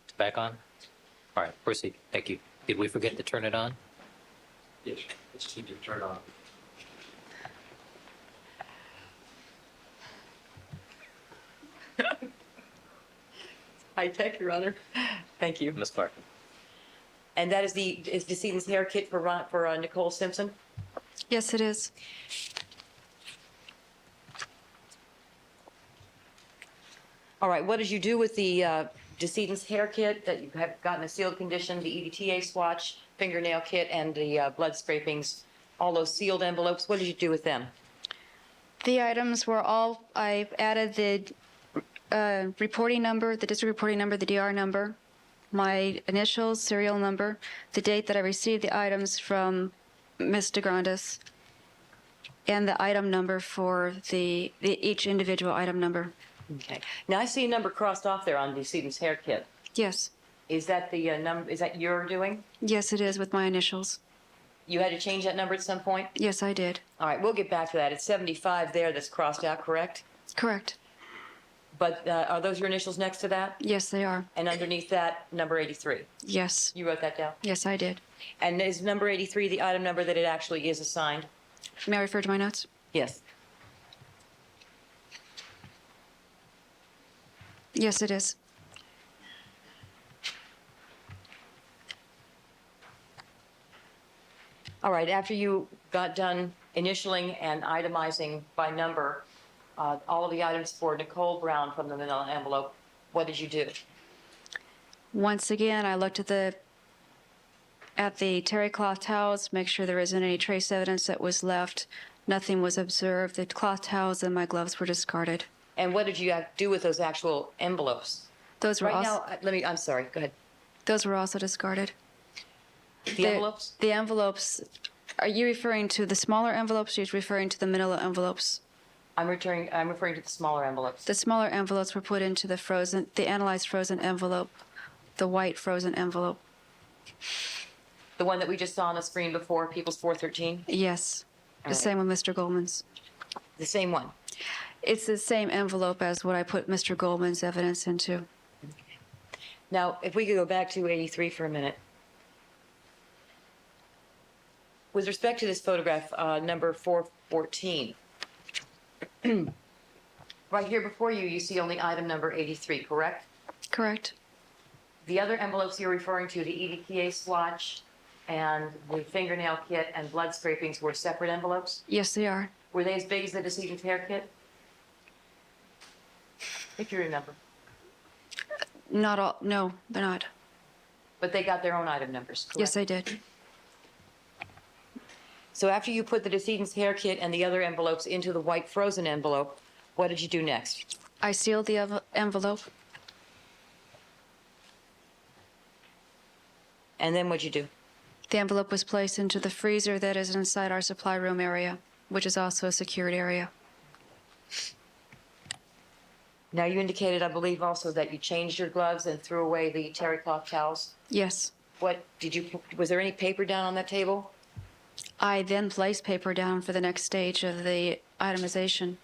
It's back on? All right, proceed. Thank you. Did we forget to turn it on? Yes, it's need to turn on. High tech, Your Honor. Thank you. Ms. Clark. And that is the decedent's hair kit for Nicole Simpson? Yes, it is. All right, what did you do with the decedent's hair kit that you have gotten a sealed condition, the EDTA swatch, fingernail kit, and the blood scrapings, all those sealed envelopes? What did you do with them? The items were all, I added the reporting number, the district reporting number, the DR number, my initials, serial number, the date that I received the items from Ms. DeGrandes, and the item number for each individual item number. Okay. Now, I see a number crossed off there on the decedent's hair kit. Yes. Is that the number, is that your doing? Yes, it is with my initials. You had to change that number at some point? Yes, I did. All right, we'll get back to that. It's 75 there that's crossed out, correct? Correct. But are those your initials next to that? Yes, they are. And underneath that, number 83? Yes. You wrote that down? Yes, I did. And is number 83 the item number that it actually is assigned? May I refer to my notes? Yes. Yes, it is. All right, after you got done initialing and itemizing by number all of the items for Nicole Brown from the manila envelope, what did you do? Once again, I looked at the terry cloth towels, make sure there isn't any trace evidence that was left. Nothing was observed. The cloth towels and my gloves were discarded. And what did you do with those actual envelopes? Those were Right also, now, I'm sorry, go ahead. those were also discarded. The envelopes? The envelopes, are you referring to the smaller envelopes or are you referring to the manila envelopes? I'm referring to the smaller envelopes. The smaller envelopes were put into the analyzed frozen envelope, the white frozen envelope. The one that we just saw on the screen before, People's 413? Yes, the same with Mr. Goldman's. The same one? It's the same envelope as what I put Mr. Goldman's evidence into. Now, if we could go back to 83 for a minute. With respect to this photograph, number 414, right here before you, you see only item number 83, correct? Correct. The other envelopes you're referring to, the EDTA swatch and the fingernail kit and blood scrapings were separate envelopes? Yes, they are. Were they as big as the decedent's hair kit? If you remember. Not all, no, they're not. But they got their own item numbers, correct? Yes, I did. So after you put the decedent's hair kit and the other envelopes into the white frozen envelope, what did you do next? I sealed the envelope. And then what'd you do? The envelope was placed into the freezer that is inside our supply room area, which is also a secured area. Now, you indicated, I believe, also that you changed your gloves and threw away the terry cloth towels. Yes. Was there any paper down on that table? I then placed paper down for the next stage of the itemization.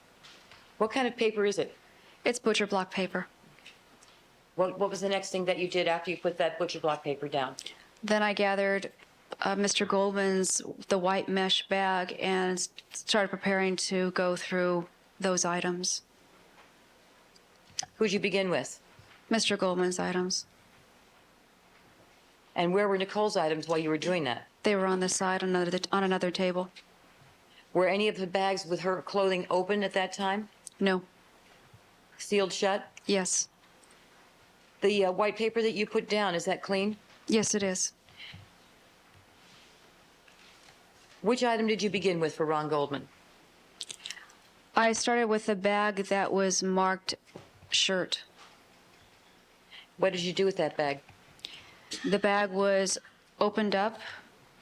What kind of paper is it? It's butcher block paper. What was the next thing that you did after you put that butcher block paper down? Then I gathered Mr. Goldman's, the white mesh bag, and started preparing to go through those items. Who'd you begin with? Mr. Goldman's items. And where were Nicole's items while you were doing that? They were on the side on another table. Were any of the bags with her clothing open at that time? No. Sealed shut? Yes. The white paper that you put down, is that clean? Yes, it is. Which item did you begin with for Ron Goldman? I started with a bag that was marked shirt. What did you do with that bag? The bag was opened up,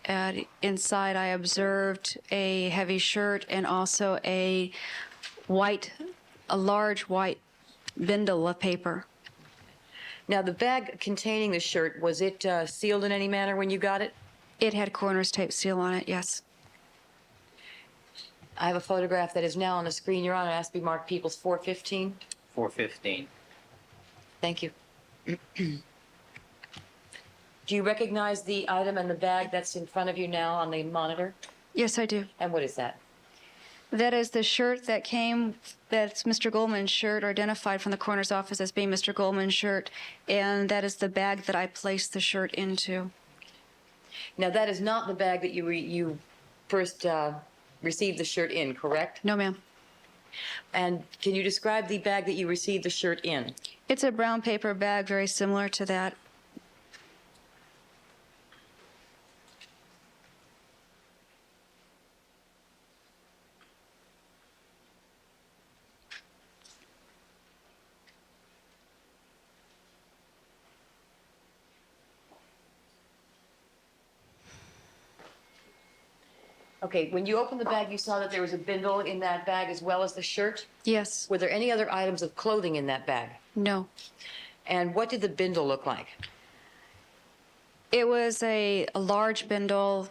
and inside I observed a heavy shirt and also a large white bundle of paper. Now, the bag containing the shirt, was it sealed in any manner when you got it? It had coroner's tape seal on it, yes. I have a photograph that is now on the screen, Your Honor. It has to be marked People's 415. 415. Thank you. Do you recognize the item and the bag that's in front of you now on the monitor? Yes, I do. And what is that? That is the shirt that came, that's Mr. Goldman's shirt, identified from the coroner's office as being Mr. Goldman's shirt, and that is the bag that I placed the shirt into. Now, that is not the bag that you first received the shirt in, correct? No, ma'am. And can you describe the bag that you received the shirt in? It's a brown paper bag, very similar to that. Okay, when you opened the bag, you saw that there was a bindle in that bag as well as the shirt? Yes. Were there any other items of clothing in that bag? No. And what did the bindle look like? It was a large bindle,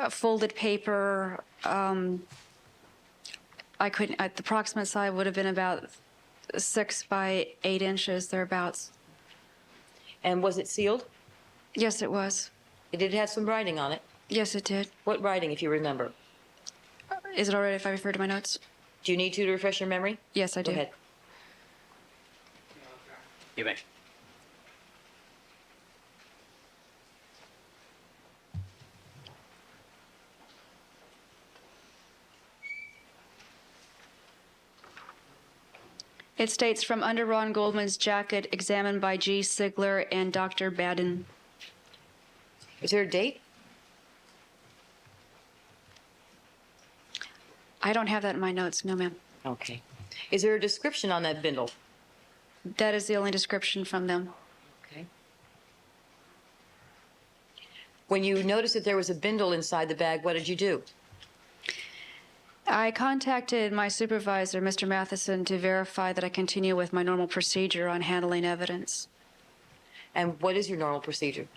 folded paper. The approximate size would have been about 6 by 8 inches, thereabouts. And was it sealed? Yes, it was. Did it have some writing on it? Yes, it did. What writing, if you remember? Is it all right if I refer to my notes? Do you need to refresh your memory? Yes, I do. Go ahead. You may. It states from under Ron Goldman's jacket, examined by G. Sigler and Dr. Baden. Is there a date? I don't have that in my notes, no, ma'am. Okay. Is there a description on that bindle? That is the only description from them. Okay. When you noticed that there was a bindle inside the bag, what did you do? I contacted my supervisor, Mr. Matheson, to verify that I continue with my normal procedure on handling evidence. And what is your normal procedure?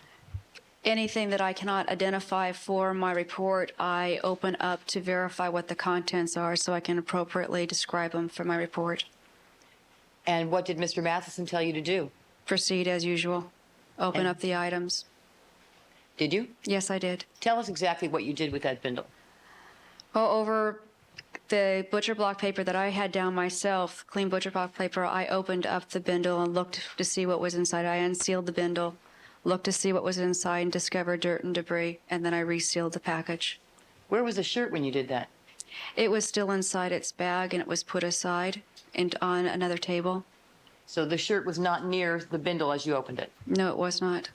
Anything that I cannot identify for my report, I open up to verify what the contents are so I can appropriately describe them for my report. And what did Mr. Matheson tell you to do? Proceed as usual. Open And- up the items. Did you? Yes, I did. Tell us exactly what you did with that bindle. Well, over the butcher block paper that I had down myself, clean butcher block paper, I opened up the bindle and looked to see what was inside. I unsealed the bindle, looked to see what was inside, and discovered dirt and debris, and then I resealed the package. Where was the shirt when you did that? It was still inside its bag, and it was put aside and on another table. So the shirt was not near the bindle as you opened it? No, it was not.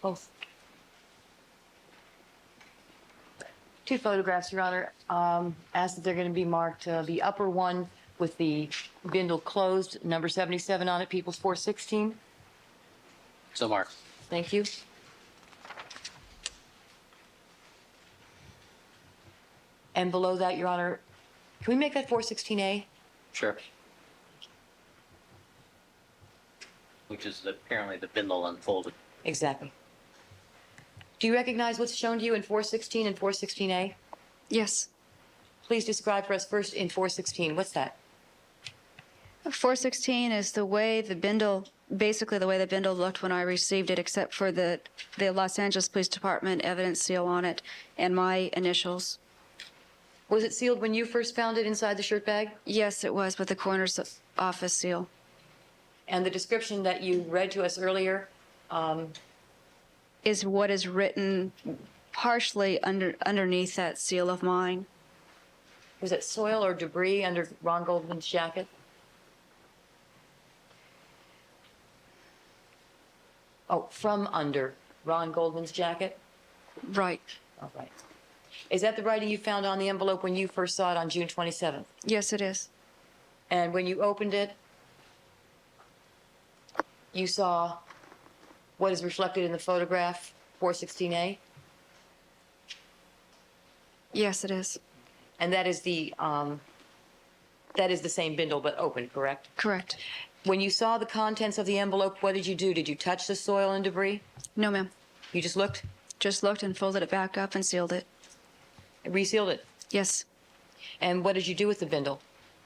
Both. Two photographs, Your Honor. Asked that they're going to be marked. The upper one with the bindle closed, number 77 on it, People's 416. So, Mark. Thank you. And below that, Your Honor, can we make that 416A? Sure. Which is apparently the bindle unfolded. Exactly. Do you recognize what's shown to you in 416 and 416A? Yes. Please describe for us first in 416. What's that? 416 is the way the bindle, basically the way the bindle looked when I received it, except for the Los Angeles Police Department evidence seal on it and my initials. Was it sealed when you first found it inside the shirt bag? Yes, it was, with the coroner's office seal. And the description that you read to us earlier, Is what is written partially underneath that seal of mine. was it soil or debris under Ron Goldman's jacket? Oh, from under Ron Goldman's jacket? Right. All right. Is that the writing you found on the envelope when you first saw it on June 27th? Yes, it is. And when you opened it, you saw what is reflected in the photograph, 416A? Yes, it is. And that is the same bindle but open, correct? Correct. When you saw the contents of the envelope, what did you do? Did you touch the soil and debris? No, ma'am. You just looked? Just looked and folded it back up and sealed it. Resealed it? Yes. And what did you do with the bindle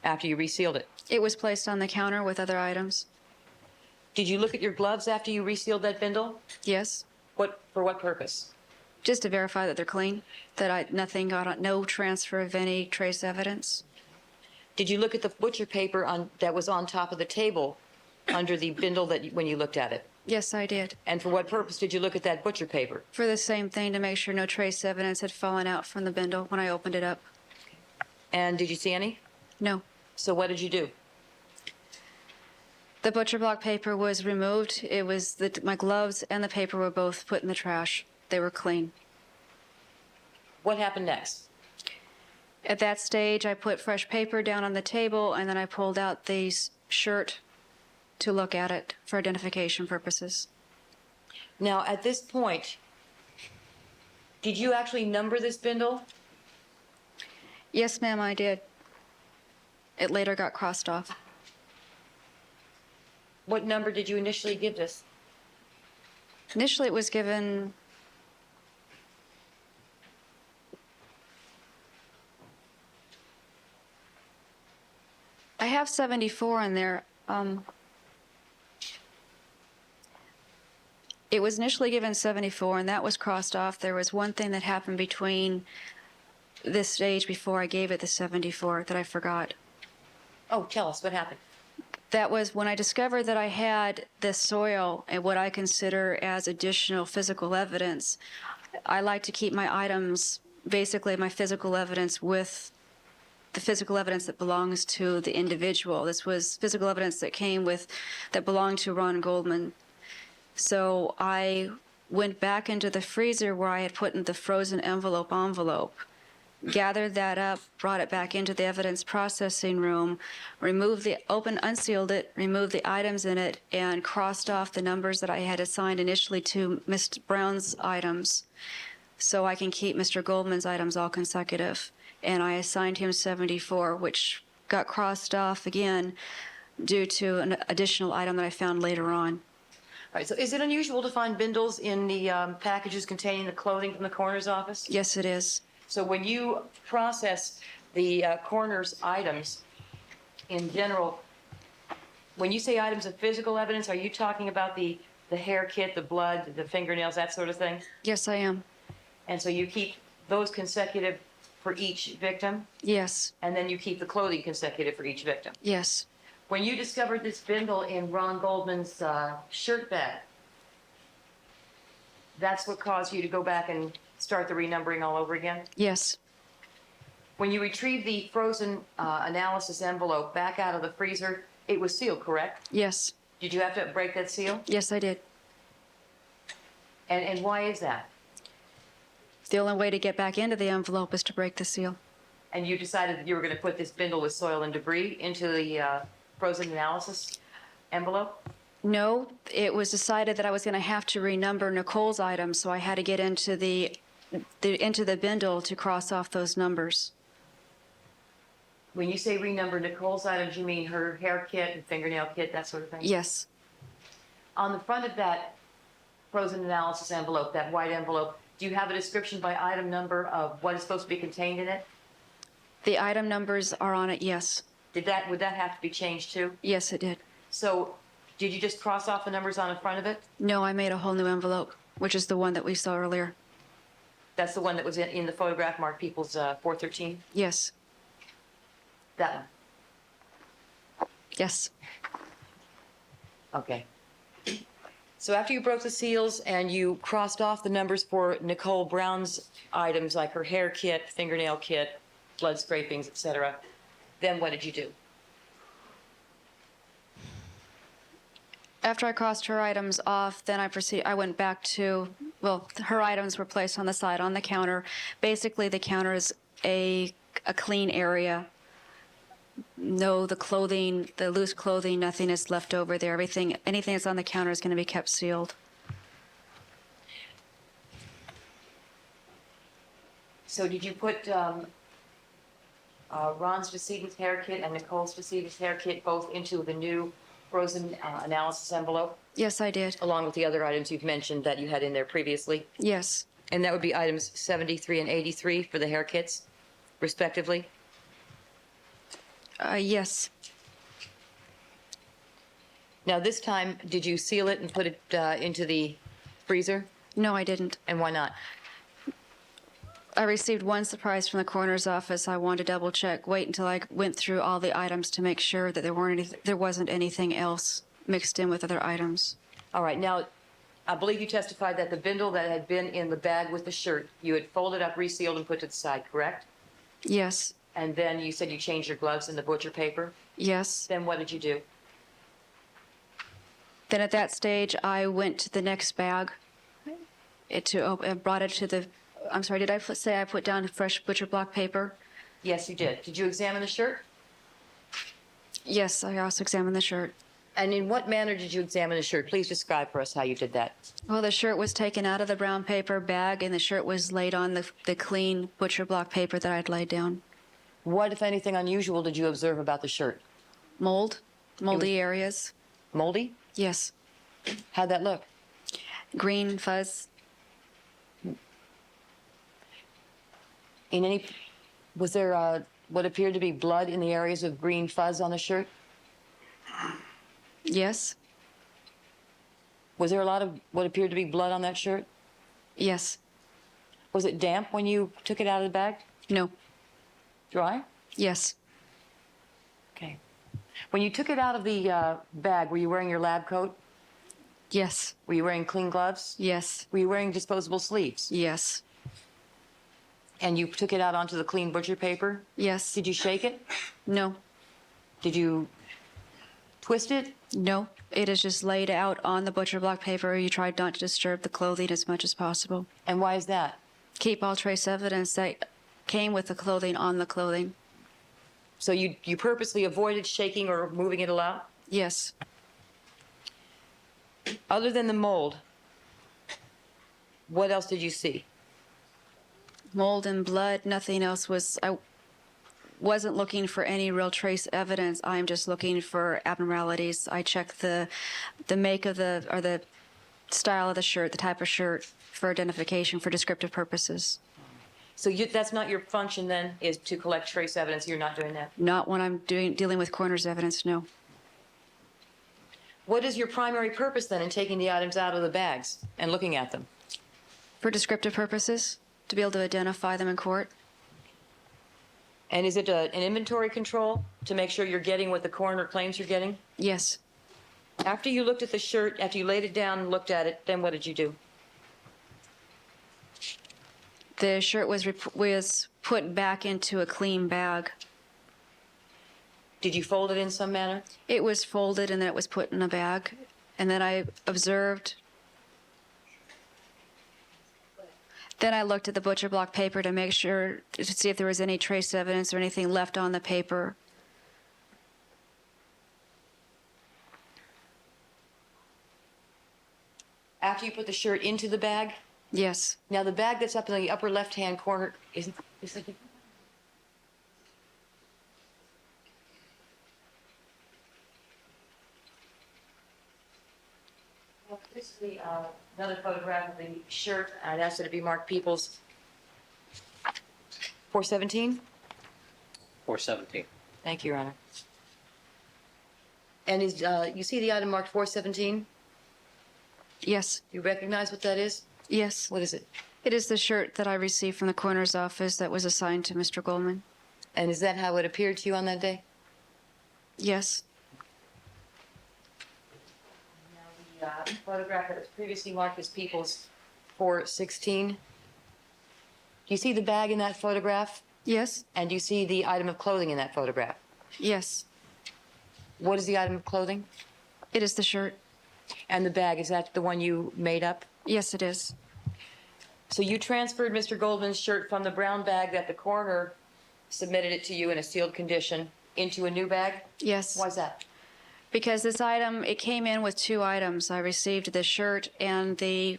after you resealed it? It was placed on the counter with other items. Did you look at your gloves after you resealed that bindle? Yes. For what purpose? Just to verify that they're clean, that nothing got on, no transfer of any trace evidence. Did you look at the butcher paper that was on top of the table under the bindle when you looked at it? Yes, I did. And for what purpose did you look at that butcher paper? For the same thing, to make sure no trace evidence had fallen out from the bindle when I opened it up. And did you see any? No. So what did you do? The butcher block paper was removed. It was my gloves and the paper were both put in the trash. They were clean. What happened next? At that stage, I put fresh paper down on the table, and then I pulled out the shirt to look at it for identification purposes. Now, at this point, did you actually number this bindle? Yes, ma'am, I did. It later got crossed off. What number did you initially give this? Initially, it was given. I have 74 in there. It was initially given 74, and that was crossed off. There was one thing that happened between this stage before I gave it the 74 that I forgot. Oh, tell us, what happened? That was when I discovered that I had this soil and what I consider as additional physical evidence. I like to keep my items, basically my physical evidence, with the physical evidence that belongs to the individual. This was physical evidence that belonged to Ron Goldman. So I went back into the freezer where I had put in the frozen envelope, gathered that up, brought it back into the evidence processing room, unsealed it, removed the items in it, and crossed off the numbers that I had assigned initially to Mr. Brown's items, so I can keep Mr. Goldman's items all consecutive. And I assigned him 74, which got crossed off again due to an additional item that I found later on. All right, so is it unusual to find bindles in the packages containing the clothing from the coroner's office? Yes, it is. So when you process the coroner's items in general, when you say items of physical evidence, are you talking about the hair kit, the blood, the fingernails, that sort of thing? Yes, I am. And so you keep those consecutive for each victim? Yes. And then you keep the clothing consecutive for each victim? Yes. When you discovered this bindle in Ron Goldman's shirt bag, that's what caused you to go back and start the renumbering all over again? Yes. When you retrieved the frozen analysis envelope back out of the freezer, it was sealed, correct? Yes. Did you have to break that seal? Yes, I did. And why is that? The only way to get back into the envelope is to break the seal. And you decided that you were going to put this bindle with soil and debris into the frozen analysis envelope? No, it was decided that I was going to have to renumber Nicole's items, so I had to get into the bindle to cross off those numbers. When you say renumber Nicole's items, you mean her hair kit and fingernail kit, that sort of thing? Yes. On the front of that frozen analysis envelope, that white envelope, do you have a description by item number of what is supposed to be contained in it? The item numbers are on it, yes. Would that have to be changed too? Yes, it did. So did you just cross off the numbers on the front of it? No, I made a whole new envelope, which is the one that we saw earlier. That's the one that was in the photograph marked People's 413? Yes. That one? Yes. Okay. So after you broke the seals and you crossed off the numbers for Nicole Brown's items like her hair kit, fingernail kit, blood scrapings, etc., then what did you do? After I crossed her items off, then I went back to, her items were placed on the side on the counter. Basically, the counter is a clean area. No, the clothing, the loose clothing, nothing is left over there. Anything that's on the counter is going to be kept sealed. So did you put Ron's decedent's hair kit and Nicole's decedent's hair kit both into the new frozen analysis envelope? Yes, I did. Along with the other items you've mentioned that you had in there previously? Yes. And that would be items 73 and 83 for the hair kits, respectively? Yes. Now, this time, did you seal it and put it into the freezer? No, I didn't. And why not? I received one surprise from the coroner's office. I wanted to double check, wait until I went through all the items to make sure that there wasn't anything else mixed in with other items. All right. Now, I believe you testified that the bindle that had been in the bag with the shirt, you had folded up, resealed, and put to the side, correct? Yes. And then you said you changed your gloves in the butcher paper? Yes. Then what did you do? Then at that stage, I went to the next bag and brought it to the, I'm sorry, did I say I put down fresh butcher block paper? Yes, you did. Did you examine the shirt? Yes, I also examined the shirt. And in what manner did you examine the shirt? Please describe for us how you did that. Well, the shirt was taken out of the brown paper bag, and the shirt was laid on the clean butcher block paper that I'd laid down. What, if anything, unusual did you observe about the shirt? Moldy areas. Moldy? Yes. How'd that look? Green fuzz. Was there what appeared to be blood in the areas of green fuzz on the shirt? Yes. Was there a lot of what appeared to be blood on that shirt? Yes. Was it damp when you took it out of the bag? No. Dry? Yes. Okay. When you took it out of the bag, were you wearing your lab coat? Yes. Were you wearing clean gloves? Yes. Were you wearing disposable sleeves? Yes. And you took it out onto the clean butcher paper? Yes. Did you shake it? No. Did you twist it? No. It is just laid out on the butcher block paper. You tried not to disturb the clothing as much as possible. And why is that? Keep all trace evidence that came with the clothing on the clothing. So you purposely avoided shaking or moving it about? Yes. Other than the mold, what else did you see? Mold and blood, nothing else was. I wasn't looking for any real trace evidence. I'm just looking for abnormalities. I checked the make of the style of the shirt, the type of shirt, for identification, for descriptive purposes. So that's not your function then, is to collect trace evidence? You're not doing that? Not when I'm dealing with coroner's evidence, no. What is your primary purpose then in taking the items out of the bags and looking at them? For descriptive purposes, to be able to identify them in court. And is it an inventory control to make sure you're getting what the coroner claims you're getting? Yes. After you looked at the shirt, after you laid it down and looked at it, then what did you do? The shirt was put back into a clean bag. Did you fold it in some manner? It was folded and then it was put in a bag. And then I observed. Then I looked at the butcher block paper to make sure, to see if there was any trace evidence or anything left on the paper. After you put the shirt into the bag? Yes. Now the bag that's up in the upper left-hand corner, is it? This is another photograph of the shirt. I'd ask it to be marked Peoples 417. 417. Thank you, Your Honor. And you see the item marked 417? Yes. You recognize what that is? Yes. What is it? It is the shirt that I received from the coroner's office that was assigned to Mr. Goldman. And is that how it appeared to you on that day? Yes. Now, the photograph that was previously marked as Peoples 416. Do you see the bag in that photograph? Yes. And do you see the item of clothing in that photograph? Yes. What is the item of clothing? It is the shirt. And the bag, is that the one you made up? Yes, it is. So you transferred Mr. Goldman's shirt from the brown bag that the coroner submitted it to you in a sealed condition into a new bag? Yes. Why is that? Because this item, it came in with two items. I received the shirt and the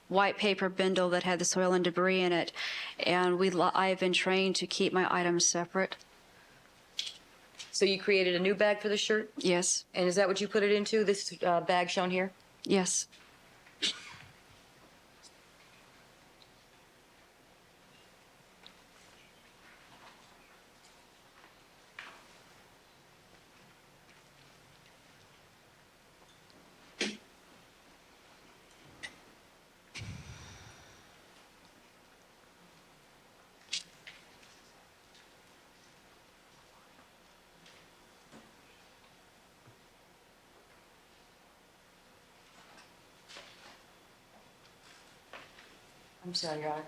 white paper bindle that had the soil and debris in it. And I've been trained to keep my items separate. So you created a new bag for the shirt? Yes. And is that what you put it into, this bag shown here? Yes. I'm sorry, Your Honor.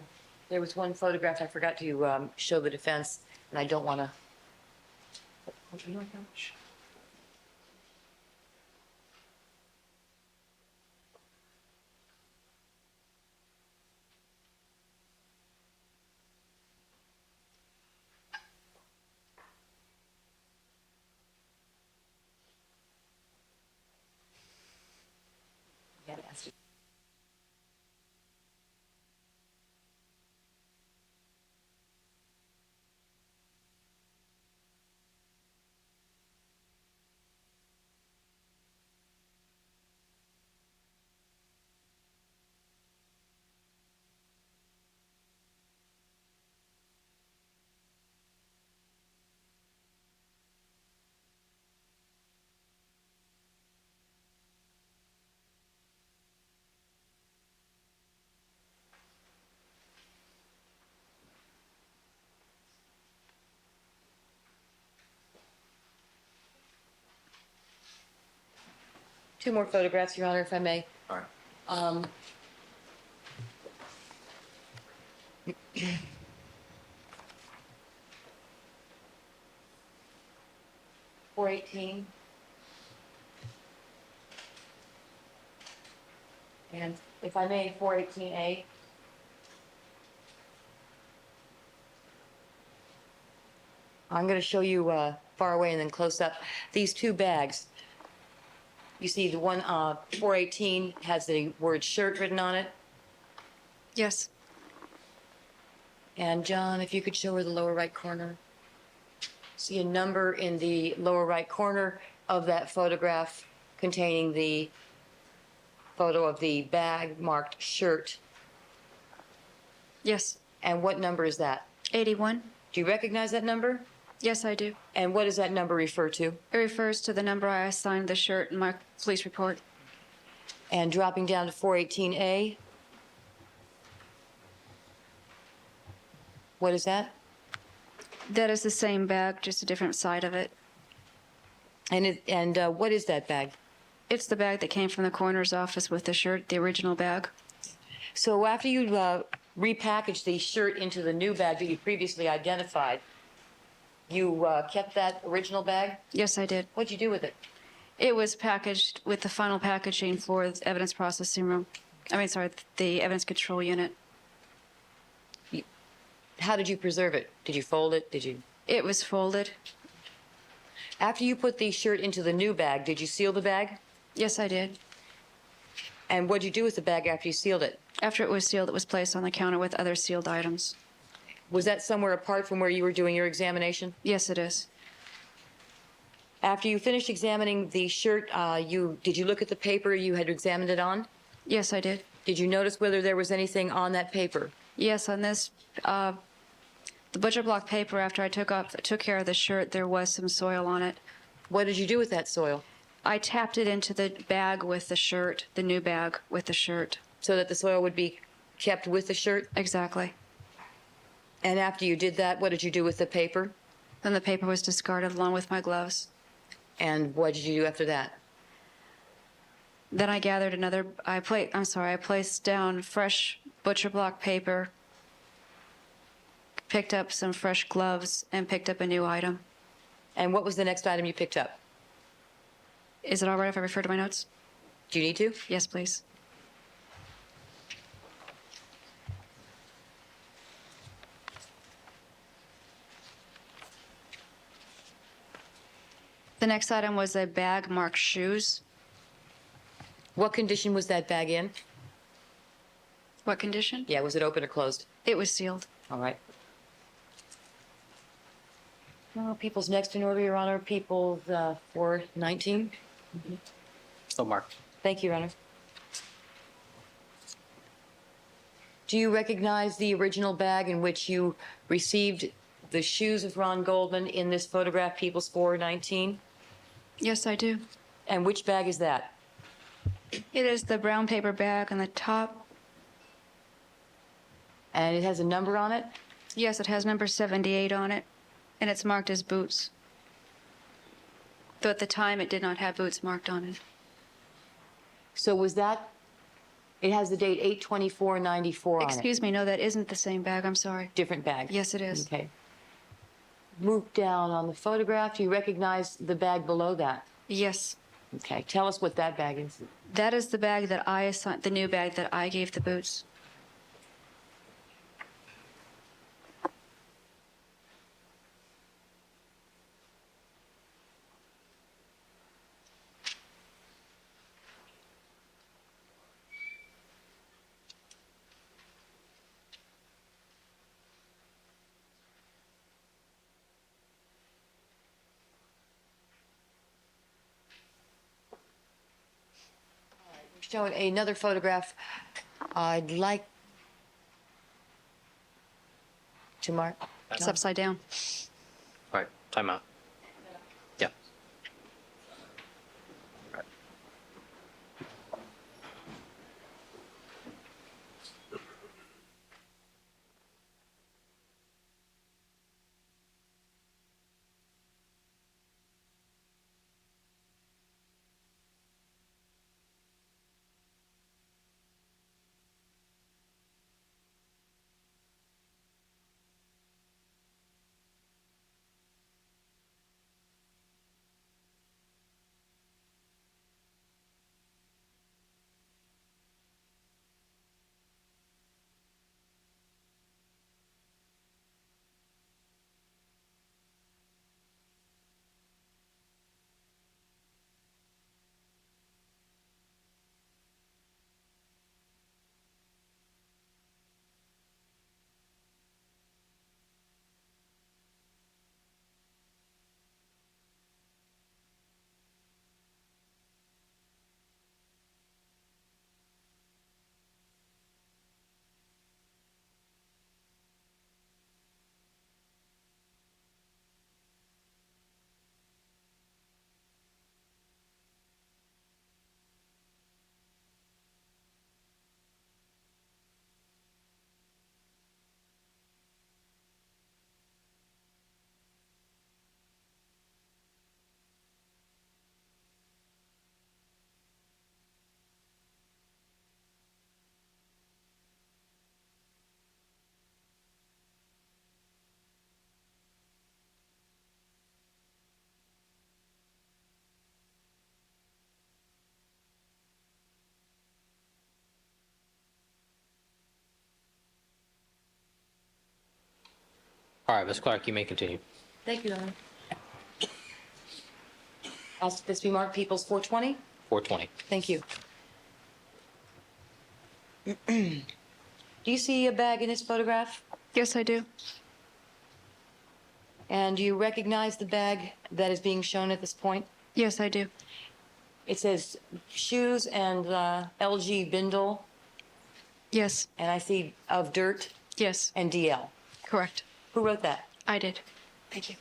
There was one photograph I forgot to show the defense, and I don't want to. Two more photographs, Your Honor, if I may. All right. 418. And if I may, 418A. I'm going to show you far away and then close up. These two bags. You see the one, 418 has the word shirt written on it. Yes. And John, if you could show her the lower right corner. See a number in the lower right corner of that photograph containing the photo of the bag marked shirt. Yes. And what number is that? 81. Do you recognize that number? Yes, I do. And what does that number refer to? It refers to the number I assigned the shirt in my police report. And dropping down to 418A. What is that? That is the same bag, just a different side of it. And what is that bag? It's the bag that came from the coroner's office with the shirt, the original bag. So after you repackaged the shirt into the new bag that you previously identified, you kept that original bag? Yes, I did. What'd you do with it? It was packaged with the final packaging for the evidence processing room. The evidence control unit. How did you preserve it? Did you fold it? It was folded. After you put the shirt into the new bag, did you seal the bag? Yes, I did. And what'd you do with the bag after you sealed it? After it was sealed, it was placed on the counter with other sealed items. Was that somewhere apart from where you were doing your examination? Yes, it is. After you finished examining the shirt, did you look at the paper you had examined it on? Yes, I did. Did you notice whether there was anything on that paper? Yes, on this, the butcher block paper, after I took care of the shirt, there was some soil on it. What did you do with that soil? I tapped it into the bag with the shirt, the new bag with the shirt. So that the soil would be kept with the shirt? Exactly. And after you did that, what did you do with the paper? Then the paper was discarded along with my gloves. And what did you do after that? Then I gathered I placed down fresh butcher block paper, picked up some fresh gloves, and picked up a new item. And what was the next item you picked up? Is it all right if I refer to my notes? Do you need to? Yes, please. The next item was a bag marked shoes. What condition was that bag in? What condition? Yeah, was it open or closed? It was sealed. All right. Well, people's next in order, Your Honor, people's 419. So marked. Thank you, Your Honor. Do you recognize the original bag in which you received the shoes of Ron Goldman in this photograph, People's 419? Yes, I do. And which bag is that? It is the brown paper bag on the top. And it has a number on it? Yes, it has number 78 on it, and it's marked as boots. Though at the time it did not have boots marked on it. So was that, it has the date 8/24/94 on it? Excuse me, no, that isn't the same bag, I'm sorry. Different bag? Yes, it is. Okay. Move down on the photograph. Do you recognize the bag below that? Yes. Okay, tell us what that bag is. That is the bag that I assigned, the new bag that I gave the boots. Showing another photograph. I'd like to mark. It's upside down. All right, time out. Yeah. All right, Ms. Clark, you may continue. Thank you, Your Honor. Ask this be marked Peoples 420. 420. Thank you. Do you see a bag in this photograph? Yes, I do. And do you recognize the bag that is being shown at this point? Yes, I do. It says shoes and LG Bindle, Yes, and I see of dirt yes, and DL. correct. Who wrote that? I did. Thank you.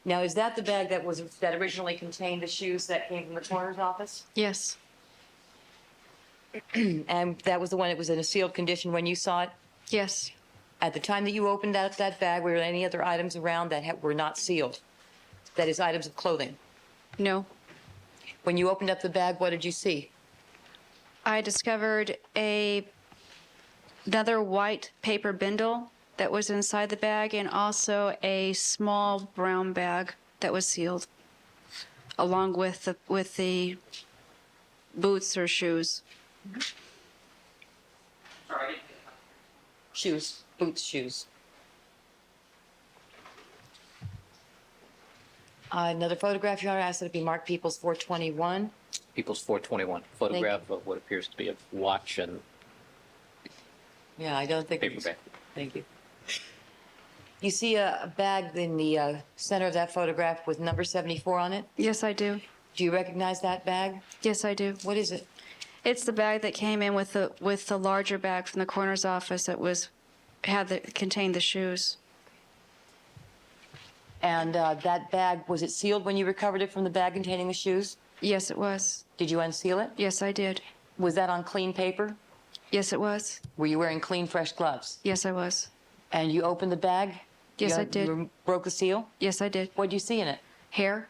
Now, is that the bag that originally contained the shoes that came from the coroner's office? Yes, And that was the one that was in a sealed condition when you saw it? yes, At the time that you opened up that bag, were there any other items around that were not sealed? That is, items of clothing? no. When you opened up the bag, what did you see? I discovered another white paper bindle that was inside the bag and also a small brown bag that was sealed, along with the boots or shoes. Shoes, boots, shoes. Another photograph, Your Honor, asked that it be marked Peoples 421. People's 421. Photograph of what appears to be a watch and Yeah, I don't think. paper bag. Thank you. You see a bag in the center of that photograph with number 74 on it? Yes, I do. Do you recognize that bag? Yes, I do. What is it? It's the bag that came in with the larger bag from the coroner's office that contained the shoes. And that bag, was it sealed when you recovered it from the bag containing the shoes? Yes, it was. Did you unseal it? Yes, I did. Was that on clean paper? Yes, it was. Were you wearing clean, fresh gloves? Yes, I was. And you opened the bag? Yes, I did. You broke the seal? Yes, I did. What did you see in it? Hair?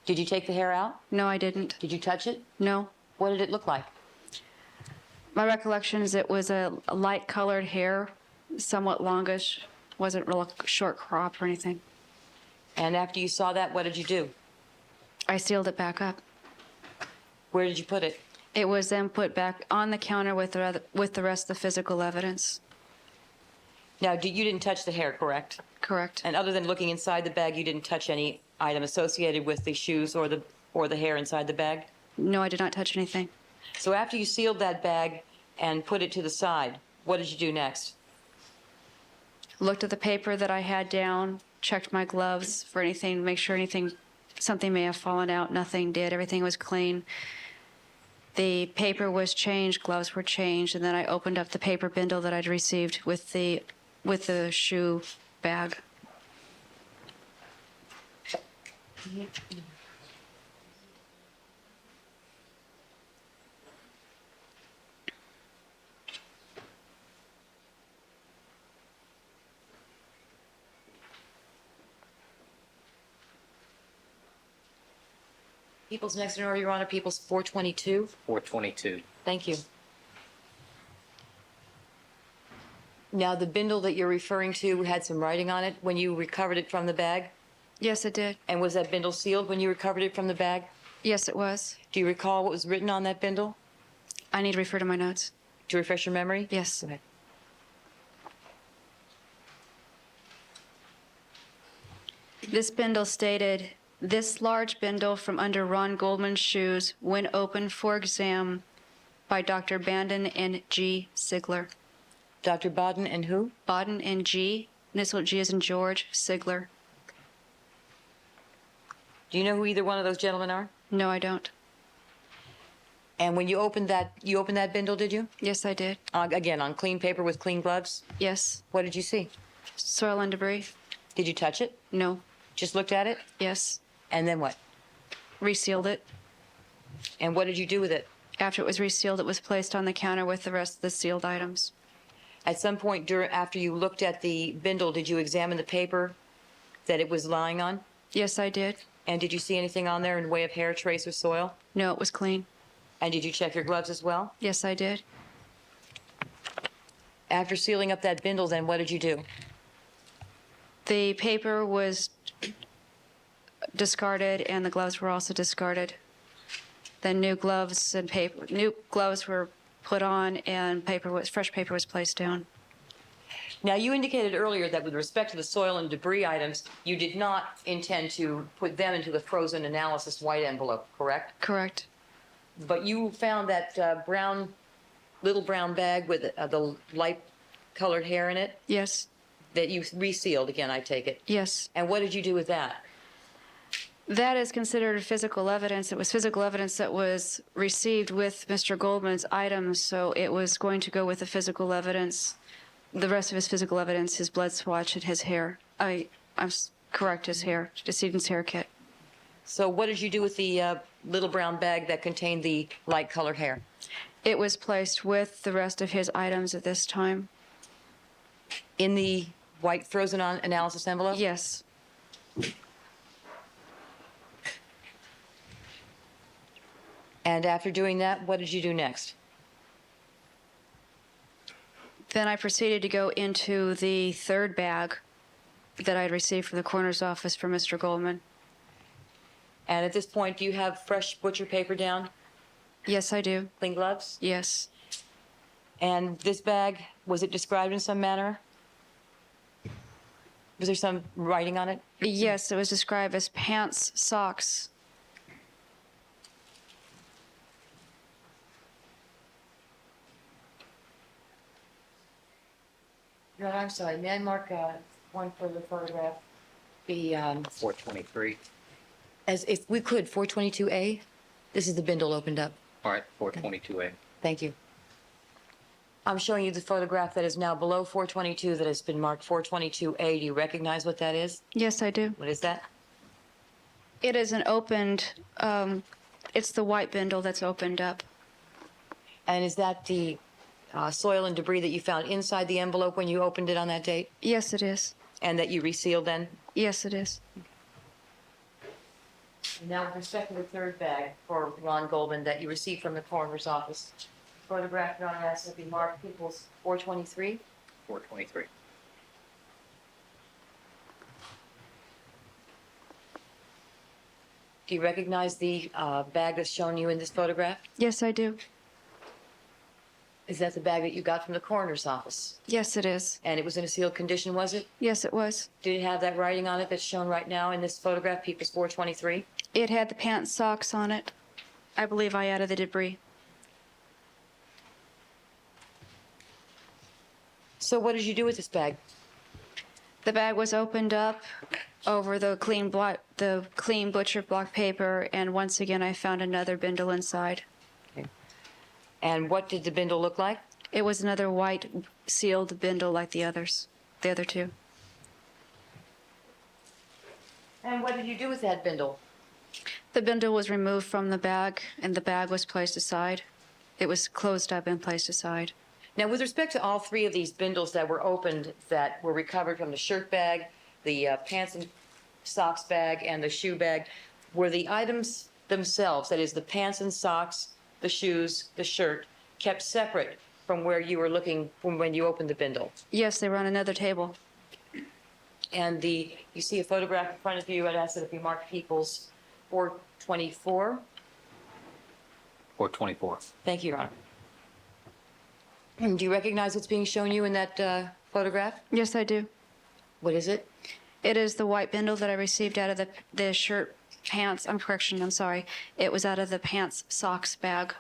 Did you take the hair out? No, I didn't. Did you touch it? No. What did it look like? My recollection is it was a light-colored hair, somewhat longish, wasn't real short crop or anything. And after you saw that, what did you do? I sealed it back up. Where did you put it? It was then put back on the counter with the rest of the physical evidence. Now, you didn't touch the hair, correct? Correct. And other than looking inside the bag, you didn't touch any item associated with the shoes or the hair inside the bag? No, I did not touch anything. So after you sealed that bag and put it to the side, what did you do next? Looked at the paper that I had down, checked my gloves for anything, make sure something may have fallen out. Nothing did. Everything was clean. The paper was changed, gloves were changed, and then I opened up the paper bindle that I'd received with the shoe bag. People's next in order, Your Honor, People's 422. 422. Thank you. Now, the bindle that you're referring to had some writing on it when you recovered it from the bag? Yes, it did. And was that bindle sealed when you recovered it from the bag? Yes, it was. Do you recall what was written on that bindle? I need to refer to my notes. To refresh your memory? Yes. Go ahead. This bindle stated, "This large bindle from under Ron Goldman's shoes, when opened for exam by Dr. Bandon and G. Sigler." Dr. Bodden and who? Bodden and G. Initial G as in George, Sigler. Do you know who either one of those gentlemen are? No, I don't. And when you opened that bindle, did you? Yes, I did. Again, on clean paper with clean gloves? Yes. What did you see? Soil and debris? Did you touch it? No. Just looked at it? Yes. And then what? Resealed it. And what did you do with it? After it was resealed, it was placed on the counter with the rest of the sealed items. At some point after you looked at the bindle, did you examine the paper that it was lying on? Yes, I did. And did you see anything on there in the way of hair, trace, or soil? No, it was clean. And did you check your gloves as well? Yes, I did. After sealing up that bindle, then what did you do? The paper was discarded and the gloves were also discarded. Then new gloves and new gloves were put on, and fresh paper was placed down. Now, you indicated earlier that with respect to the soil and debris items, you did not intend to put them into the frozen analysis white envelope, correct? Correct. But you found that little brown bag with the light colored hair in it Yes. that you resealed again, I take it. Yes. And what did you do with that? That is considered physical evidence. It was physical evidence that was received with Mr. Goldman's items, so it was going to go with the physical evidence, the rest of his physical evidence, his blood swatch and his hair. Correct, his hair, decedent's hair kit. So what did you do with the little brown bag that contained the light colored hair? It was placed with the rest of his items at this time. In the white frozen analysis envelope? Yes. And after doing that, what did you do next? Then I proceeded to go into the third bag that I had received from the coroner's office from Mr. Goldman. And at this point, do you have fresh butcher paper down? Yes, I do. Clean gloves? Yes. And this bag, was it described in some manner? Was there some writing on it? Yes, it was described as pants, socks. No, I'm sorry. May I mark one further photograph? The 423. as if we could 422A. This is the bindle opened up. All right, 422A. Thank you. I'm showing you the photograph that is now below 422 that has been marked 422A. Do you recognize what that is? Yes, I do. What is that? It is an opened, it's the white bindle that's opened up. And is that the soil and debris that you found inside the envelope when you opened it on that date? Yes, it is. And that you resealed then? Yes, it is. Now, with respect to the third bag for Ron Goldman that you received from the coroner's office, photograph on that should be marked Peoples 423. 423. Do you recognize the bag that's shown you in this photograph? Yes, I do. Is that the bag that you got from the coroner's office? Yes, it is. And it was in a sealed condition, was it? Yes, it was. Did it have that writing on it that's shown right now in this photograph, Peoples 423? It had the pants, socks on it. I believe I added the debris. So what did you do with this bag? The bag was opened up over the clean butcher block paper, and once again I found another bindle inside. Okay. And what did the bindle look like? It was another white sealed bindle like the other two. And what did you do with that bindle? The bindle was removed from the bag, and the bag was placed aside. It was closed up and placed aside. Now, with respect to all three of these bindles that were opened, that were recovered from the shirt bag, the pants and socks bag, and the shoe bag, were the items themselves, that is, the pants and socks, the shoes, the shirt, kept separate from where you were looking from when you opened the bindle? Yes, they were on another table. And you see a photograph in front of you, I'd ask that it be marked Peoples 424. 424. Thank you, Your Honor. Do you recognize what's being shown you in that photograph? Yes, I do. What is it? It is the white bindle that I received out of the shirt, pants, I'm sorry. It was out of the pants, socks bag.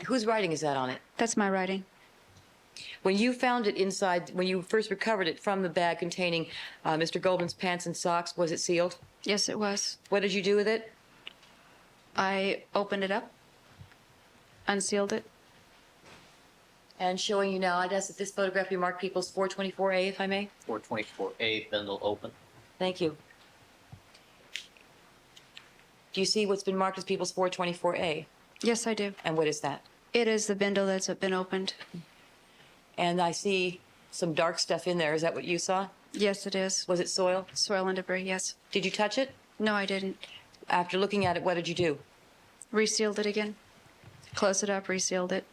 Whose writing is that on it? That's my writing. When you found it inside, when you first recovered it from the bag containing Mr. Goldman's pants and socks, was it sealed? Yes, it was. What did you do with it? I opened it up, unsealed it. And showing you now, I'd ask that this photograph be marked Peoples 424A, if I may. 424A, bindle open. Thank you. Do you see what's been marked as Peoples 424A? Yes, I do. And what is that? It is the bindle that's been opened. And I see some dark stuff in there. Is that what you saw? Yes, it is. Was it soil? Soil and debris, yes. Did you touch it? No, I didn't. After looking at it, what did you do? Resealed it again. Closed it up, resealed it.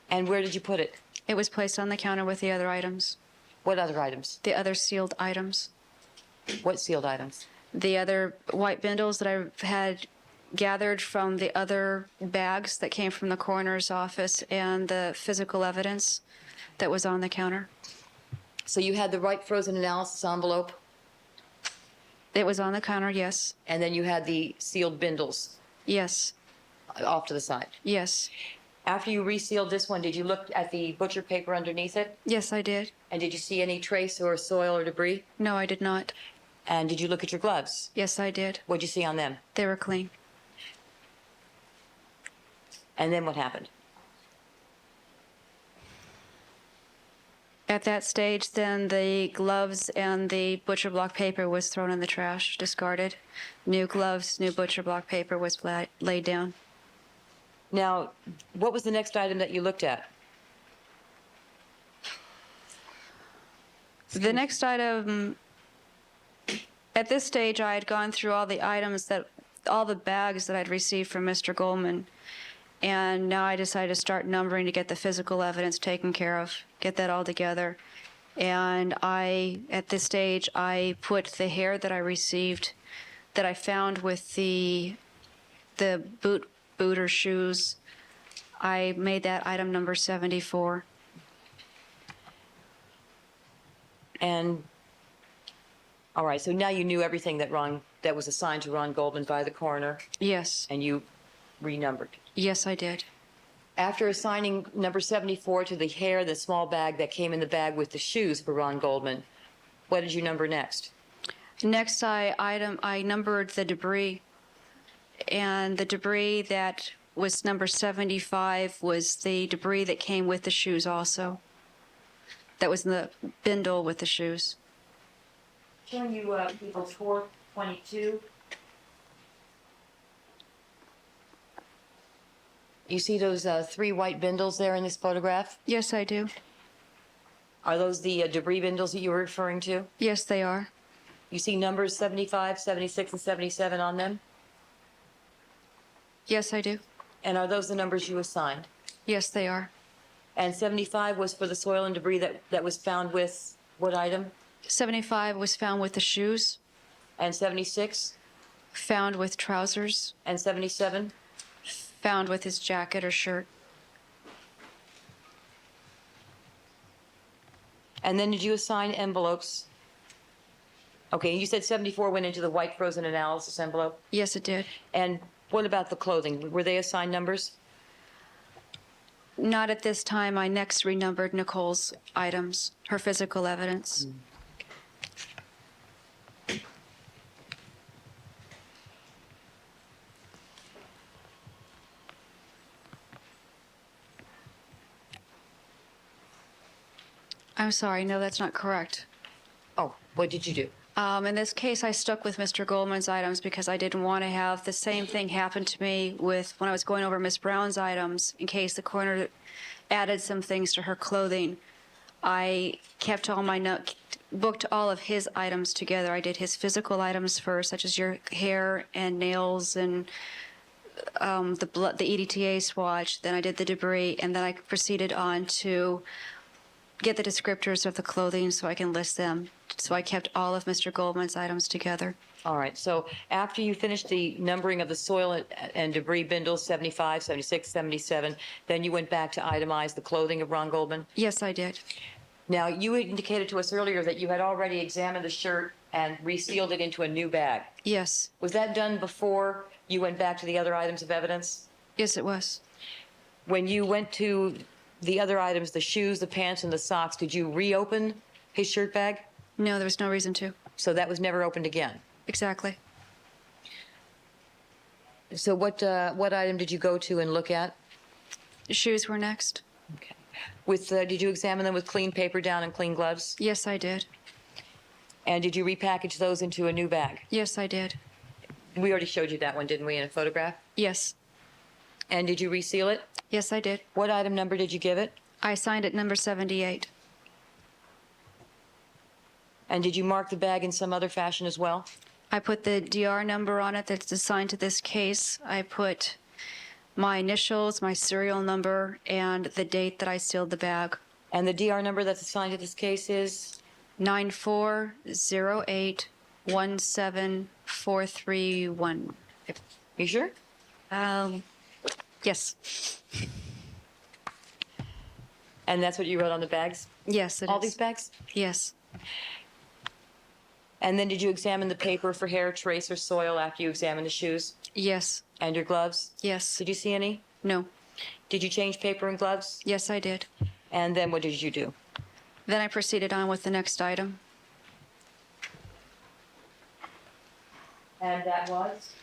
And where did you put it? It was placed on the counter with the other items. What other items? The other sealed items. What sealed items? The other white bindles that I had gathered from the other bags that came from the coroner's office and the physical evidence that was on the counter. So you had the right frozen analysis envelope, It was on the counter, yes. and then you had the sealed bindles Yes. off to the side. Yes. After you resealed this one, did you look at the butcher paper underneath it? Yes, I did. And did you see any trace or soil or debris? No, I did not. And did you look at your gloves? Yes, I did. What'd you see on them? They were clean. And then what happened? At that stage, then the gloves and the butcher block paper was thrown in the trash, discarded. New gloves, new butcher block paper was laid down. Now, what was the next item that you looked at? The next item, at this stage, I had gone through all the bags that I'd received from Mr. Goldman. And now I decided to start numbering to get the physical evidence taken care of, get that all together. And at this stage, I put the hair that I received, that I found with the boot or shoes, I made that item number 74. And, all right, so now you knew everything that was assigned to Ron Goldman by the coroner, Yes. and you renumbered. Yes, I did. After assigning number 74 to the hair, the small bag that came in the bag with the shoes for Ron Goldman, what did you number next? Next, I numbered the debris, and the debris that was number 75 was the debris that came with the shoes also. That was in the bindle with the shoes. Showing you people 422. You see those 3 white bindles there in this photograph? Yes, I do. Are those the debris bindles that you were referring to? Yes, they are. You see numbers 75, 76, and 77 on them? Yes, I do. And are those the numbers you assigned? Yes, they are. And 75 was for the soil and debris that was found with what item? 75 was found with the shoes, And 76? found with trousers, And 77? found with his jacket or shirt. And then did you assign envelopes? Okay, you said 74 went into the white frozen analysis envelope? Yes, it did. And what about the clothing? Were they assigned numbers? Not at this time. I next renumbered Nicole's items, her physical evidence. I'm sorry, no, that's not correct. Oh, what did you do? In this case, I stuck with Mr. Goldman's items because I didn't want to have the same thing happen to me with when I was going over Miss Brown's items in case the coroner added some things to her clothing. I kept all my booked all of his items together. I did his physical items first, such as your hair and nails and the EDTA swatch. Then I did the debris, and then I proceeded on to get the descriptors of the clothing so I can list them. So I kept all of Mr. Goldman's items together. All right, so after you finished the numbering of the soil and debris bindles, 75, 76, 77, then you went back to itemize the clothing of Ron Goldman? Yes, I did. Now, you indicated to us earlier that you had already examined the shirt and resealed it into a new bag. Yes. Was that done before you went back to the other items of evidence? Yes, it was. When you went to the other items, the shoes, the pants, and the socks, did you reopen his shirt bag? No, there was no reason to. So that was never opened again? Exactly. So what item did you go to and look at? The shoes were next. Okay. Did you examine them with clean paper down and clean gloves? Yes, I did. And did you repackage those into a new bag? Yes, I did. We already showed you that one, didn't we, in a photograph? Yes. And did you reseal it? Yes, I did. What item number did you give it? I signed it number 78. And did you mark the bag in some other fashion as well? I put the DR number on it that's assigned to this case. I put my initials, my serial number, and the date that I sealed the bag. And the DR number that's assigned to this case is? 940817431. You sure? Yes. And that's what you wrote on the bags? Yes, it is. All these bags? Yes. And then did you examine the paper for hair, trace, or soil after you examined the shoes Yes. and your gloves? Yes. Did you see any? No. Did you change paper and gloves? Yes, I did. And then what did you do? Then I proceeded on with the next item. And that was?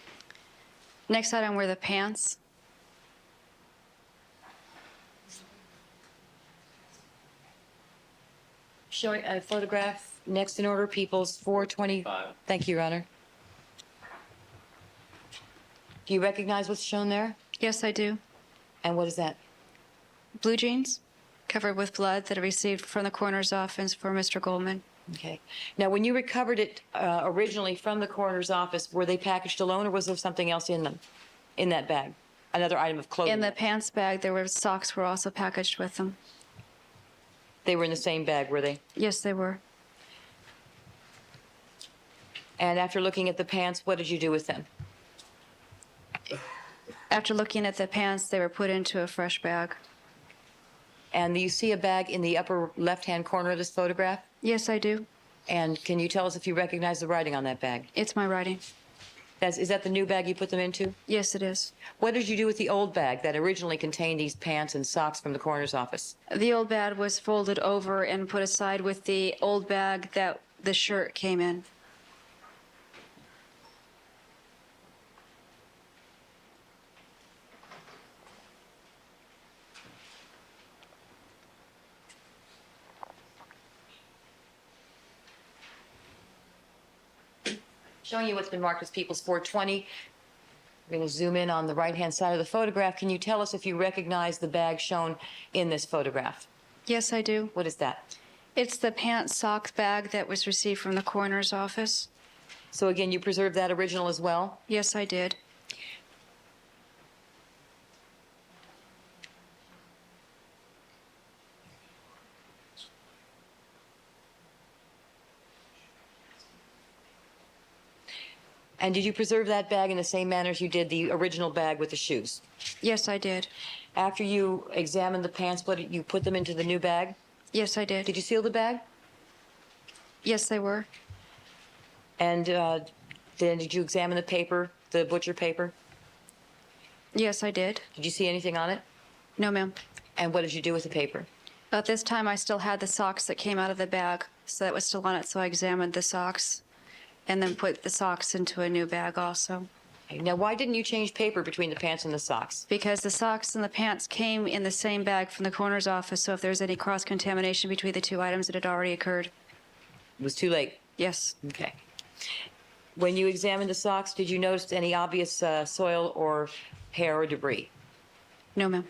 Next item were the pants. Showing a photograph, next in order, Peoples 420. Thank you, Your Honor. Do you recognize what's shown there? Yes, I do. And what is that? Blue jeans covered with blood that I received from the coroner's office for Mr. Goldman. Okay. Now, when you recovered it originally from the coroner's office, were they packaged alone or was there something else in them, in that bag? Another item of clothing? In the pants bag, there were socks were also packaged with them. They were in the same bag, were they? Yes, they were. And after looking at the pants, what did you do with them? After looking at the pants, they were put into a fresh bag. And you see a bag in the upper left-hand corner of this photograph? Yes, I do. And can you tell us if you recognize the writing on that bag? It's my writing. Is that the new bag you put them into? Yes, it is. What did you do with the old bag that originally contained these pants and socks from the coroner's office? The old bag was folded over and put aside with the old bag that the shirt came in. Showing you what's been marked as People's 420. We're going to zoom in on the right-hand side of the photograph. Can you tell us if you recognize the bag shown in this photograph? Yes, I do. What is that? It's the pants sock bag that was received from the coroner's office. So again, you preserved that original as well? Yes, I did. And did you preserve that bag in the same manner as you did the original bag with the shoes? Yes, I did. After you examined the pants, you put them into the new bag? Yes, I did. Did you seal the bag? Yes, they were. And then did you examine the paper, the butcher paper? Yes, I did. Did you see anything on it? No, ma'am. And what did you do with the paper? At this time, I still had the socks that came out of the bag, so that was still on it, so I examined the socks and then put the socks into a new bag also. Okay, now, why didn't you change paper between the pants and the socks? Because the socks and the pants came in the same bag from the coroner's office, so if there's any cross-contamination between the two items, it had already occurred. It was too late? Yes. Okay. When you examined the socks, did you notice any obvious soil or hair or debris? No, ma'am.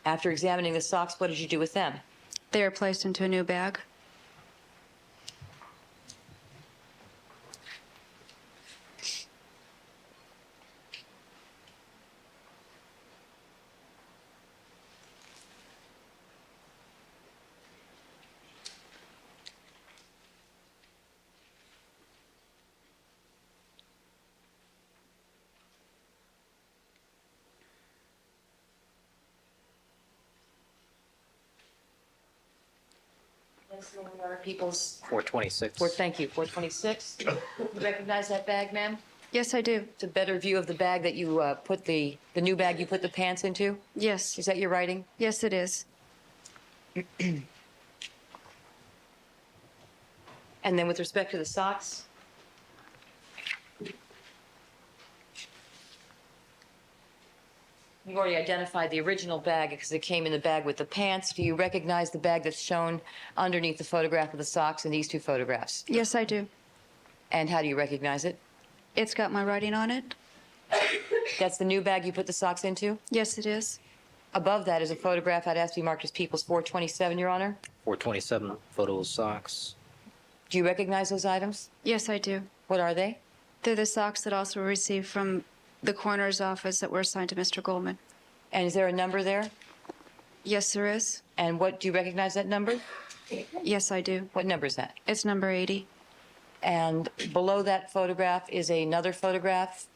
After examining the socks, what did you do with them? They were placed into a new bag. People's 426. Thank you. 426. You recognize that bag, ma'am? Yes, I do. It's a better view of the bag that you put the new bag you put the pants into? Yes. Is that your writing? Yes, it is. And then with respect to the socks? You've already identified the original bag because it came in the bag with the pants. Do you recognize the bag that's shown underneath the photograph of the socks in these two photographs? Yes, I do. And how do you recognize it? It's got my writing on it. That's the new bag you put the socks into? Yes, it is. Above that is a photograph I'd ask to be marked as People's 427, Your Honor. 427, photo of socks. Do you recognize those items? Yes, I do. What are they? They're the socks that also were received from the coroner's office that were assigned to Mr. Goldman. And is there a number there? Yes, there is. And do you recognize that number? Yes, I do. What number is that? It's number 80. And below that photograph is another photograph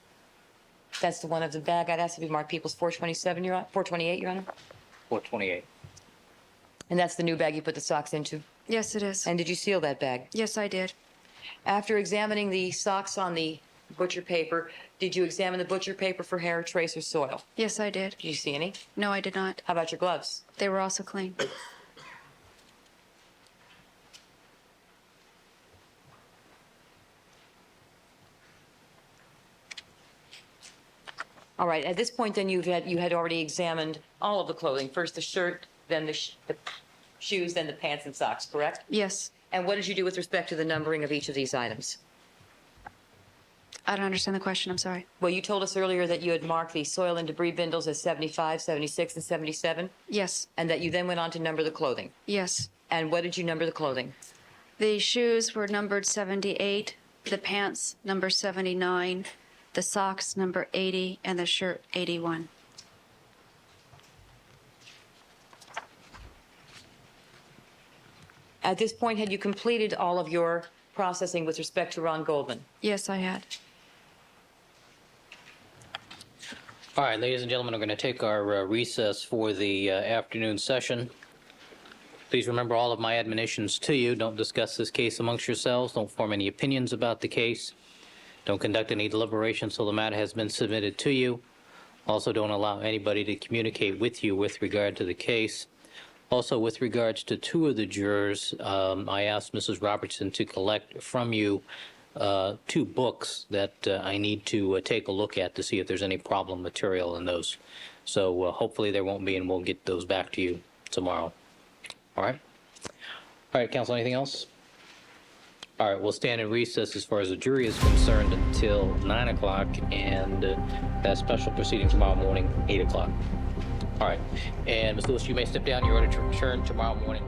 That's the one of the bag I'd ask to be marked People's 427, 428, Your Honor? 428. And that's the new bag you put the socks into? Yes, it is. And did you seal that bag? Yes, I did. After examining the socks on the butcher paper, did you examine the butcher paper for hair, trace, or soil? Yes, I did. Did you see any? No, I did not. How about your gloves? They were also clean. All right, at this point then you had already examined all of the clothing, first the shirt, then the shoes, then the pants and socks, correct? Yes. And what did you do with respect to the numbering of each of these items? I don't understand the question. I'm sorry. Well, you told us earlier that you had marked the soil and debris bindles as 75, 76, and 77, Yes. and that you then went on to number the clothing. Yes. And what did you number the clothing? The shoes were numbered 78, the pants number 79, the socks number 80, and the shirt 81. At this point, had you completed all of your processing with respect to Ron Goldman? Yes, I had. All right, ladies and gentlemen, we're going to take our recess for the afternoon session. Please remember all of my admonitions to you. Don't discuss this case amongst yourselves. Don't form any opinions about the case. Don't conduct any deliberations until the matter has been submitted to you. Also, don't allow anybody to communicate with you with regard to the case. Also, with regards to two of the jurors, I asked Mrs. Robertson to collect from you two books that I need to take a look at to see if there's any problem material in those. So hopefully there won't be, and we'll get those back to you tomorrow. All right? All right, counsel, anything else? All right, we'll stand in recess as far as the jury is concerned until 9 o'clock, and that special proceeding tomorrow morning, 8 o'clock. All right, and Ms. Lewis, you may step down. You're ordered to return tomorrow morning.